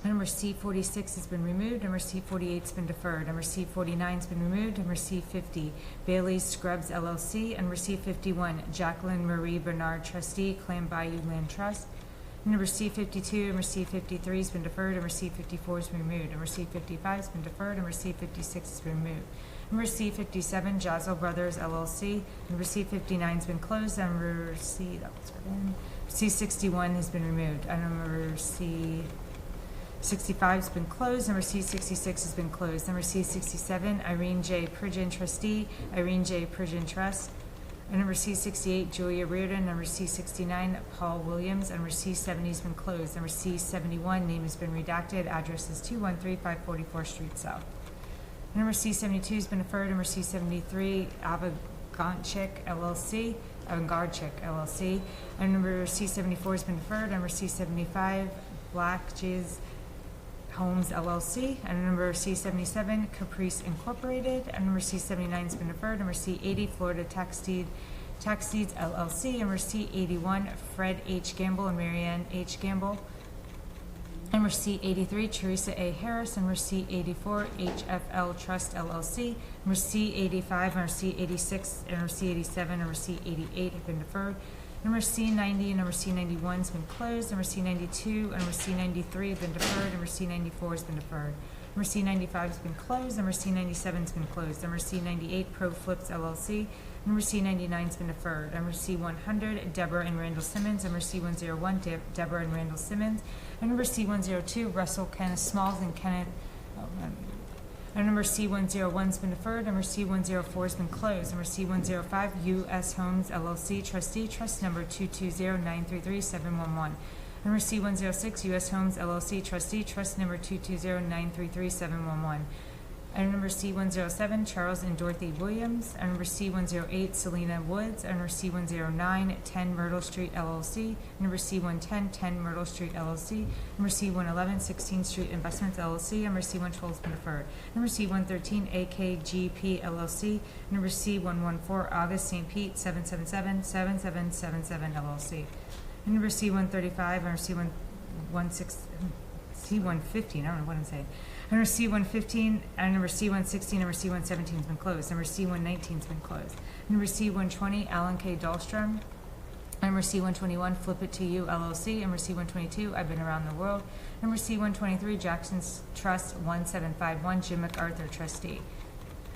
Number C46 has been removed. Number C48 has been deferred. Number C49 has been removed. Number C50, Bailey's Scrubs LLC. And number C51, Jacqueline Marie Bernard Trustee, Clam Bayou Land Trust. Number C52, number C53 has been deferred. Number C54 has been removed. Number C55 has been deferred. Number C56 has been removed. Number C57, Jazzo Brothers LLC. Number C59 has been closed. Number C61 has been removed. Number 65's been closed. Number C66 has been closed. Number C67, Irene J. Pridgeon, trustee, Irene J. Pridgeon Trust. And number C68, Julia Reardon. Number C69, Paul Williams. And number C70 has been closed. Number C71, name has been redacted. Address is 213 544 Street South. Number C72 has been deferred. Number C73, Avangardchik LLC. And number C74 has been deferred. Number C75, Black Jizz Homes LLC. And number C77, Caprice Incorporated. And number C79 has been deferred. Number C80, Florida Tax Deeds LLC. And number C81, Fred H. Gamble and Marianne H. Gamble. Number C83, Teresa A. Harris. Number C84, HFL Trust LLC. Number C85, number C86, number C87, number C88 have been deferred. Number C90 and number C91 has been closed. Number C92 and number C93 have been deferred. Number C94 has been deferred. Number C95 has been closed. Number C97 has been closed. Number C98, Pro Flips LLC. Number C99 has been deferred. Number C100, Deborah and Randall Simmons. Number C101, Deborah and Randall Simmons. And number C102, Russell Kenneth Smalls and Kenneth. And number C101 has been deferred. Number C104 has been closed. Number C105, U.S. Homes LLC, trustee, trust number 220-933-711. Number C106, U.S. Homes LLC, trustee, trust number 220-933-711. Item number C107, Charles and Dorothy Williams. Item number C108, Selena Woods. Item number C109, 10 Myrtle Street LLC. Number C110, 10 Myrtle Street LLC. Number C111, 16th Street Investments LLC. Number C112 has been deferred. Number C113, AKGP LLC. Number C114, August St. Pete 777-7777 LLC. And number C135, or C115, I don't know what I'm saying. Number C115, number C116, number C117 has been closed. Number C119 has been closed. Number C120, Alan K. Dahlstrom. Number C121, Flip It to You LLC. Number C122, I've Been Around the World. Number C123, Jackson's Trust 1751, Jim MacArthur, trustee.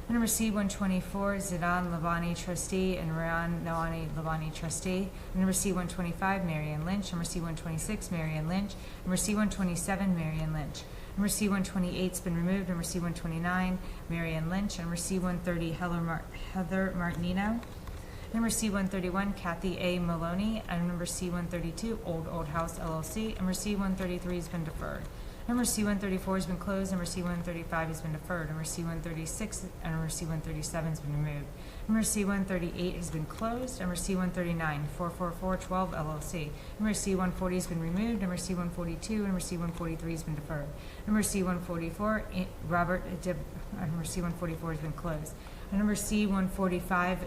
Number C124, Zidan Labani, trustee, and Rayan Nawani Labani, trustee. Number C125, Marianne Lynch. Number C126, Marianne Lynch. Number C127, Marianne Lynch. Number C128 has been removed. Number C129, Marianne Lynch. Number C130, Heather Martinino. Number C131, Kathy A. Maloney. And number C132, Old House LLC. Number C133 has been deferred. Number C134 has been closed. Number C135 has been deferred. Number C136 and number C137 has been removed. Number C138 has been closed. Number C139, 44412 LLC. Number C140 has been removed. Number C142 and number C143 has been deferred. Number C144, number C144 has been closed. And number C145,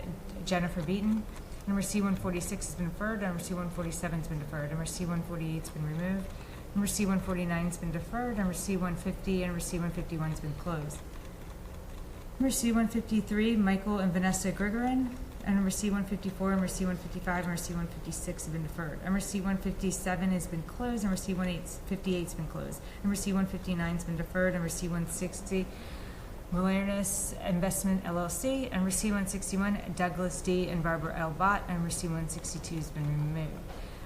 Jennifer Beaton. Number C146 has been deferred. Number C147 has been deferred. Number C148 has been removed. Number C149 has been deferred. Number C150 and number C151 has been closed. Number C153, Michael and Vanessa Grigorin. And number C154, number C155, number C156 have been deferred. Number C157 has been closed. Number C158 has been closed. Number C159 has been deferred. Number C160, Wilderness Investment LLC. And number C161, Douglas D. and Barbara L. Bott. And number C162 has been removed.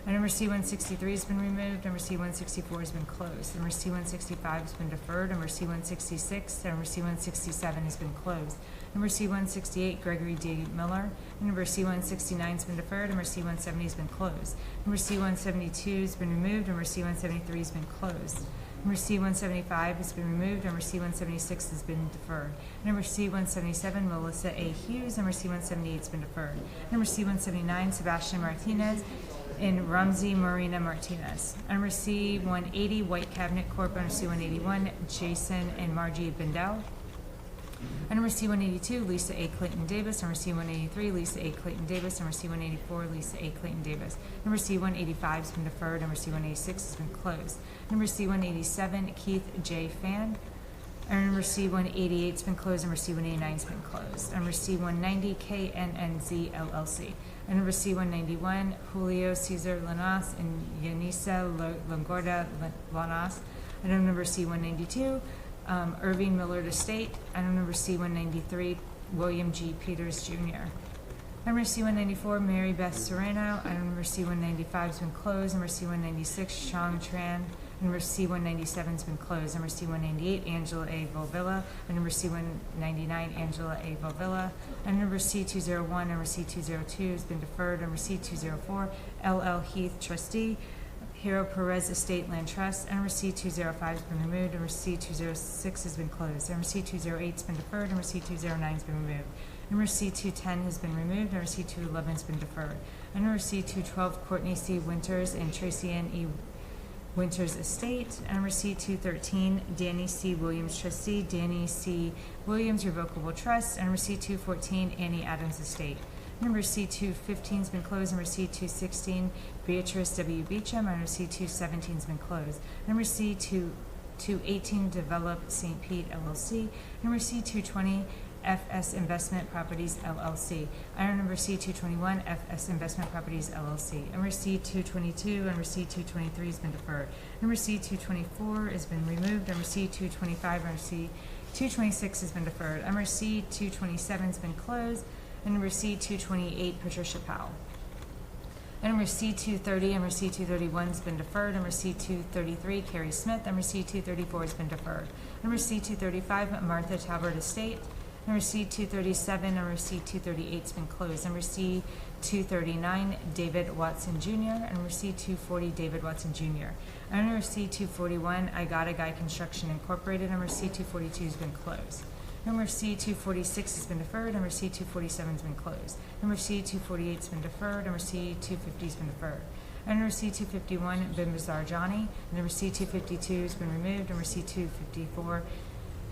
And number C163 has been removed. Number C164 has been closed. Number C165 has been deferred. Number C166 and number C167 has been closed. Number C168, Gregory D. Miller. And number C169 has been deferred. Number C170 has been closed. Number C172 has been removed. Number C173 has been closed. Number C175 has been removed. Number C176 has been deferred. Number C177, Melissa A. Hughes. Number C178 has been deferred. Number C179, Sebastian Martinez and Ramsey Marina Martinez. Number C180, White Cabinet Corp. Under C181, Jason and Margie Bindell. And number C182, Lisa A. Clayton Davis. Number C183, Lisa A. Clayton Davis. Number C184, Lisa A. Clayton Davis. Number C185 has been deferred. Number C186 has been closed. Number C187, Keith J. Fan. And number C188 has been closed. Number C189 has been closed. Number C190, KNNZ LLC. And number C191, Julio Cesar Lanas and Yanisa Longoria Lanas. And number C192, Irving Millard Estate. And number C193, William G. Peters Jr. Number C194, Mary Beth Serrano. And number C195 has been closed. Number C196, Shang Tran. Number C-197's been closed. Number C-198, Angela A. Volvilla. And number C-199, Angela A. Volvilla. And number C-201, number C-202 has been deferred. Number C-204, L.L. Heath, trustee. Hero Perez Estate Land Trust. Number C-205 has been removed. Number C-206 has been closed. Number C-208 has been deferred. Number C-209 has been removed. Number C-210 has been removed. Number C-211 has been deferred. And number C-212, Courtney C. Winters and Tracy N. E. Winters Estate. And number C-213, Danny C. Williams Trustee, Danny C. Williams Revocable Trust. And number C-214, Annie Adams Estate. Number C-215 has been closed. Number C-216, Beatrice W. Beecham. Number C-217 has been closed. Number C-218, Develop St. Pete LLC. Number C-220, FS Investment Properties LLC. Item number C-221, FS Investment Properties LLC. Number C-222, number C-223 has been deferred. Number C-224 has been removed. Number C-225, number C-226 has been deferred. Number C-227 has been closed. And number C-228, Patricia Powell. And number C-230, number C-231 has been deferred. Number C-233, Carrie Smith. Number C-234 has been deferred. Number C-235, Martha Talbert Estate. Number C-237, number C-238 has been closed. Number C-239, David Watson Jr. And number C-240, David Watson Jr. And number C-241, I Got a Guy Construction Incorporated. Number C-242 has been closed. Number C-246 has been deferred. Number C-247 has been closed. Number C-248 has been deferred. Number C-250 has been deferred. And number C-251, Bimbazar Johnny. Number C-252 has been removed. Number C-254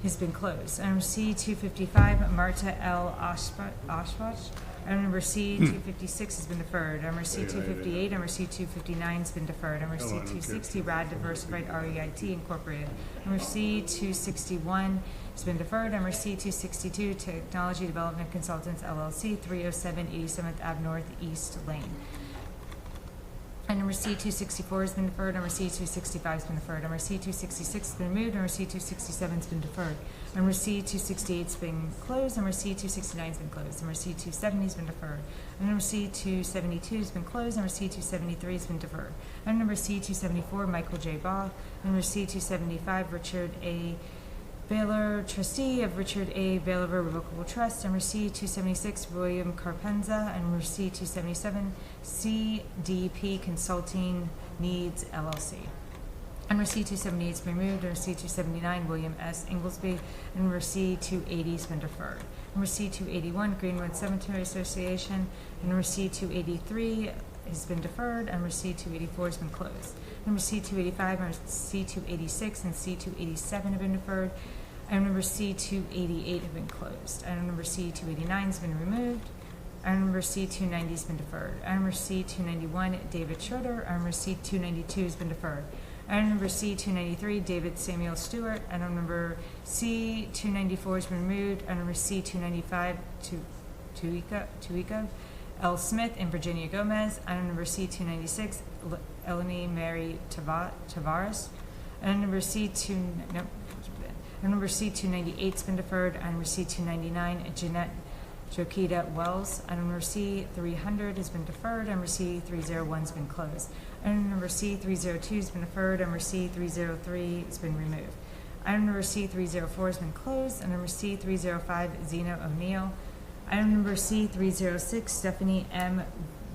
has been closed. And number C-255, Marta L. Oshwach. And number C-256 has been deferred. Number C-258, number C-259 has been deferred. Number C-260, Rad Diversified REIT Incorporated. Number C-261 has been deferred. Number C-262, Technology Development Consultants LLC, 307 87th Ave North East Lane. And number C-264 has been deferred. Number C-265 has been deferred. Number C-266 has been removed. Number C-267 has been deferred. Number C-268 has been closed. Number C-269 has been closed. Number C-270 has been deferred. And number C-272 has been closed. Number C-273 has been deferred. And number C-274, Michael J. Ball. Number C-275, Richard A. Baylor, trustee of Richard A. Baylor Revocable Trust. Number C-276, William Carpenza. And number C-277, CDP Consulting Needs, LLC. And number C-278 has been removed. Number C-279, William S. Inglesby. And number C-280 has been deferred. Number C-281, Greenwood Cemetery Association. And number C-283 has been deferred. And number C-284 has been closed. Number C-285, number C-286, and C-287 have been deferred. Item number C-288 have been closed. Item number C-289 has been removed. Item number C-290 has been deferred. Item number C-291, David Schroeder. Item number C-292 has been deferred. Item number C-293, David Samuel Stewart. Item number C-294 has been removed. Item number C-295, Tuico L. Smith and Virginia Gomez. Item number C-296, Eleni Mary Tavares. Item number Number C-298 has been deferred. Item number C-299, Jeanette Jokita Wells. Item number C-300 has been deferred. Item number C-301 has been closed. Item number C-302 has been deferred. Item number C-303 has been removed. Item number C-304 has been closed. Item number C-305, Zeno O'Neill. Item number C-306, Stephanie M.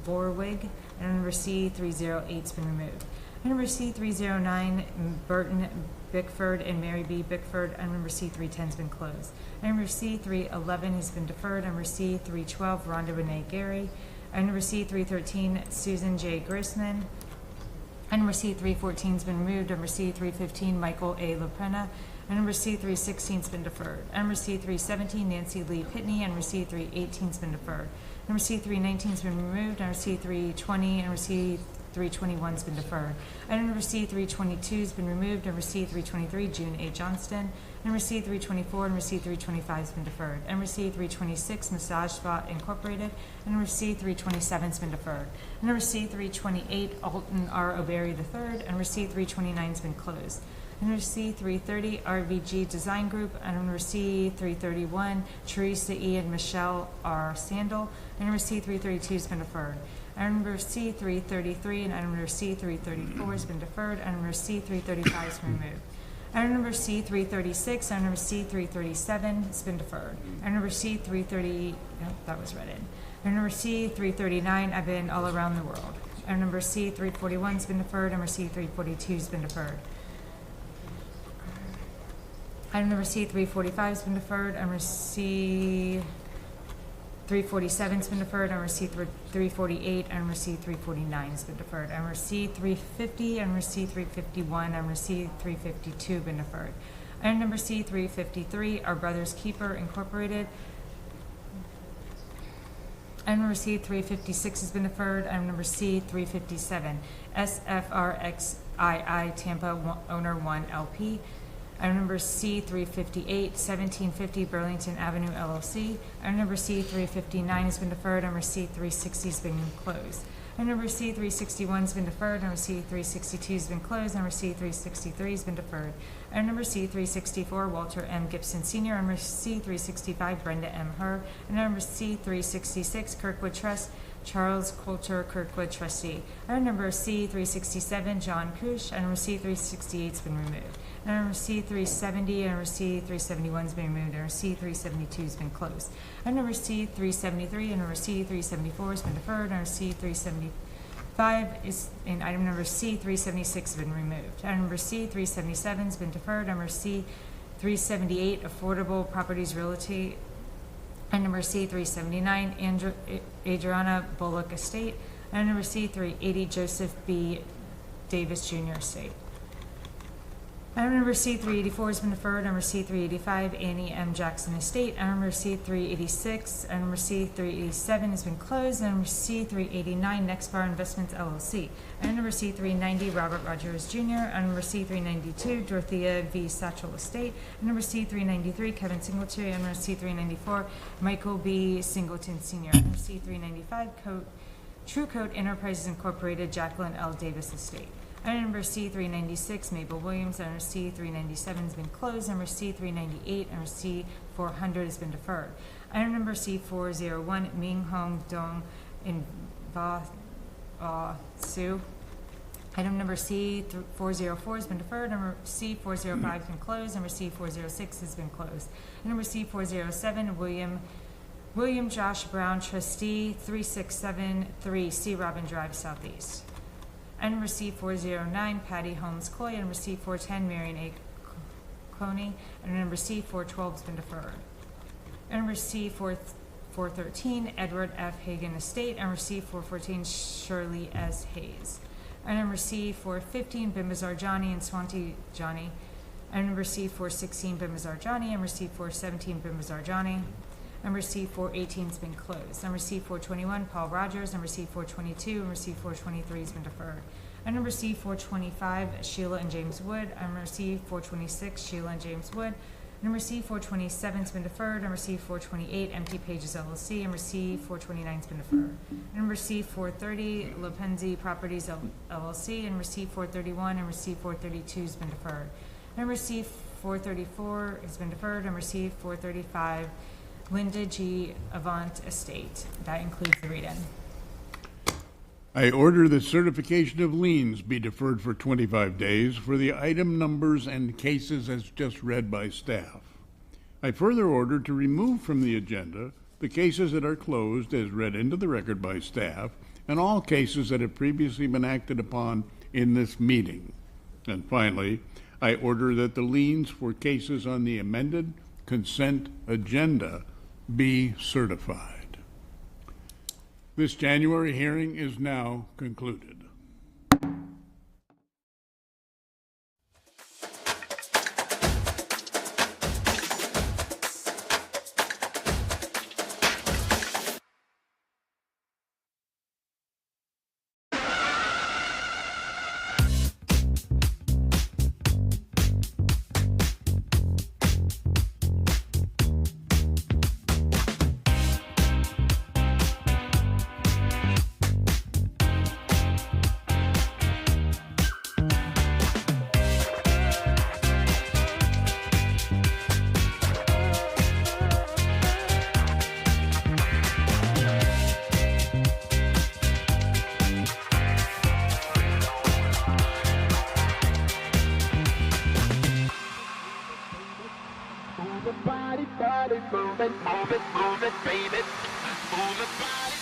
Borwig. Item number C-308 has been removed. Item number C-309, Burton Bickford and Mary B. Bickford. Item number C-310 has been closed. Item number C-311 has been deferred. Item number C-312, Rhonda Renee Gary. Item number C-313, Susan J. Grissman. Item number C-314 has been removed. Item number C-315, Michael A. LaPena. Item number C-316 has been deferred. Item number C-317, Nancy Lee Pitney. Item number C-318 has been deferred. Number C-319 has been removed. Number C-320, number C-321 has been deferred. Item number C-322 has been removed. Number C-323, June A. Johnston. Number C-324, number C-325 has been deferred. Number C-326, Massage Spa Incorporated. And number C-327 has been deferred. Number C-328, Alton R. O'Berry III. And number C-329 has been closed. Number C-330, RVG Design Group. And number C-331, Teresa E. and Michelle R. Sandel. And number C-332 has been deferred. Item number C 333 and item number C 334 has been deferred. Item number C 335 has been removed. Item number C 336, item number C 337 has been deferred. Item number C 330, no, that was read in. Item number C 339, I've been all around the world. Item number C 341 has been deferred. Item number C 342 has been deferred. Item number C 345 has been deferred. Item number C 347 has been deferred. Item number C 348. Item number C 349 has been deferred. Item number C 350. Item number C 351. Item number C 352 have been deferred. Item number C 353, Our Brother's Keeper Incorporated. Item number C 356 has been deferred. Item number C 357, SFRXII Tampa Owner 1 LP. Item number C 358, 1750 Burlington Avenue LLC. Item number C 359 has been deferred. Item number C 360 has been closed. Item number C 361 has been deferred. Item number C 362 has been closed. Item number C 363 has been deferred. Item number C 364, Walter M. Gibson Sr. Item number C 365, Brenda M. Herr. Item number C 366, Kirkwood Trust, Charles Coulter Kirkwood Trustee. Item number C 367, John Kush. Item number C 368 has been removed. Item number C 370, item number C 371 has been removed. Item number C 372 has been closed. Item number C 373 and number C 374 has been deferred. Item number C 375 is, and item number C 376 has been removed. Item number C 377 has been deferred. Item number C 378, Affordable Properties Realty. Item number C 379, Adriana Bullock Estate. Item number C 380, Joseph B. Davis Jr. Estate. Item number C 384 has been deferred. Number C 385, Annie M. Jackson Estate. Item number C 386. Item number C 387 has been closed. Item number C 389, Next Bar Investments LLC. Item number C 390, Robert Rogers Jr. Item number C 392, Dorothea V. Satchel Estate. Item number C 393, Kevin Singletary. Item number C 394, Michael B. Singleton Sr. Item number C 395, True Coat Enterprises Incorporated, Jacqueline L. Davis Estate. Item number C 396, Mabel Williams. Item number C 397 has been closed. Number C 398, number C 400 has been deferred. Item number C 401, Ming Hong Dong in Ba Su. Item number C 404 has been deferred. Number C 405 has been closed. Number C 406 has been closed. Item number C 407, William Josh Brown, Trustee, 3673 C Robin Drive, Southeast. Item number C 409, Patty Holmes Coy. Item number C 410, Marion A. Coney. Item number C 412 has been deferred. Item number C 413, Edward F. Hagan Estate. Item number C 414, Shirley S. Hayes. Item number C 415, Bimbazar Johnny and Swanti Johnny. Item number C 416, Bimbazar Johnny. Item number C 417, Bimbazar Johnny. Number C 418 has been closed. Number C 421, Paul Rogers. Number C 422. Number C 423 has been deferred. Item number C 425, Sheila and James Wood. Item number C 426, Sheila and James Wood. Number C 427 has been deferred. Number C 428, Empty Pages LLC. Number C 429 has been deferred. Number C 430, Lopenzi Properties LLC. Number C 431. Number C 432 has been deferred. Number C 434 has been deferred. Number C 435, Linda G. Avant Estate. That includes the read-in. I order the certification of liens be deferred for 25 days for the item numbers and cases as just read by staff. I further order to remove from the agenda the cases that are closed as read into the record by staff and all cases that have previously been acted upon in this meeting. And finally, I order that the liens for cases on the amended consent agenda be certified. This January hearing is now concluded. body, move it, move it, move it, baby. Move it, body.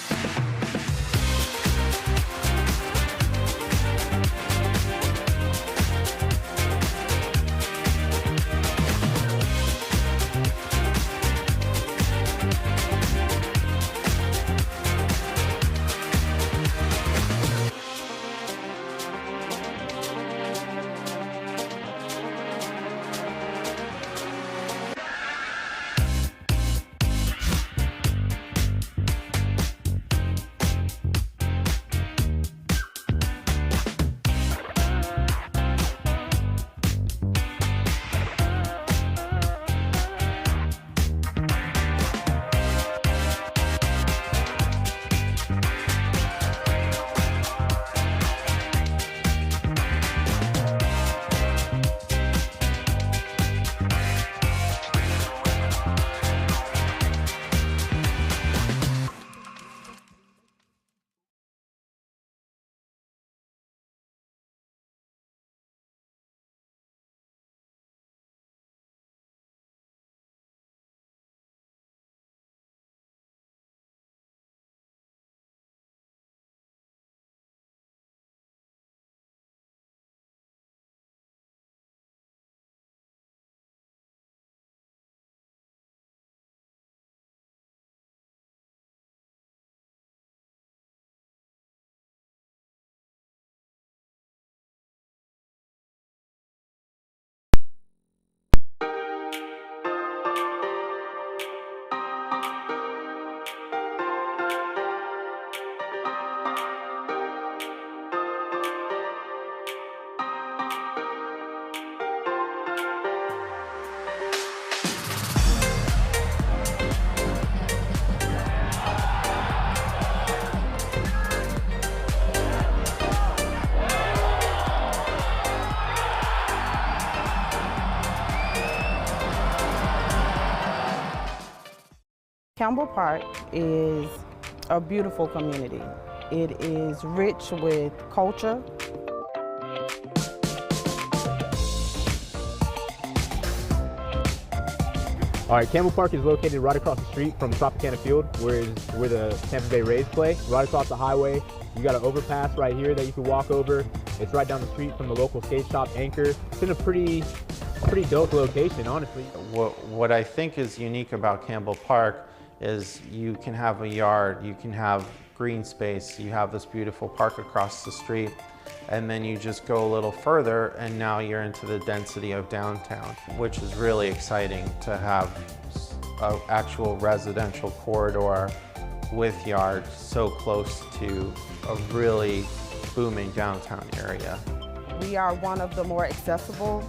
Campbell Park is a beautiful community. It is rich with culture. All right, Campbell Park is located right across the street from Tropicana Field, where the Tampa Bay Rays play. Right across the highway, you got an overpass right here that you can walk over. It's right down the street from the local skate shop, Anchor. It's in a pretty dope location, honestly. What I think is unique about Campbell Park is you can have a yard, you can have green space, you have this beautiful park across the street, and then you just go a little further and now you're into the density of downtown, which is really exciting to have an actual residential corridor with yards so close to a really booming downtown area. We are one of the more accessible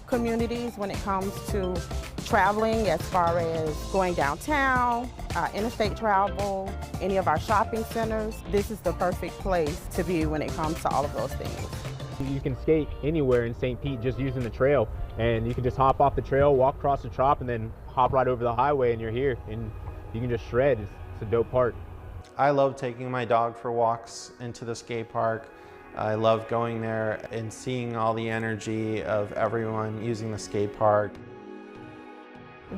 communities when it comes to traveling, as far as going downtown, interstate travel, any of our shopping centers. This is the perfect place to be when it comes to all of those things. You can skate anywhere in St. Pete just using the trail, and you can just hop off the trail, walk across the Trop, and then hop right over the highway and you're here, and you can just shred. It's a dope park. I love taking my dog for walks into the skate park. I love going there and seeing all the energy of everyone using the skate park.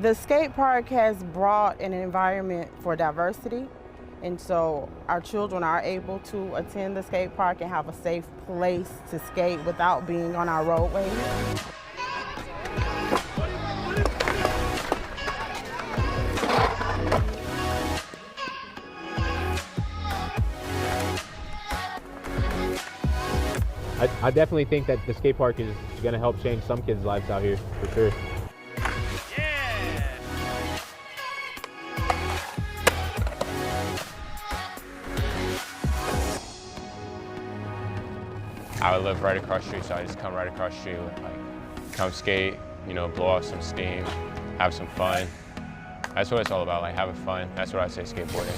The skate park has brought an environment for diversity, and so our children are able to attend the skate park and have a safe place to skate without being on our roadways. I definitely think that the skate park is going to help change some kids' lives out here, for sure. I would live right across the street, so I just come right across the street, come skate, blow off some steam, have some fun. That's what it's all about, having fun. That's what I say skateboarding.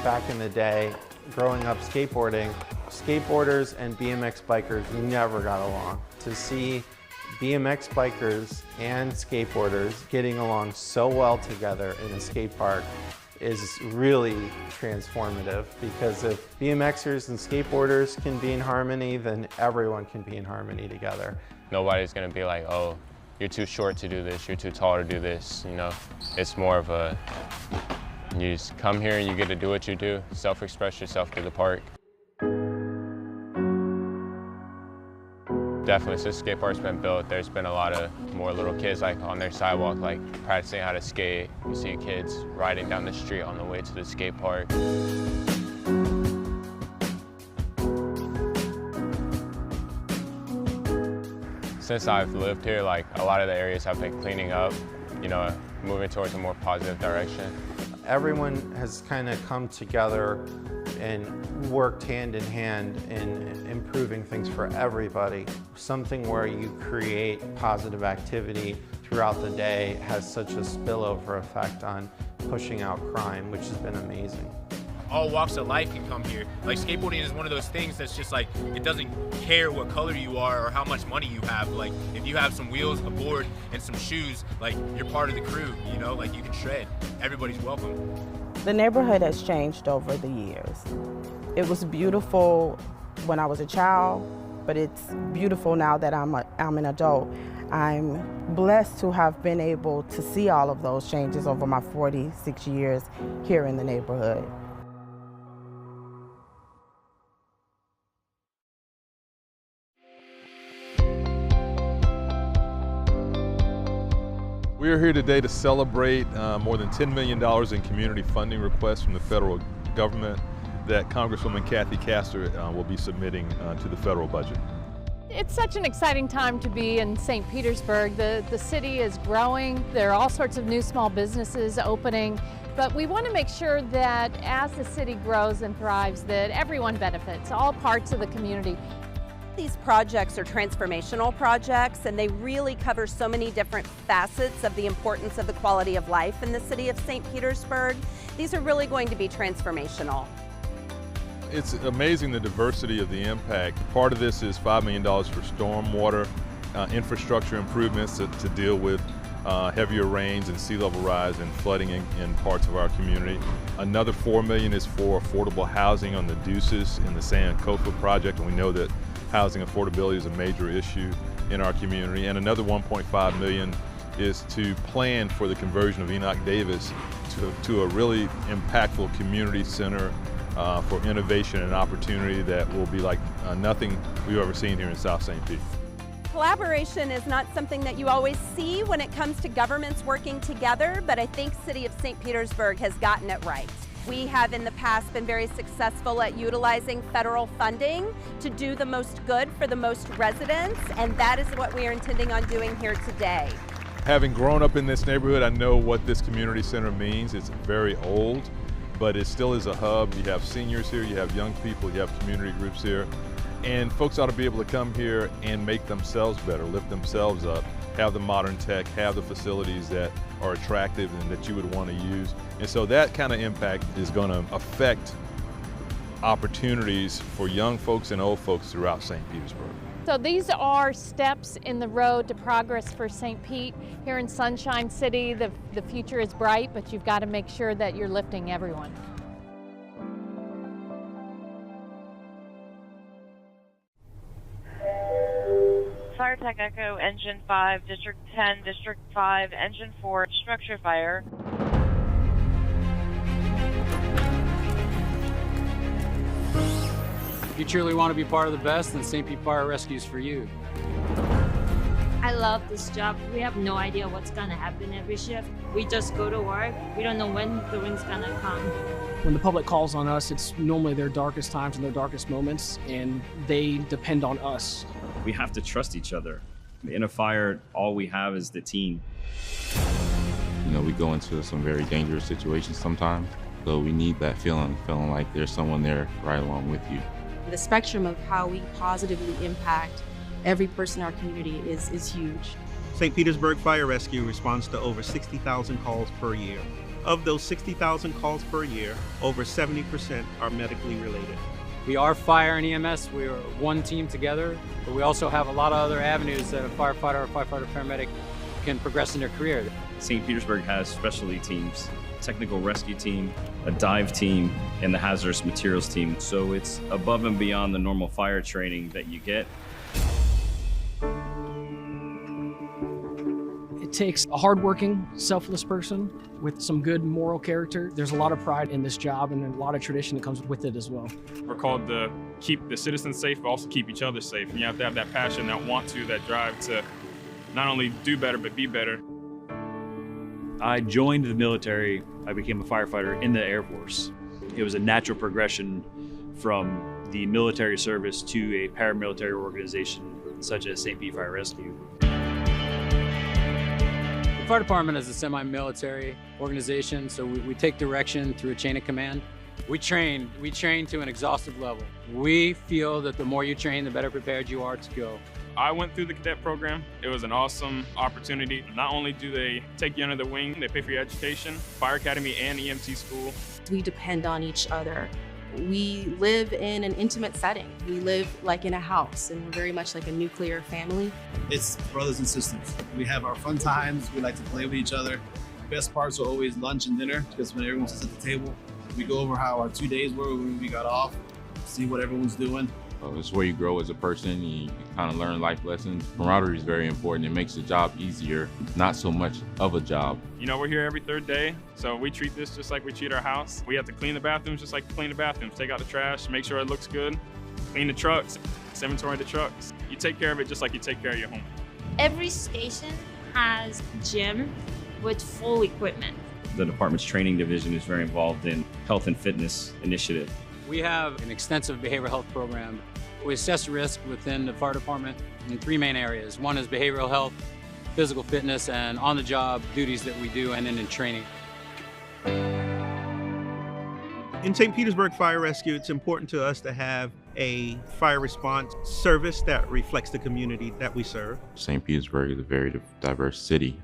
Back in the day, growing up skateboarding, skateboarders and BMX bikers never got along. To see BMX bikers and skateboarders getting along so well together in a skate park is really transformative, because if BMXers and skateboarders can be in harmony, then everyone can be in harmony together. Nobody's gonna be like, oh, you're too short to do this, you're too tall to do this, you know? It's more of a, you just come here and you get to do what you do, self-express yourself through the park. Definitely, since skate park's been built, there's been a lot of more little kids like on their sidewalk, like practicing how to skate. You see kids riding down the street on the way to the skate park. Since I've lived here, like a lot of the areas have been cleaning up, you know, moving towards a more positive direction. Everyone has kind of come together and worked hand in hand in improving things for everybody. Something where you create positive activity throughout the day has such a spillover effect on pushing out crime, which has been amazing. All walks of life can come here. Like, skateboarding is one of those things that's just like, it doesn't care what color you are or how much money you have. Like, if you have some wheels, a board, and some shoes, like, you're part of the crew, you know? Like, you can shred. Everybody's welcome. The neighborhood has changed over the years. It was beautiful when I was a child, but it's beautiful now that I'm an adult. I'm blessed to have been able to see all of those changes over my 46 years here in the neighborhood. We are here today to celebrate more than $10 million in community funding requests from the federal government that Congresswoman Kathy Castor will be submitting to the federal budget. It's such an exciting time to be in St. Petersburg. The city is growing. There are all sorts of new small businesses opening. But we want to make sure that as the city grows and thrives, that everyone benefits, all parts of the community. These projects are transformational projects, and they really cover so many different facets of the importance of the quality of life in the city of St. Petersburg. These are really going to be transformational. It's amazing the diversity of the impact. Part of this is $5 million for stormwater infrastructure improvements to deal with heavier rains and sea level rise and flooding in parts of our community. Another $4 million is for affordable housing on the Deuces in the Sankofa project, and we know that housing affordability is a major issue in our community. And another $1.5 million is to plan for the conversion of Enoch Davis to a really impactful community center for innovation and opportunity that will be like nothing we've ever seen here in South St. Pete. Collaboration is not something that you always see when it comes to governments working together, but I think City of St. Petersburg has gotten it right. We have in the past been very successful at utilizing federal funding to do the most good for the most residents, and that is what we are intending on doing here today. Having grown up in this neighborhood, I know what this community center means. It's very old, but it still is a hub. You have seniors here, you have young people, you have community groups here, and folks ought to be able to come here and make themselves better, lift themselves up, have the modern tech, have the facilities that are attractive and that you would want to use. And so that kind of impact is going to affect opportunities for young folks and old folks throughout St. Petersburg. So these are steps in the road to progress for St. Pete. Here in Sunshine City, the future is bright, but you've got to make sure that you're lifting everyone. Fire Tech Echo, Engine 5, District 10, District 5, Engine 4, structure fire. If you truly want to be part of the best, then St. Pete Fire Rescue is for you. I love this job. We have no idea what's gonna happen every shift. We just go to work. We don't know when the wind's gonna come. When the public calls on us, it's normally their darkest times and their darkest moments, and they depend on us. We have to trust each other. In a fire, all we have is the team. You know, we go into some very dangerous situations sometimes, so we need that feeling like there's someone there right along with you. The spectrum of how we positively impact every person in our community is huge. St. Petersburg Fire Rescue responds to over 60,000 calls per year. Of those 60,000 calls per year, over 70% are medically related. We are fire and EMS. We are one team together, but we also have a lot of other avenues that a firefighter or firefighter paramedic can progress in their career. St. Petersburg has specialty teams technical rescue team, a dive team, and the hazardous materials team. So it's above and beyond the normal fire training that you get. It takes a hardworking, selfless person with some good moral character. There's a lot of pride in this job and a lot of tradition that comes with it as well. We're called to keep the citizens safe, but also keep each other safe. And you have to have that passion, that want to, that drive to not only do better, but be better. I joined the military. I became a firefighter in the Air Force. It was a natural progression from the military service to a paramilitary organization such as St. Pete Fire Rescue. The fire department is a semi-military organization, so we take direction through a chain of command. We train to an exhaustive level. We feel that the more you train, the better prepared you are to go. I went through the cadet program. It was an awesome opportunity. Not only do they take you under the wing, they pay for your education, fire academy and EMT school. We depend on each other. We live in an intimate setting. We live like in a house, and we're very much like a nuclear family. It's brothers and sisters. We have our fun times. We like to play with each other. Best parts are always lunch and dinner, because when everyone sits at the table, we go over how our 2 days were when we got off, see what everyone's doing. It's where you grow as a person. You kind of learn life lessons. Camaraderie is very important. It makes the job easier, not so much of a job. You know, we're here every third day, so we treat this just like we treat our house. We have to clean the bathrooms just like we clean the bathrooms. Take out the trash, make sure it looks good. Clean the trucks, inventory the trucks. You take care of it just like you take care of your home. Every station has a gym with full equipment. The department's training division is very involved in health and fitness initiative. We have an extensive behavioral health program. We assess risk within the fire department in three main areas. One is behavioral health, physical fitness, and on-the-job duties that we do, and then in training. In St. Petersburg Fire Rescue, it's important to us to have a fire response service that reflects the community that we serve. St. Petersburg is a very diverse city,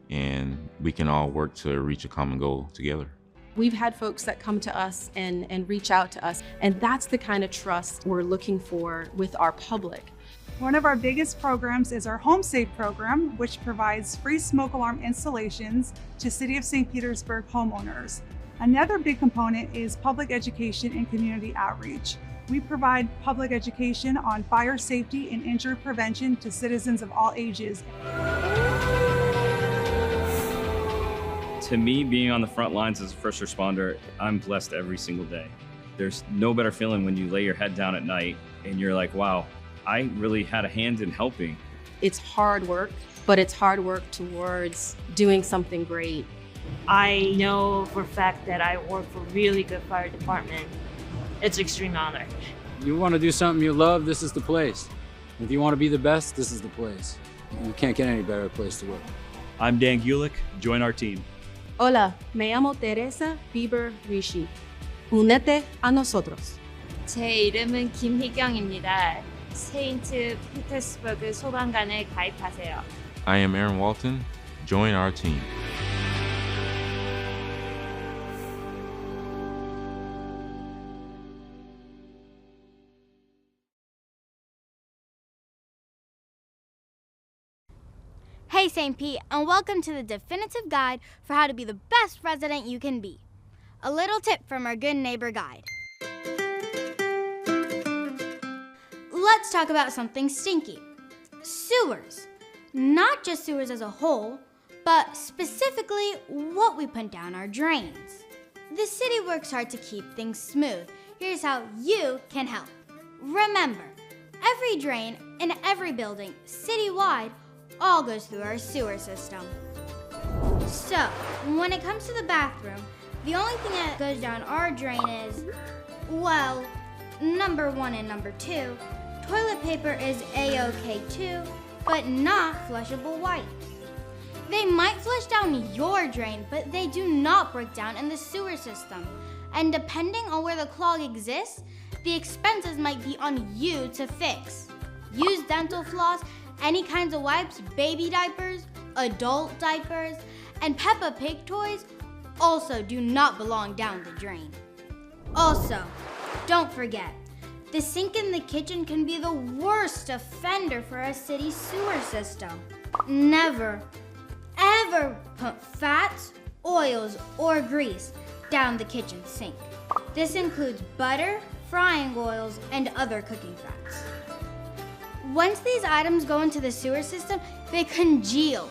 and we can all work to reach a common goal together. We've had folks that come to us and reach out to us, and that's the kind of trust we're looking for with our public. One of our biggest programs is our Home Safe program, which provides free smoke alarm installations to City of St. Petersburg homeowners. Another big component is public education and community outreach. We provide public education on fire safety and injury prevention to citizens of all ages. To me, being on the front lines as a first responder, I'm blessed every single day. There's no better feeling when you lay your head down at night and you're like, wow, I really had a hand in helping. It's hard work, but it's hard work towards doing something great. I know for a fact that I work for a really good fire department. It's an extreme honor. You want to do something you love, this is the place. If you want to be the best, this is the place. You can't get any better place to work. I'm Dan Gulick. Join our team. Hola, me llamo Teresa Bieber Rishi. Únete a nosotros. 제 이름은 김희경입니다. 세인트 피터스버그 소방관에 가입하세요. I am Aaron Walton. Join our team. Hey St. Pete, and welcome to the definitive guide for how to be the best resident you can be. A little tip from our good neighbor guide. Let's talk about something stinky. Sewers. Not just sewers as a whole, but specifically what we put down our drains. The city works hard to keep things smooth. Here's how you can help. Remember, every drain in every building citywide all goes through our sewer system. So, when it comes to the bathroom, the only thing that goes down our drain is, well, number 1 and number 2, toilet paper is A-OK too, but not flushable white. They might flush down your drain, but they do not break down in the sewer system. And depending on where the clog exists, the expenses might be on you to fix. Use dental floss, any kinds of wipes, baby diapers, adult diapers, and Peppa Pig toys also do not belong down the drain. Also, don't forget, the sink in the kitchen can be the worst offender for a city sewer system. Never, ever put fats oils, or grease down the kitchen sink. This includes butter, frying oils, and other cooking fats. Once these items go into the sewer system, they congeal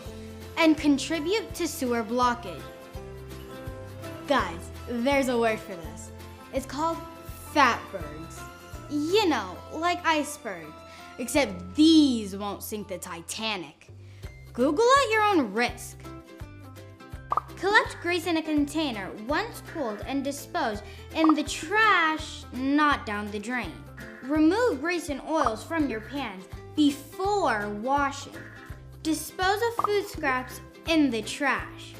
and contribute to sewer blockage. Guys, there's a word for this. It's called fatbergs. You know, like icebergs, except these won't sink the Titanic. Google at your own risk. Collect grease in a container once cooled and dispose in the trash, not down the drain. Remove grease and oils from your pans before washing. Dispose of food scraps in the trash.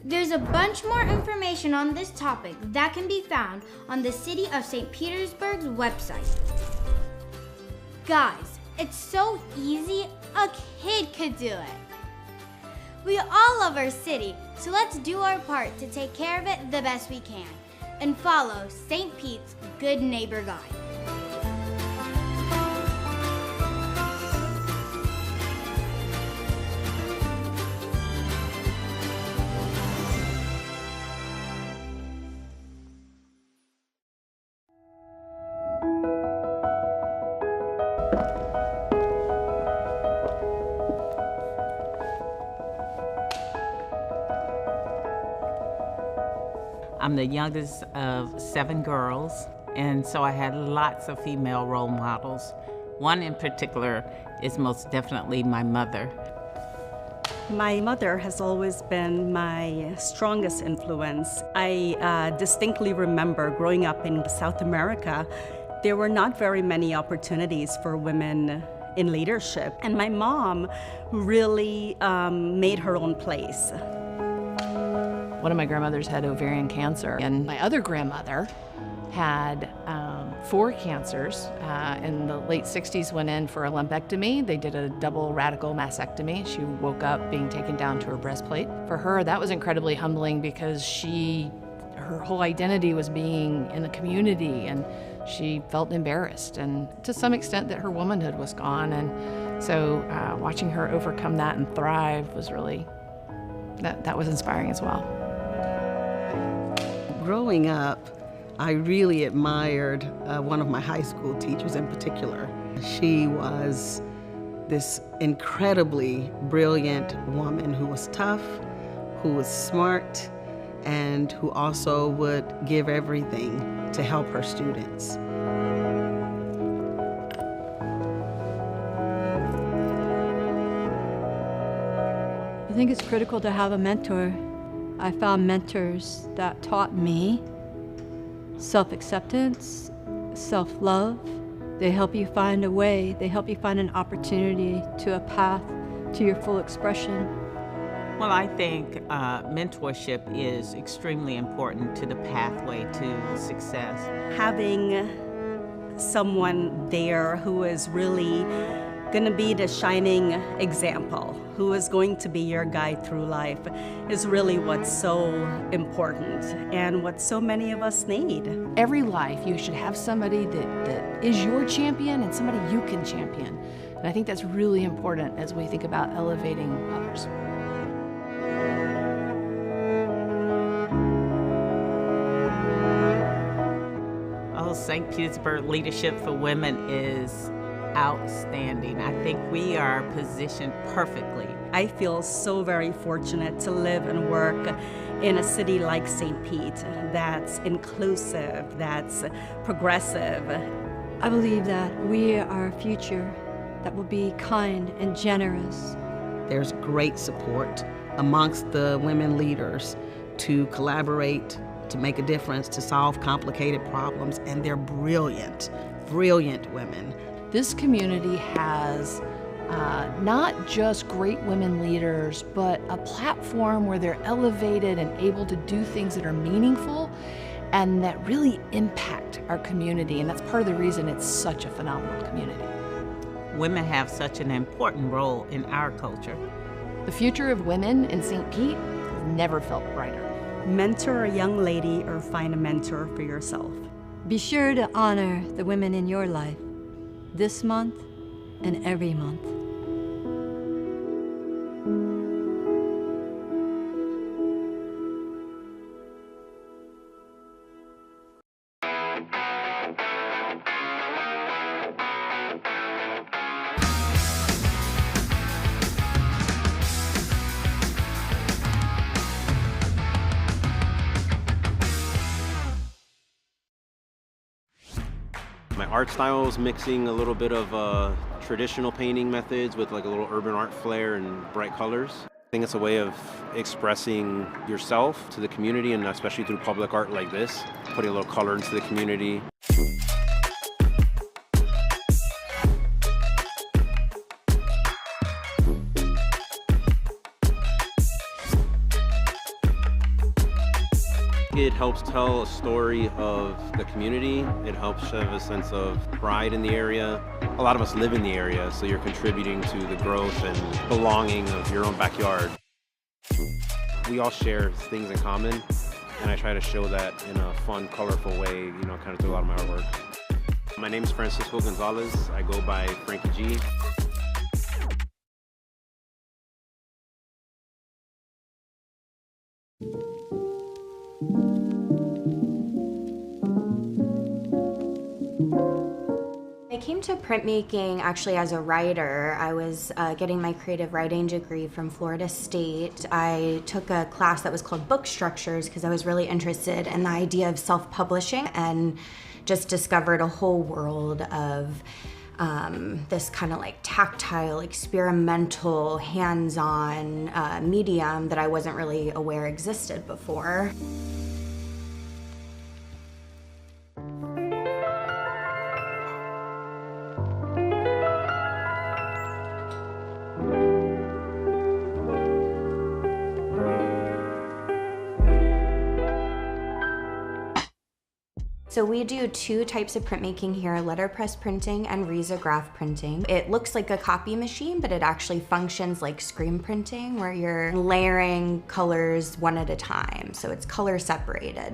There's a bunch more information on this topic that can be found on the City of St. Petersburg's website. Guys, it's so easy, a kid could do it. We all love our city, so let's do our part to take care of it the best we can and follow St. Pete's Good Neighbor Guide. I'm the youngest of 7 girls, and so I had lots of female role models. One in particular is most definitely my mother. My mother has always been my strongest influence. I distinctly remember growing up in South America, there were not very many opportunities for women in leadership, and my mom really made her own place. One of my grandmothers had ovarian cancer, and my other grandmother had 4 cancers. In the late 60s, went in for a lumpectomy. They did a double radical mastectomy. She woke up being taken down to her breastplate. For her, that was incredibly humbling because her whole identity was being in the community, and she felt embarrassed, and to some extent that her womanhood was gone. And so watching her overcome that and thrive was really, that was inspiring as well. Growing up, I really admired one of my high school teachers in particular. She was this incredibly brilliant woman who was tough, who was smart, and who also would give everything to help her students. I think it's critical to have a mentor. I found mentors that taught me self-acceptance, self-love. They help you find a way. They help you find an opportunity to a path to your full expression. Well, I think mentorship is extremely important to the pathway to success. Having someone there who is really going to be the shining example, who is going to be your guide through life, is really what's so important and what so many of us need. Every life, you should have somebody that is your champion and somebody you can champion. And I think that's really important as we think about elevating others. Oh, St. Petersburg Leadership for Women is outstanding. I think we are positioned perfectly. I feel so very fortunate to live and work in a city like St. Pete that's inclusive, that's progressive. I believe that we are a future that will be kind and generous. There's great support amongst the women leaders to collaborate, to make a difference, to solve complicated problems, and they're brilliant, brilliant women. This community has not just great women leaders, but a platform where they're elevated and able to do things that are meaningful and that really impact our community. And that's part of the reason it's such a phenomenal community. Women have such an important role in our culture. The future of women in St. Pete has never felt brighter. Mentor a young lady or find a mentor for yourself. Be sure to honor the women in your life this month and every month. My art style is mixing a little bit of traditional painting methods with like a little urban art flair and bright colors. I think it's a way of expressing yourself to the community, and especially through public art like this, putting a little color into the community. It helps tell a story of the community. It helps have a sense of pride in the area. A lot of us live in the area, so you're contributing to the growth and belonging of your own backyard. We all share things in common, and I try to show that in a fun, colorful way, kind of through a lot of my artwork. My name is Francisco Gonzalez. I go by Frankie G. I came to printmaking actually as a writer. I was getting my creative writing degree from Florida State. I took a class that was called Book Structures because I was really interested in the idea of self-publishing, and just discovered a whole world of this kind of like tactile, experimental, hands-on medium that I wasn't really aware existed before. So we do two types of printmaking here, letterpress printing and risograph printing. It looks like a copy machine, but it actually functions like screen printing, where you're layering colors one at a time. So it's color separated.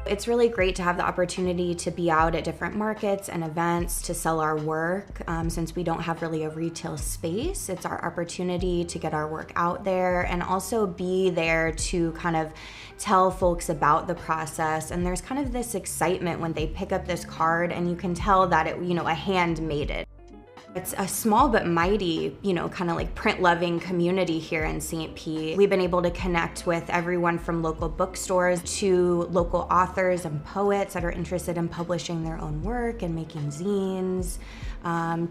It's really great to have the opportunity to be out at different markets and events to sell our work. Since we don't have really a retail space, it's our opportunity to get our work out there and also be there to kind of tell folks about the process. And there's kind of this excitement when they pick up this card and you can tell that a hand made it. It's a small but mighty, kind of like print-loving community here in St. Pete. We've been able to connect with everyone from local bookstores to local authors and poets that are interested in publishing their own work and making zines,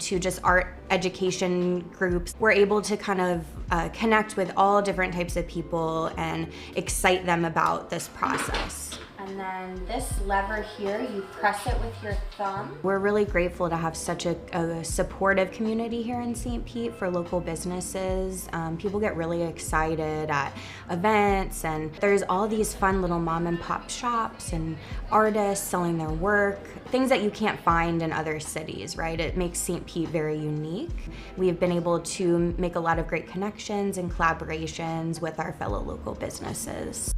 to just art education groups. We're able to kind of connect with all different types of people and excite them about this process. And then this lever here, you press it with your thumb. We're really grateful to have such a supportive community here in St. Pete for local businesses. People get really excited at events, and there's all these fun little mom and pop shops and artists selling their work, things that you can't find in other cities, right? It makes St. Pete very unique. We've been able to make a lot of great connections and collaborations with our fellow local businesses.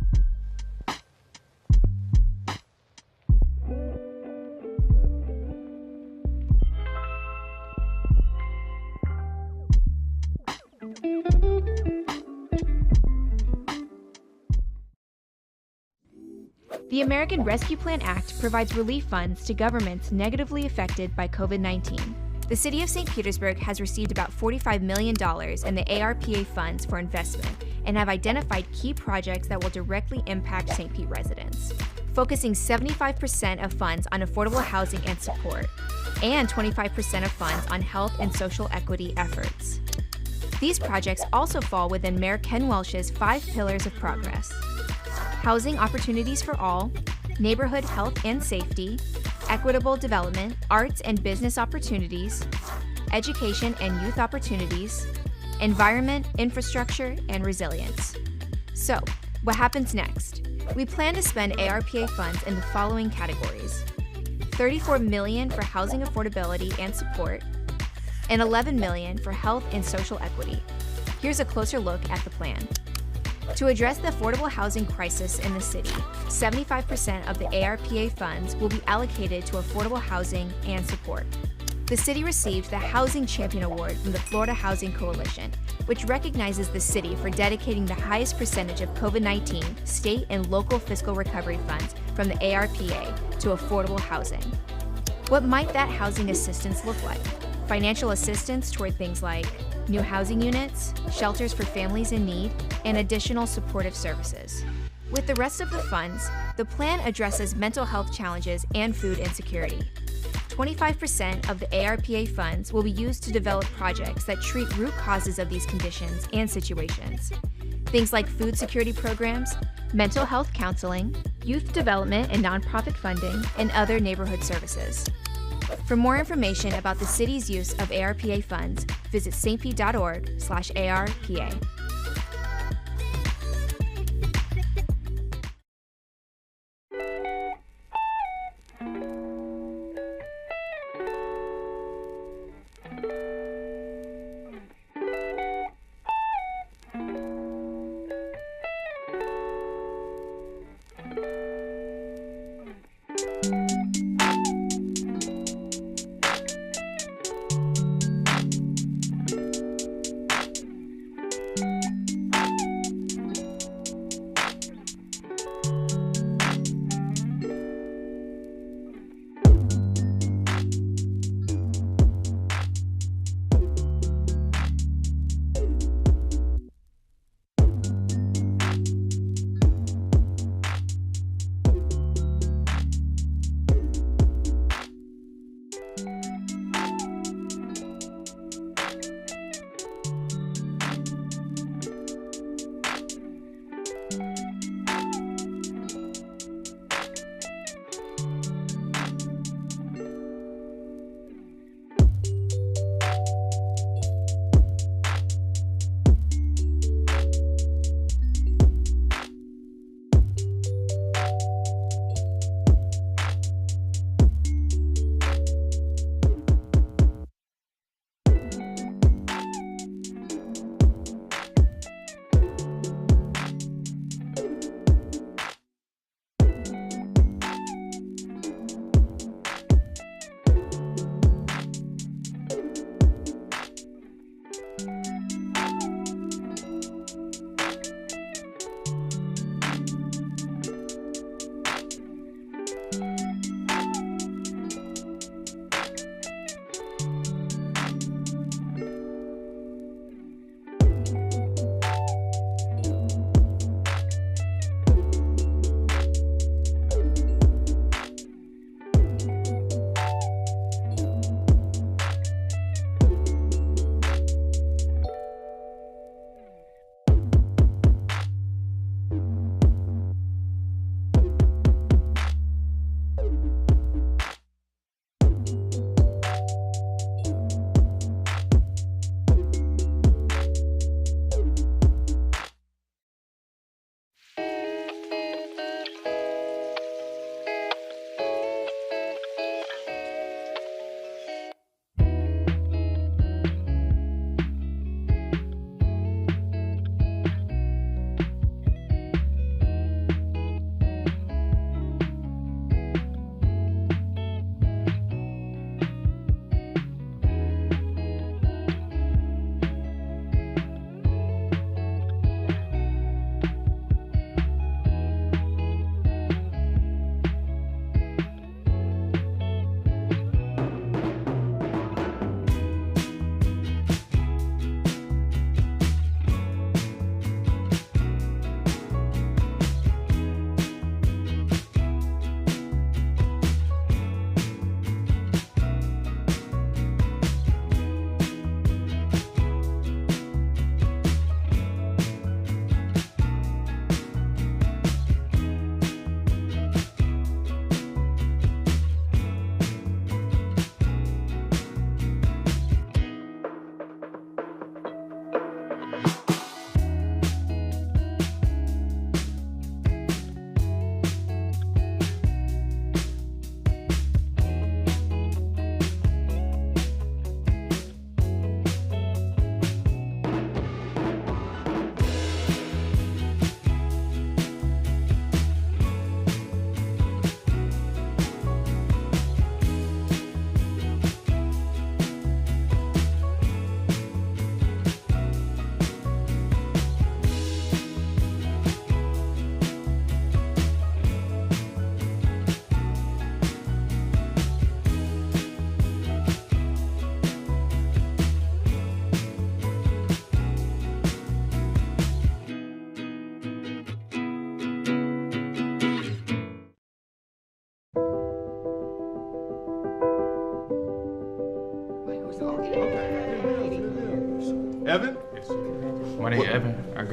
The American Rescue Plan Act provides relief funds to governments negatively affected by COVID-19. The City of St. Petersburg has received about $45 million in the ARPA funds for investment and have identified key projects that will directly impact St. Pete residents, focusing 75% of funds on affordable housing and support, and 25% of funds on health and social equity efforts. These projects also fall within Mayor Ken Welsh's 5 pillars of progress: housing opportunities for all, neighborhood health and safety, equitable development, arts and business opportunities, education and youth opportunities, environment, infrastructure, and resilience. So, what happens next? We plan to spend ARPA funds in the following categories: $34 million for housing affordability and support, and $11 million for health and social equity. Here's a closer look at the plan. To address the affordable housing crisis in the city, 75% of the ARPA funds will be allocated to affordable housing and support. The city received the Housing Champion Award from the Florida Housing Coalition, which recognizes the city for dedicating the highest percentage of COVID-19 state and local fiscal recovery funds from the ARPA to affordable housing. What might that housing assistance look like? Financial assistance toward things like new housing units, shelters for families in need, and additional supportive services. With the rest of the funds, the plan addresses mental health challenges and food insecurity. 25% of the ARPA funds will be used to develop projects that treat root causes of these conditions and situations. Things like food security programs, mental health counseling, youth development and nonprofit funding, and other neighborhood services. For more information about the city's use of ARPA funds, visit stp.org/ARPA.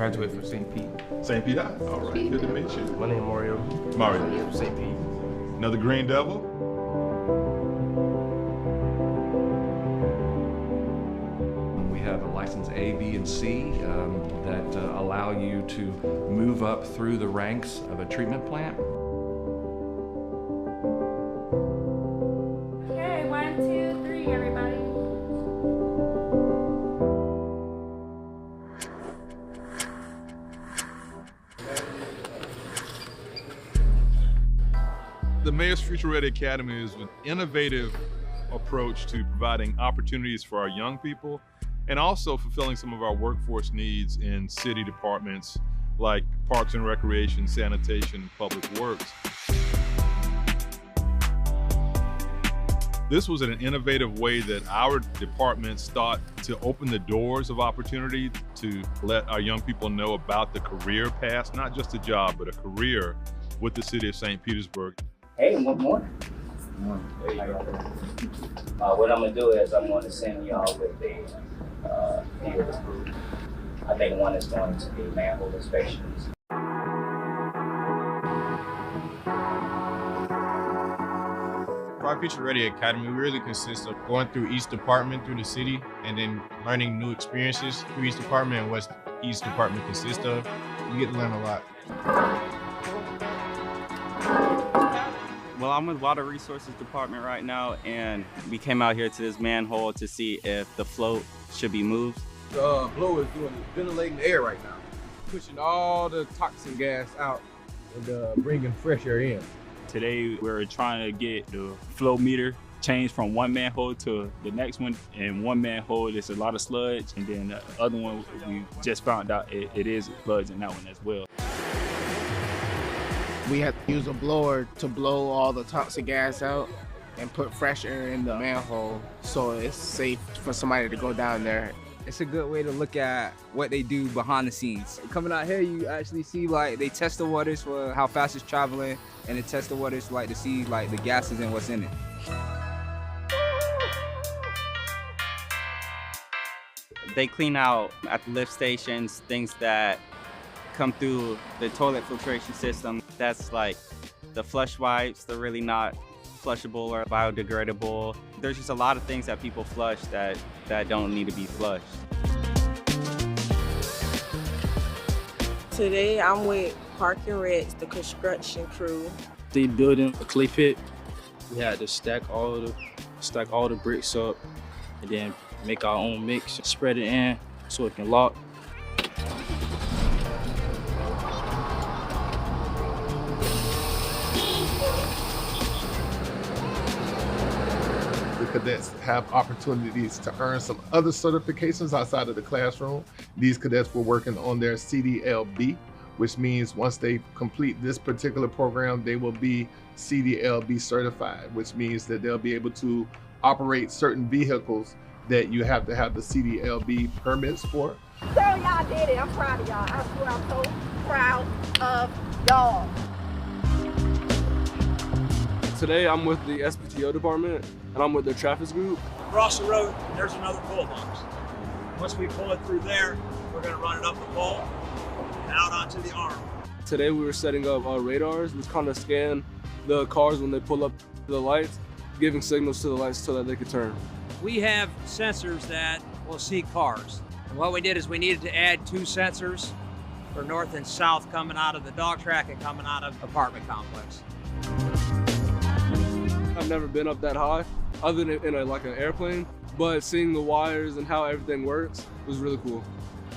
graduate from St. Pete. St. Pete, all right, good to meet you. My name is Mario. Mario. St. Pete. Another Green Devil? We have a license A, B, and C that allow you to move up through the ranks of a treatment plant. Okay, 1, 2, 3, everybody. The Mayor's Future Ready Academy is an innovative approach to providing opportunities for our young people and also fulfilling some of our workforce needs in city departments like Parks and Recreation, Sanitation, and Public Works. This was an innovative way that our departments thought to open the doors of opportunity to let our young people know about the career path, not just a job, but a career with the city of St. Petersburg. Hey, good morning. What I'm gonna do is I'm gonna send y'all with a field group. I think one is going to be manhole inspections. Our Future Ready Academy really consists of going through each department through the city and then learning new experiences through each department and what each department consists of. You get to learn a lot. Well, I'm with Water Resources Department right now, and we came out here to this manhole to see if the float should be moved. The blower is ventilating the air right now, pushing all the toxic gas out and bringing fresh air in. Today, we're trying to get the flow meter changed from one manhole to the next one. And one manhole, there's a lot of sludge, and then the other one, we just found out it is sludge in that one as well. We have to use a blower to blow all the toxic gas out and put fresh air in the manhole so it's safe for somebody to go down there. It's a good way to look at what they do behind the scenes. Coming out here, you actually see like they test the waters for how fast it's traveling, and they test the waters like to see like the gases and what's in it. They clean out at the lift stations things that come through the toilet filtration system. That's like the flush wipes, they're really not flushable or biodegradable. There's just a lot of things that people flush that don't need to be flushed. Today I'm with Park and Rec, the construction crew. They building a clay pit. We had to stack all the bricks up and then make our own mix, spread it in so it can lock. The cadets have opportunities to earn some other certifications outside of the classroom. These cadets were working on their CDLB, which means once they complete this particular program, they will be CDLB certified, which means that they'll be able to operate certain vehicles that you have to have the CDLB permits for. So y'all did it. I'm proud of y'all. I swear I'm so proud of y'all. Today I'm with the SPTO department and I'm with the traffic group. Across the road, there's another pole box. Once we pull it through there, we're gonna run it up the pole and out onto the arm. Today we were setting up radars, which kind of scan the cars when they pull up to the lights, giving signals to the lights so that they could turn. We have sensors that will see cars. And what we did is we needed to add 2 sensors for north and south coming out of the dog track and coming out of the apartment complex. I've never been up that high, other than in like an airplane, but seeing the wires and how everything works was really cool.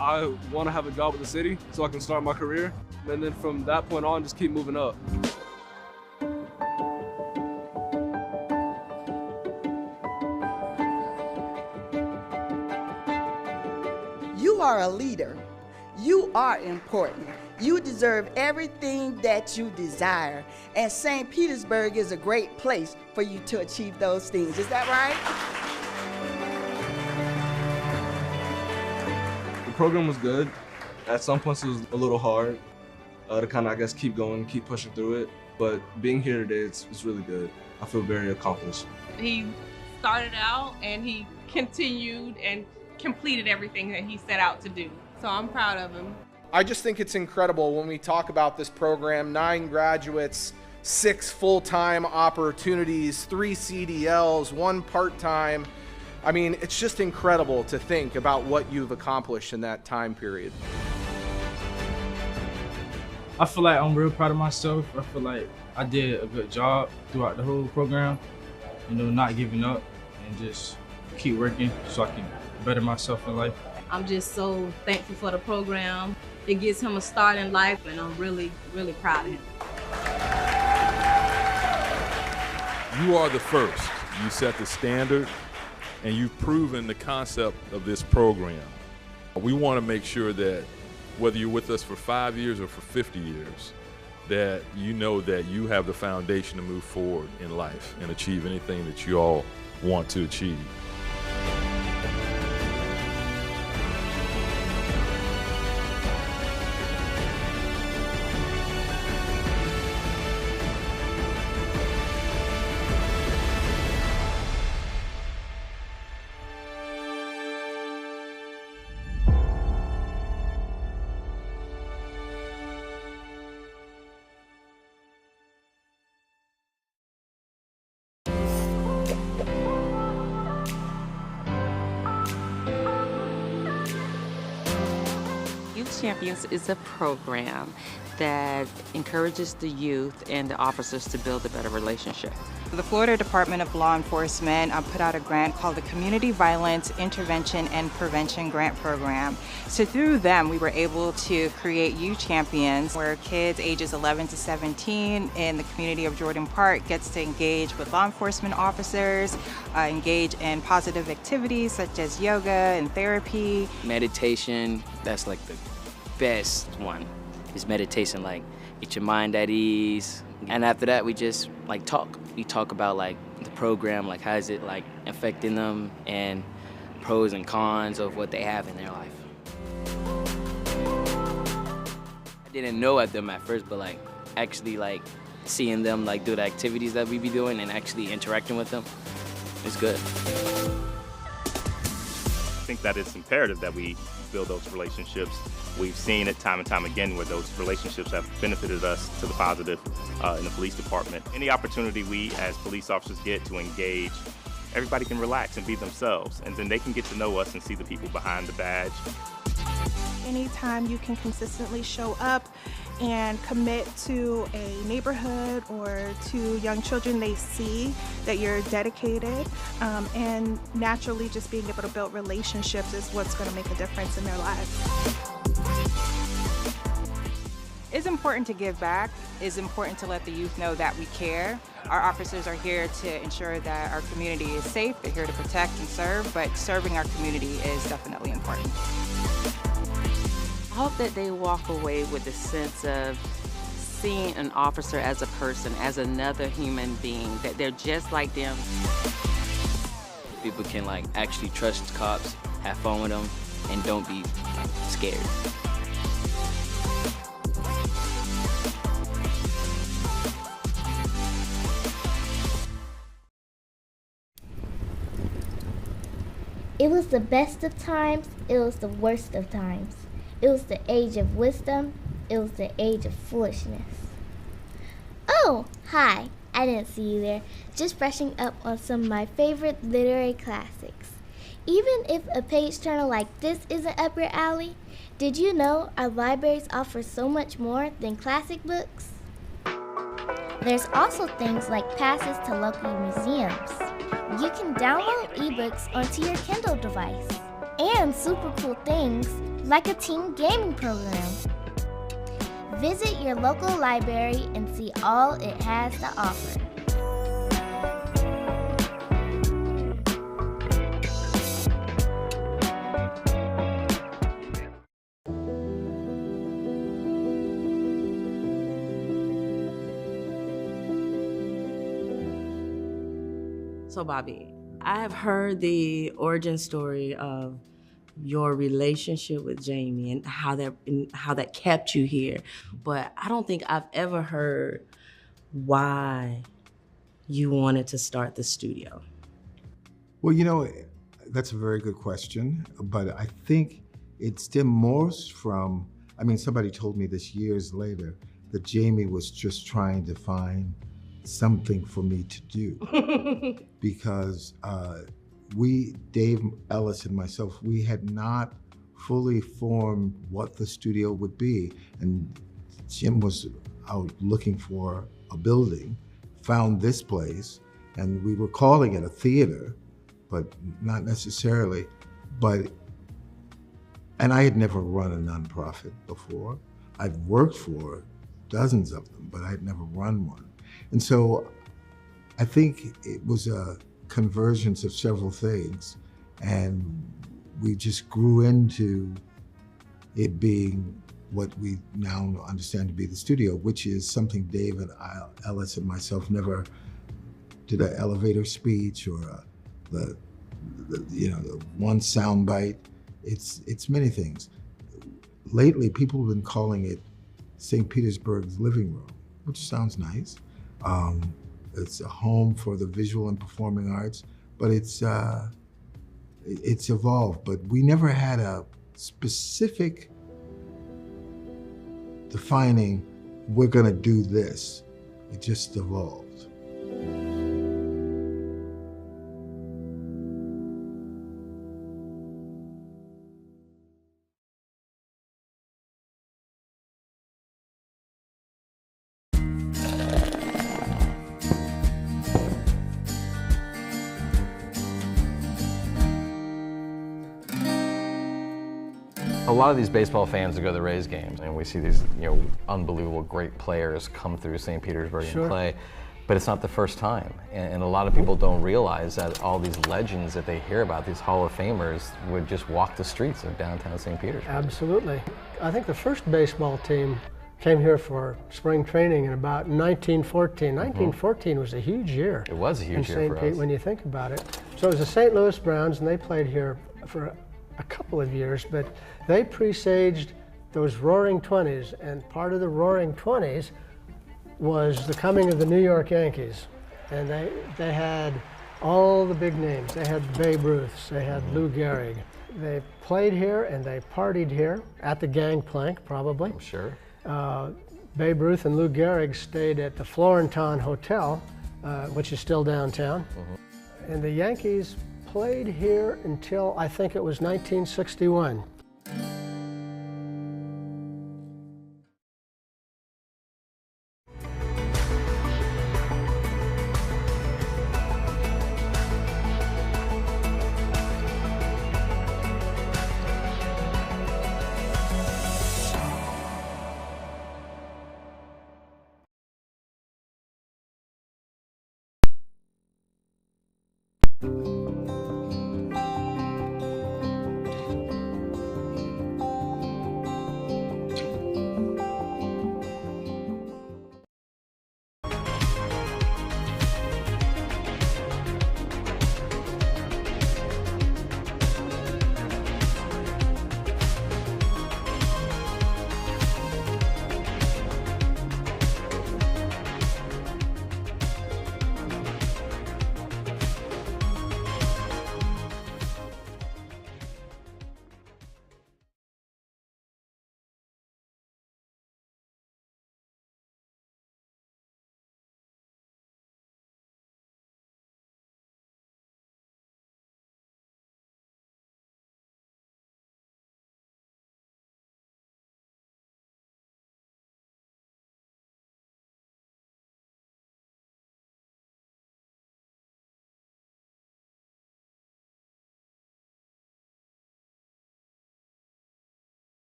I want to have a job with the city so I can start my career, and then from that point on, just keep moving up. You are a leader. You are important. You deserve everything that you desire. And St. Petersburg is a great place for you to achieve those things. Is that right? The program was good. At some points it was a little hard to kind of, I guess, keep going, keep pushing through it. But being here today, it's really good. I feel very accomplished. He started out and he continued and completed everything that he set out to do. So I'm proud of him. I just think it's incredible when we talk about this program. 9 graduates, 6 full-time opportunities, 3 CDLs, 1 part-time. I mean, it's just incredible to think about what you've accomplished in that time period. I feel like I'm real proud of myself. I feel like I did a good job throughout the whole program, you know, not giving up and just keep working so I can better myself in life. I'm just so thankful for the program. It gives him a start in life, and I'm really, really proud of him. You are the first. You set the standard, and you've proven the concept of this program. We want to make sure that whether you're with us for 5 years or for 50 years, that you know that you have the foundation to move forward in life and achieve anything that you all want to achieve. Youth Champions is a program that encourages the youth and the officers to build a better relationship. The Florida Department of Law Enforcement put out a grant called the Community Violence Intervention and Prevention Grant Program. So through them, we were able to create Youth Champions, where kids ages 11 to 17 in the community of Jordan Park gets to engage with law enforcement officers, engage in positive activities such as yoga and therapy. Meditation, that's like the best one, is meditation, like get your mind at ease. And after that, we just like talk. We talk about like the program, like how is it like affecting them and pros and cons of what they have in their life. I didn't know at them at first, but like actually like seeing them like do the activities that we be doing and actually interacting with them, it's good. I think that it's imperative that we build those relationships. We've seen it time and time again where those relationships have benefited us to the positive in the police department. Any opportunity we as police officers get to engage, everybody can relax and be themselves, and then they can get to know us and see the people behind the badge. Anytime you can consistently show up and commit to a neighborhood or to young children, they see that you're dedicated, and naturally just being able to build relationships is what's going to make a difference in their lives. It's important to give back. It's important to let the youth know that we care. Our officers are here to ensure that our community is safe. They're here to protect and serve, but serving our community is definitely important. I hope that they walk away with a sense of seeing an officer as a person, as another human being, that they're just like them. People can like actually trust cops, have fun with them, and don't be scared. It was the best of times, it was the worst of times. It was the age of wisdom, it was the age of foolishness. Oh, hi, I didn't see you there. Just brushing up on some of my favorite literary classics. Even if a page turner like this isn't up your alley, did you know our libraries offer so much more than classic books? There's also things like passes to local museums. You can download ebooks onto your Kindle device. And super cool things like a team gaming program. Visit your local library and see all it has to offer. So Bobby, I have heard the origin story of your relationship with Jamie and how that kept you here, but I don't think I've ever heard why you wanted to start the studio. Well, you know, that's a very good question, but I think it stemmed most from I mean, somebody told me this years later that Jamie was just trying to find something for me to do because Dave Ellis and myself, we had not fully formed what the studio would be. And Jim was out looking for a building, found this place, and we were calling it a theater, but not necessarily. And I had never run a nonprofit before. I'd worked for dozens of them, but I'd never run one. And so I think it was a convergence of several things, and we just grew into it being what we now understand to be the studio, which is something Dave and Ellis and myself never did an elevator speech or the one sound bite. It's many things. Lately, people have been calling it St. Petersburg's living room, which sounds nice. It's a home for the visual and performing arts, but it's evolved. But we never had a specific defining, we're gonna do this. It just evolved. A lot of these baseball fans that go to the Rays games, and we see these, unbelievable great players come through St. Petersburg and play, but it's not the first time. And a lot of people don't realize that all these legends that they hear about, these Hall of Famers, would just walk the streets of downtown St. Petersburg. Absolutely. I think the first baseball team came here for spring training in about 1914. 1914 was a huge year. It was a huge year for us. When you think about it. So it was the St. Louis Browns, and they played here for a couple of years, but they presaged those Roaring 20s, and part of the Roaring 20s was the coming of the New York Yankees. And they had all the big names. They had Babe Ruth, they had Lou Gehrig. They played here and they partied here at the Gangplank, probably. I'm sure. Babe Ruth and Lou Gehrig stayed at the Florenton Hotel, which is still downtown. And the Yankees played here until I think it was 1961.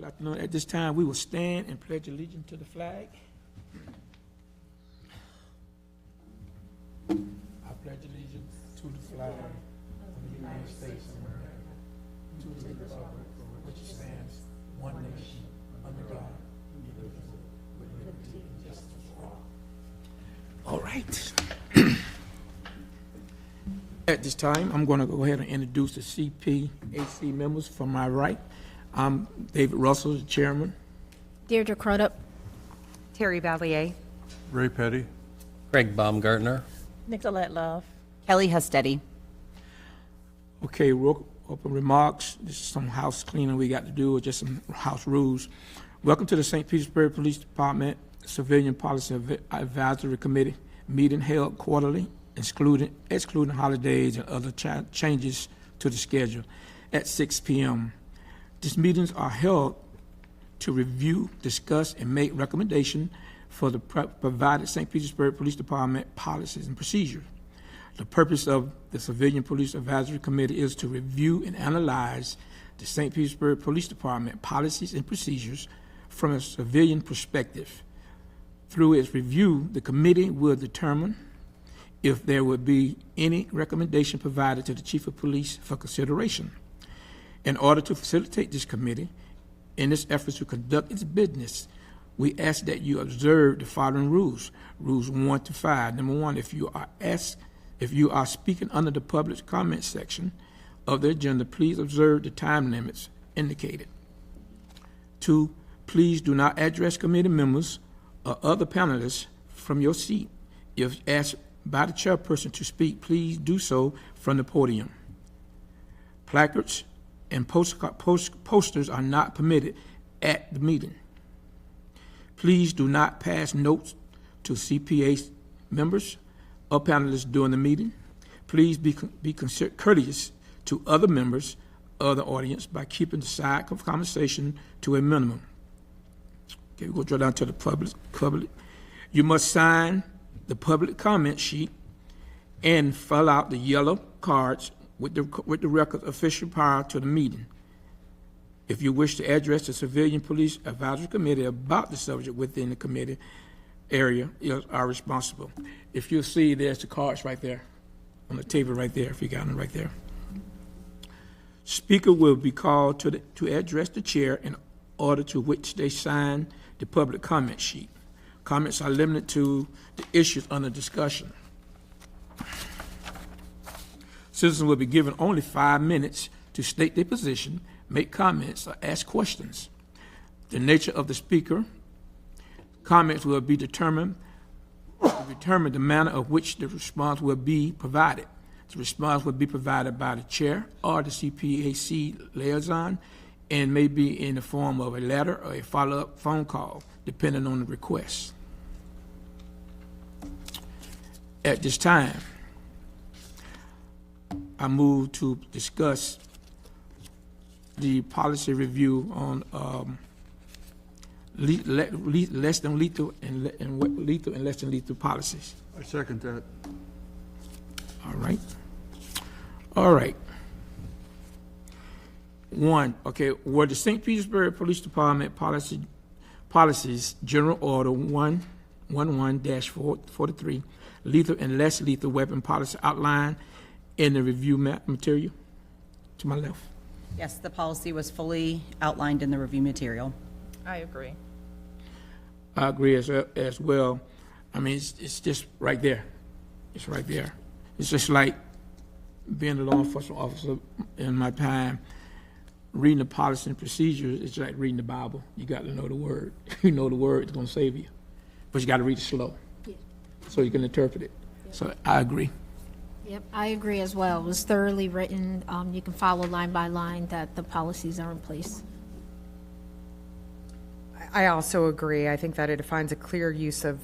Good afternoon. At this time, we will stand and pledge allegiance to the flag. I pledge allegiance to the flag of the United States of America, to the republic for which it stands, one nation, under God, indivisible, with liberty and justice for all. All right. At this time, I'm going to go ahead and introduce the CPAC members. From my right, I'm David Russell, the chairman. Deirdre Crudup. Terry Valier. Ray Petty. Greg Baumgartner. Nicolette Love. Kelly Hustedy. Okay, open remarks. This is some house cleaning we got to do, or just some house rules. Welcome to the St. Petersburg Police Department Civilian Policy Advisory Committee meeting held quarterly, excluding holidays and other changes to the schedule at 6 p.m. These meetings are held to review, discuss, and make recommendations for the provided St. Petersburg Police Department policies and procedures. The purpose of the Civilian Police Advisory Committee is to review and analyze the St. Petersburg Police Department policies and procedures from a civilian perspective. Through its review, the committee will determine if there would be any recommendation provided to the Chief of Police for consideration. In order to facilitate this committee in its efforts to conduct its business, we ask that you observe the following rules. Rules 1 to 5. Number 1, if you are speaking under the public comment section of the agenda, please observe the time limits indicated. 2, please do not address committee members or other panelists from your seat. If asked by the chairperson to speak, please do so from the podium. Placards and posters are not permitted at the meeting. Please do not pass notes to CPA members or panelists during the meeting. Please be courteous to other members of the audience by keeping the side conversation to a minimum. Okay, we're going to draw down to the public. You must sign the public comment sheet and fill out the yellow cards with the record official prior to the meeting. If you wish to address the Civilian Police Advisory Committee about the subject within the committee area, you are responsible. If you see, there's the cards right there on the table right there, if you got them right there. Speaker will be called to address the chair in order to which they sign the public comment sheet. Comments are limited to the issues under discussion. Citizens will be given only 5 minutes to state their position, make comments, or ask questions. The nature of the speaker comments will be determine the manner of which the response will be provided. The response will be provided by the chair or the CPAC liaison and may be in the form of a letter or a follow-up phone call, depending on the request. At this time, I move to discuss the policy review on less than lethal and lethal and less than lethal policies. I second that. All right. All right. 1, okay, were the St. Petersburg Police Department policies General Order 111-43, lethal and less lethal weapon policy outlined in the review material? To my left. Yes, the policy was fully outlined in the review material. I agree. I agree as well. I mean, it's just right there. It's right there. It's just like being a law enforcement officer in my time, reading the policy and procedures. It's like reading the Bible. You got to know the word. You know the word, it's going to save you. But you got to read it slow, so you can interpret it. So I agree. Yep, I agree as well. It was thoroughly written. You can follow line by line that the policies are in place. I also agree. I think that it defines a clear use of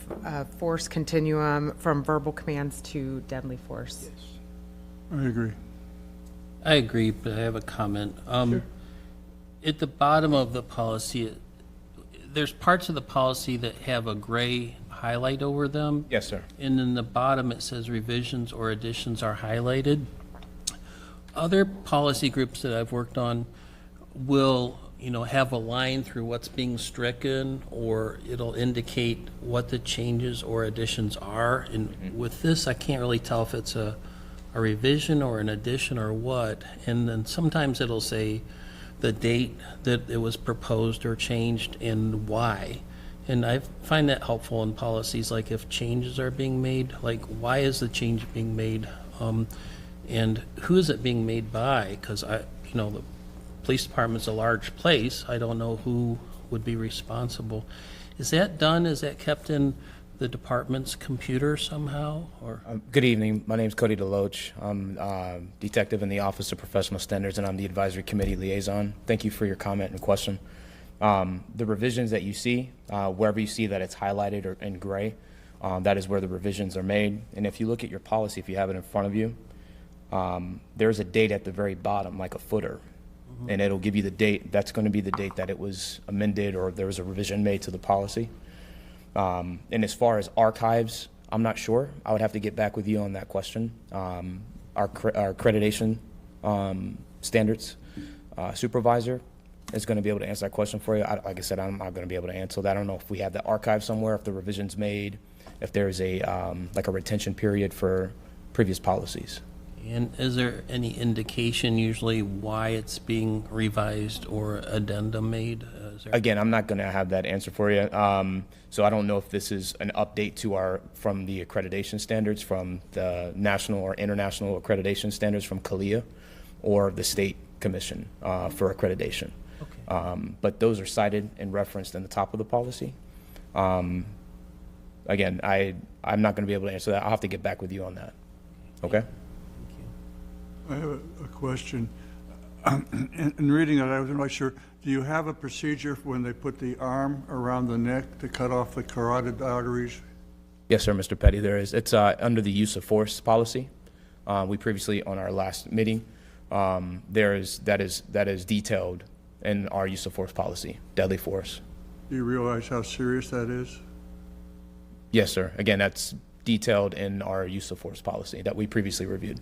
force continuum from verbal commands to deadly force. Yes. I agree. I agree, but I have a comment. Sure. At the bottom of the policy, there's parts of the policy that have a gray highlight over them. Yes, sir. And in the bottom it says revisions or additions are highlighted. Other policy groups that I've worked on will have a line through what's being stricken, or it'll indicate what the changes or additions are. And with this, I can't really tell if it's a revision or an addition or what. And then sometimes it'll say the date that it was proposed or changed and why. And I find that helpful in policies, like if changes are being made, like why is the change being made? And who is it being made by? Because the police department's a large place. I don't know who would be responsible. Is that done? Is that kept in the department's computer somehow? Or Good evening. My name is Cody DeLoach. I'm a detective in the Office of Professional Standards, and I'm the advisory committee liaison. Thank you for your comment and question. The revisions that you see, wherever you see that it's highlighted or in gray, that is where the revisions are made. And if you look at your policy, if you have it in front of you, there's a date at the very bottom, like a footer. And it'll give you the date. That's going to be the date that it was amended or there was a revision made to the policy. And as far as archives, I'm not sure. I would have to get back with you on that question. Our accreditation standards supervisor is going to be able to answer that question for you. Like I said, I'm not going to be able to answer that. I don't know if we have the archive somewhere, if the revision's made, if there's a like a retention period for previous policies. And is there any indication usually why it's being revised or addendum made? Again, I'm not going to have that answer for you. So I don't know if this is an update to from the accreditation standards, from the national or international accreditation standards from CALIA or the state commission for accreditation. Okay. But those are cited and referenced in the top of the policy. Again, I'm not going to be able to answer that. I'll have to get back with you on that. Okay? I have a question. In reading it, I wasn't quite sure. Do you have a procedure for when they put the arm around the neck to cut off the carotid arteries? Yes, sir, Mr. Petty, there is. It's under the use of force policy. We previously, on our last meeting, that is detailed in our use of force policy, deadly force. Do you realize how serious that is? Yes, sir. Again, that's detailed in our use of force policy that we previously reviewed.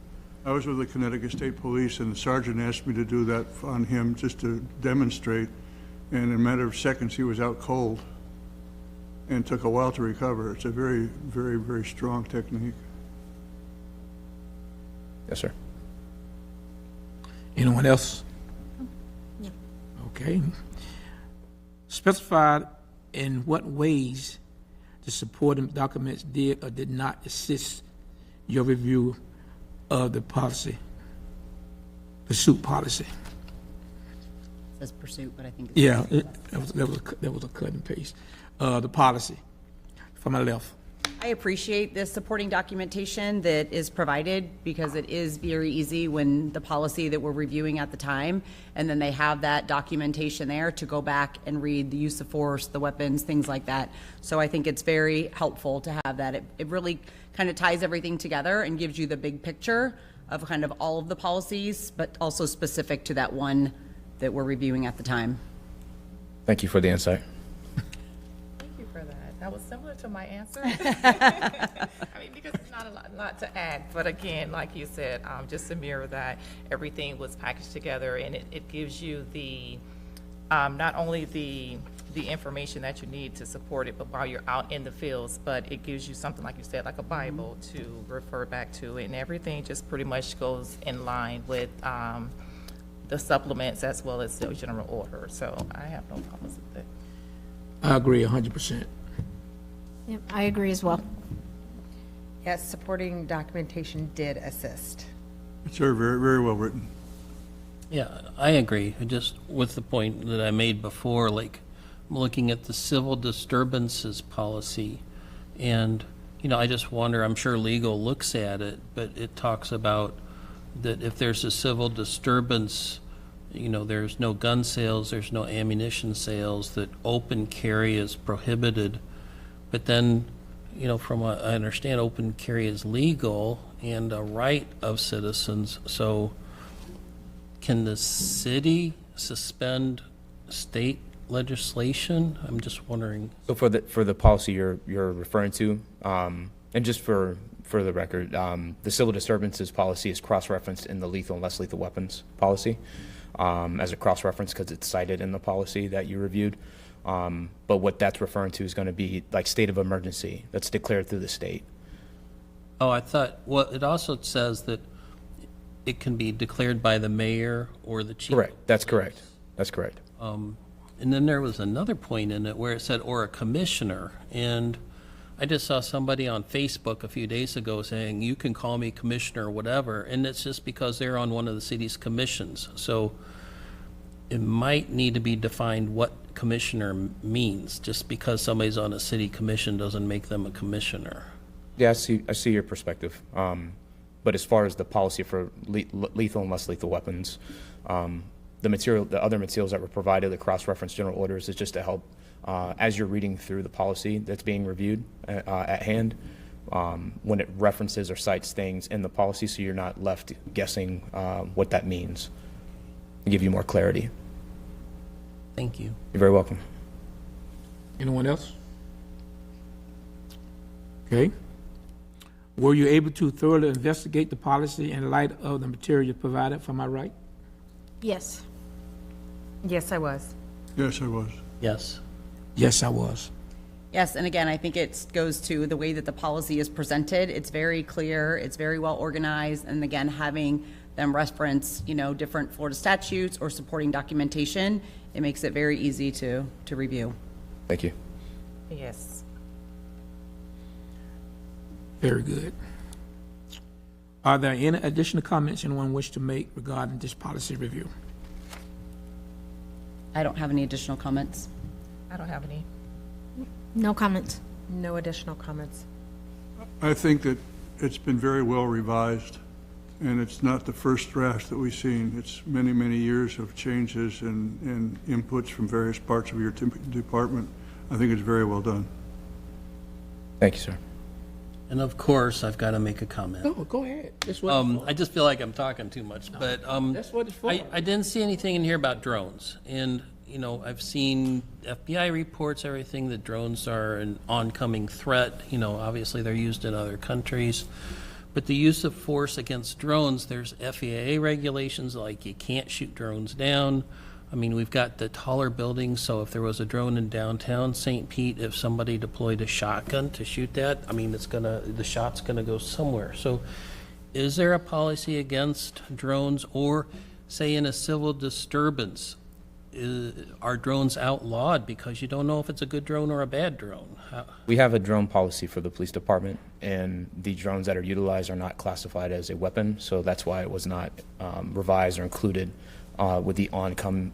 I was with the Connecticut State Police, and the sergeant asked me to do that on him just to demonstrate, and in a matter of seconds, he was out cold and took a while to recover. It's a very, very, very strong technique. Yes, sir. Anyone else? No. Okay. Specified in what ways the supporting documents did or did not assist your review of the policy, pursuit policy. It says pursuit, but I think it's Yeah, that was a cut and paste. The policy from my left. I appreciate this supporting documentation that is provided because it is very easy when the policy that we're reviewing at the time, and then they have that documentation there to go back and read the use of force, the weapons, things like that. So I think it's very helpful to have that. It really kind of ties everything together and gives you the big picture of kind of all of the policies, but also specific to that one that we're reviewing at the time. Thank you for the insight. Thank you for that. That was similar to my answer. I mean, because it's not a lot to add, but again, like you said, just to mirror that, everything was packaged together, and it gives you the, not only the information that you need to support it, but while you're out in the fields, but it gives you something, like you said, like a Bible to refer back to, and everything just pretty much goes in line with the supplements as well as the general order. So I have no problems with it. I agree 100%. Yep, I agree as well. Yes, supporting documentation did assist. It's very, very well written. Yeah, I agree. Just with the point that I made before, like looking at the civil disturbances policy, and I just wonder, I'm sure legal looks at it, but it talks about that if there's a civil disturbance, there's no gun sales, there's no ammunition sales, that open carry is prohibited. But then, from what I understand, open carry is legal and a right of citizens. So can the city suspend state legislation? I'm just wondering. So for the policy you're referring to, and just for the record, the civil disturbances policy is cross-referenced in the lethal and less lethal weapons policy. as a cross-reference because it's cited in the policy that you reviewed. But what that's referring to is going to be like state of emergency that's declared through the state. Oh, I thought, well, it also says that it can be declared by the mayor or the chief. Correct. That's correct. That's correct. And then there was another point in it where it said, or a commissioner. And I just saw somebody on Facebook a few days ago saying, you can call me commissioner or whatever. And it's just because they're on one of the city's commissions. So it might need to be defined what commissioner means. Just because somebody's on a city commission doesn't make them a commissioner. Yeah, I see your perspective. But as far as the policy for lethal and less lethal weapons, the other materials that were provided, the cross-reference general orders, is just to help as you're reading through the policy that's being reviewed at hand, when it references or cites things in the policy, so you're not left guessing what that means. To give you more clarity. Thank you. You're very welcome. Anyone else? Okay. Were you able to thoroughly investigate the policy in light of the material provided? Am I right? Yes. Yes, I was. Yes, I was. Yes. Yes, I was. Yes, and again, I think it goes to the way that the policy is presented. It's very clear, it's very well organized, and again, having them reference, different Florida statutes or supporting documentation, it makes it very easy to review. Thank you. Yes. Very good. Are there any additional comments anyone wish to make regarding this policy review? I don't have any additional comments. I don't have any. No comments. No additional comments. I think that it's been very well revised, and it's not the first draft that we've seen. It's many, many years of changes and inputs from various parts of your department. I think it's very well done. Thank you, sir. And of course, I've got to make a comment. Oh, go ahead. That's what it's for. I just feel like I'm talking too much, but That's what it's for. I didn't see anything in here about drones. And, I've seen FBI reports, everything, that drones are an oncoming threat. Obviously they're used in other countries. But the use of force against drones, there's FAA regulations, like you can't shoot drones down. I mean, we've got the taller buildings, so if there was a drone in downtown St. Pete, if somebody deployed a shotgun to shoot that, I mean, the shot's gonna go somewhere. So is there a policy against drones, or say in a civil disturbance, are drones outlawed because you don't know if it's a good drone or a bad drone? We have a drone policy for the police department, and the drones that are utilized are not classified as a weapon, so that's why it was not revised or included with the oncoming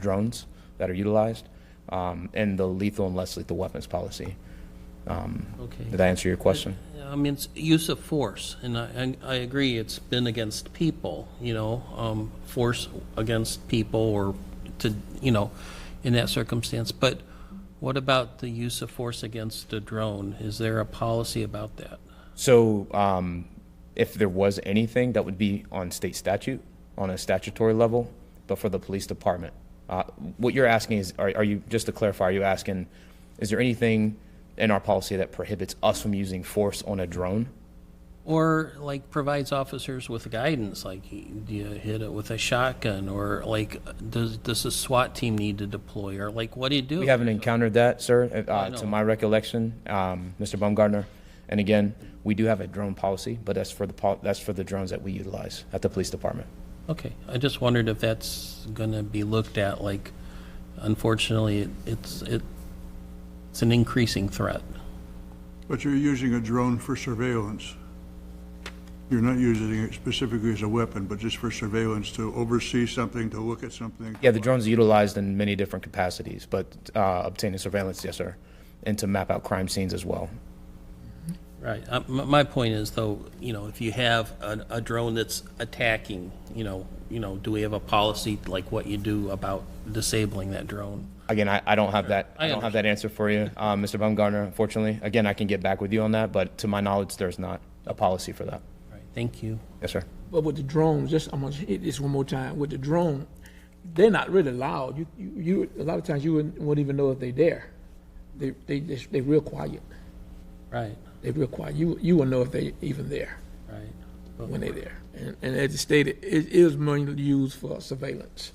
drones that are utilized, and the lethal and less lethal weapons policy. Okay. Did that answer your question? I mean, it's use of force, and I agree it's been against people, force against people or to, in that circumstance. But what about the use of force against a drone? Is there a policy about that? So if there was anything, that would be on state statute, on a statutory level, but for the police department. What you're asking is, are you, just to clarify, are you asking, is there anything in our policy that prohibits us from using force on a drone? Or like provides officers with guidance, like do you hit it with a shotgun, or like does the SWAT team need to deploy, or like what do you do? We haven't encountered that, sir, to my recollection, Mr. Baumgartner. And again, we do have a drone policy, but that's for the drones that we utilize at the police department. Okay, I just wondered if that's going to be looked at. Like, unfortunately, it's an increasing threat. But you're using a drone for surveillance. You're not using it specifically as a weapon, but just for surveillance, to oversee something, to look at something. Yeah, the drones are utilized in many different capacities, but obtaining surveillance, yes, sir, and to map out crime scenes as well. Right. My point is, though, if you have a drone that's attacking, do we have a policy like what you do about disabling that drone? Again, I don't have that. I don't have that answer for you, Mr. Baumgartner, unfortunately. Again, I can get back with you on that, but to my knowledge, there's not a policy for that. Right. Thank you. Yes, sir. But with the drones, I'm gonna hit this one more time. With the drone, they're not really loud. You a lot of times you wouldn't even know if they're there. They're real quiet. Right. They're real quiet. You will know if they're even there. Right. when they're there. And as it stated, it is mainly used for surveillance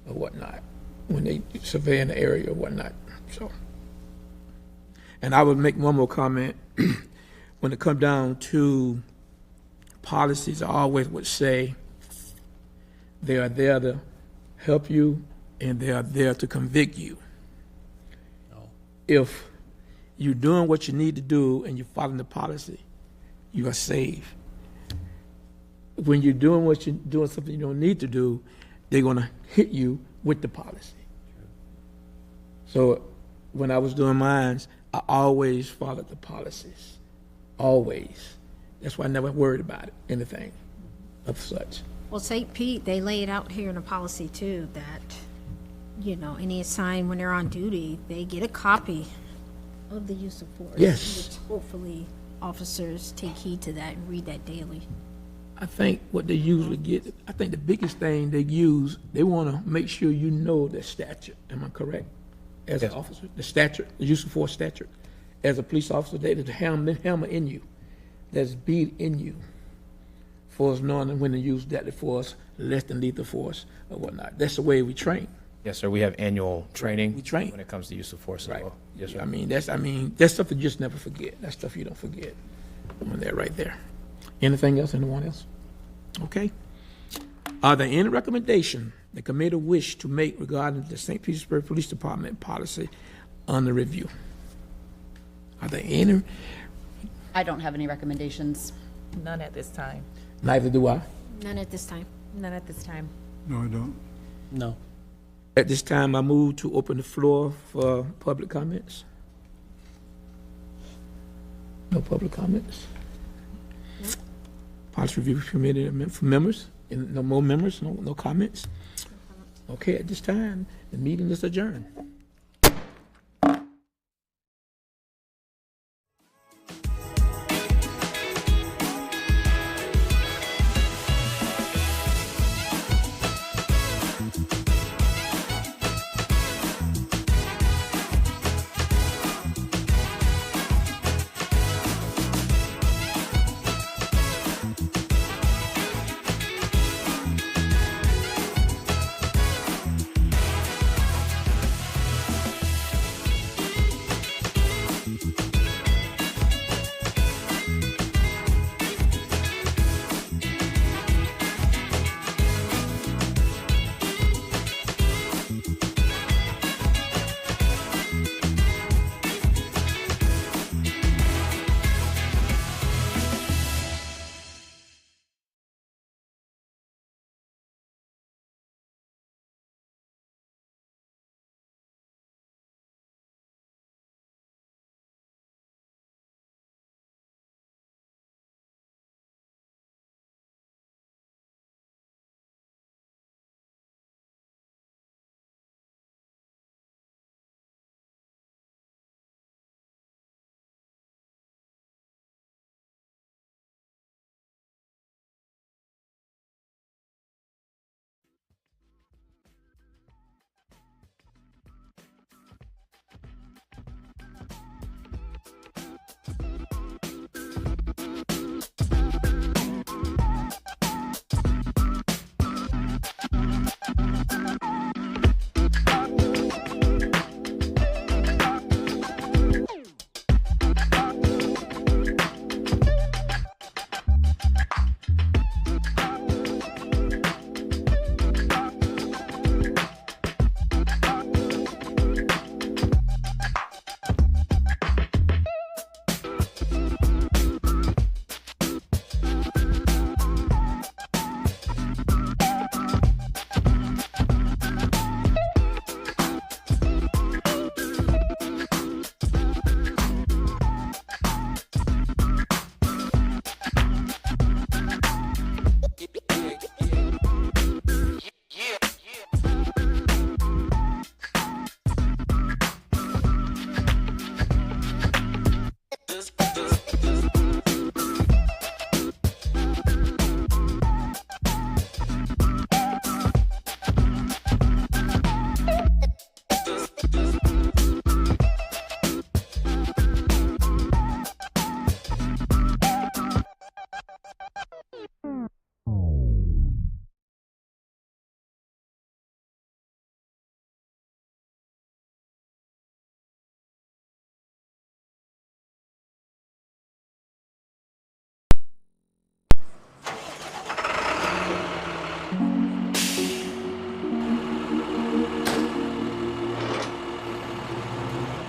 or whatnot, when they survey an area or whatnot, so. And I would make one more comment. When it comes down to policies, I always would say they are there to help you and they are there to convict you. If you're doing what you need to do and you're following the policy, you are safe. When you're doing something you don't need to do, they're gonna hit you with the policy. So when I was doing mine, I always followed the policies, always. That's why I never worried about it, anything of such. Well, St. Pete, they lay it out here in the policy too, that, you know, any assigned when they're on duty, they get a copy of the use of force. Yes. Which hopefully officers take heed to that and read that daily. I think what they usually get, I think the biggest thing they use, they want to make sure you know the statute. Am I correct? As an officer, the statute, the use of force statute. As a police officer, there's a hammer in you, there's beat in you, for us knowing when to use deadly force, less than lethal force, or whatnot. That's the way we train. Yes, sir. We have annual training. We train when it comes to use of force as well. Yes, sir. I mean, that's stuff you just never forget. That's stuff you don't forget. On there, right there. Anything else? Anyone else? Okay. Are there any recommendation the committee wish to make regarding the St. Petersburg Police Department policy under review? Are there any? I don't have any recommendations. None at this time. Neither do I. None at this time. None at this time. No, I don't. No. At this time, I move to open the floor for public comments. No public comments. Policy Review Committee for members, and no more members, no comments. Okay, at this time, the meeting is adjourned.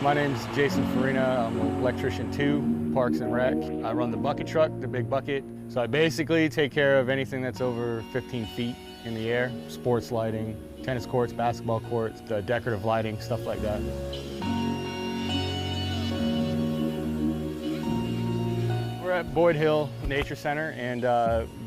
My name's Jason Farina. I'm an electrician 2, Parks and Rec. I run the bucket truck, the big bucket. So I basically take care of anything that's over 15 feet in the air, sports lighting, tennis courts, basketball courts, the decorative lighting, stuff like that. We're at Boyd Hill Nature Center, and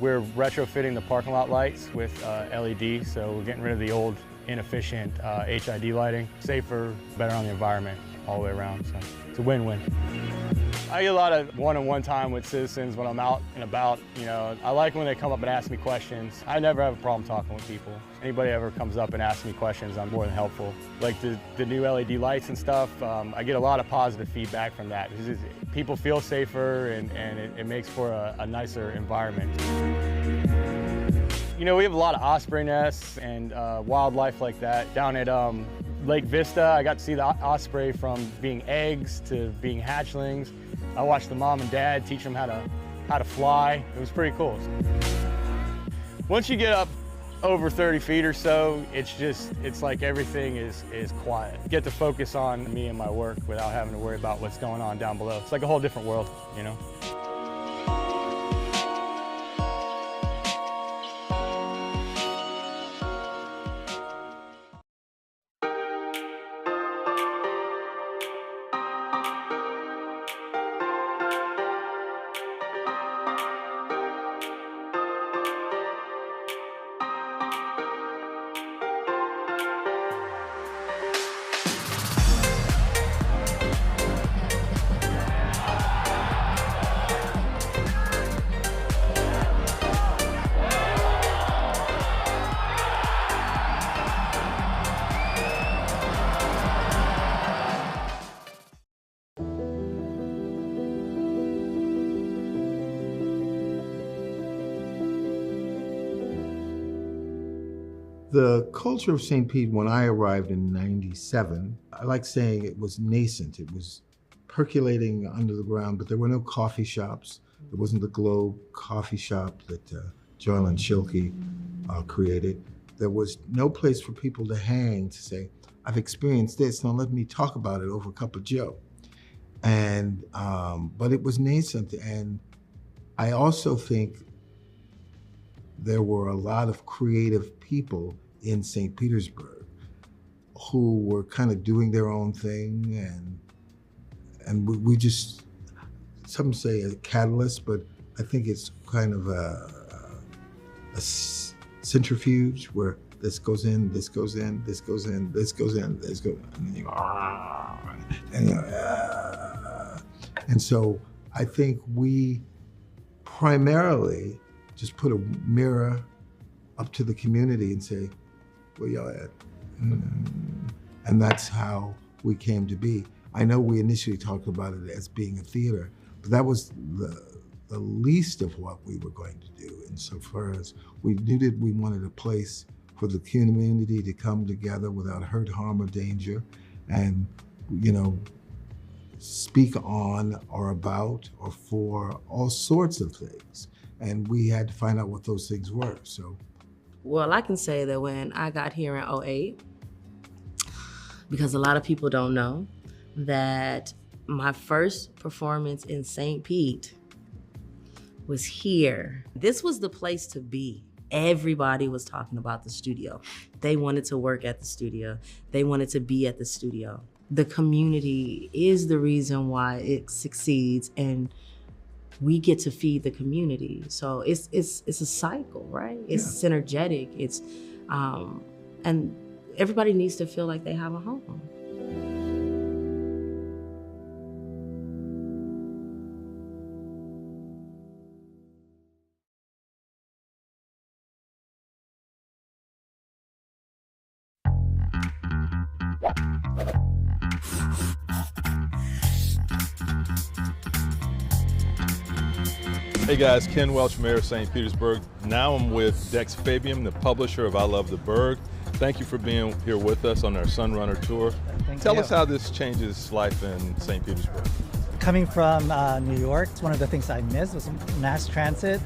we're retrofitting the parking lot lights with LED, so we're getting rid of the old inefficient HID lighting. Safer, better on the environment all the way around, so it's a win-win. I get a lot of one-on-one time with citizens when I'm out and about. You know, I like when they come up and ask me questions. I never have a problem talking with people. Anybody ever comes up and asks me questions, I'm more than helpful. Like the new LED lights and stuff, I get a lot of positive feedback from that. People feel safer, and it makes for a nicer environment. You know, we have a lot of osprey nests and wildlife like that. Down at Lake Vista, I got to see the osprey from being eggs to being hatchlings. I watched the mom and dad teach them how to fly. It was pretty cool. Once you get up over 30 feet or so, it's like everything is quiet. Get to focus on me and my work without having to worry about what's going on down below. It's like a whole different world, you know? The culture of St. Pete, when I arrived in '97, I like saying it was nascent. It was percolating under the ground, but there were no coffee shops. There wasn't the Globe coffee shop that Joylyn Schilke created. There was no place for people to hang to say, I've experienced this, now let me talk about it over a cup of Joe. And, but it was nascent, and I also think there were a lot of creative people in St. Petersburg who were kind of doing their own thing, and we just, some say a catalyst, but I think it's kind of a centrifuge where this goes in, this goes in, this goes in, this goes in, this goes in, and then you go, and so I think we primarily just put a mirror up to the community and say, where y'all at? And that's how we came to be. I know we initially talked about it as being a theater, but that was the least of what we were going to do insofar as we knew that we wanted a place for the community to come together without hurt, harm, or danger, and, you know, speak on or about or for all sorts of things. And we had to find out what those things were, so. Well, I can say that when I got here in '08, because a lot of people don't know, that my first performance in St. Pete was here. This was the place to be. Everybody was talking about the studio. They wanted to work at the studio. They wanted to be at the studio. The community is the reason why it succeeds, and we get to feed the community. So it's a cycle, right? It's synergetic. It's and everybody needs to feel like they have a home. Hey guys, Ken Welch, Mayor of St. Petersburg. Now I'm with Dex Fabian, the publisher of I Love the Burg. Thank you for being here with us on our Sunrunner tour. Tell us how this changes life in St. Petersburg. Coming from New York, one of the things I missed was mass transit.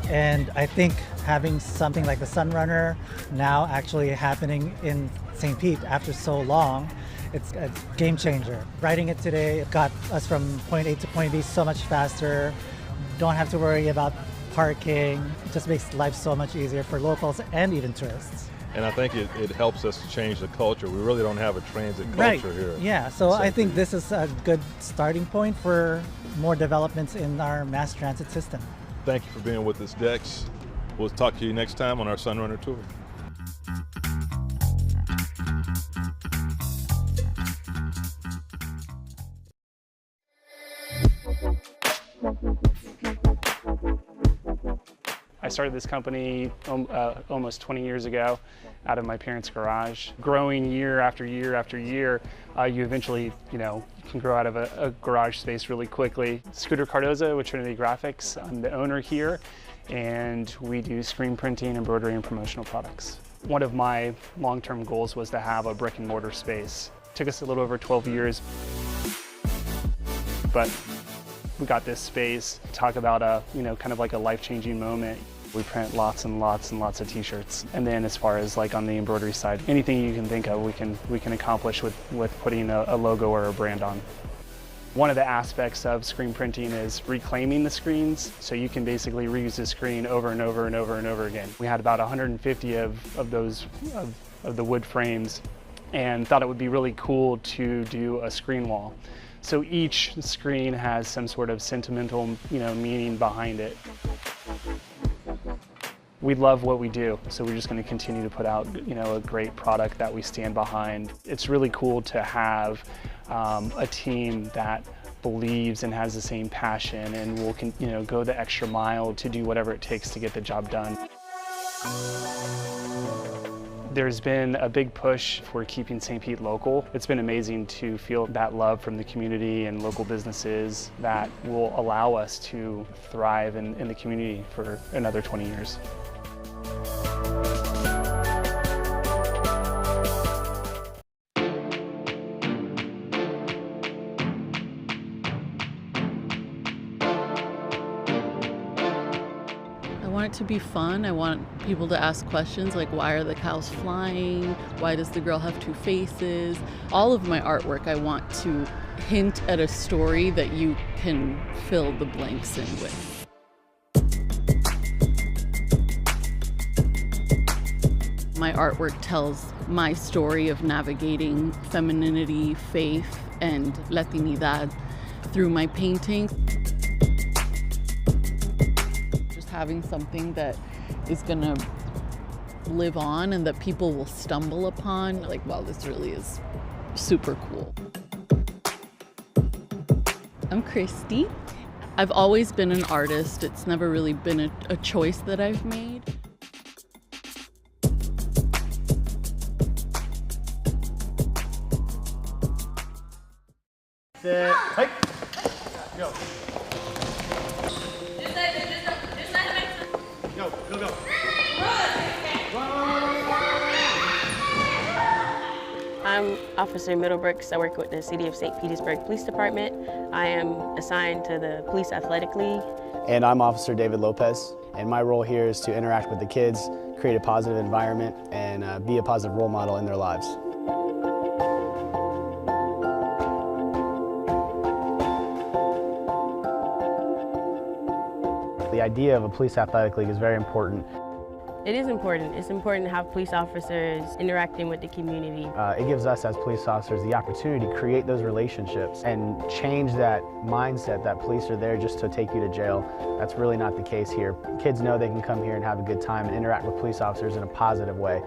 And I think having something like the Sunrunner now actually happening in St. Pete after so long It's a game changer. Riding it today got us from point A to point B so much faster. Don't have to worry about parking. It just makes life so much easier for locals and even tourists. And I think it helps us to change the culture. We really don't have a transit culture here. Yeah, so I think this is a good starting point for more developments in our mass transit system. Thank you for being with us, Dex. We'll talk to you next time on our Sunrunner Tour. I started this company almost 20 years ago out of my parents' garage. Growing year after year after year, you eventually, can grow out of a garage space really quickly. Scooter Cardoza with Trinity Graphics. I'm the owner here, and we do screen printing, embroidery, and promotional products. One of my long-term goals was to have a brick and mortar space. It took us a little over 12 years, but we got this space. Talk about a, kind of like a life-changing moment. We print lots and lots and lots of t-shirts. And then as far as like on the embroidery side, anything you can think of, we can accomplish with putting a logo or a brand on. One of the aspects of screen printing is reclaiming the screens, so you can basically reuse the screen over and over and over and over again. We had about 150 of the wood frames, and thought it would be really cool to do a screen wall. So each screen has some sort of sentimental, meaning behind it. We love what we do, so we're just going to continue to put out, a great product that we stand behind. It's really cool to have a team that believes and has the same passion and will, go the extra mile to do whatever it takes to get the job done. There's been a big push for keeping St. Pete local. It's been amazing to feel that love from the community and local businesses that will allow us to thrive in the community for another 20 years. I want it to be fun. I want people to ask questions like, why are the cows flying? Why does the girl have two faces? All of my artwork, I want to hint at a story that you can fill the blanks in with. My artwork tells my story of navigating femininity, faith, and Latinidad through my paintings. Having something that is gonna live on and that people will stumble upon, like, wow, this really is super cool. I'm Christy. I've always been an artist. It's never really been a choice that I've made. Sit. Hey. Go. Go, go, go. I'm Officer Middlebrooks. I work with the City of St. Petersburg Police Department. I am assigned to the Police Athletic League. And I'm Officer David Lopez, and my role here is to interact with the kids, create a positive environment, and be a positive role model in their lives. The idea of a police athletic league is very important. It is important. It's important to have police officers interacting with the community. It gives us as police officers the opportunity to create those relationships and change that mindset that police are there just to take you to jail. That's really not the case here. Kids know they can come here and have a good time and interact with police officers in a positive way.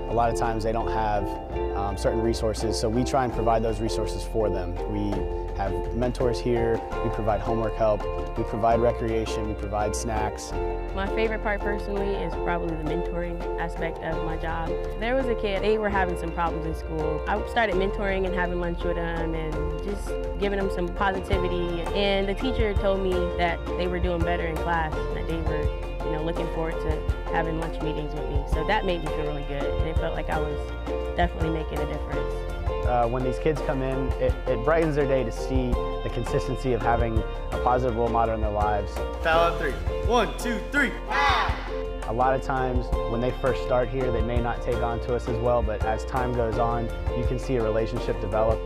A lot of times they don't have certain resources, so we try and provide those resources for them. We have mentors here, we provide homework help, we provide recreation, we provide snacks. My favorite part personally is probably the mentoring aspect of my job. There was a kid, they were having some problems in school. I started mentoring and having lunch with them and just giving them some positivity. And the teacher told me that they were doing better in class, that they were looking forward to having lunch meetings with me. So that made me feel really good, and it felt like I was definitely making a difference. When these kids come in, it brightens their day to see the consistency of having a positive role model in their lives. Foul on 3. 1, 2, 3. A lot of times when they first start here, they may not take on to us as well, but as time goes on, you can see a relationship develop.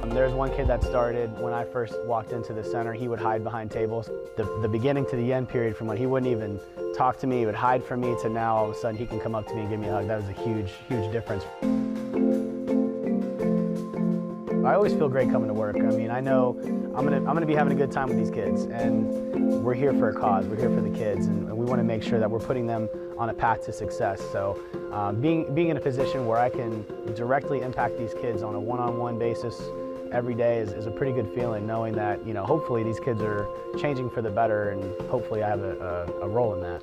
There's one kid that started when I first walked into the center. He would hide behind tables. The beginning to the end period, from when he wouldn't even talk to me, he would hide from me, to now all of a sudden he can come up to me and give me a hug. That was a huge, huge difference. I always feel great coming to work. I mean, I know I'm gonna be having a good time with these kids, and we're here for a cause. We're here for the kids, and we want to make sure that we're putting them on a path to success. So being in a position where I can directly impact these kids on a one-on-one basis every day is a pretty good feeling, knowing that, you know, hopefully these kids are changing for the better, and hopefully I have a role in that.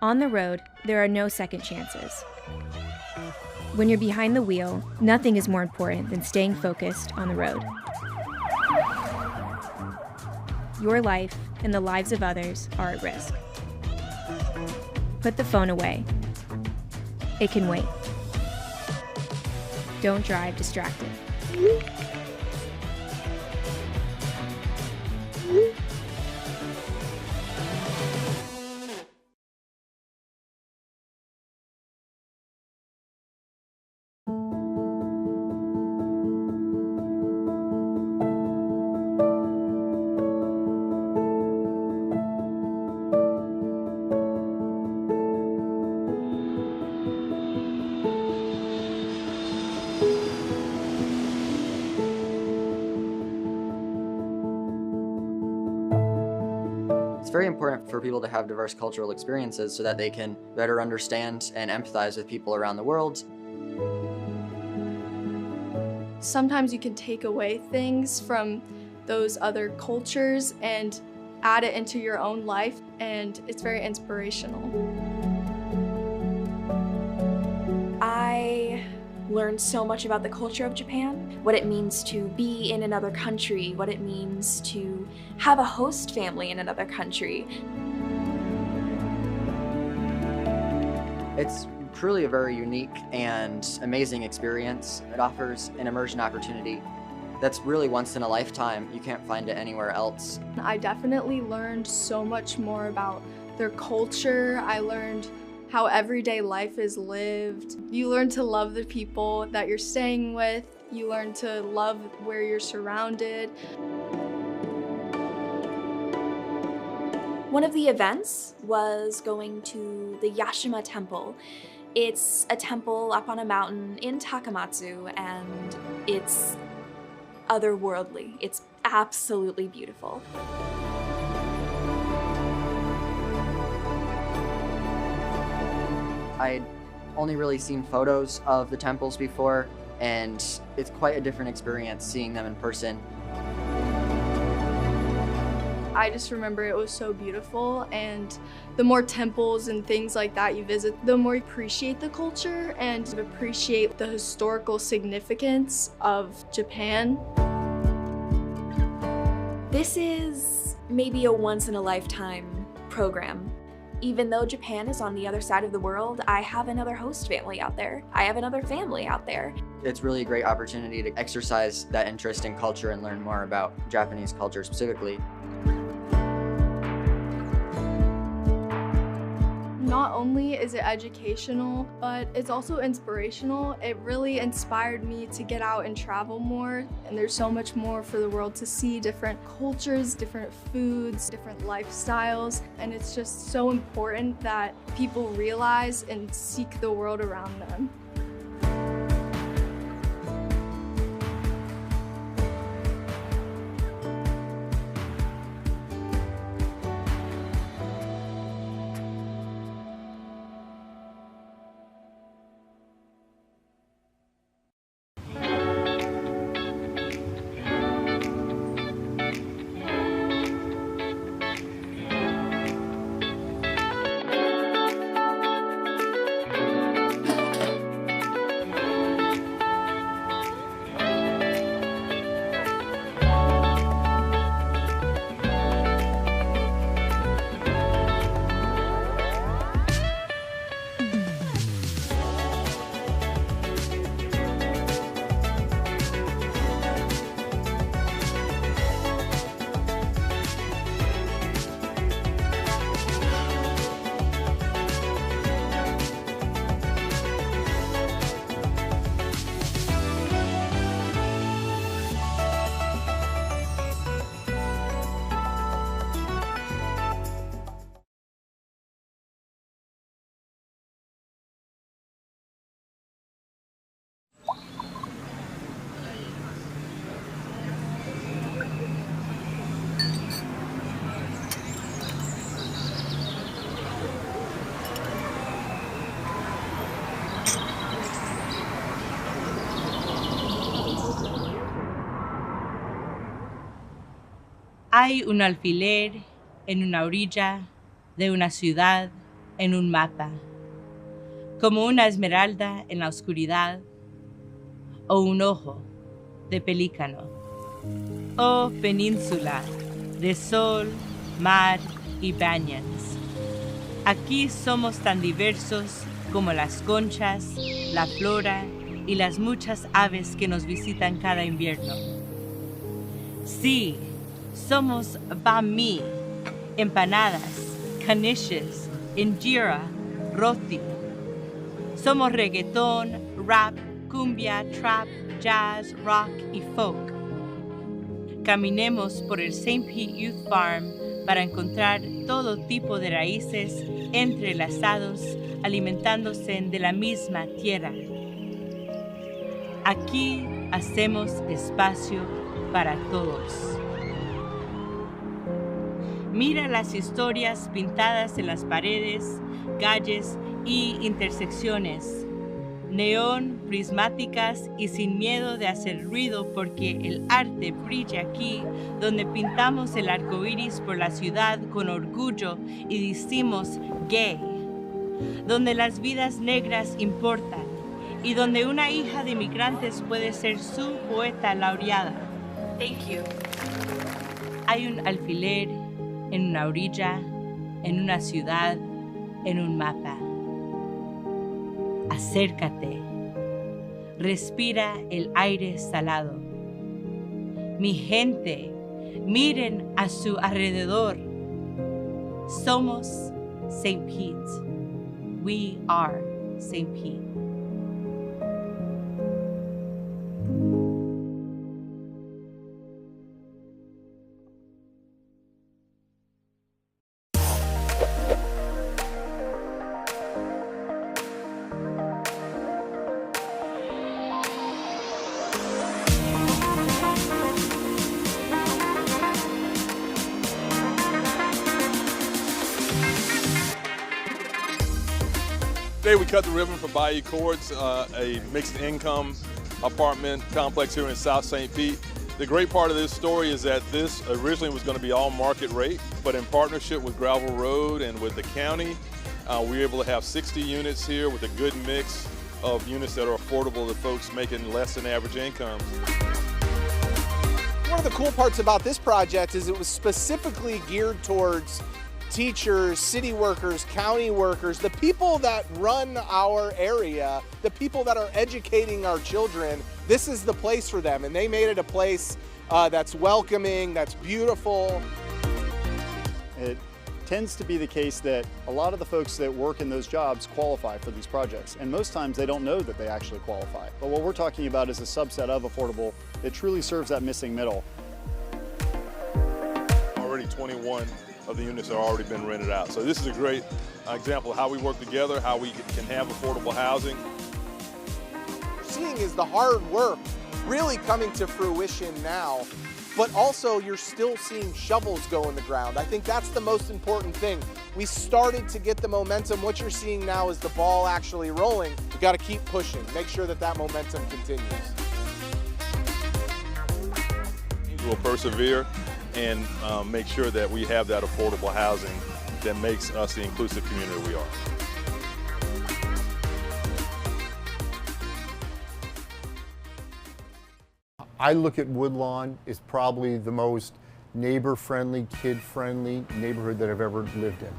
On the road, there are no second chances. When you're behind the wheel, nothing is more important than staying focused on the road. Your life and the lives of others are at risk. Put the phone away. It can wait. Don't drive distracted. It's very important for people to have diverse cultural experiences so that they can better understand and empathize with people around the world. Sometimes you can take away things from those other cultures and add it into your own life, and it's very inspirational. I learned so much about the culture of Japan, what it means to be in another country, what it means to have a host family in another country. It's truly a very unique and amazing experience. It offers an immersion opportunity that's really once in a lifetime. You can't find it anywhere else. I definitely learned so much more about their culture. I learned how everyday life is lived. You learn to love the people that you're staying with. You learn to love where you're surrounded. One of the events was going to the Yashima Temple. It's a temple up on a mountain in Takamatsu, and it's otherworldly. It's absolutely beautiful. I'd only really seen photos of the temples before, and it's quite a different experience seeing them in person. I just remember it was so beautiful, and the more temples and things like that you visit, the more you appreciate the culture and appreciate the historical significance of Japan. This is maybe a once-in-a-lifetime program. Even though Japan is on the other side of the world, I have another host family out there. I have another family out there. It's really a great opportunity to exercise that interest in culture and learn more about Japanese culture specifically. Not only is it educational, but it's also inspirational. It really inspired me to get out and travel more. And there's so much more for the world to see, different cultures, different foods, different lifestyles. And it's just so important that people realize and seek the world around them. Hay un alfiler en una orilla de una ciudad en un mapa, como una esmeralda en la oscuridad o un ojo de pelícano. Oh península de sol, mar y banyans. Aquí somos tan diversos como las conchas, la flora y las muchas aves que nos visitan cada invierno. Sí, somos banh mi, empanadas, knishes, injera, roti. Somos reggaetón, rap, cumbia, trap, jazz, rock y folk. Caminemos por el St. Pete Youth Farm para encontrar todo tipo de raíces entrelazados, alimentándose de la misma tierra. Aquí hacemos espacio para todos. Mira las historias pintadas en las paredes, calles y intersecciones. Neón, prismáticas y sin miedo de hacer ruido porque el arte brilla aquí, donde pintamos el arco iris por la ciudad con orgullo y decimos gay. Donde las vidas negras importan y donde una hija de inmigrantes puede ser su poeta laureada. Thank you. Hay un alfiler en una orilla, en una ciudad, en un mapa. Acércate. Respira el aire salado. Mi gente, miren a su alrededor. Somos St. Pete. We are St. Pete. Today we cut the ribbon for Bayou Courts, a mixed income apartment complex here in South St. Pete. The great part of this story is that this originally was going to be all market rate, but in partnership with Gravel Road and with the county, we were able to have 60 units here with a good mix of units that are affordable to folks making less than average incomes. One of the cool parts about this project is it was specifically geared towards teachers, city workers, county workers, the people that run our area, the people that are educating our children. This is the place for them, and they made it a place that's welcoming, that's beautiful. It tends to be the case that a lot of the folks that work in those jobs qualify for these projects, and most times they don't know that they actually qualify. But what we're talking about is a subset of affordable that truly serves that missing middle. Already 21 of the units have already been rented out. So this is a great example of how we work together, how we can have affordable housing. Seeing is the hard work really coming to fruition now, but also you're still seeing shovels go in the ground. I think that's the most important thing. We started to get the momentum. What you're seeing now is the ball actually rolling. We got to keep pushing, make sure that that momentum continues. We'll persevere and make sure that we have that affordable housing that makes us the inclusive community we are. I look at Woodlawn as probably the most neighbor-friendly, kid-friendly neighborhood that I've ever lived in.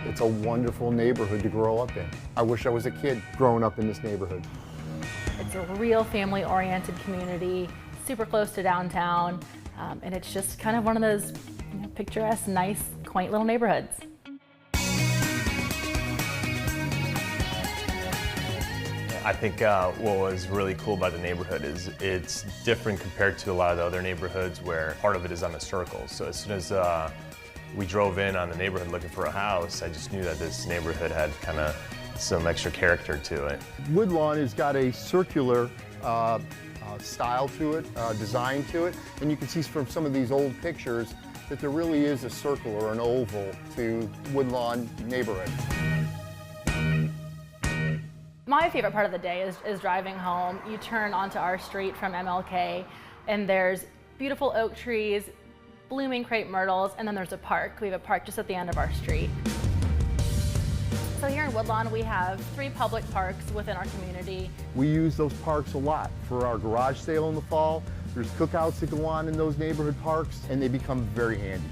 It's a wonderful neighborhood to grow up in. I wish I was a kid growing up in this neighborhood. It's a real family-oriented community, super close to downtown, and it's just kind of one of those picturesque, nice, quaint little neighborhoods. I think what was really cool about the neighborhood is it's different compared to a lot of the other neighborhoods where part of it is on the circle. So as soon as we drove in on the neighborhood looking for a house, I just knew that this neighborhood had kind of some extra character to it. Woodlawn has got a circular style to it, design to it, and you can see from some of these old pictures that there really is a circle or an oval to Woodlawn neighborhood. My favorite part of the day is driving home. You turn onto our street from MLK, and there's beautiful oak trees, blooming crepe myrtles, and then there's a park. We have a park just at the end of our street. So here in Woodlawn, we have 3 public parks within our community. We use those parks a lot for our garage sale in the fall. There's cookouts that go on in those neighborhood parks, and they become very handy.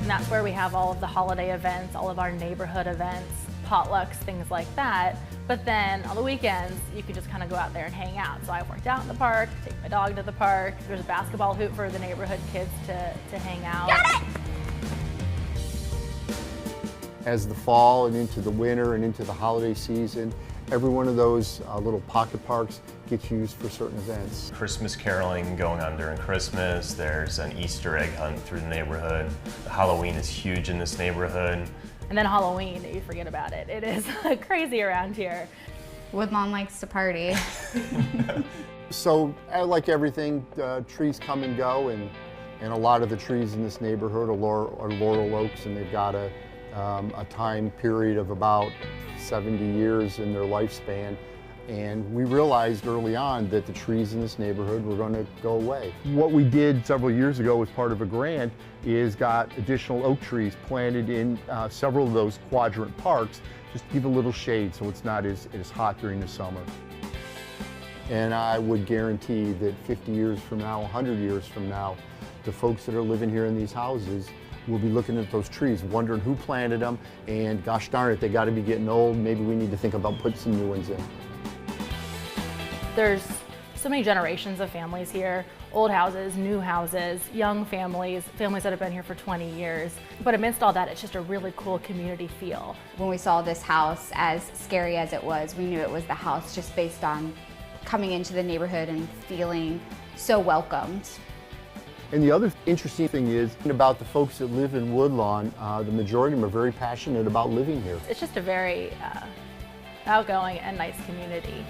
And that's where we have all of the holiday events, all of our neighborhood events, potlucks, things like that. But then on the weekends, you can just kind of go out there and hang out. So I've worked out in the park, take my dog to the park. There's a basketball hoop for the neighborhood kids to hang out. Got it! As the fall and into the winter and into the holiday season, every one of those little pocket parks gets used for certain events. Christmas caroling going on during Christmas. There's an Easter egg hunt through the neighborhood. Halloween is huge in this neighborhood. And then Halloween, you forget about it. It is crazy around here. Woodlawn likes to party. So, like everything, trees come and go, and a lot of the trees in this neighborhood are laurel oaks, and they've got a time period of about 70 years in their lifespan. And we realized early on that the trees in this neighborhood were going to go away. What we did several years ago as part of a grant is got additional oak trees planted in several of those quadrant parks, just to give a little shade so it's not as hot during the summer. And I would guarantee that 50 years from now, 100 years from now, the folks that are living here in these houses will be looking at those trees, wondering who planted them, and gosh darn it, they got to be getting old. Maybe we need to think about putting some new ones in. There's so many generations of families here, old houses, new houses, young families, families that have been here for 20 years. But amidst all that, it's just a really cool community feel. When we saw this house, as scary as it was, we knew it was the house just based on coming into the neighborhood and feeling so welcomed. And the other interesting thing is about the folks that live in Woodlawn, the majority of them are very passionate about living here. It's just a very outgoing and nice community.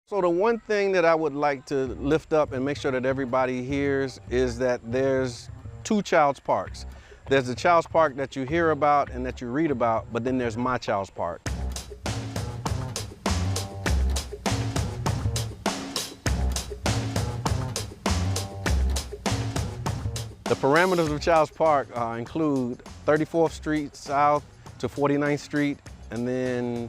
So the one thing that I would like to lift up and make sure that everybody hears is that there's 2 Child's Parks. There's the Child's Park that you hear about and that you read about, but then there's my Child's Park. The parameters of Child's Park include 34th Street South to 49th Street, and then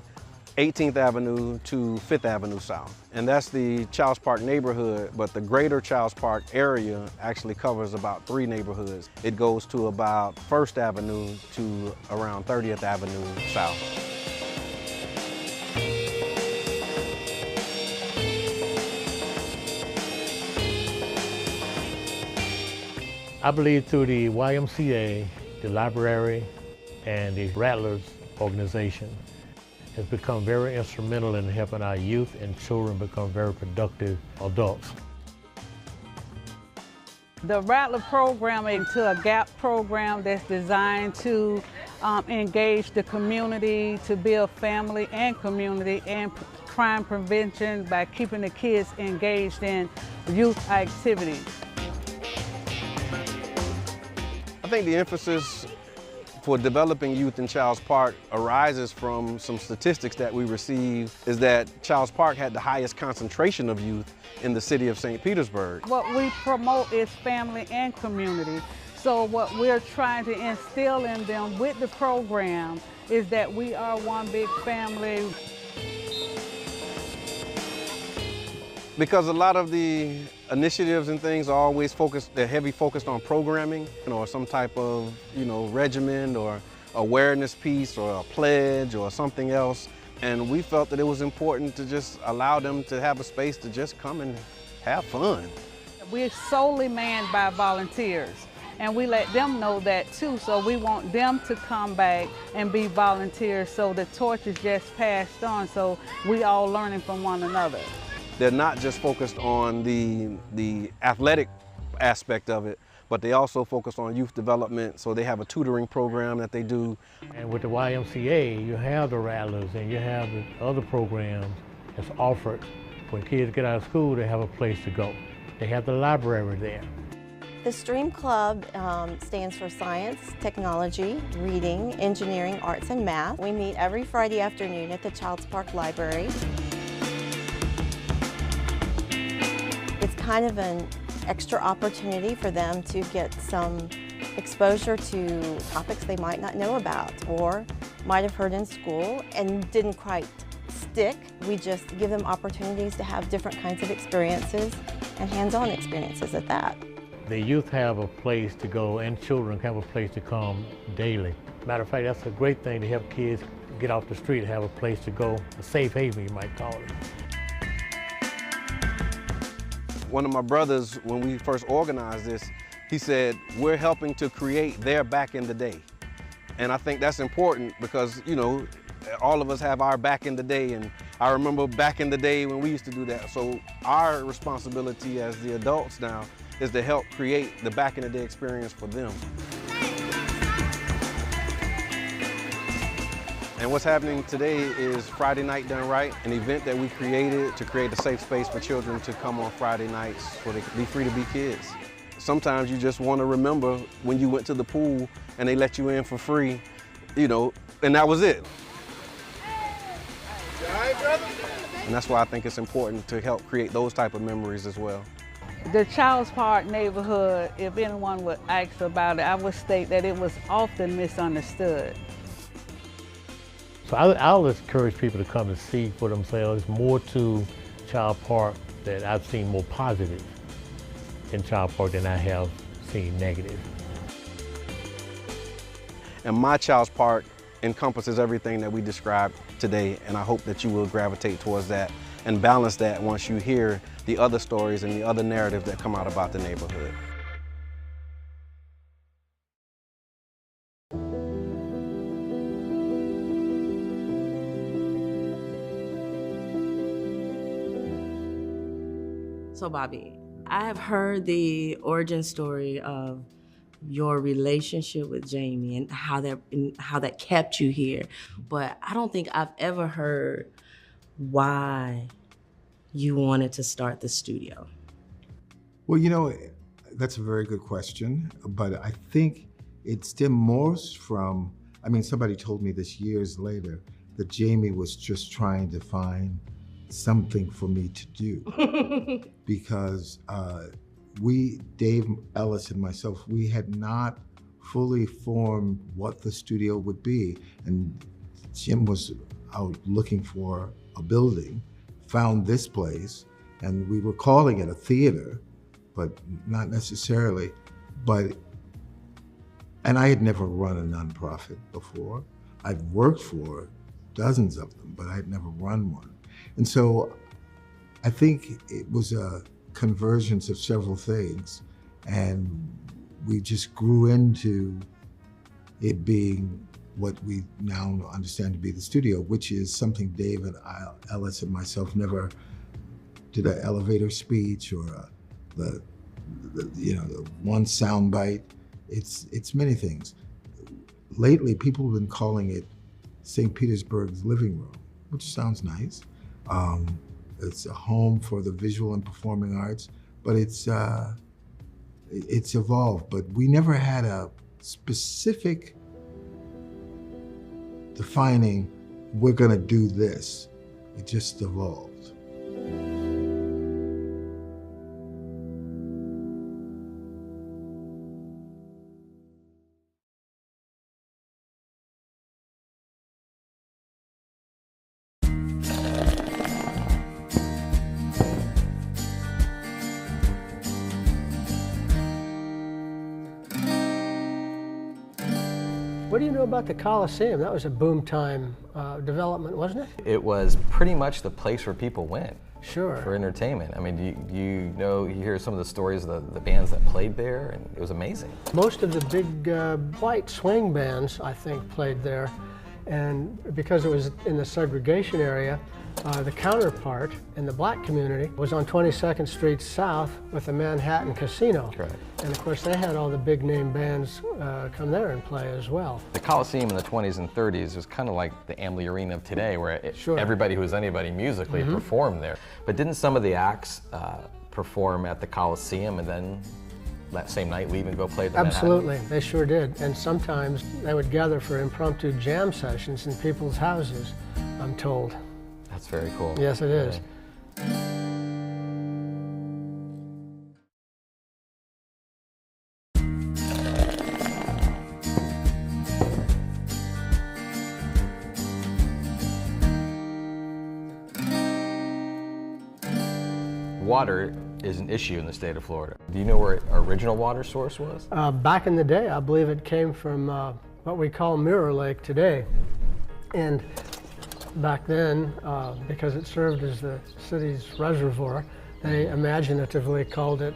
18th Avenue to 5th Avenue South. And that's the Childs Park neighborhood, but the greater Childs Park area actually covers about 3 neighborhoods. It goes to about 1st Avenue to around 30th Avenue South. I believe through the YMCA, the library, and the Rattlers organization has become very instrumental in helping our youth and children become very productive adults. The Rattler program into a GAP program that's designed to engage the community, to build family and community and crime prevention by keeping the kids engaged in youth activities. I think the emphasis for developing youth in Childs Park arises from some statistics that we received, is that Childs Park had the highest concentration of youth in the city of St. Petersburg. What we promote is family and community. So what we're trying to instill in them with the program is that we are one big family. Because a lot of the initiatives and things are always focused, they're heavy focused on programming, or some type of, regimen or awareness piece or a pledge or something else. And we felt that it was important to just allow them to have a space to just come and have fun. We're solely manned by volunteers, and we let them know that too. So we want them to come back and be volunteers, so the torch is just passed on, so we all learning from one another. They're not just focused on the athletic aspect of it, but they also focus on youth development. So they have a tutoring program that they do. And with the YMCA, you have the Rattlers and you have the other programs that's offered. When kids get out of school, they have a place to go. They have the library there. The STREAM Club stands for Science, Technology, Reading, Engineering, Arts, and Math. We meet every Friday afternoon at the Childs Park Library. It's kind of an extra opportunity for them to get some exposure to topics they might not know about or might have heard in school and didn't quite stick. We just give them opportunities to have different kinds of experiences and hands-on experiences at that. The youth have a place to go and children have a place to come daily. Matter of fact, that's a great thing to help kids get off the street, have a place to go, a safe haven you might call it. One of my brothers, when we first organized this, he said, we're helping to create their back in the day. And I think that's important because, all of us have our back in the day, and I remember back in the day when we used to do that. So our responsibility as the adults now is to help create the back in the day experience for them. And what's happening today is Friday Night Done Right, an event that we created to create a safe space for children to come on Friday nights so they can be free to be kids. Sometimes you just want to remember when you went to the pool and they let you in for free, and that was it. And that's why I think it's important to help create those type of memories as well. The Childs Park neighborhood, if anyone would ask about it, I would state that it was often misunderstood. So I'll encourage people to come and see for themselves. There's more to Childs Park that I've seen more positive in Childs Park than I have seen negative. And my Childs Park encompasses everything that we described today, and I hope that you will gravitate towards that and balance that once you hear the other stories and the other narratives that come out about the neighborhood. So Bobby, I have heard the origin story of your relationship with Jamie and how that kept you here, but I don't think I've ever heard why you wanted to start the studio. Well, that's a very good question, but I think it stemmed more from, somebody told me this years later, that Jamie was just trying to find something for me to do. Because Dave Ellis and myself, we had not fully formed what the studio would be. And Jim was out looking for a building, found this place, and we were calling it a theater, but not necessarily. And I had never run a nonprofit before. I'd worked for dozens of them, but I'd never run one. And so I think it was a convergence of several things, and we just grew into it being what we now understand to be the studio, which is something David Ellis and myself never did an elevator speech or the one sound bite. It's many things. Lately, people have been calling it St. Petersburg's living room, which sounds nice. It's a home for the visual and performing arts, but it's evolved. But we never had a specific defining, we're gonna do this. It just evolved. What do you know about the Coliseum? That was a boom time development, wasn't it? It was pretty much the place where people went. Sure. For entertainment. I mean, you hear some of the stories of the bands that played there, and it was amazing. Most of the big white swing bands, I think, played there. And because it was in the segregation area, the counterpart in the black community was on 22nd Street South with the Manhattan Casino. Correct. And of course, they had all the big name bands come there and play as well. The Coliseum in the 20s and 30s was kind of like the Amalie Arena of today, where everybody who was anybody musically performed there. But didn't some of the acts perform at the Coliseum and then that same night leave and go play at the Absolutely, Manhattan? they sure did. And sometimes they would gather for impromptu jam sessions in people's houses, I'm told. That's very cool. Yes, it is. Water is an issue in the state of Florida. Do you know where our original water source was? Back in the day, I believe it came from what we call Mirror Lake today. And back then, because it served as the city's reservoir, they imaginatively called it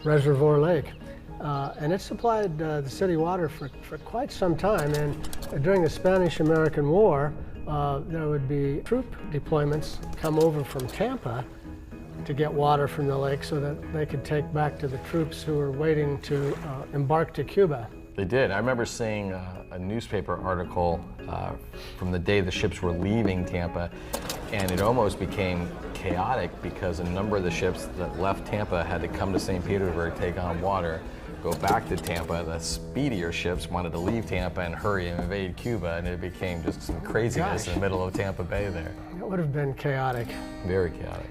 Reservoir Lake. And it supplied the city water for quite some time. And during the Spanish-American War, there would be troop deployments come over from Tampa to get water from the lake so that they could take back to the troops who were waiting to embark to Cuba. They did. I remember seeing a newspaper article from the day the ships were leaving Tampa, and it almost became chaotic because a number of the ships that left Tampa had to come to St. Petersburg, take on water, go back to Tampa. The speedier ships wanted to leave Tampa and hurry and invade Cuba, and it became just some craziness in the middle of Tampa Bay there. It would have been chaotic. Very chaotic.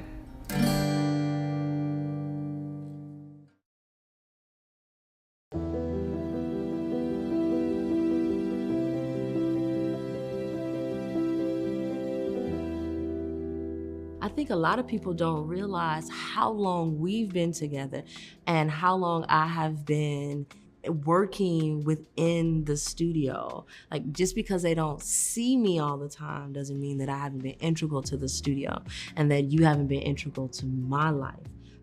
I think a lot of people don't realize how long we've been together and how long I have been working within the studio. Like, just because they don't see me all the time doesn't mean that I haven't been integral to the studio and that you haven't been integral to my life.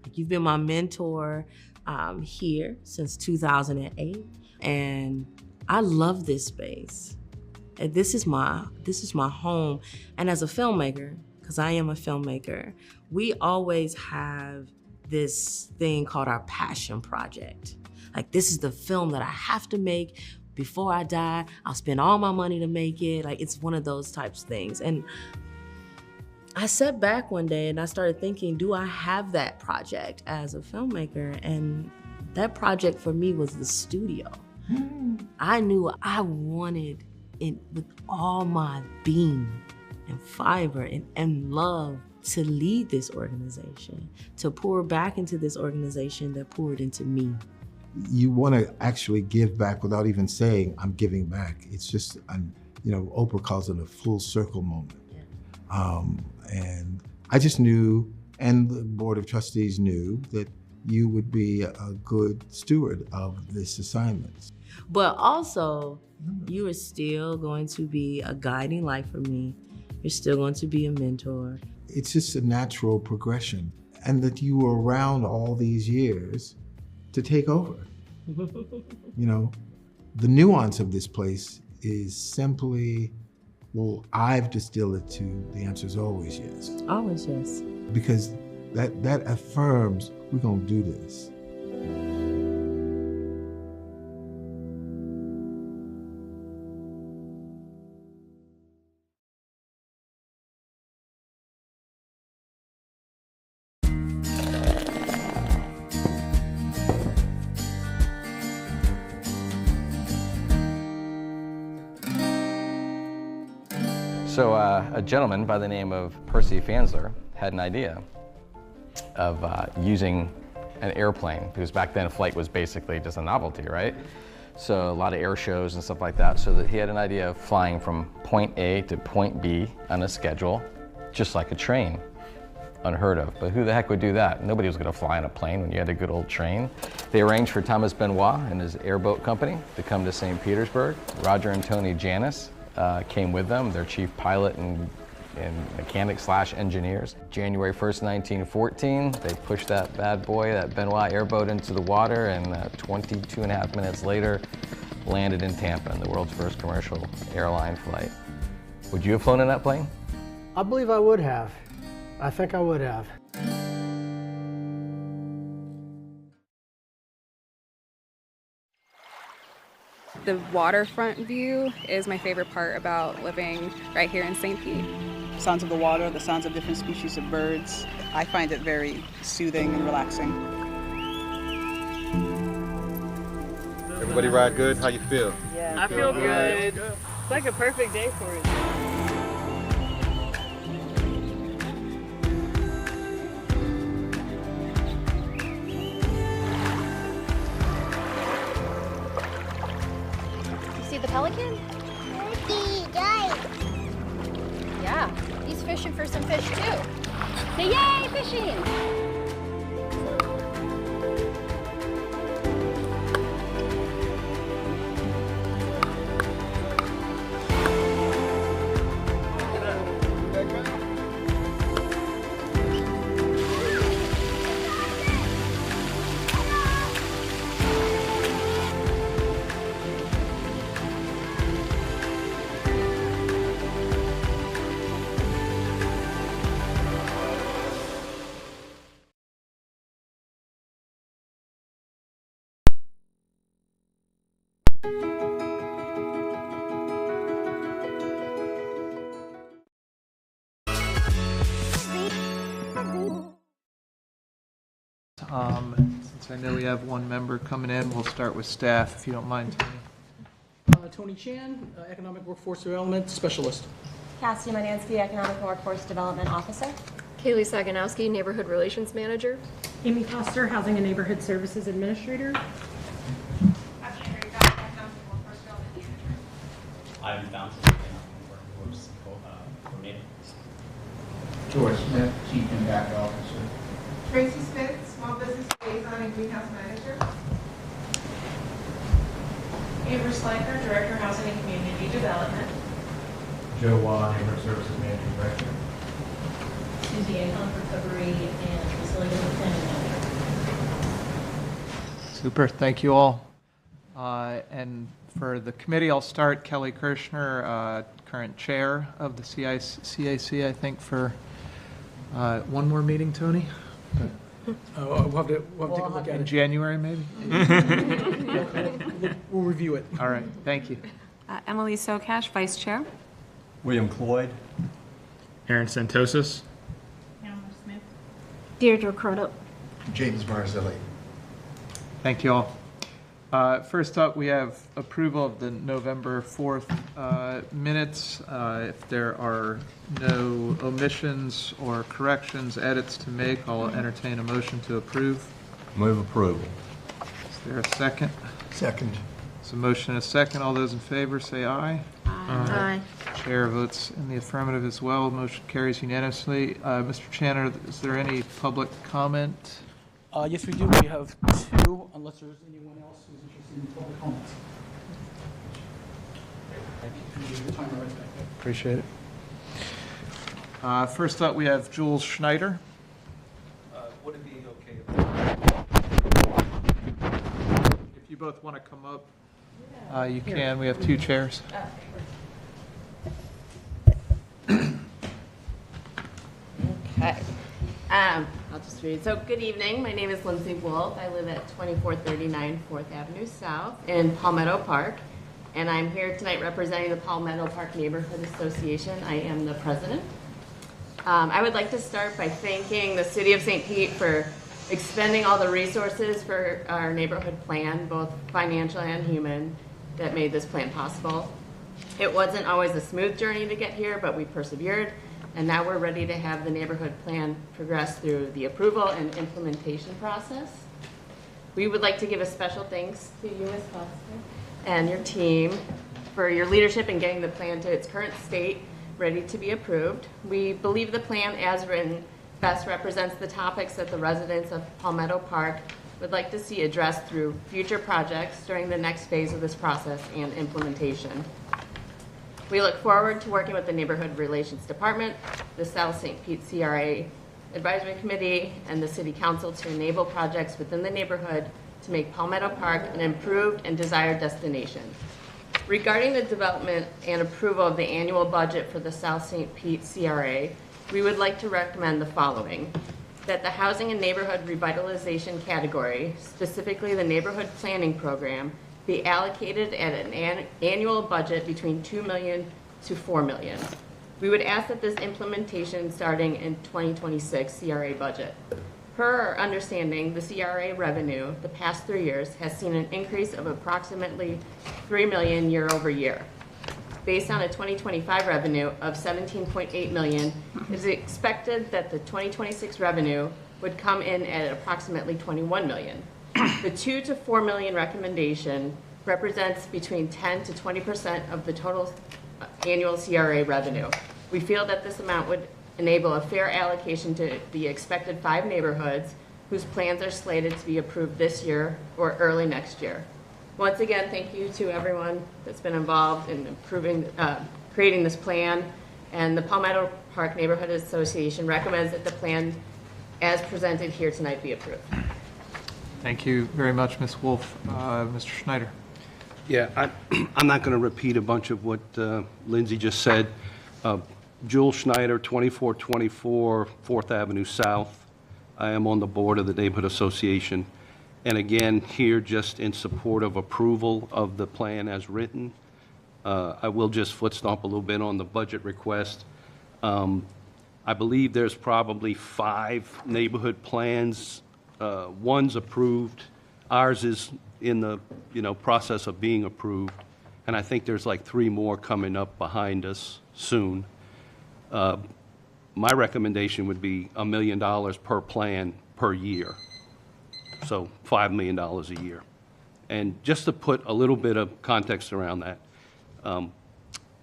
Like, you've been my mentor here since 2008, and I love this space. And this is my home. And as a filmmaker, because I am a filmmaker, we always have this thing called our passion project. Like, this is the film that I have to make before I die. I'll spend all my money to make it. Like, it's one of those types of things. And I sat back one day and I started thinking, do I have that project as a filmmaker? And that project for me was the studio. I knew I wanted it with all my being and fiber and love to lead this organization, to pour back into this organization that poured into me. You want to actually give back without even saying, I'm giving back. It's just, Oprah calls it a full circle moment. Yes. And I just knew, and the Board of Trustees knew, that you would be a good steward of this assignment. But also, you are still going to be a guiding light for me. You're still going to be a mentor. It's just a natural progression, and that you were around all these years to take over. You know, the nuance of this place is simply, well, I've distilled it to the answer is always yes. Always yes. Because that affirms we're gonna do this. So a gentleman by the name of Percy Fansler had an idea of using an airplane, because back then a flight was basically just a novelty, right? So a lot of air shows and stuff like that. So that he had an idea of flying from point A to point B on a schedule, just like a train. Unheard of, but who the heck would do that? Nobody was gonna fly on a plane when you had a good old train. They arranged for Thomas Benoit and his airboat company to come to St. Petersburg. Roger and Tony Janis came with them, their chief pilot and mechanic / engineers. January 1st, 1914, they pushed that bad boy, that Benoit airboat, into the water, and 22.5 minutes later, landed in Tampa in the world's first commercial airline flight. Would you have flown in that plane? I believe I would have. I think I would have. The waterfront view is my favorite part about living right here in St. Pete. Sounds of the water, the sounds of different species of birds. I find it very soothing and relaxing. Everybody ride good? How you feel? Yeah, I feel good. It's like a perfect day for it. See the pelican? Yeah, he's fishing for some fish too. Say yay, fishing! Since I know we have one member coming in, we'll start with staff, if you don't mind, Tony. Tony Chan, Economic Workforce Development Specialist. Cassie Manansky, Economic Workforce Development Officer. Kaylee Saganowski, Neighborhood Relations Manager. Amy Foster, Housing and Neighborhood Services Administrator. Ivan Fountain, Economic Workforce Coordinator. George Smith, Chief Impact Officer. Tracy Smith, Small Business Liaison and Greenhouse Manager. Amber Schleicher, Director of Housing and Community Development. Joe Waugh, Neighborhood Services Managing Director. Susie Ahon, Recovery and Facility Planning Manager. Super, thank you all. And for the committee, I'll start. Kelly Kirshner, current chair of the CAC, I think, for one more meeting, Tony? We'll have to take a look at it. In January, maybe? We'll review it. All right, thank you. Emily Socash, Vice Chair. William Cloyd. Aaron Santosis. Amber Smith. Deirdre Crudup. James Marzilli. Thank you all. First up, we have approval of the November 4th minutes. If there are no omissions or corrections, edits to make, I'll entertain a motion to approve. Move approval. Is there a second? Second. So motion and a second. All those in favor say aye. Aye. Aye. Chair votes in the affirmative as well. Motion carries unanimously. Mr. Channer, is there any public comment? Yes, we do. We have two, unless there's anyone else who's interested in public comments. Thank you for your time right back there. Appreciate it. First up, we have Jules Schneider. Would it be okay If you both want to come up, you can. We have two chairs. Okay. I'll just read. So, good evening. My name is Lindsay Wolf. I live at 2439 4th Avenue South in Palmetto Park, and I'm here tonight representing the Palmetto Park Neighborhood Association. I am the president. I would like to start by thanking the City of St. Pete for expending all the resources for our neighborhood plan, both financial and human, that made this plan possible. It wasn't always a smooth journey to get here, but we persevered, and now we're ready to have the neighborhood plan progress through the approval and implementation process. We would like to give a special thanks to you, Ms. Foster, and your team for your leadership in getting the plan to its current state, ready to be approved. We believe the plan as written best represents the topics that the residents of Palmetto Park would like to see addressed through future projects during the next phase of this process and implementation. We look forward to working with the Neighborhood Relations Department, the South St. Pete CRA Advisory Committee, and the City Council to enable projects within the neighborhood to make Palmetto Park an improved and desired destination. Regarding the development and approval of the annual budget for the South St. Pete CRA, we would like to recommend the following: that the Housing and Neighborhood Revitalization category, specifically the Neighborhood Planning Program, be allocated at an annual budget between $2 million to $4 million. We would ask that this implementation starting in 2026 CRA budget. Per our understanding, the CRA revenue the past 3 years has seen an increase of approximately $3 million year over year. Based on a 2025 revenue of $17.8 million, it is expected that the 2026 revenue would come in at approximately $21 million. The $2 to $4 million recommendation represents between 10 to 20% of the total annual CRA revenue. We feel that this amount would enable a fair allocation to the expected 5 neighborhoods whose plans are slated to be approved this year or early next year. Once again, thank you to everyone that's been involved in creating this plan, and the Palmetto Park Neighborhood Association recommends that the plan as presented here tonight be approved. Thank you very much, Ms. Wolf. Mr. Schneider. Yeah, I'm not going to repeat a bunch of what Lindsay just said. Jules Schneider, 2424 4th Avenue South. I am on the board of the Neighborhood Association. And again, here just in support of approval of the plan as written. I will just foot stomp a little bit on the budget request. I believe there's probably 5 neighborhood plans. One's approved. Ours is in the process of being approved. And I think there's like 3 more coming up behind us soon. My recommendation would be $1 million per plan per year. So $5 million a year. And just to put a little bit of context around that,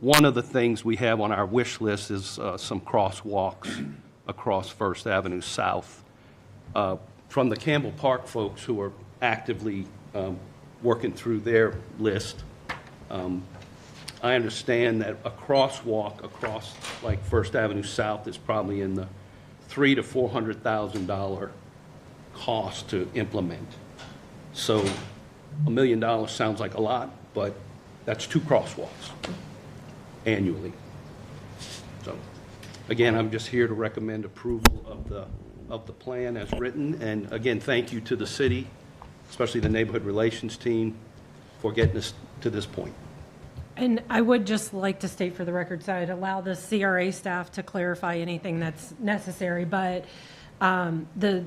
one of the things we have on our wish list is some crosswalks across First Avenue South. From the Campbell Park folks who are actively working through their list, I understand that a crosswalk across like First Avenue South is probably in the $300,000 to $400,000 cost to implement. So $1 million sounds like a lot, but that's 2 crosswalks annually. So again, I'm just here to recommend approval of the plan as written. And again, thank you to the city, especially the neighborhood relations team, for getting us to this point. And I would just like to state for the record, so I'd allow the CRA staff to clarify anything that's necessary, but the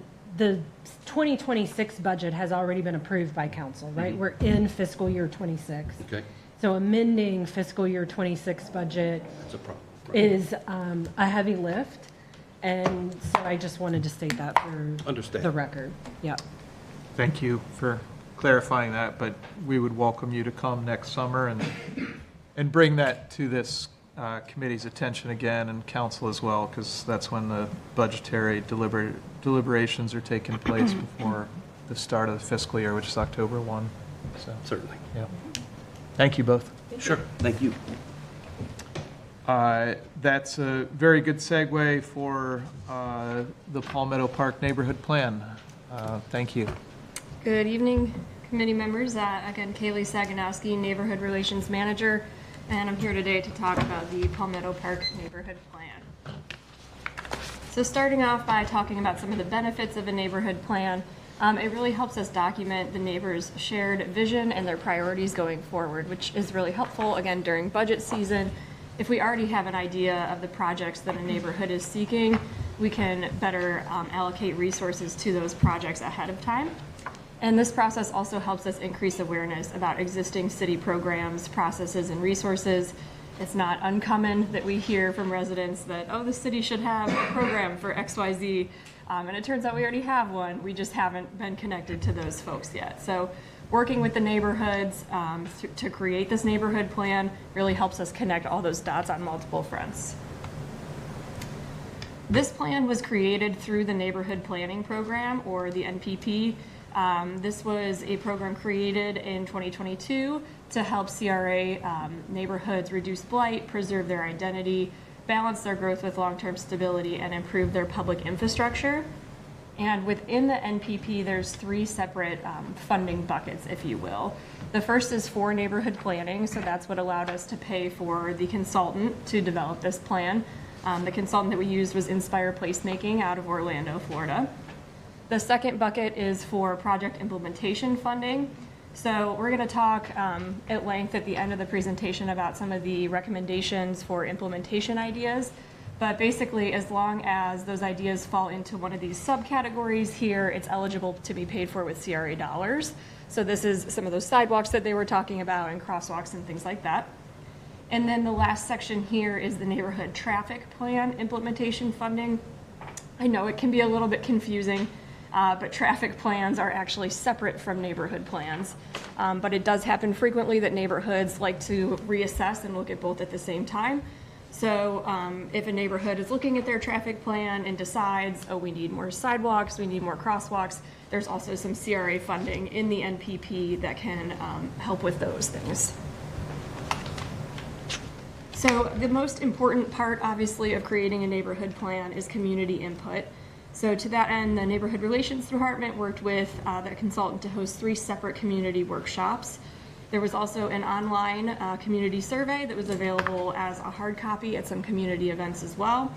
2026 budget has already been approved by council, right? Mm-hmm. We're in fiscal year 26. Okay. So amending fiscal year 26 budget That's a problem. is a heavy lift. And so I just wanted to state that for the record. Yeah. Thank you for clarifying that, but we would welcome you to come next summer and and bring that to this committee's attention again, and council as well, because that's when the budgetary deliberations are taking place before the start of the fiscal year, which is October 1. So, Certainly. yeah. Thank you both. Sure, thank you. That's a very good segue for the Palmetto Park Neighborhood Plan. Thank you. Good evening, committee members. Again, Kaylee Saganowski, Neighborhood Relations Manager, and I'm here today to talk about the Palmetto Park Neighborhood Plan. So starting off by talking about some of the benefits of a neighborhood plan, it really helps us document the neighbors' shared vision and their priorities going forward, which is really helpful, again, during budget season. If we already have an idea of the projects that a neighborhood is seeking, we can better allocate resources to those projects ahead of time. And this process also helps us increase awareness about existing city programs, processes, and resources. It's not uncommon that we hear from residents that, oh, the city should have a program for XYZ, and it turns out we already have one. We just haven't been connected to those folks yet. So working with the neighborhoods to create this neighborhood plan really helps us connect all those dots on multiple fronts. This plan was created through the Neighborhood Planning Program, or the NPP. This was a program created in 2022 to help CRA neighborhoods reduce blight, preserve their identity, balance their growth with long-term stability, and improve their public infrastructure. And within the NPP, there's three separate funding buckets, if you will. The first is for neighborhood planning, so that's what allowed us to pay for the consultant to develop this plan. The consultant that we used was Inspire Placemaking out of Orlando, Florida. The second bucket is for project implementation funding. So we're going to talk at length at the end of the presentation about some of the recommendations for implementation ideas. But basically, as long as those ideas fall into one of these subcategories here, it's eligible to be paid for with CRA dollars. So this is some of those sidewalks that they were talking about and crosswalks and things like that. And then the last section here is the neighborhood traffic plan implementation funding. I know it can be a little bit confusing, but traffic plans are actually separate from neighborhood plans. But it does happen frequently that neighborhoods like to reassess and look at both at the same time. So if a neighborhood is looking at their traffic plan and decides, oh, we need more sidewalks, we need more crosswalks, there's also some CRA funding in the NPP that can help with those things. So the most important part, obviously, of creating a neighborhood plan is community input. So to that end, the Neighborhood Relations Department worked with the consultant to host 3 separate community workshops. There was also an online community survey that was available as a hard copy at some community events as well,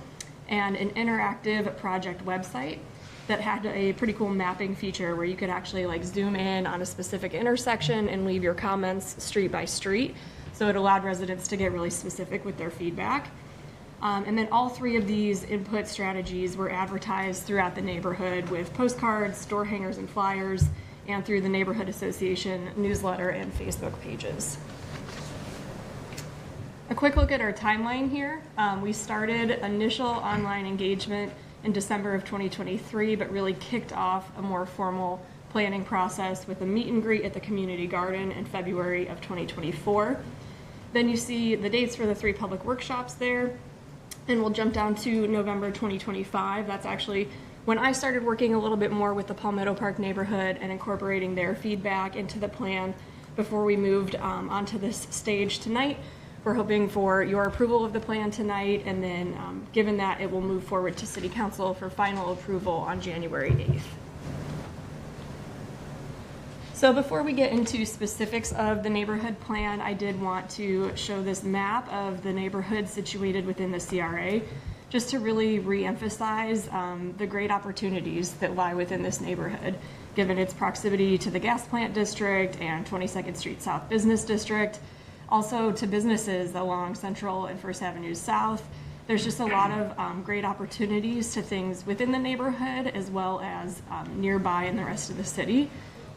and an interactive project website that had a pretty cool mapping feature where you could actually like zoom in on a specific intersection and leave your comments street by street. So it allowed residents to get really specific with their feedback. And then all 3 of these input strategies were advertised throughout the neighborhood with postcards, door hangers, and flyers, and through the Neighborhood Association newsletter and Facebook pages. A quick look at our timeline here. We started initial online engagement in December of 2023, but really kicked off a more formal planning process with a meet and greet at the community garden in February of 2024. Then you see the dates for the 3 public workshops there, and we'll jump down to November 2025. That's actually when I started working a little bit more with the Palmetto Park neighborhood and incorporating their feedback into the plan before we moved onto this stage tonight. We're hoping for your approval of the plan tonight, and then given that, it will move forward to City Council for final approval on January 8th. So before we get into specifics of the neighborhood plan, I did want to show this map of the neighborhood situated within the CRA, just to really re-emphasize the great opportunities that lie within this neighborhood, given its proximity to the gas plant district and 22nd Street South Business District, also to businesses along Central and First Avenue South. There's just a lot of great opportunities to things within the neighborhood as well as nearby in the rest of the city.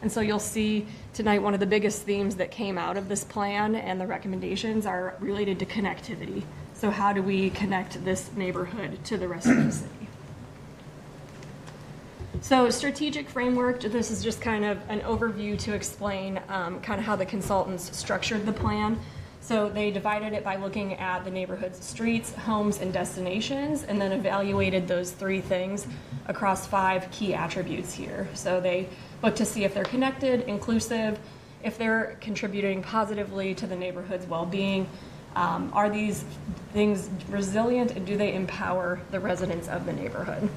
And so you'll see tonight one of the biggest themes that came out of this plan and the recommendations are related to connectivity. So how do we connect this neighborhood to the rest of the city? So strategic framework, this is just kind of an overview to explain kind of how the consultants structured the plan. So they divided it by looking at the neighborhood's streets, homes, and destinations, and then evaluated those 3 things across 5 key attributes here. So they looked to see if they're connected, inclusive, if they're contributing positively to the neighborhood's well-being. Are these things resilient, and do they empower the residents of the neighborhood?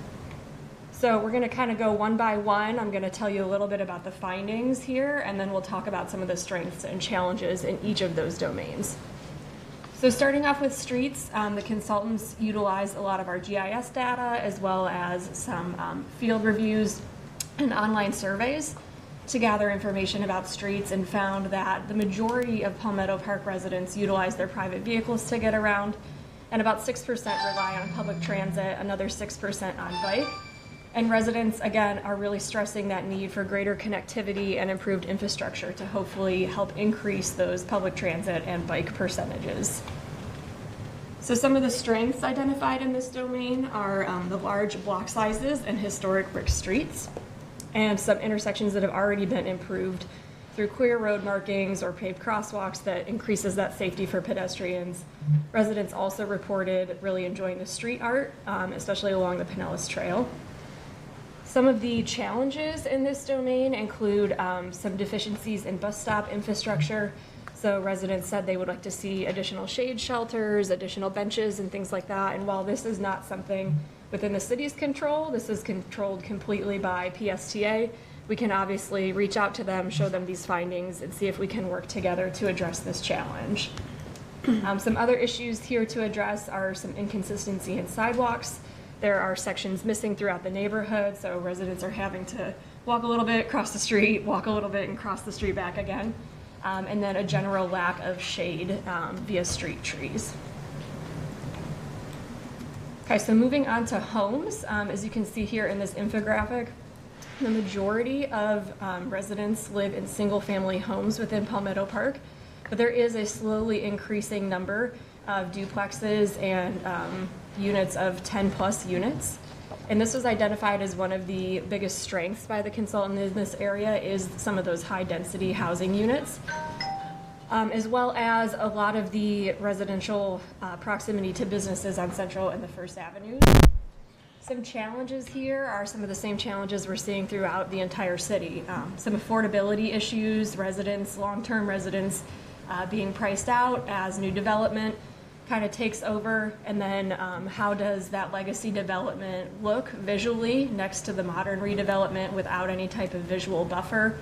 So we're going to kind of go one by one. I'm going to tell you a little bit about the findings here, and then we'll talk about some of the strengths and challenges in each of those domains. So starting off with streets, the consultants utilized a lot of our GIS data as well as some field reviews and online surveys to gather information about streets, and found that the majority of Palmetto Park residents utilize their private vehicles to get around, and about 6% rely on public transit, another 6% on bike. And residents, again, are really stressing that need for greater connectivity and improved infrastructure to hopefully help increase those public transit and bike percentages. So some of the strengths identified in this domain are the large block sizes and historic brick streets, and some intersections that have already been improved through clear road markings or paved crosswalks that increases that safety for pedestrians. Residents also reported really enjoying the street art, especially along the Pinellas Trail. Some of the challenges in this domain include some deficiencies in bus stop infrastructure. So residents said they would like to see additional shade shelters, additional benches, and things like that. And while this is not something within the city's control, this is controlled completely by PSTA. We can obviously reach out to them, show them these findings, and see if we can work together to address this challenge. Some other issues here to address are some inconsistency in sidewalks. There are sections missing throughout the neighborhood, so residents are having to walk a little bit, cross the street, walk a little bit, and cross the street back again. And then a general lack of shade via street trees. Okay, so moving on to homes, as you can see here in this infographic, the majority of residents live in single-family homes within Palmetto Park, but there is a slowly increasing number of duplexes and units of 10-plus units. And this was identified as one of the biggest strengths by the consultant in this area, is some of those high-density housing units, as well as a lot of the residential proximity to businesses on Central and the First Avenue. Some challenges here are some of the same challenges we're seeing throughout the entire city. Some affordability issues, residents, long-term residents being priced out as new development kind of takes over, and then how does that legacy development look visually next to the modern redevelopment without any type of visual buffer.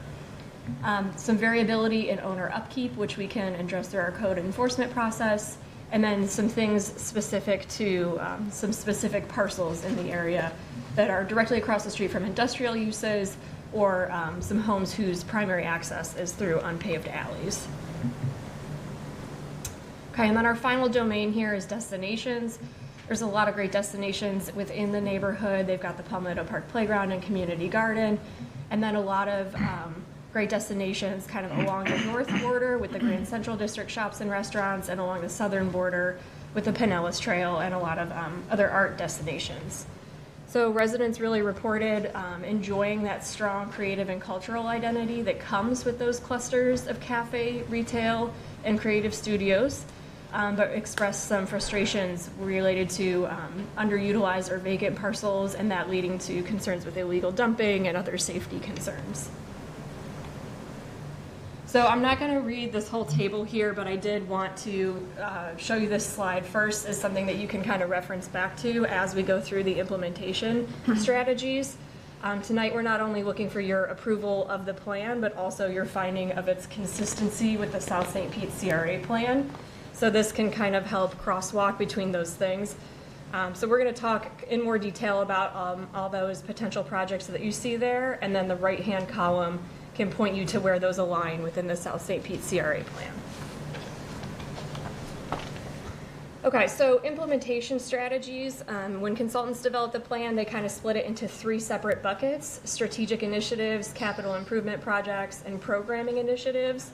Some variability in owner upkeep, which we can address through our code enforcement process, and then some things specific to some specific parcels in the area that are directly across the street from industrial uses, or some homes whose primary access is through unpaved alleys. Okay, and then our final domain here is destinations. There's a lot of great destinations within the neighborhood. They've got the Palmetto Park Playground and Community Garden, and then a lot of great destinations kind of along the north border with the Grand Central District shops and restaurants, and along the southern border with the Pinellas Trail and a lot of other art destinations. So residents really reported enjoying that strong creative and cultural identity that comes with those clusters of cafe, retail, and creative studios. But expressed some frustrations related to underutilized or vacant parcels, and that leading to concerns with illegal dumping and other safety concerns. So I'm not going to read this whole table here, but I did want to show you this slide first as something that you can kind of reference back to as we go through the implementation strategies. Tonight we're not only looking for your approval of the plan, but also your finding of its consistency with the South St. Pete CRA plan. So this can kind of help crosswalk between those things. So we're going to talk in more detail about all those potential projects that you see there, and then the right-hand column can point you to where those align within the South St. Pete CRA plan. Okay, so implementation strategies. When consultants develop the plan, they kind of split it into 3 separate buckets: strategic initiatives, capital improvement projects, and programming initiatives.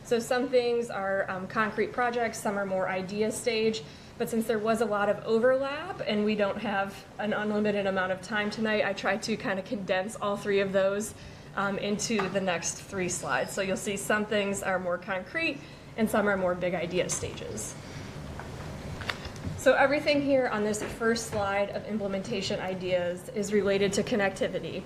So some things are concrete projects, some are more idea stage, but since there was a lot of overlap and we don't have an unlimited amount of time tonight, I tried to kind of condense all 3 of those into the next 3 slides. So you'll see some things are more concrete and some are more big idea stages. So everything here on this first slide of implementation ideas is related to connectivity.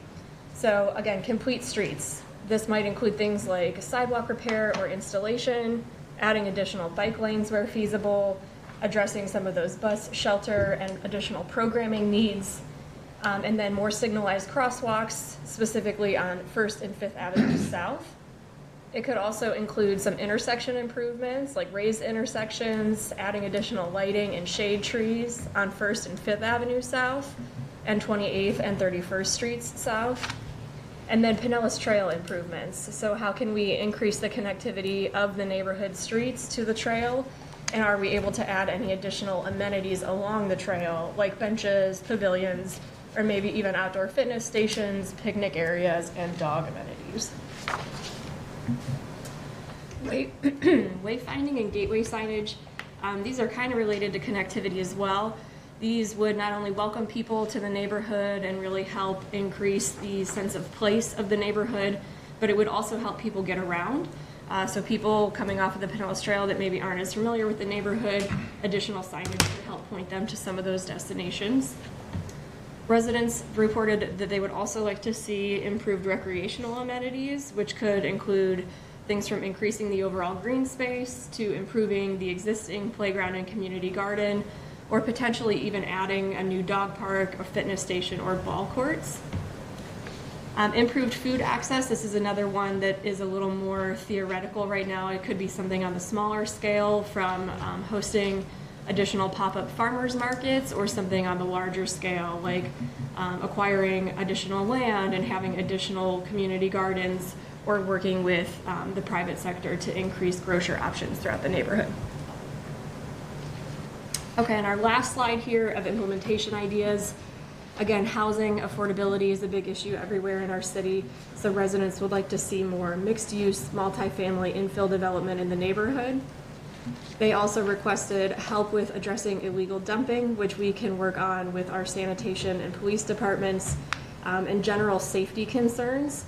So again, complete streets. This might include things like sidewalk repair or installation, adding additional bike lanes where feasible, addressing some of those bus shelter and additional programming needs, and then more signalized crosswalks, specifically on 1st and 5th Avenue South. It could also include some intersection improvements, like raised intersections, adding additional lighting and shade trees on 1st and 5th Avenue South, and 28th and 31st Streets South. And then Pinellas Trail improvements. So how can we increase the connectivity of the neighborhood streets to the trail? And are we able to add any additional amenities along the trail, like benches, pavilions, or maybe even outdoor fitness stations, picnic areas, and dog amenities? Wayfinding and gateway signage, these are kind of related to connectivity as well. These would not only welcome people to the neighborhood and really help increase the sense of place of the neighborhood, but it would also help people get around. So people coming off of the Pinellas Trail that maybe aren't as familiar with the neighborhood, additional signage would help point them to some of those destinations. Residents reported that they would also like to see improved recreational amenities, which could include things from increasing the overall green space to improving the existing playground and community garden, or potentially even adding a new dog park, a fitness station, or ball courts. Improved food access, this is another one that is a little more theoretical right now. It could be something on the smaller scale, from hosting additional pop-up farmers markets, or something on the larger scale, like acquiring additional land and having additional community gardens, or working with the private sector to increase grocery options throughout the neighborhood. Okay, and our last slide here of implementation ideas. Again, housing affordability is a big issue everywhere in our city, so residents would like to see more mixed-use, multifamily infill development in the neighborhood. They also requested help with addressing illegal dumping, which we can work on with our sanitation and police departments, and general safety concerns.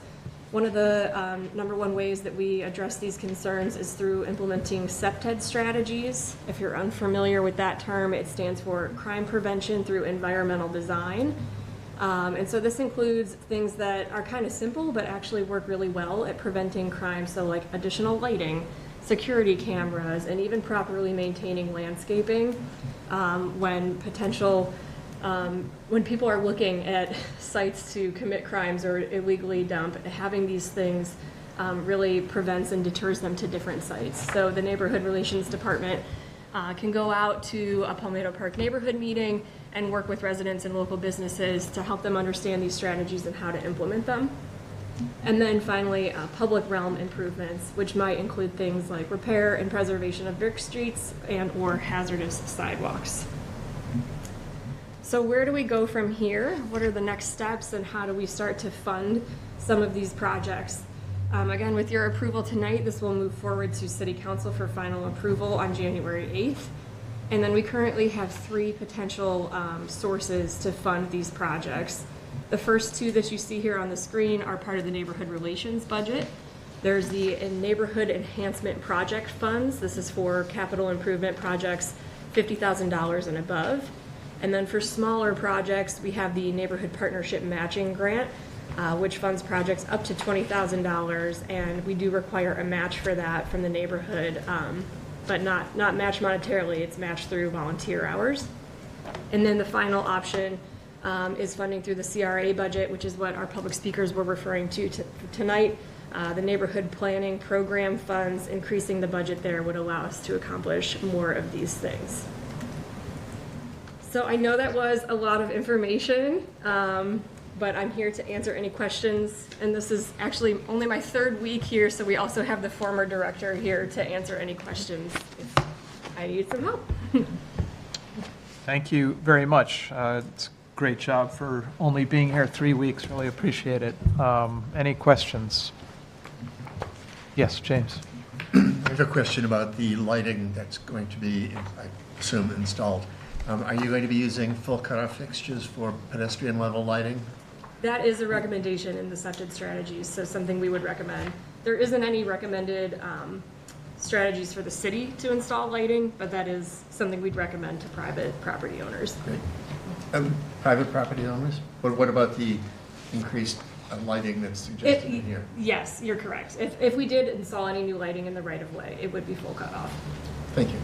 One of the #1 ways that we address these concerns is through implementing CPTED strategies. If you're unfamiliar with that term, it stands for Crime Prevention Through Environmental Design. And so this includes things that are kind of simple, but actually work really well at preventing crime. So like additional lighting, security cameras, and even properly maintaining landscaping when people are looking at sites to commit crimes or illegally dump. Having these things really prevents and deters them to different sites. So the Neighborhood Relations Department can go out to a Palmetto Park neighborhood meeting and work with residents and local businesses to help them understand these strategies and how to implement them. And then finally, public realm improvements, which might include things like repair and preservation of brick streets and or hazardous sidewalks. So where do we go from here? What are the next steps, and how do we start to fund some of these projects? Again, with your approval tonight, this will move forward to City Council for final approval on January 8th. And then we currently have 3 potential sources to fund these projects. The first 2 that you see here on the screen are part of the Neighborhood Relations budget. There's the Neighborhood Enhancement Project Funds. This is for capital improvement projects, $50,000 and above. And then for smaller projects, we have the Neighborhood Partnership Matching Grant, which funds projects up to $20,000, and we do require a match for that from the neighborhood, but not matched monetarily. It's matched through volunteer hours. And then the final option is funding through the CRA budget, which is what our public speakers were referring to tonight. The neighborhood planning program funds, increasing the budget there would allow us to accomplish more of these things. So I know that was a lot of information, but I'm here to answer any questions. And this is actually only my 3rd week here, so we also have the former director here to answer any questions if I need some help. Thank you very much. It's a great job for only being here 3 weeks. Really appreciate it. Any questions? Yes, James. I have a question about the lighting that's going to be, I assume, installed. Are you going to be using full cutoff fixtures for pedestrian level lighting? That is a recommendation in the CPTED strategies, so something we would recommend. There isn't any recommended strategies for the city to install lighting, but that is something we'd recommend to private property owners. Great. Private property owners? But what about the increased lighting that's suggested in here? Yes, you're correct. If we did install any new lighting in the right of way, it would be full cutoff. Thank you.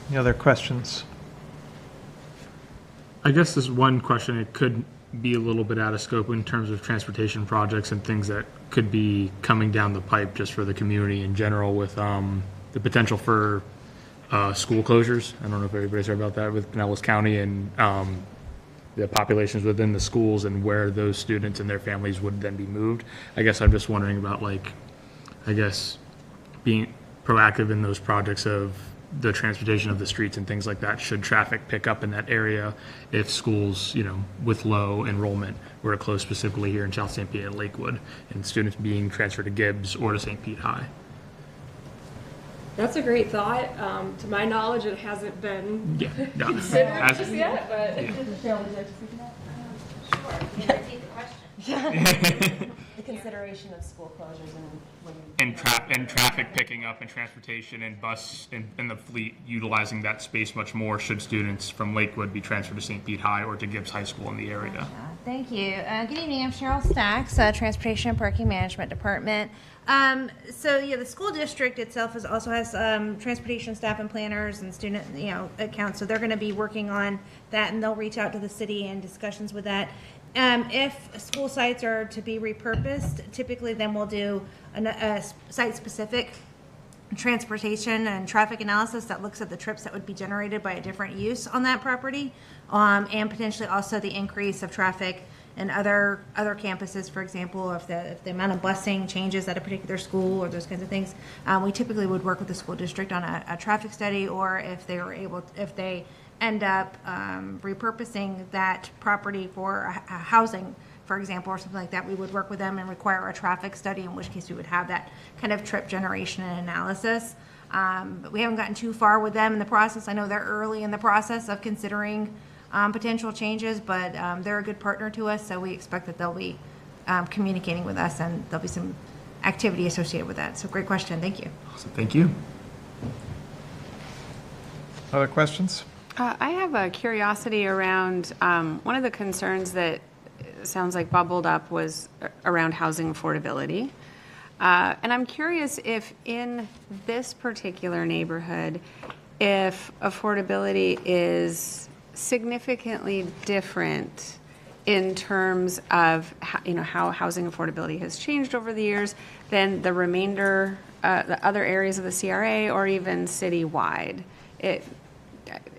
Any other questions? I guess this one question, it could be a little bit out of scope in terms of transportation projects and things that could be coming down the pipe just for the community in general with the potential for school closures. I don't know if everybody's heard about that with Pinellas County and the populations within the schools and where those students and their families would then be moved. I guess I'm just wondering about being proactive in those projects of the transportation of the streets and things like that. Should traffic pick up in that area if schools, with low enrollment were to close specifically here in South St. Pete and Lakewood and students being transferred to Gibbs or to St. Pete High? That's a great thought. To my knowledge, it hasn't been considered just yet, but. Michelle, would you like to speak to that? Sure. Can you repeat the question? The consideration of school closures and traffic picking up and transportation and bus and the fleet utilizing that space much more should students from Lakewood be transferred to St. Pete High or to Gibbs High School in the area. Thank you. Good evening. I'm Cheryl Stacks, Transportation and Parking Management Department. The school district itself also has transportation staff and planners and student accounts. So they're going to be working on that, and they'll reach out to the city in discussions with that. If school sites are to be repurposed, typically then we'll do a site-specific transportation and traffic analysis that looks at the trips that would be generated by a different use on that property, and potentially also the increase of traffic in other campuses, for example, if the amount of busing changes at a particular school or those kinds of things. We typically would work with the school district on a traffic study, or if they end up repurposing that property for housing, for example, or something like that, we would work with them and require a traffic study, in which case we would have that kind of trip generation and analysis. But we haven't gotten too far with them in the process. I know they're early in the process of considering potential changes, but they're a good partner to us, so we expect that they'll be communicating with us, and there'll be some activity associated with that. So great question. Thank you. Awesome. Thank you. Other questions? I have a curiosity around one of the concerns that sounds like bubbled up was around housing affordability. And I'm curious if in this particular neighborhood, if affordability is significantly different in terms of how housing affordability has changed over the years than the remainder, the other areas of the CRA or even citywide.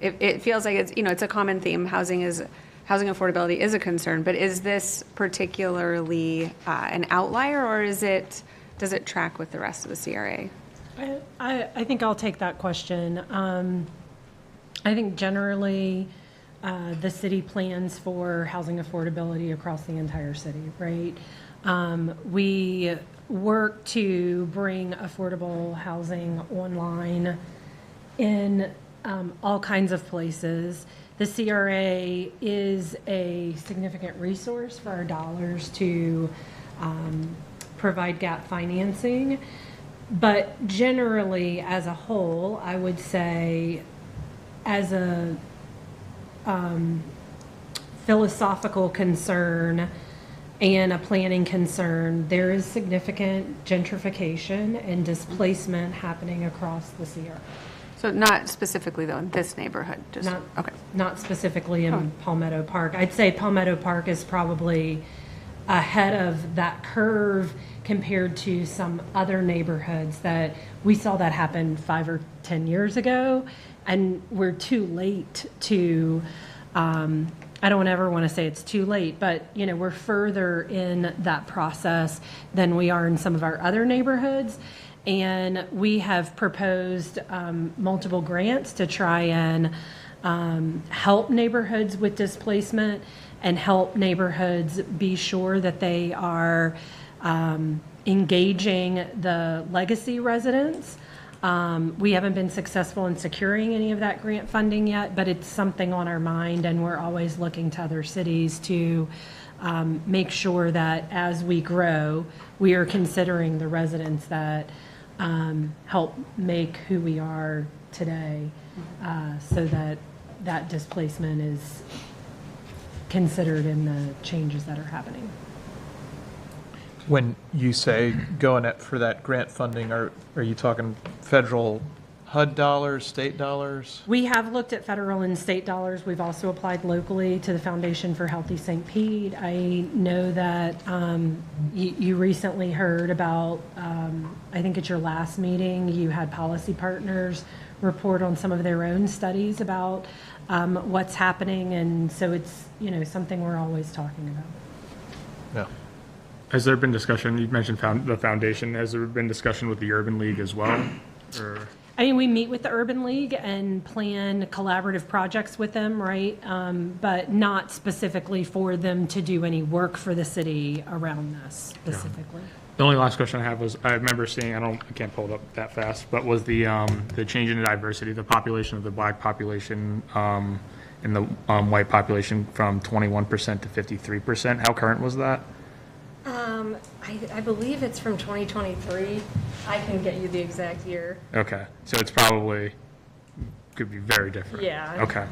It feels like it's a common theme. Housing affordability is a concern, but is this particularly an outlier, or does it track with the rest of the CRA? I think I'll take that question. I think generally the city plans for housing affordability across the entire city, right? We work to bring affordable housing online in all kinds of places. The CRA is a significant resource for our dollars to provide gap financing. But generally, as a whole, I would say as a philosophical concern and a planning concern, there is significant gentrification and displacement happening across the CRA. So not specifically, though, in this neighborhood? Not specifically in Palmetto Park. I'd say Palmetto Park is probably ahead of that curve compared to some other neighborhoods that we saw that happen 5 or 10 years ago, and we're too late to, I don't ever want to say it's too late, but we're further in that process than we are in some of our other neighborhoods. And we have proposed multiple grants to try and help neighborhoods with displacement and help neighborhoods be sure that they are engaging the legacy residents. We haven't been successful in securing any of that grant funding yet, but it's something on our mind, and we're always looking to other cities to make sure that as we grow, we are considering the residents that help make who we are today, so that that displacement is considered in the changes that are happening. When you say going for that grant funding, are you talking federal HUD dollars, state dollars? We have looked at federal and state dollars. We've also applied locally to the Foundation for Healthy St. Pete. I know that you recently heard about, I think at your last meeting, you had Policy Partners report on some of their own studies about what's happening. And so it's, something we're always talking about. Yeah. Has there been discussion, you mentioned the foundation, has there been discussion with the Urban League as well? Or? I mean, we meet with the Urban League and plan collaborative projects with them, right? But not specifically for them to do any work for the city around this specifically. Yeah. The only last question I have was, I remember seeing, I can't pull it up that fast, but was the change in the diversity, the population of the Black population and the white population from 21% to 53%. How current was that? I believe it's from 2023. I can get you the exact year. Okay, so it's probably, could be very different. Yeah. Okay.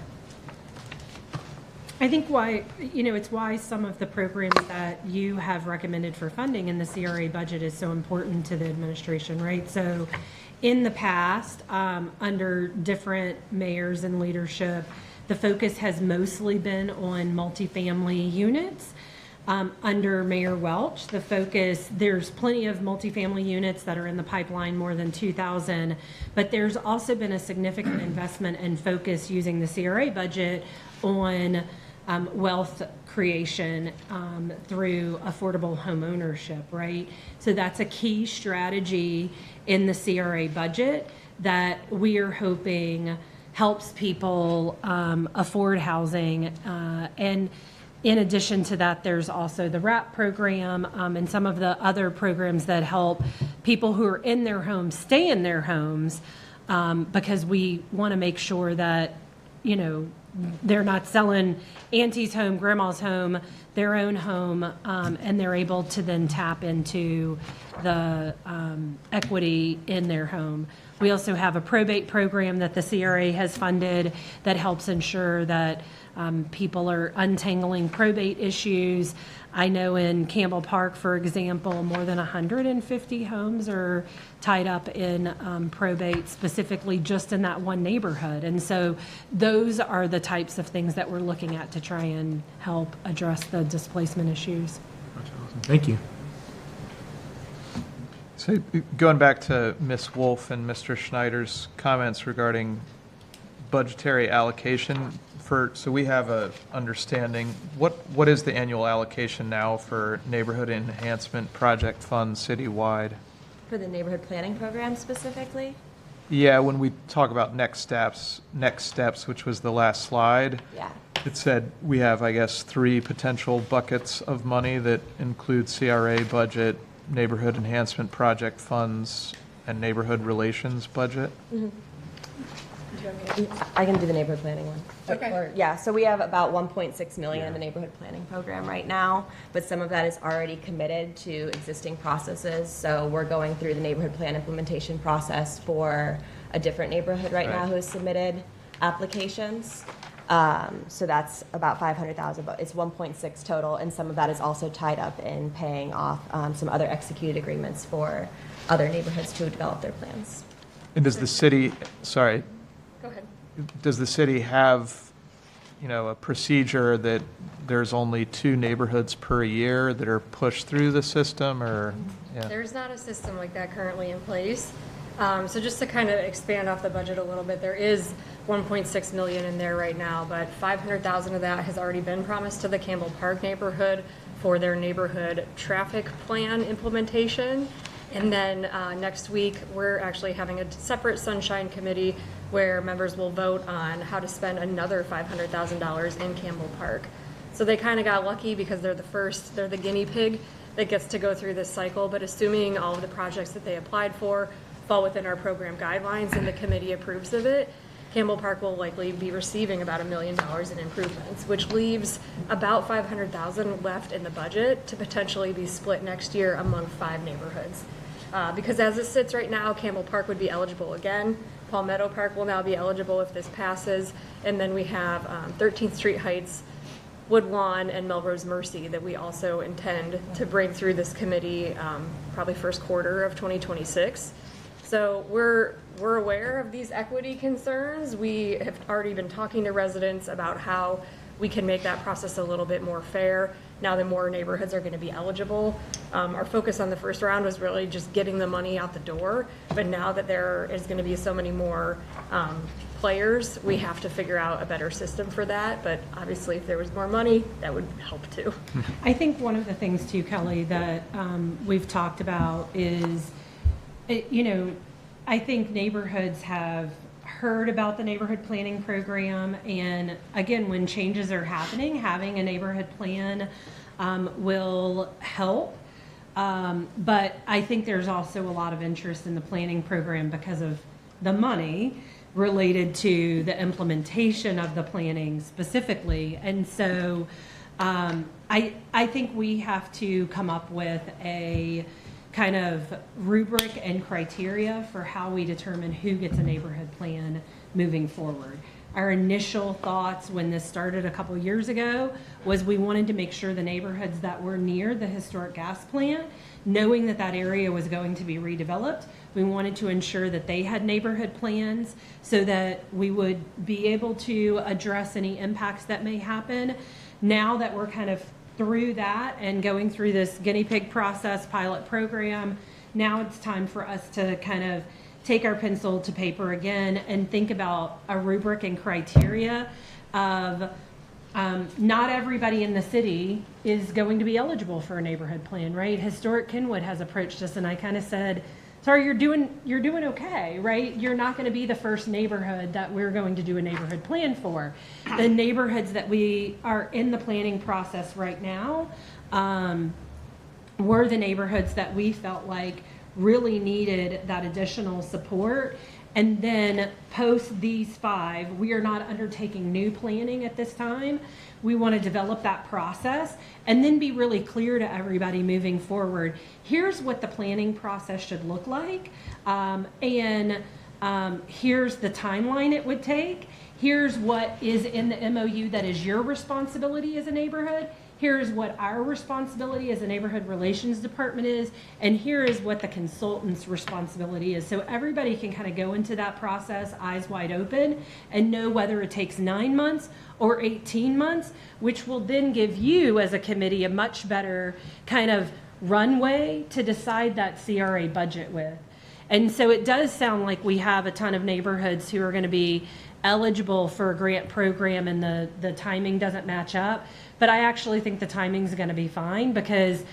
I think it's why some of the programs that you have recommended for funding in the CRA budget is so important to the administration, right? So in the past, under different mayors and leadership, the focus has mostly been on multifamily units. Under Mayor Welch, the focus, there's plenty of multifamily units that are in the pipeline, more than 2,000, but there's also been a significant investment and focus using the CRA budget on wealth creation through affordable home ownership, right? So that's a key strategy in the CRA budget that we are hoping helps people afford housing. And in addition to that, there's also the RAP program and some of the other programs that help people who are in their homes stay in their homes, because we want to make sure that, they're not selling auntie's home, grandma's home, their own home, and they're able to then tap into the equity in their home. We also have a probate program that the CRA has funded that helps ensure that people are untangling probate issues. I know in Campbell Park, for example, more than 150 homes are tied up in probate, specifically just in that one neighborhood. And so those are the types of things that we're looking at to try and help address the displacement issues. That's awesome. Thank you. So going back to Ms. Wolf and Mr. Schneider's comments regarding budgetary allocation, so we have a understanding, what is the annual allocation now for neighborhood enhancement project funds citywide? For the neighborhood planning program specifically? Yeah, when we talk about next steps, which was the last slide. Yeah. It said we have, I guess, 3 potential buckets of money that include CRA budget, neighborhood enhancement project funds, and neighborhood relations budget. Mm-hmm. I can do the neighborhood planning one. Okay. So we have about 1.6 million in the neighborhood planning program right now, but some of that is already committed to existing processes. So we're going through the neighborhood plan implementation process for a different neighborhood right now who has submitted applications. So that's about 500,000, but it's 1.6 total, and some of that is also tied up in paying off some other executed agreements for other neighborhoods to develop their plans. And does the city, sorry. Go ahead. Does the city have, a procedure that there's only 2 neighborhoods per year that are pushed through the system, or? Yeah. There's not a system like that currently in place. So just to kind of expand off the budget a little bit, there is 1.6 million in there right now, but 500,000 of that has already been promised to the Campbell Park neighborhood for their neighborhood traffic plan implementation. And then next week, we're actually having a separate Sunshine Committee where members will vote on how to spend another $500,000 in Campbell Park. So they kind of got lucky because they're the guinea pig that gets to go through this cycle. But assuming all of the projects that they applied for fall within our program guidelines and the committee approves of it, Campbell Park will likely be receiving about $1 million in improvements, which leaves about $500,000 left in the budget to potentially be split next year among 5 neighborhoods. Because as it sits right now, Campbell Park would be eligible again. Palmetto Park will now be eligible if this passes. And then we have 13th Street Heights, Woodlawn, and Melrose Mercy that we also intend to bring through this committee probably first quarter of 2026. So we're aware of these equity concerns. We have already been talking to residents about how we can make that process a little bit more fair now that more neighborhoods are going to be eligible. Our focus on the first round was really just getting the money out the door, but now that there is going to be so many more players, we have to figure out a better system for that. But obviously, if there was more money, that would help too. I think one of the things too, Kelly, that we've talked about is, I think neighborhoods have heard about the neighborhood planning program, and again, when changes are happening, having a neighborhood plan will help. But I think there's also a lot of interest in the planning program because of the money related to the implementation of the planning specifically. And so I think we have to come up with a kind of rubric and criteria for how we determine who gets a neighborhood plan moving forward. Our initial thoughts when this started a couple years ago was we wanted to make sure the neighborhoods that were near the historic gas plant, knowing that that area was going to be redeveloped, we wanted to ensure that they had neighborhood plans so that we would be able to address any impacts that may happen. Now that we're kind of through that and going through this guinea pig process pilot program, now it's time for us to kind of take our pencil to paper again and think about a rubric and criteria of not everybody in the city is going to be eligible for a neighborhood plan, right? Historic Kenwood has approached us and I kind of said, sorry, you're doing okay, right? You're not going to be the first neighborhood that we're going to do a neighborhood plan for. The neighborhoods that we are in the planning process right now were the neighborhoods that we felt like really needed that additional support. And then post these 5, we are not undertaking new planning at this time. We want to develop that process and then be really clear to everybody moving forward. Here's what the planning process should look like. And here's the timeline it would take. Here's what is in the MOU that is your responsibility as a neighborhood. Here's what our responsibility as a neighborhood relations department is, and here is what the consultant's responsibility is. So everybody can kind of go into that process eyes wide open and know whether it takes 9 months or 18 months, which will then give you as a committee a much better kind of runway to decide that CRA budget with. And so it does sound like we have a ton of neighborhoods who are going to be eligible for a grant program and the timing doesn't match up. But I actually think the timing's going to be fine because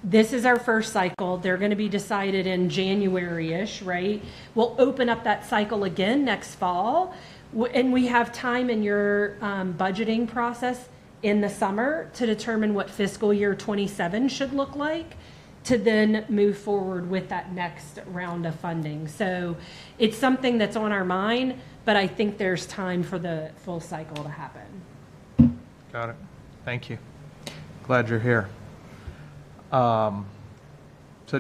this is our first cycle. They're going to be decided in January-ish, right? We'll open up that cycle again next fall. And we have time in your budgeting process in the summer to determine what fiscal year 27 should look like to then move forward with that next round of funding. So it's something that's on our mind, but I think there's time for the full cycle to happen. Got it. Thank you. Glad you're here. So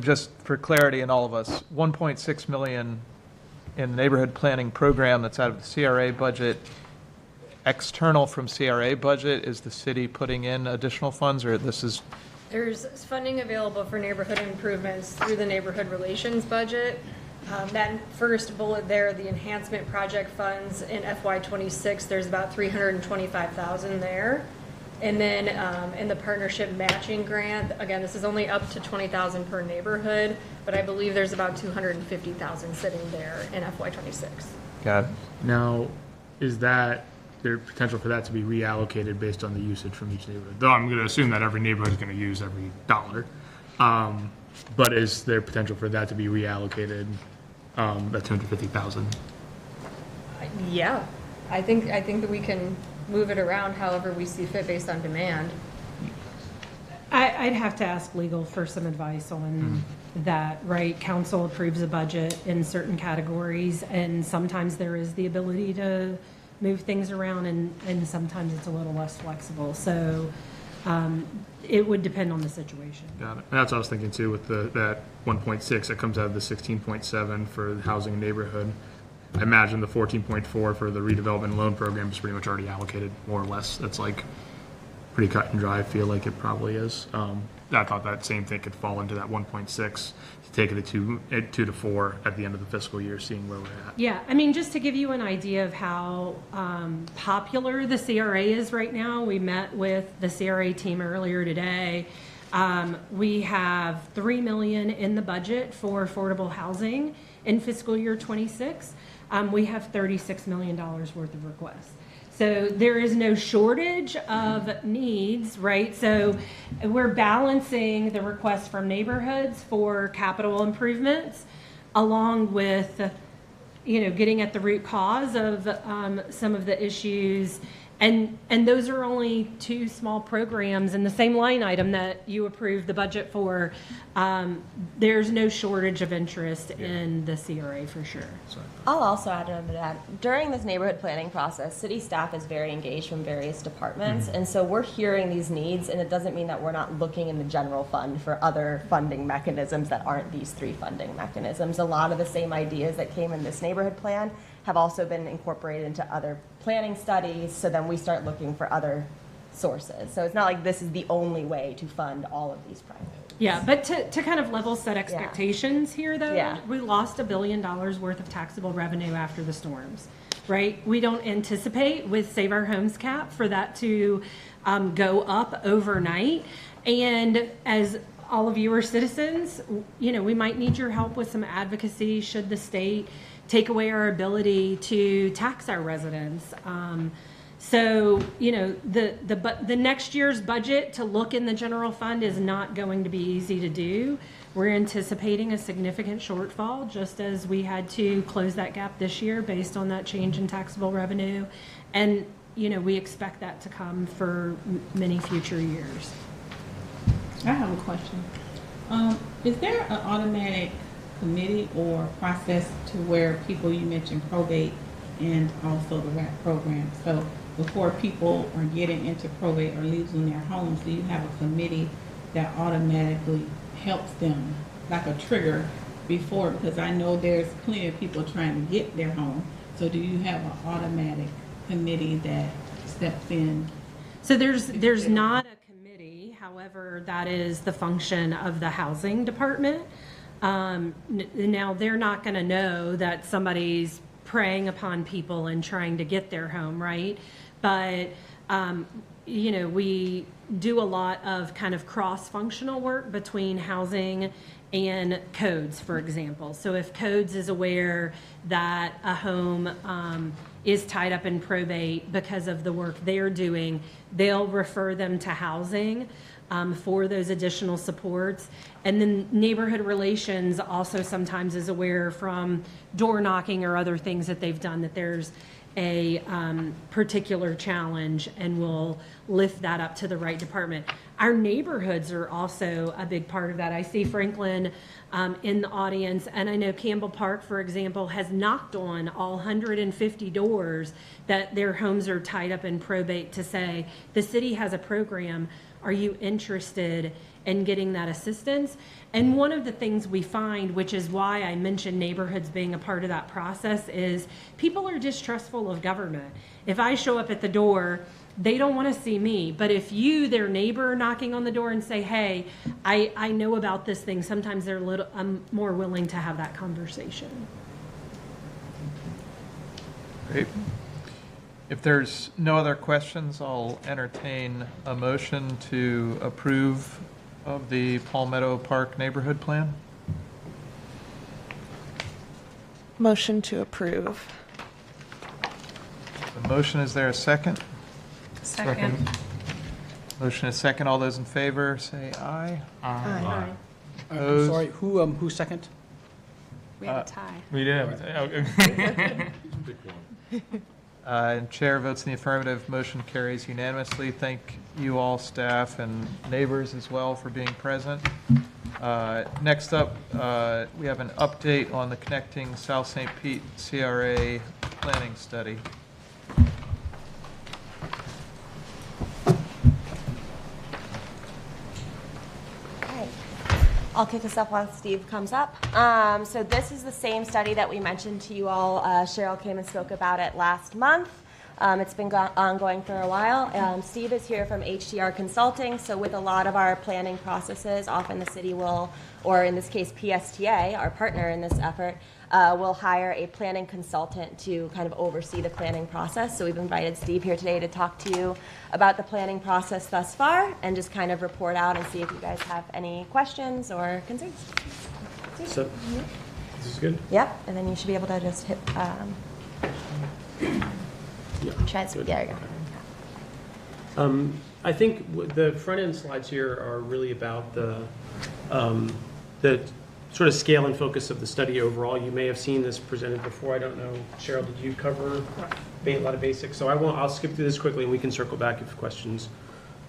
just for clarity in all of us, 1.6 million in the neighborhood planning program that's out of the CRA budget. External from CRA budget, is the city putting in additional funds, or this is? There's funding available for neighborhood improvements through the neighborhood relations budget. That first bullet there, the enhancement project funds in FY26, there's about $325,000 there. And then in the partnership matching grant, again, this is only up to $20,000 per neighborhood, but I believe there's about $250,000 sitting there in FY26. Got it. Now, is that there potential for that to be reallocated based on the usage from each neighborhood? Though I'm going to assume that every neighborhood is going to use every dollar. But is there potential for that to be reallocated, that $250,000? Yeah, I think that we can move it around however we see fit based on demand. I'd have to ask legal for some advice on that, right? Council approves a budget in certain categories, and sometimes there is the ability to move things around, and sometimes it's a little less flexible. So It would depend on the situation. Got it. And that's what I was thinking too, with that 1.6 that comes out of the 16.7 for the housing and neighborhood. I imagine the 14.4 for the redevelopment loan program is pretty much already allocated, more or less. That's like pretty cut and dry. I feel like it probably is. I thought that same thing could fall into that 1.6 to take it to 2 to 4 at the end of the fiscal year, seeing where we're at. Yeah, I mean, just to give you an idea of how popular the CRA is right now, we met with the CRA team earlier today. We have $3 million in the budget for affordable housing in fiscal year 26. We have $36 million worth of requests. So there is no shortage of needs, right? So we're balancing the requests from neighborhoods for capital improvements along with, getting at the root cause of some of the issues. And those are only 2 small programs in the same line item that you approved the budget for. There's no shortage of interest in the CRA for sure. I'll also add on to that. During this neighborhood planning process, city staff is very engaged from various departments. And so we're hearing these needs, and it doesn't mean that we're not looking in the general fund for other funding mechanisms that aren't these 3 funding mechanisms. A lot of the same ideas that came in this neighborhood plan have also been incorporated into other planning studies, so then we start looking for other sources. So it's not like this is the only way to fund all of these priorities. Yeah, but to kind of level set expectations here, though, Yeah. we lost $1 billion worth of taxable revenue after the storms, right? We don't anticipate with Save Our Homes cap for that to go up overnight. And as all of you are citizens, we might need your help with some advocacy should the state take away our ability to tax our residents. So, the next year's budget to look in the general fund is not going to be easy to do. We're anticipating a significant shortfall, just as we had to close that gap this year based on that change in taxable revenue. And, we expect that to come for many future years. I have a question. Is there an automatic committee or process to where people, you mentioned probate and also the RAP program, so before people are getting into probate or losing their homes, do you have a committee that automatically helps them, like a trigger before? Because I know there's plenty of people trying to get their home, so do you have an automatic committee that steps in? So there's not a committee, however, that is the function of the housing department. Now, they're not going to know that somebody's preying upon people and trying to get their home, right? But, we do a lot of kind of cross-functional work between housing and codes, for example. So if codes is aware that a home is tied up in probate because of the work they're doing, they'll refer them to housing for those additional supports. And then neighborhood relations also sometimes is aware from door knocking or other things that they've done that there's a particular challenge and will lift that up to the right department. Our neighborhoods are also a big part of that. I see Franklin in the audience, and I know Campbell Park, for example, has knocked on all 150 doors that their homes are tied up in probate to say, the city has a program. Are you interested in getting that assistance? And one of the things we find, which is why I mentioned neighborhoods being a part of that process, is people are distrustful of government. If I show up at the door, they don't want to see me. But if you, their neighbor, knocking on the door and say, hey, I know about this thing, sometimes they're more willing to have that conversation. Great. If there's no other questions, I'll entertain a motion to approve of the Palmetto Park Neighborhood Plan. Motion to approve. The motion, is there a second? Second. Motion is second. All those in favor, say aye. Aye. I'm Opposed? sorry, who second? We have a tie. We did have And chair votes in the affirmative. Motion carries unanimously. Thank you all, staff and neighbors as well, for being present. Next up, we have an update on the Connecting South St. Pete CRA planning study. I'll kick us off while Steve comes up. So this is the same study that we mentioned to you all. Cheryl came and spoke about it last month. It's been ongoing for a while. Steve is here from HDR Consulting. So with a lot of our planning processes, often the city will, or in this case PSTA, our partner in this effort, will hire a planning consultant to kind of oversee the planning process. So we've invited Steve here today to talk to you about the planning process thus far and just kind of report out and see if you guys have any questions or concerns. So, this is good? Yep, and then you should be able to just hit, there you go. I think the front end slides here are really about the sort of scale and focus of the study overall. You may have seen this presented before. I don't know, Cheryl, did you cover a lot of basics? So I'll skip through this quickly and we can circle back if questions.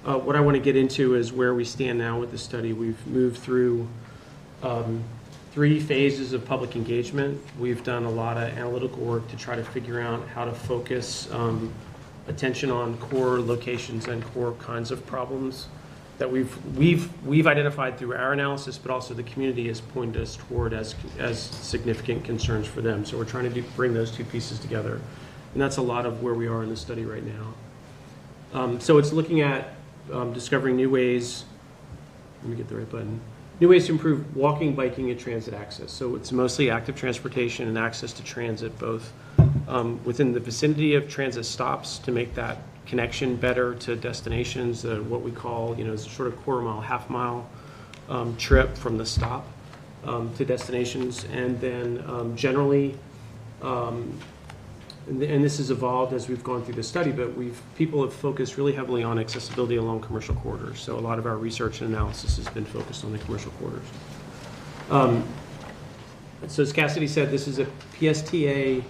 What I want to get into is where we stand now with the study. We've moved through 3 phases of public engagement. We've done a lot of analytical work to try to figure out how to focus attention on core locations and core kinds of problems that we've identified through our analysis, but also the community has pointed us toward as significant concerns for them. So we're trying to bring those 2 pieces together, and that's a lot of where we are in the study right now. So it's looking at discovering new ways. Let me get the right button. New ways to improve walking, biking, and transit access. So it's mostly active transportation and access to transit, both within the vicinity of transit stops to make that connection better to destinations, what we call, sort of quarter mile, half mile trip from the stop to destinations. And then generally, and this has evolved as we've gone through the study, but people have focused really heavily on accessibility along commercial corridors. So a lot of our research and analysis has been focused on the commercial corridors. So as Cassidy said, this is a PSTA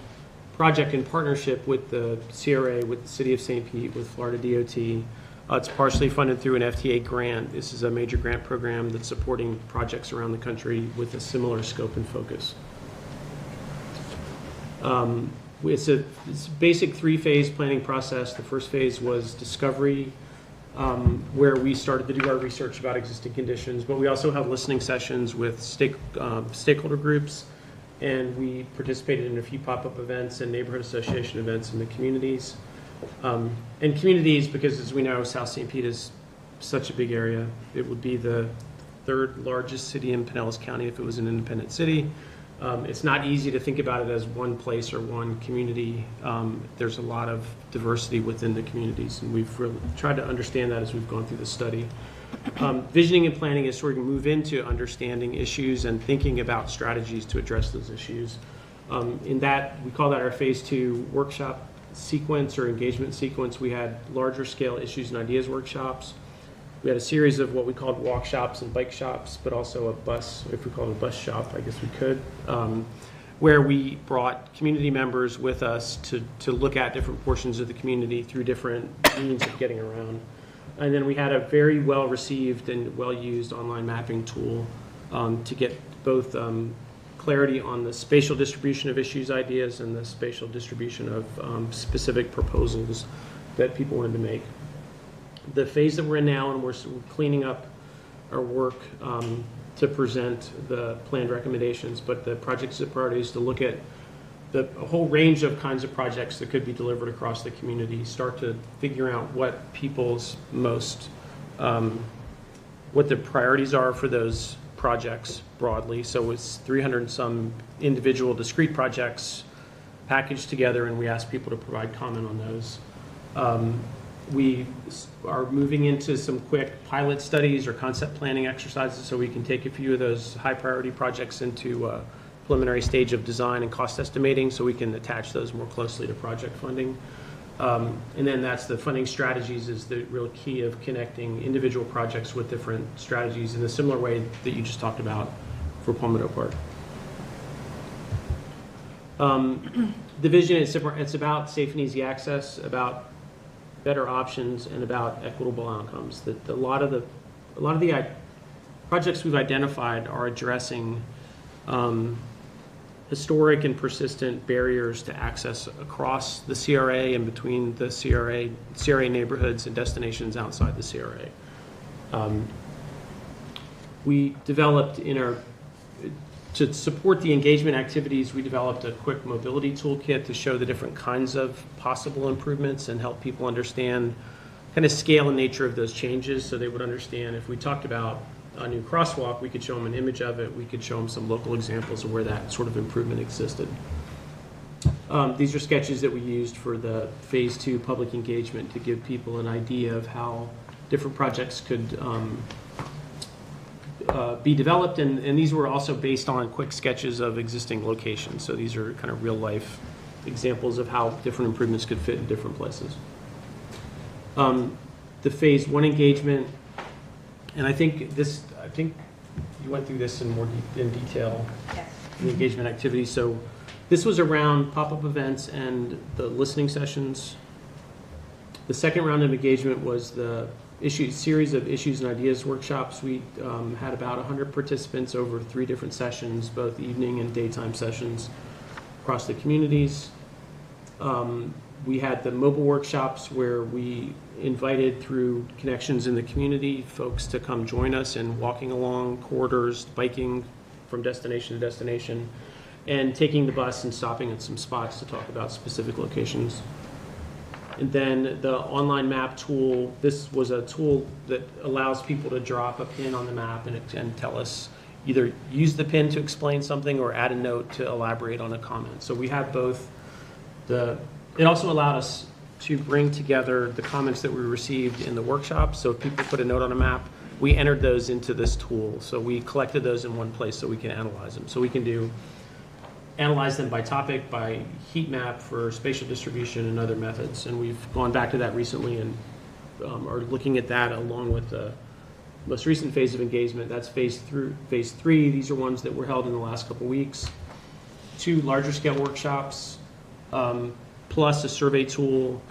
project in partnership with the CRA, with the City of St. Pete, with Florida DOT. It's partially funded through an FTA grant. This is a major grant program that's supporting projects around the country with a similar scope and focus. It's a basic 3-phase planning process. The first phase was discovery, where we started to do our research about existing conditions, but we also have listening sessions with stakeholder groups, and we participated in a few pop-up events and neighborhood association events in the communities. And communities, because as we know, South St. Pete is such a big area. It would be the 3rd largest city in Pinellas County if it was an independent city. It's not easy to think about it as one place or one community. There's a lot of diversity within the communities, and we've really tried to understand that as we've gone through the study. Visioning and planning is sort of move into understanding issues and thinking about strategies to address those issues. In that, we call that our phase 2 workshop sequence or engagement sequence. We had larger scale issues and ideas workshops. We had a series of what we called walk shops and bike shops, but also a bus, if we call it a bus shop, I guess we could, where we brought community members with us to look at different portions of the community through different means of getting around. And then we had a very well-received and well-used online mapping tool to get both clarity on the spatial distribution of issues, ideas, and the spatial distribution of specific proposals that people wanted to make. The phase that we're in now, and we're cleaning up our work to present the planned recommendations, but the project's priority is to look at a whole range of kinds of projects that could be delivered across the community, start to figure out what people's most, what the priorities are for those projects broadly. So it's 300 and some individual discrete projects packaged together, and we ask people to provide comment on those. We are moving into some quick pilot studies or concept planning exercises so we can take a few of those high priority projects into a preliminary stage of design and cost estimating so we can attach those more closely to project funding. And then that's the funding strategies is the real key of connecting individual projects with different strategies in a similar way that you just talked about for Palmetto Park. The vision is it's about safe and easy access, about better options, and about equitable outcomes. That a lot of the projects we've identified are addressing historic and persistent barriers to access across the CRA and between the CRA neighborhoods and destinations outside the CRA. We developed to support the engagement activities, we developed a quick mobility toolkit to show the different kinds of possible improvements and help people understand kind of scale and nature of those changes, so they would understand if we talked about a new crosswalk, we could show them an image of it, we could show them some local examples of where that sort of improvement existed. These are sketches that we used for the Phase 2 public engagement to give people an idea of how different projects could be developed, and these were also based on quick sketches of existing locations. So these are kind of real life examples of how different improvements could fit in different places. The Phase 1 engagement, and I think you went through this in more in detail, Yes. in the engagement activities. So this was around pop-up events and the listening sessions. The second round of engagement was the series of issues and ideas workshops. We had about 100 participants over 3 different sessions, both evening and daytime sessions across the communities. We had the mobile workshops where we invited, through connections in the community, folks to come join us in walking along corridors, biking from destination to destination, and taking the bus and stopping at some spots to talk about specific locations. And then the online map tool, this was a tool that allows people to drop a pin on the map and tell us, either use the pin to explain something or add a note to elaborate on a comment. So we have both. It also allowed us to bring together the comments that we received in the workshop. So if people put a note on a map, we entered those into this tool. So we collected those in one place so we can analyze them. So we can analyze them by topic, by heat map for spatial distribution and other methods. And we've gone back to that recently and are looking at that along with the most recent phase of engagement. That's phase 3. These are ones that were held in the last couple weeks. 2 larger scale workshops, plus a survey tool,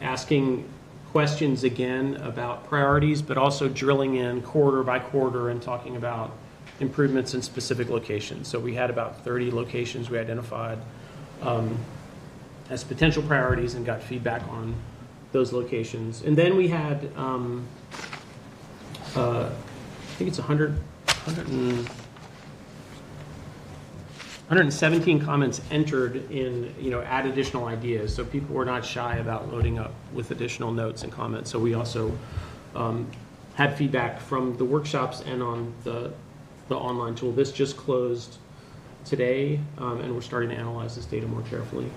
asking questions again about priorities, but also drilling in quarter by quarter and talking about improvements in specific locations. So we had about 30 locations we identified as potential priorities and got feedback on those locations. And then we had, I think it's 117 comments entered in, add additional ideas. So people were not shy about loading up with additional notes and comments. So we also had feedback from the workshops and on the online tool. This just closed today, and we're starting to analyze this data more carefully.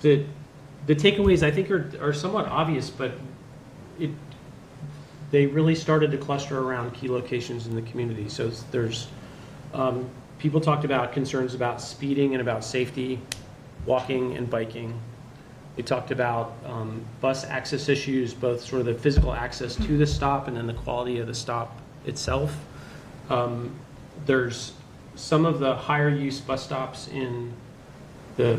The takeaways, I think, are somewhat obvious, but they really started to cluster around key locations in the community. So there's people talked about concerns about speeding and about safety, walking and biking. They talked about bus access issues, both sort of the physical access to the stop and then the quality of the stop itself. There's some of the higher use bus stops in the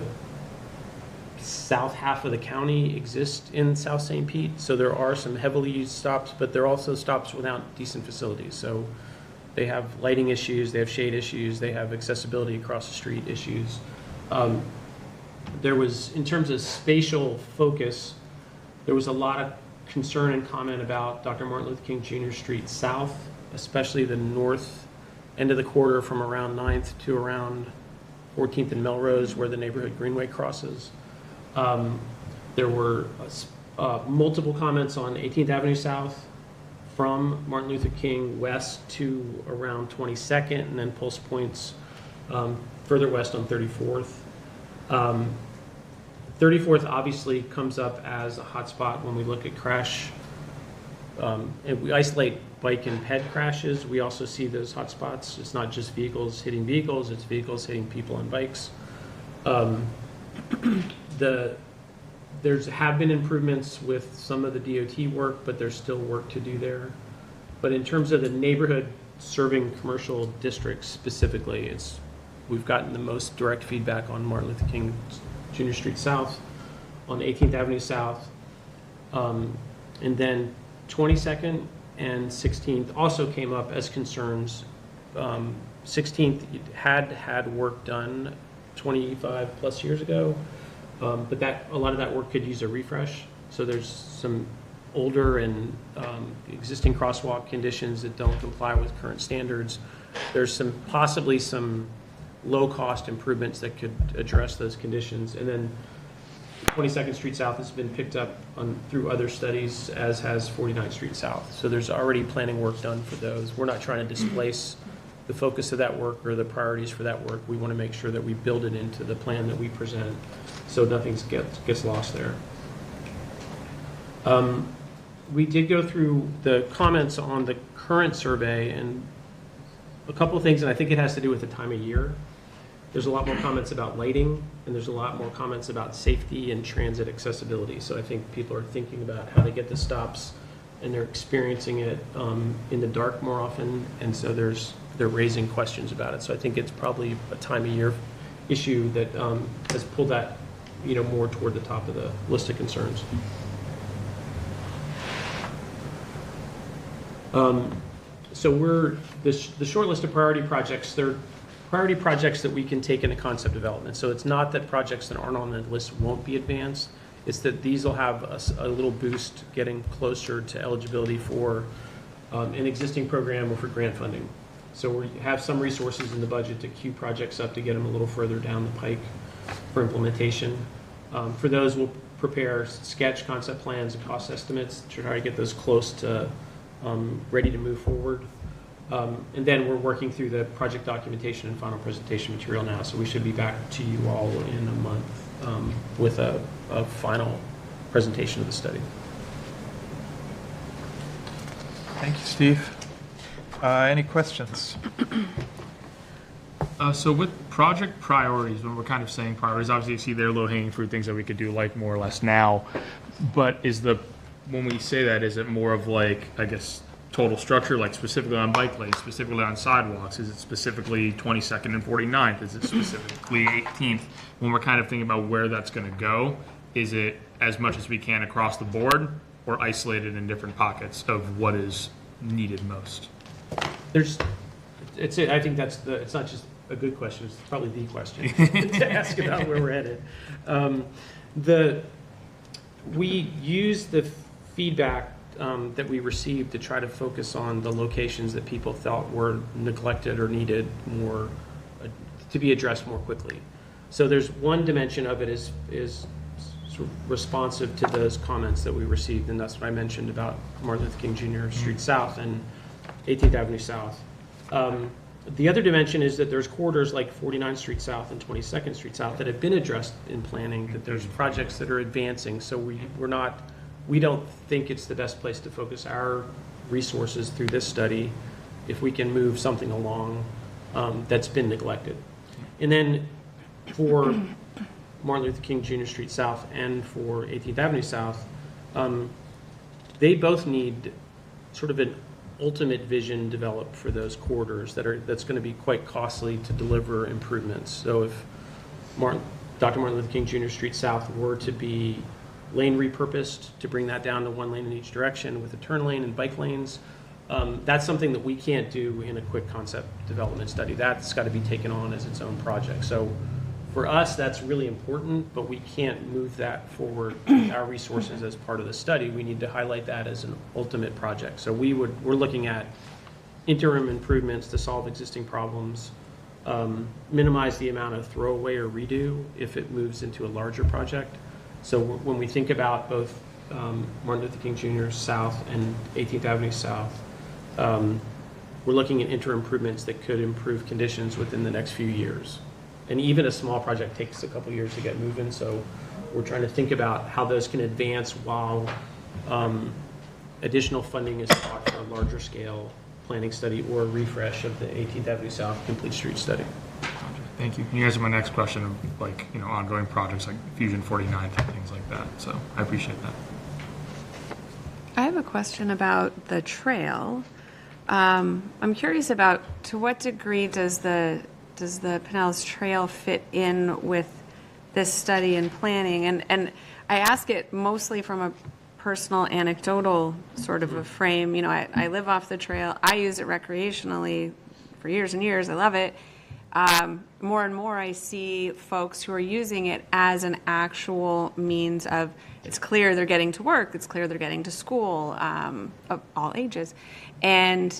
south half of the county exist in South St. Pete. So there are some heavily used stops, but there are also stops without decent facilities. So they have lighting issues, they have shade issues, they have accessibility across the street issues. There was, in terms of spatial focus, there was a lot of concern and comment about Dr. Martin Luther King Jr. Street South, especially the north end of the corridor from around 9th to around 14th and Melrose, where the neighborhood Greenway crosses. There were multiple comments on 18th Avenue South from Martin Luther King west to around 22nd, and then pulse points further west on 34th. 34th obviously comes up as a hotspot when we look at crash. And we isolate bike and ped crashes. We also see those hotspots. It's not just vehicles hitting vehicles, it's vehicles hitting people and bikes. There have been improvements with some of the DOT work, but there's still work to do there. But in terms of the neighborhood serving commercial districts specifically, we've gotten the most direct feedback on Martin Luther King Jr. Street South, on 18th Avenue South, and then 22nd and 16th also came up as concerns. 16th had work done 25 plus years ago, but a lot of that work could use a refresh. So there's some older and existing crosswalk conditions that don't comply with current standards. There's possibly some low-cost improvements that could address those conditions. And then 22nd Street South has been picked up through other studies, as has 49th Street South. So there's already planning work done for those. We're not trying to displace the focus of that work or the priorities for that work. We want to make sure that we build it into the plan that we present so nothing gets lost there. We did go through the comments on the current survey, and a couple of things, and I think it has to do with the time of year. There's a lot more comments about lighting, and there's a lot more comments about safety and transit accessibility. So I think people are thinking about how they get the stops, and they're experiencing it in the dark more often, and so they're raising questions about it. So I think it's probably a time of year issue that has pulled that, more toward the top of the list of concerns. So the short list of priority projects, they're priority projects that we can take into concept development. So it's not that projects that aren't on the list won't be advanced. It's that these will have a little boost getting closer to eligibility for an existing program or for grant funding. So we have some resources in the budget to queue projects up to get them a little further down the pike for implementation. For those, we'll prepare sketch concept plans and cost estimates to try to get those close to ready to move forward. And then we're working through the project documentation and final presentation material now, so we should be back to you all in a month with a final presentation of the study. Thank you, Steve. Any questions? So with project priorities, when we're kind of saying priorities, obviously you see there low-hanging fruit, things that we could do like more or less now. But when we say that, is it more of like, I guess, total structure, like specifically on bike lanes, specifically on sidewalks? Is it specifically 22nd and 49th? Is it specifically 18th? When we're kind of thinking about where that's going to go, is it as much as we can across the board or isolated in different pockets of what is needed most? I think it's not just a good question, it's probably the question to ask about where we're headed. We use the feedback that we received to try to focus on the locations that people felt were neglected or needed more to be addressed more quickly. So there's one dimension of it is sort of responsive to those comments that we received, and that's what I mentioned about Martin Luther King Jr. Street South and 18th Avenue South. The other dimension is that there's corridors like 49th Street South and 22nd Street South that have been addressed in planning, that there's projects that are advancing, so we don't think it's the best place to focus our resources through this study if we can move something along that's been neglected. And then for Martin Luther King Jr. Street South and for 18th Avenue South, they both need sort of an ultimate vision developed for those corridors that's going to be quite costly to deliver improvements. So if Dr. Martin Luther King Jr. Street South were to be lane repurposed to bring that down to one lane in each direction with a turn lane and bike lanes, that's something that we can't do in a quick concept development study. That's got to be taken on as its own project. So for us, that's really important, but we can't move that forward with our resources as part of the study. We need to highlight that as an ultimate project. So we're looking at interim improvements to solve existing problems, minimize the amount of throwaway or redo if it moves into a larger project. So when we think about both Martin Luther King Jr. South and 18th Avenue South, we're looking at interim improvements that could improve conditions within the next few years. And even a small project takes a couple years to get moving, so we're trying to think about how those can advance while additional funding is sought for a larger scale planning study or a refresh of the 18th Avenue South Complete Street Study. Thank you. You answered my next question of ongoing projects like Fusion 49th and things like that. So I appreciate that. I have a question about the trail. I'm curious about to what degree does the Pinellas Trail fit in with this study and planning? And I ask it mostly from a personal anecdotal sort of a frame. I live off the trail. I use it recreationally for years and years. I love it. more and more I see folks who are using it as an actual means of, it's clear they're getting to work, it's clear they're getting to school, of all ages. And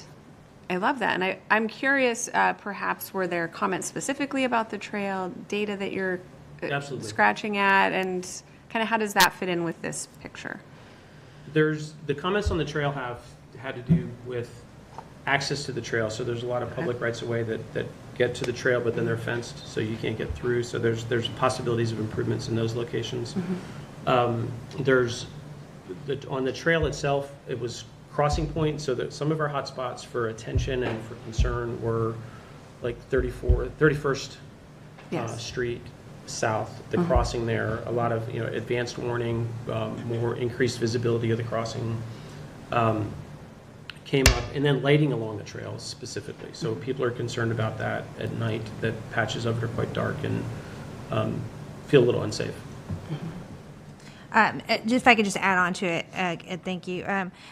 I love that. And I'm curious, perhaps were there comments specifically about the trail, data that you're Absolutely. scratching at, and kind of how does that fit in with this picture? The comments on the trail have had to do with access to the trail. So there's a lot of public rights of way that get to the trail, but then they're fenced, so you can't get through. So there's possibilities of improvements in those locations. There's on the trail itself, it was crossing point, so that some of our hotspots for attention and for concern were like 31st Street South, the crossing there, a lot of advanced warning, more increased visibility of the crossing came up, and then lighting along the trails specifically. So people are concerned about that at night, that patches of it are quite dark and feel a little unsafe. If I could just add on to it, thank you.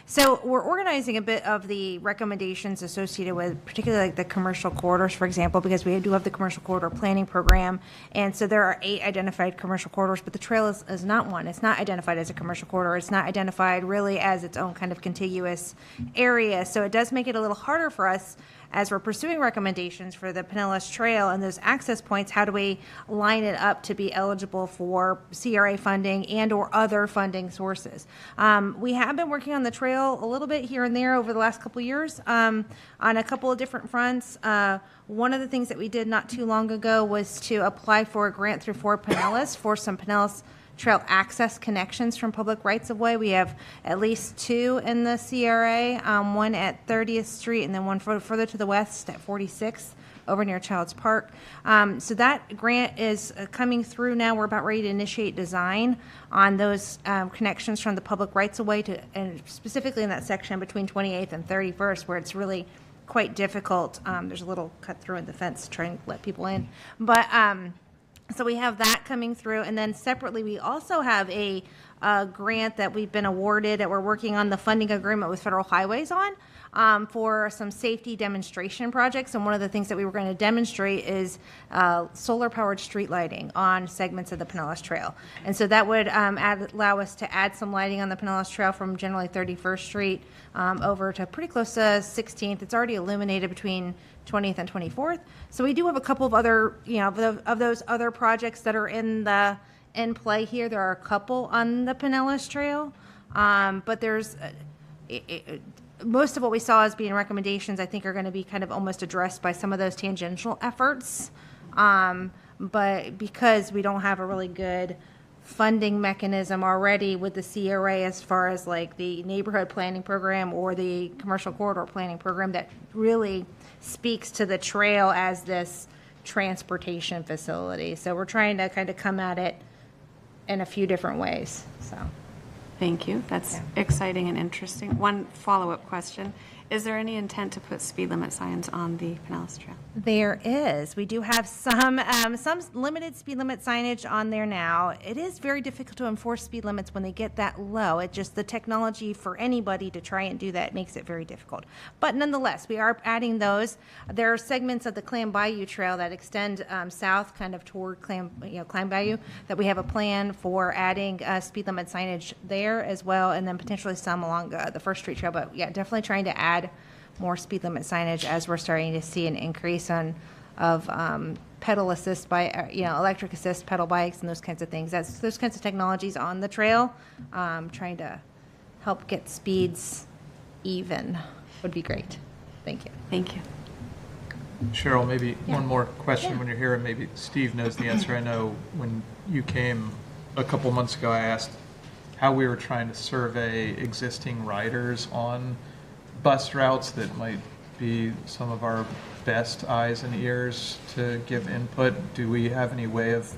So we're organizing a bit of the recommendations associated with particularly like the commercial corridors, for example, because we do have the commercial corridor planning program. And so there are 8 identified commercial corridors, but the trail is not one. It's not identified as a commercial corridor. It's not identified really as its own kind of contiguous area. So it does make it a little harder for us as we're pursuing recommendations for the Pinellas Trail and those access points. How do we line it up to be eligible for CRA funding and or other funding sources? We have been working on the trail a little bit here and there over the last couple of years on a couple of different fronts. One of the things that we did not too long ago was to apply for a grant through Ford Pinellas for some Pinellas Trail access connections from public rights of way. We have at least 2 in the CRA, one at 30th Street and then one further to the west at 46th over near Childs Park. So that grant is coming through now. We're about ready to initiate design on those connections from the public rights of way to, and specifically in that section between 28th and 31st, where it's really quite difficult. There's a little cut through in the fence trying to let people in. But so we have that coming through, and then separately we also have a grant that we've been awarded that we're working on the funding agreement with Federal Highways on for some safety demonstration projects. And one of the things that we were going to demonstrate is solar-powered street lighting on segments of the Pinellas Trail. And so that would allow us to add some lighting on the Pinellas Trail from generally 31st Street over to pretty close to 16th. It's already illuminated between 20th and 24th. So we do have a couple of other, of those other projects that are in play here. There are a couple on the Pinellas Trail, but there's most of what we saw as being recommendations, I think, are going to be kind of almost addressed by some of those tangential efforts. But because we don't have a really good funding mechanism already with the CRA as far as like the neighborhood planning program or the commercial corridor planning program that really speaks to the trail as this transportation facility. So we're trying to kind of come at it in a few different ways. So Thank you. That's exciting and interesting. One follow-up question. Is there any intent to put speed limit signs on the Pinellas Trail? There is. We do have some limited speed limit signage on there now. It is very difficult to enforce speed limits when they get that low. It just, the technology for anybody to try and do that makes it very difficult. But nonetheless, we are adding those. There are segments of the Clam Bayou Trail that extend south kind of toward Clam Bayou that we have a plan for adding speed limit signage there as well, and then potentially some along the First Street Trail. But yeah, definitely trying to add more speed limit signage as we're starting to see an increase of pedal assist by electric assist pedal bikes and those kinds of things. That's those kinds of technologies on the trail. Trying to help get speeds even would be great. Thank you. Thank you. Cheryl, maybe one more question when you're here, and maybe Steve knows the answer. I know when you came a couple months ago, I asked how we were trying to survey existing riders on bus routes that might be some of our best eyes and ears to give input. Do we have any way of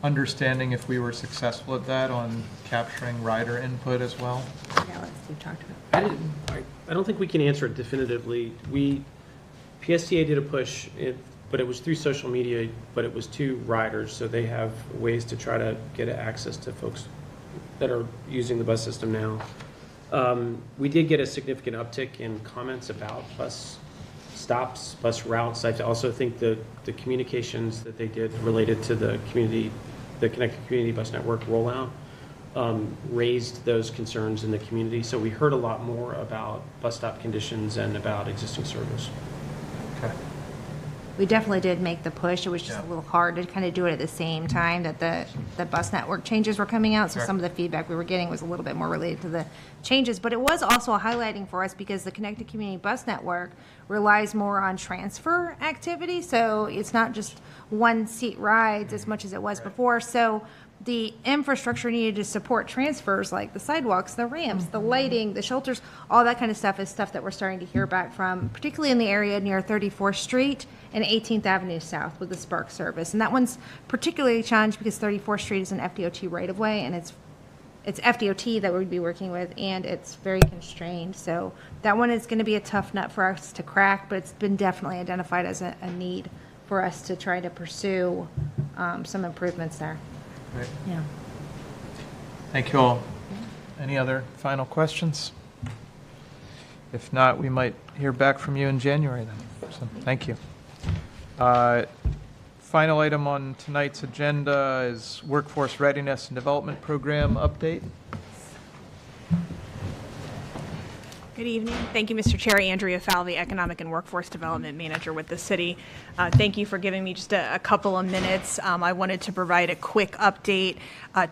understanding if we were successful at that on capturing rider input as well? Yeah, let's Steve talk to it. I don't think we can answer it definitively. PSTA did a push, but it was through social media, but it was to riders, so they have ways to try to get access to folks that are using the bus system now. We did get a significant uptick in comments about bus stops, bus routes. I also think the communications that they did related to the Connected Community Bus Network rollout raised those concerns in the community. So we heard a lot more about bus stop conditions and about existing service. Okay. We definitely did make the push. It was just a little hard to kind of do it at the same time that the bus network changes were coming out. So some of the feedback we were getting was a little bit more related to the changes. But it was also highlighting for us because the Connected Community Bus Network relies more on transfer activity. So it's not just one seat rides as much as it was before. So the infrastructure needed to support transfers like the sidewalks, the ramps, the lighting, the shelters, all that kind of stuff is stuff that we're starting to hear back from, particularly in the area near 34th Street and 18th Avenue South with the Spark service. And that one's particularly challenged because 34th Street is an FDOT right-of-way, and it's FDOT that we'd be working with, and it's very constrained. So that one is going to be a tough nut for us to crack, but it's been definitely identified as a need for us to try to pursue some improvements there. Right. Yeah. Thank you all. Any other final questions? If not, we might hear back from you in January then. So, thank you. Final item on tonight's agenda is Workforce Readiness and Development Program update. Good evening. Thank you, Mr. Chair. Andrea Falvey, Economic and Workforce Development Manager with the city. Thank you for giving me just a couple of minutes. I wanted to provide a quick update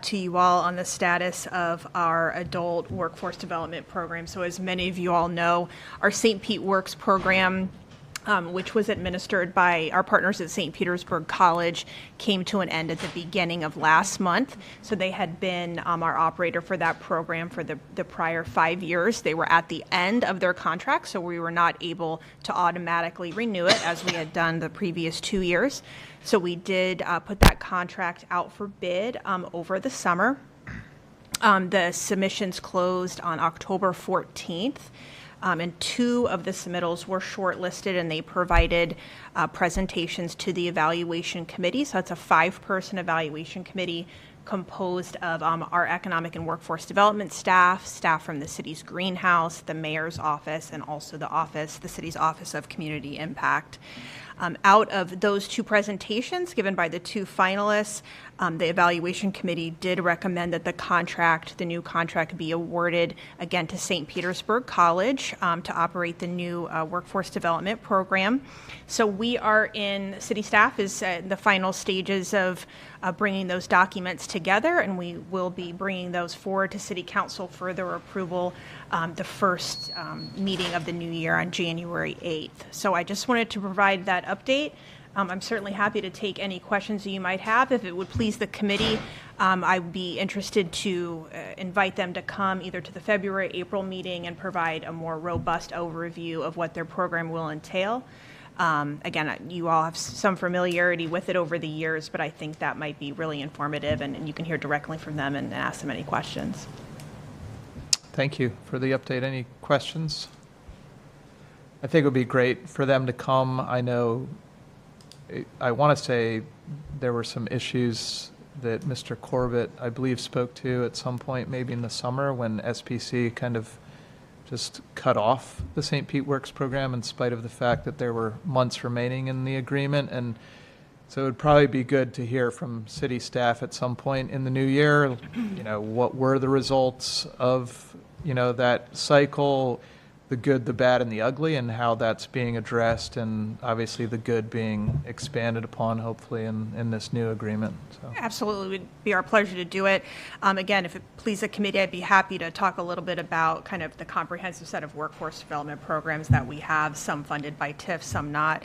to you all on the status of our adult workforce development program. So as many of you all know, our St. Pete Works program, which was administered by our partners at St. Petersburg College, came to an end at the beginning of last month. So they had been our operator for that program for the prior 5 years. They were at the end of their contract, so we were not able to automatically renew it as we had done the previous 2 years. So we did put that contract out for bid over the summer. The submissions closed on October 14th. And 2 of the submittals were shortlisted, and they provided presentations to the evaluation committee. So it's a 5-person evaluation committee composed of our economic and workforce development staff from the city's greenhouse, the mayor's office, and also the city's office of community impact. Out of those 2 presentations given by the 2 finalists, the evaluation committee did recommend that the new contract be awarded again to St. Petersburg College to operate the new workforce development program. So city staff is in the final stages of bringing those documents together, and we will be bringing those forward to City Council for their approval the first meeting of the new year on January 8th. So I just wanted to provide that update. I'm certainly happy to take any questions that you might have. If it would please the committee, I would be interested to invite them to come either to the February, April meeting and provide a more robust overview of what their program will entail. Again, you all have some familiarity with it over the years, but I think that might be really informative, and you can hear directly from them and ask them any questions. Thank you for the update. Any questions? I think it would be great for them to come. I want to say there were some issues that Mr. Corbett, I believe, spoke to at some point, maybe in the summer, when SPC kind of just cut off the St. Pete Works program in spite of the fact that there were months remaining in the agreement. And so it would probably be good to hear from city staff at some point in the new year, what were the results of, that cycle, the good, the bad, and the ugly, and how that's being addressed, and obviously the good being expanded upon, hopefully, in this new agreement. So. Absolutely. It would be our pleasure to do it. Again, if it pleases the committee, I'd be happy to talk a little bit about kind of the comprehensive set of workforce development programs that we have, some funded by TIF, some not.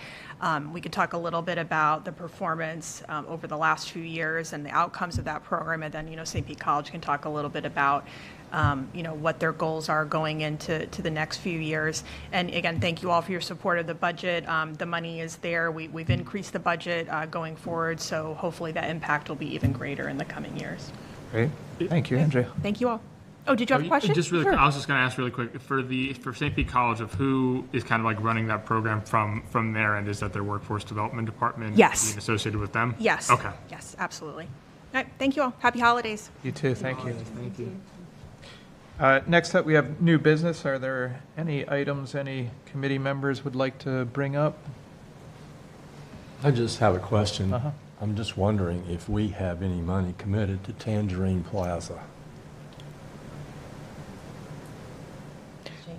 We could talk a little bit about the performance over the last few years and the outcomes of that program, and then, St. Pete College can talk a little bit about what their goals are going into the next few years. And again, thank you all for your support of the budget. The money is there. We've increased the budget going forward, so hopefully that impact will be even greater in the coming years. Great. Thank you, Andrea. Thank you all. Oh, did you have a question? Just really Sure. quick, I was just going to ask really quick, for St. Pete College, of who is kind of like running that program from their end? Is that their workforce development department? Yes. Being associated with them? Yes. Okay. Yes, absolutely. All right, thank you all. Happy holidays. You too. Thank you. Thank you. Next up, we have new business. Are there any items any committee members would like to bring up? I just have a question. Uh-huh. I'm just wondering if we have any money committed to Tangerine Plaza.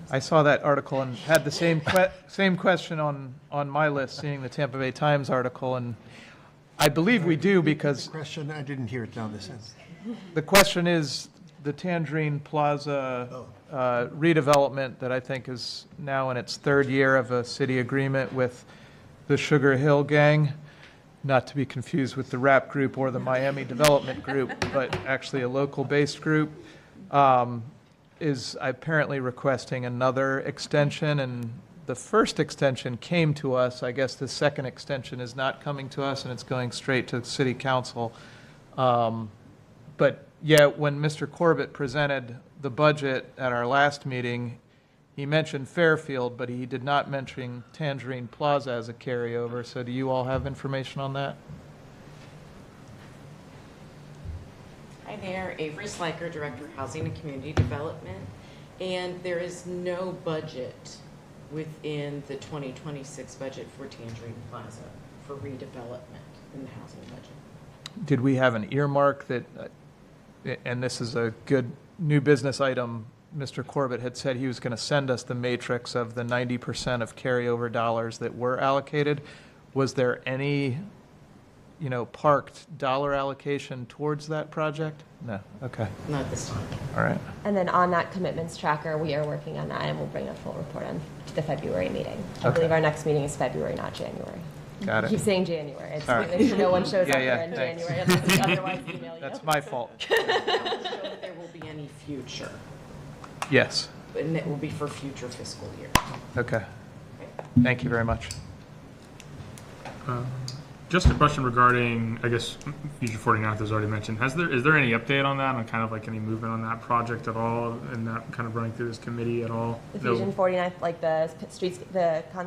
I saw that article and had the same question on my list, seeing the Tampa Bay Times article, and I believe we do because... Question, I didn't hear it down this end. The question is the Tangerine Plaza redevelopment that I think is now in its third year of a city agreement with the Sugar Hill Gang, not to be confused with the rap group or the Miami Development Group, but actually a local-based group, is apparently requesting another extension, and the first extension came to us. I guess the second extension is not coming to us, and it's going straight to the city council. But yeah, when Mr. Corbett presented the budget at our last meeting, he mentioned Fairfield, but he did not mention Tangerine Plaza as a carryover. So do you all have information on that? Hi there, Avery Sliker, Director of Housing and Community Development. And there is no budget within the 2026 budget for Tangerine Plaza for redevelopment in the housing budget. Did we have an earmark that, and this is a good new business item, Mr. Corbett had said he was going to send us the matrix of the 90% of carryover dollars that were allocated. Was there any, parked dollar allocation towards that project? No. Okay. Not this time. All right. And then on that commitments tracker, we are working on that, and we'll bring a full report on to the February meeting. I believe our next meeting is February, not January. Got it. Keep saying January. It's All right. make sure no one shows up Yeah, here in thanks. January unless we otherwise email you. That's my fault. I don't know if there will be any future, Yes. and it will be for future fiscal year. Okay. Thank you very much. Just a question regarding, I guess, Future 49th was already mentioned. Is there any update on that, on kind of like any movement on that project at all, and that kind of running through this committee at all? The Fusion 49th, like the streets,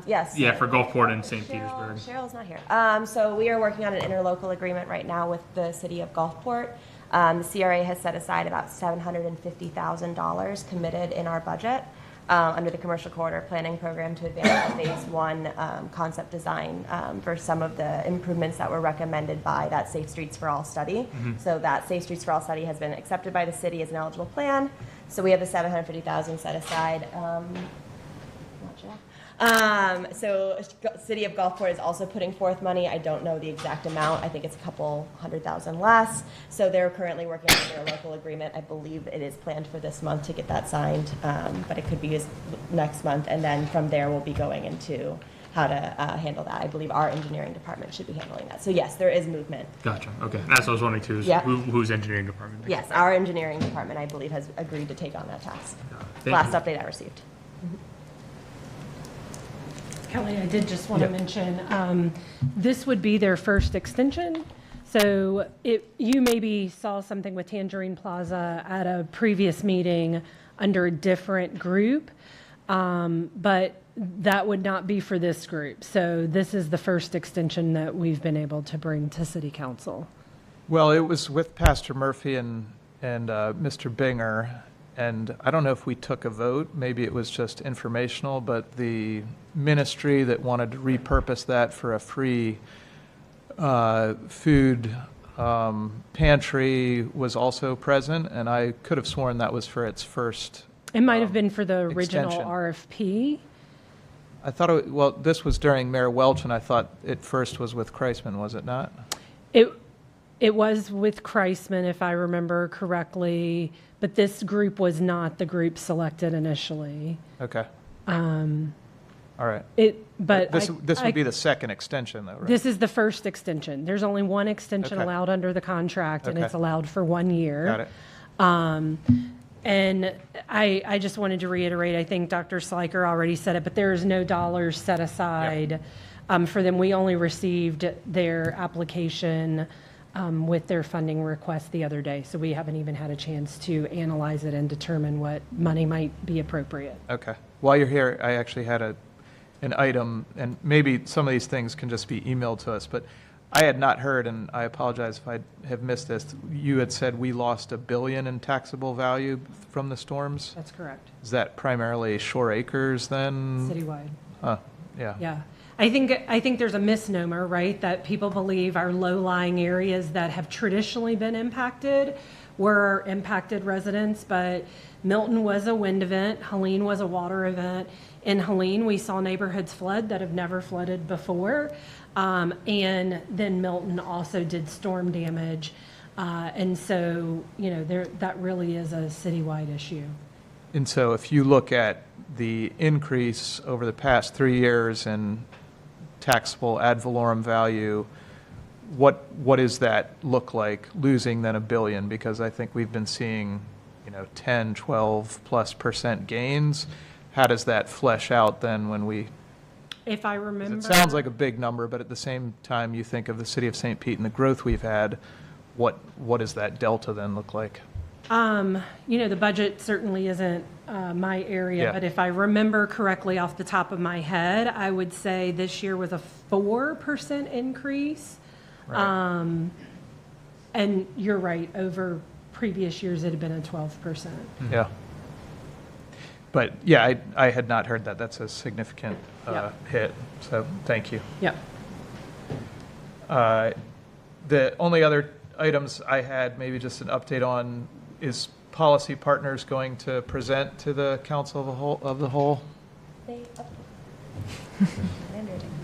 yes. Yeah, for Gulfport and St. Petersburg. Cheryl's not here. So we are working on an interlocal agreement right now with the city of Gulfport. The CRA has set aside about $750,000 committed in our budget under the Commercial Corridor Planning Program to advance the Phase 1 concept design for some of the improvements that were recommended by that Safe Streets for All study. So that Safe Streets for All study has been accepted by the city as an eligible plan. So we have the $750,000 set aside. So City of Gulfport is also putting forth money. I don't know the exact amount. I think it's a couple $100,000 less. So they're currently working on their local agreement. I believe it is planned for this month to get that signed, but it could be next month. And then from there, we'll be going into how to handle that. I believe our engineering department should be handling that. So yes, there is movement. Gotcha. Okay. That's what I was wondering too. Is Yeah. whose engineering department? Yes, our engineering department, I believe, has agreed to take on that task. Thank Last you. update I received. Kelly, I did just want to mention, this would be their first extension. So you maybe saw something with Tangerine Plaza at a previous meeting under a different group, but that would not be for this group. So this is the first extension that we've been able to bring to City Council. Well, it was with Pastor Murphy and Mr. Binger, and I don't know if we took a vote. Maybe it was just informational, but the ministry that wanted to repurpose that for a free food pantry was also present, and I could have sworn that was for its first It might have been for the original extension. RFP. I thought, well, this was during Mayor Welch, and I thought it first was with Kreisman, was it not? It was with Kreisman, if I remember correctly, but this group was not the group selected initially. Okay. All right. But This would be the second extension, though, right? This is the first extension. There's only one extension Okay. allowed under the contract, and Okay. it's allowed for 1 year. Got it. And I just wanted to reiterate, I think Dr. Sliker already said it, but there is no dollars set aside for them. We only received their application with their funding request the other day, so we haven't even had a chance to analyze it and determine what money might be appropriate. Okay. While you're here, I actually had an item, and maybe some of these things can just be emailed to us, but I had not heard, and I apologize if I have missed this. You had said we lost $1 billion in taxable value from the storms? That's correct. Is that primarily Shore Acres then? Citywide. Yeah. Yeah. I think there's a misnomer, right, that people believe our low-lying areas that have traditionally been impacted were impacted residents, but Milton was a wind event, Helene was a water event. In Helene, we saw neighborhoods flood that have never flooded before. And then Milton also did storm damage. And so, that really is a citywide issue. And so if you look at the increase over the past 3 years in taxable ad valorem value, what does that look like, losing then $1 billion? Because I think we've been seeing, 10, 12+% gains. How does that flesh out then when we... If I remember... It sounds like a big number, but at the same time, you think of the city of St. Pete and the growth we've had, what does that delta then look like? The budget certainly isn't my area, Yeah. but if I remember correctly off the top of my head, I would say this year was a 4% increase. Right. And you're right, over previous years, it had been a 12%. Yeah. But, yeah, I had not heard that. That's a significant hit, so thank you. Yep. The only other items I had, maybe just an update on, is Policy Partners going to present to the Council of the Whole?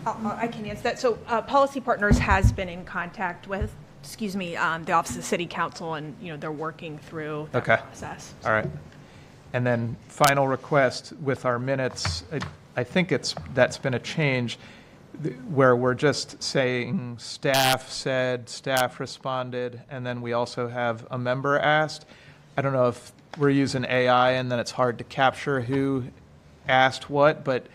I can answer that. So Policy Partners has been in contact with, the Office of the City Council, and, they're working through that process. All right. And then final request with our minutes, I think that's been a change where we're just saying staff said, staff responded, and then we also have a member asked. I don't know if we're using AI and then it's hard to capture who asked what, but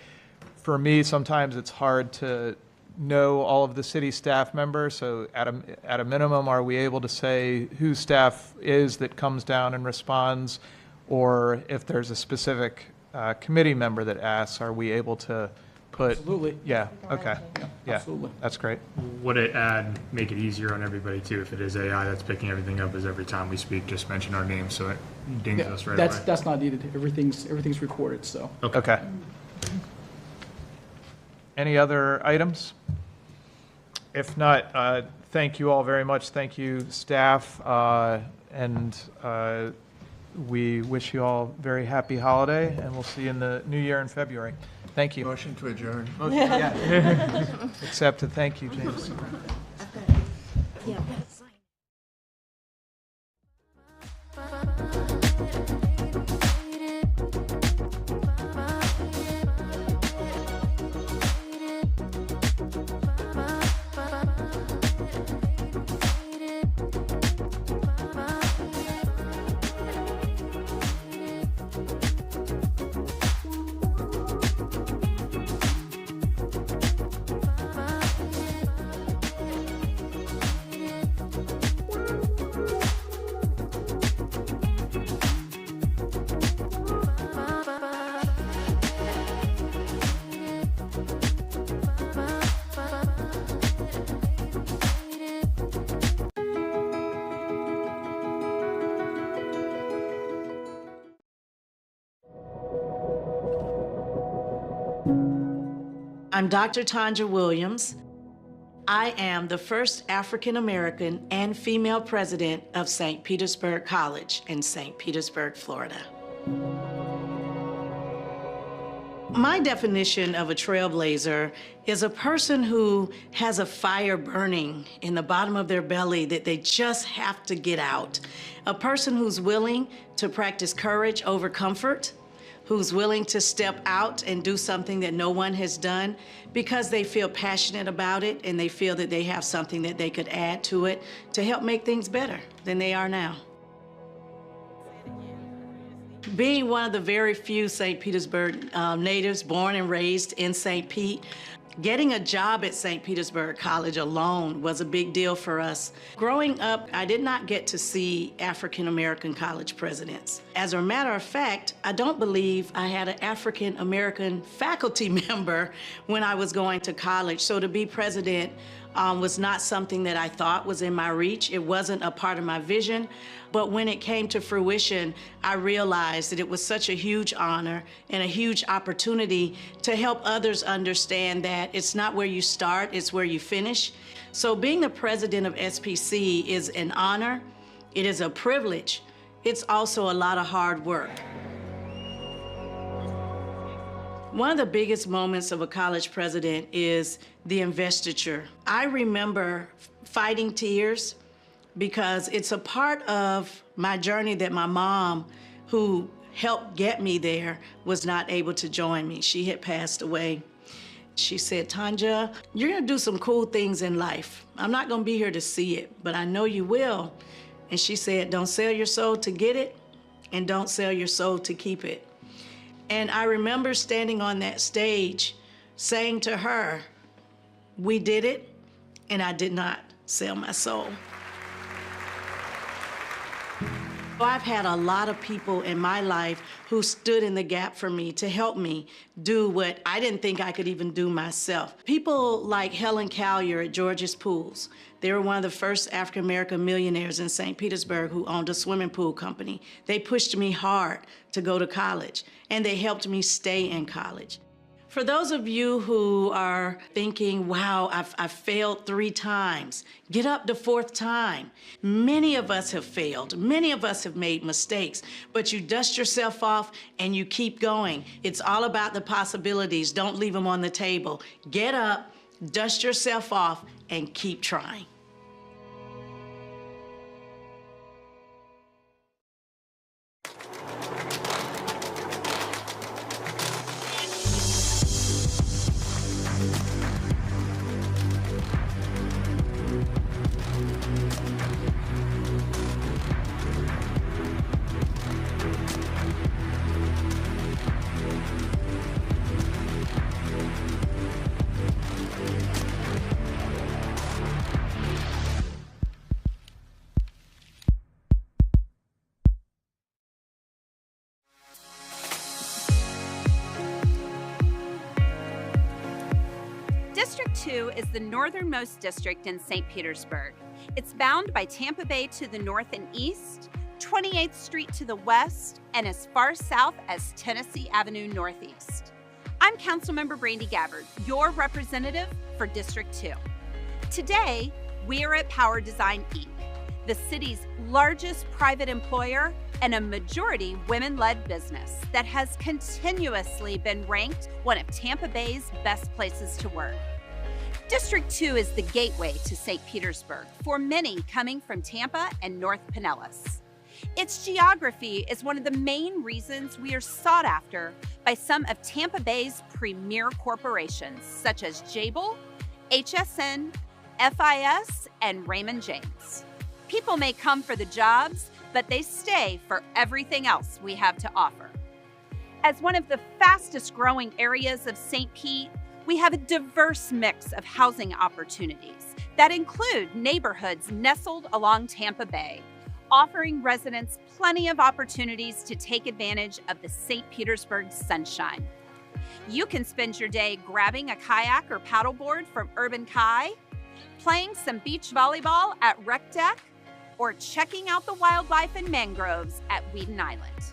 for me, sometimes it's hard to know all of the city staff members. So at a minimum, are we able to say who staff is that comes down and responds? Or if there's a specific committee member that asks, are we able to put? Absolutely. Yeah, okay. Yeah, Absolutely. that's great. Would it make it easier on everybody too, if it is AI that's picking everything up, is every time we speak, just mention our name so it dings us right away? That's not needed. Everything's recorded, so. Okay. Any other items? If not, thank you all very much. Thank you, staff, and we wish you all a very happy holiday, and we'll see you in the new year in February. Thank you. Motion to adjourn. Yeah. Except to thank you, James. I'm Dr. Tanja Williams. I am the first African American and female president of St. Petersburg College in St. Petersburg, Florida. My definition of a trailblazer is a person who has a fire burning in the bottom of their belly that they just have to get out. A person who's willing to practice courage over comfort, who's willing to step out and do something that no one has done because they feel passionate about it and they feel that they have something that they could add to it to help make things better than they are now. Being one of the very few St. Petersburg natives born and raised in St. Pete, getting a job at St. Petersburg College alone was a big deal for us. Growing up, I did not get to see African American college presidents. As a matter of fact, I don't believe I had an African American faculty member when I was going to college. So to be president was not something that I thought was in my reach. It wasn't a part of my vision. But when it came to fruition, I realized that it was such a huge honor and a huge opportunity to help others understand that it's not where you start, it's where you finish. So being the president of SPC is an honor, it is a privilege, it's also a lot of hard work. One of the biggest moments of a college president is the investiture. I remember fighting tears because it's a part of my journey that my mom, who helped get me there, was not able to join me. She had passed away. She said, Tanja, you're gonna do some cool things in life. I'm not gonna be here to see it, but I know you will. And she said, don't sell your soul to get it, and don't sell your soul to keep it. And I remember standing on that stage saying to her, we did it, and I did not sell my soul. I've had a lot of people in my life who stood in the gap for me to help me do what I didn't think I could even do myself. People like Helen Collier at George's Pools. They were one of the first African-American millionaires in St. Petersburg who owned a swimming pool company. They pushed me hard to go to college, and they helped me stay in college. For those of you who are thinking, wow, I've failed 3 times, get up the 4th time. Many of us have failed. Many of us have made mistakes, but you dust yourself off and you keep going. It's all about the possibilities. Don't leave them on the table. Get up, dust yourself off, and keep trying. District 2 is the northernmost district in St. Petersburg. It's bound by Tampa Bay to the north and east, 28th Street to the west, and as far south as Tennessee Avenue northeast. I'm Councilmember Brandy Gabbard, your representative for District 2. Today, we are at Power Design Inc., the city's largest private employer and a majority women-led business that has continuously been ranked one of Tampa Bay's best places to work. District 2 is the gateway to St. Petersburg for many coming from Tampa and North Pinellas. Its geography is one of the main reasons we are sought after by some of Tampa Bay's premier corporations, such as Jabil, HSN, FIS, and Raymond James. People may come for the jobs, but they stay for everything else we have to offer. As one of the fastest growing areas of St. Pete, we have a diverse mix of housing opportunities that include neighborhoods nestled along Tampa Bay, offering residents plenty of opportunities to take advantage of the St. Petersburg sunshine. You can spend your day grabbing a kayak or paddleboard from Urban Kai, playing some beach volleyball at Rec Deck, or checking out the wildlife and mangroves at Whedon Island.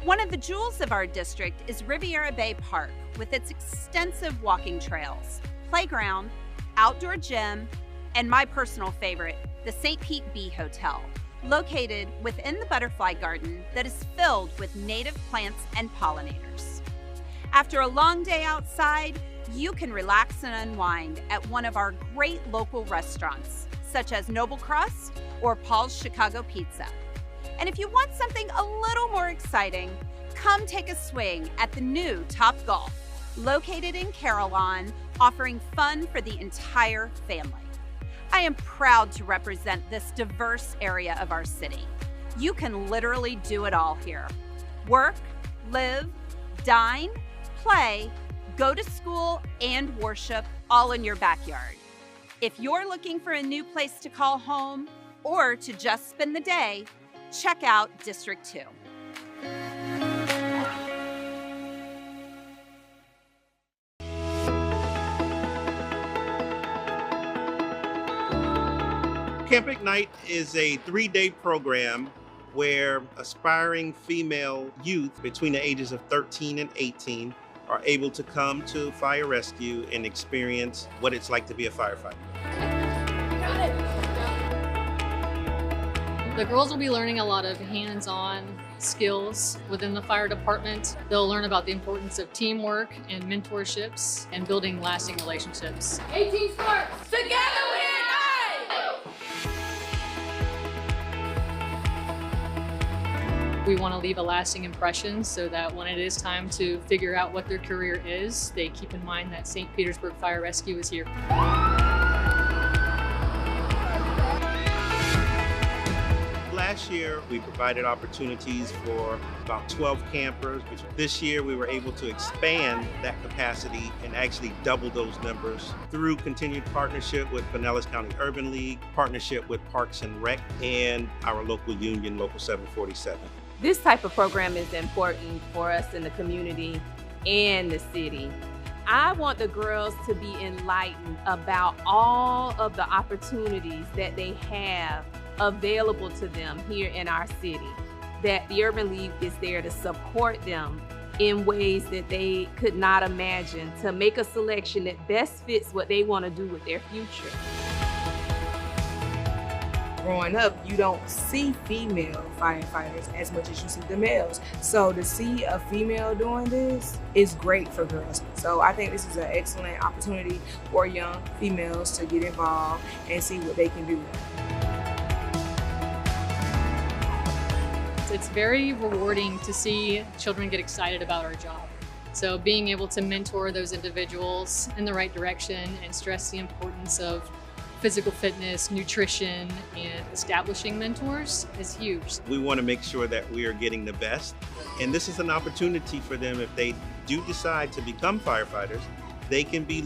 One of the jewels of our district is Riviera Bay Park, with its extensive walking trails, playground, outdoor gym, and my personal favorite, the St. Pete Bee Hotel, located within the butterfly garden that is filled with native plants and pollinators. After a long day outside, you can relax and unwind at one of our great local restaurants, such as Noble Crust or Paul's Chicago Pizza. And if you want something a little more exciting, come take a swing at the new Top Golf, located in Carillon, offering fun for the entire family. I am proud to represent this diverse area of our city. You can literally do it all here. Work, live, dine, play, go to school, and worship all in your backyard. If you're looking for a new place to call home or to just spend the day, check out District 2. Camp Ignite is a 3-day program where aspiring female youth between the ages of 13 and 18 are able to come to fire rescue and experience what it's like to be a firefighter. The girls will be learning a lot of hands-on skills within the fire department. They'll learn about the importance of teamwork and mentorships and building lasting relationships. 18 Sparks, together we ignite! We want to leave a lasting impression so that when it is time to figure out what their career is, they keep in mind that St. Petersburg Fire Rescue is here. Last year, we provided opportunities for about 12 campers. This year, we were able to expand that capacity and actually double those numbers through continued partnership with Pinellas County Urban League, partnership with Parks and Rec, and our local union, Local 747. This type of program is important for us in the community and the city. I want the girls to be enlightened about all of the opportunities that they have available to them here in our city, that the Urban League is there to support them in ways that they could not imagine, to make a selection that best fits what they want to do with their future. Growing up, you don't see female firefighters as much as you see the males. So to see a female doing this is great for girls. So I think this is an excellent opportunity for young females to get involved and see what they can do. It's very rewarding to see children get excited about our job. So being able to mentor those individuals in the right direction and stress the importance of physical fitness, nutrition, and establishing mentors is huge. We want to make sure that we are getting the best. And this is an opportunity for them, if they do decide to become firefighters, they can be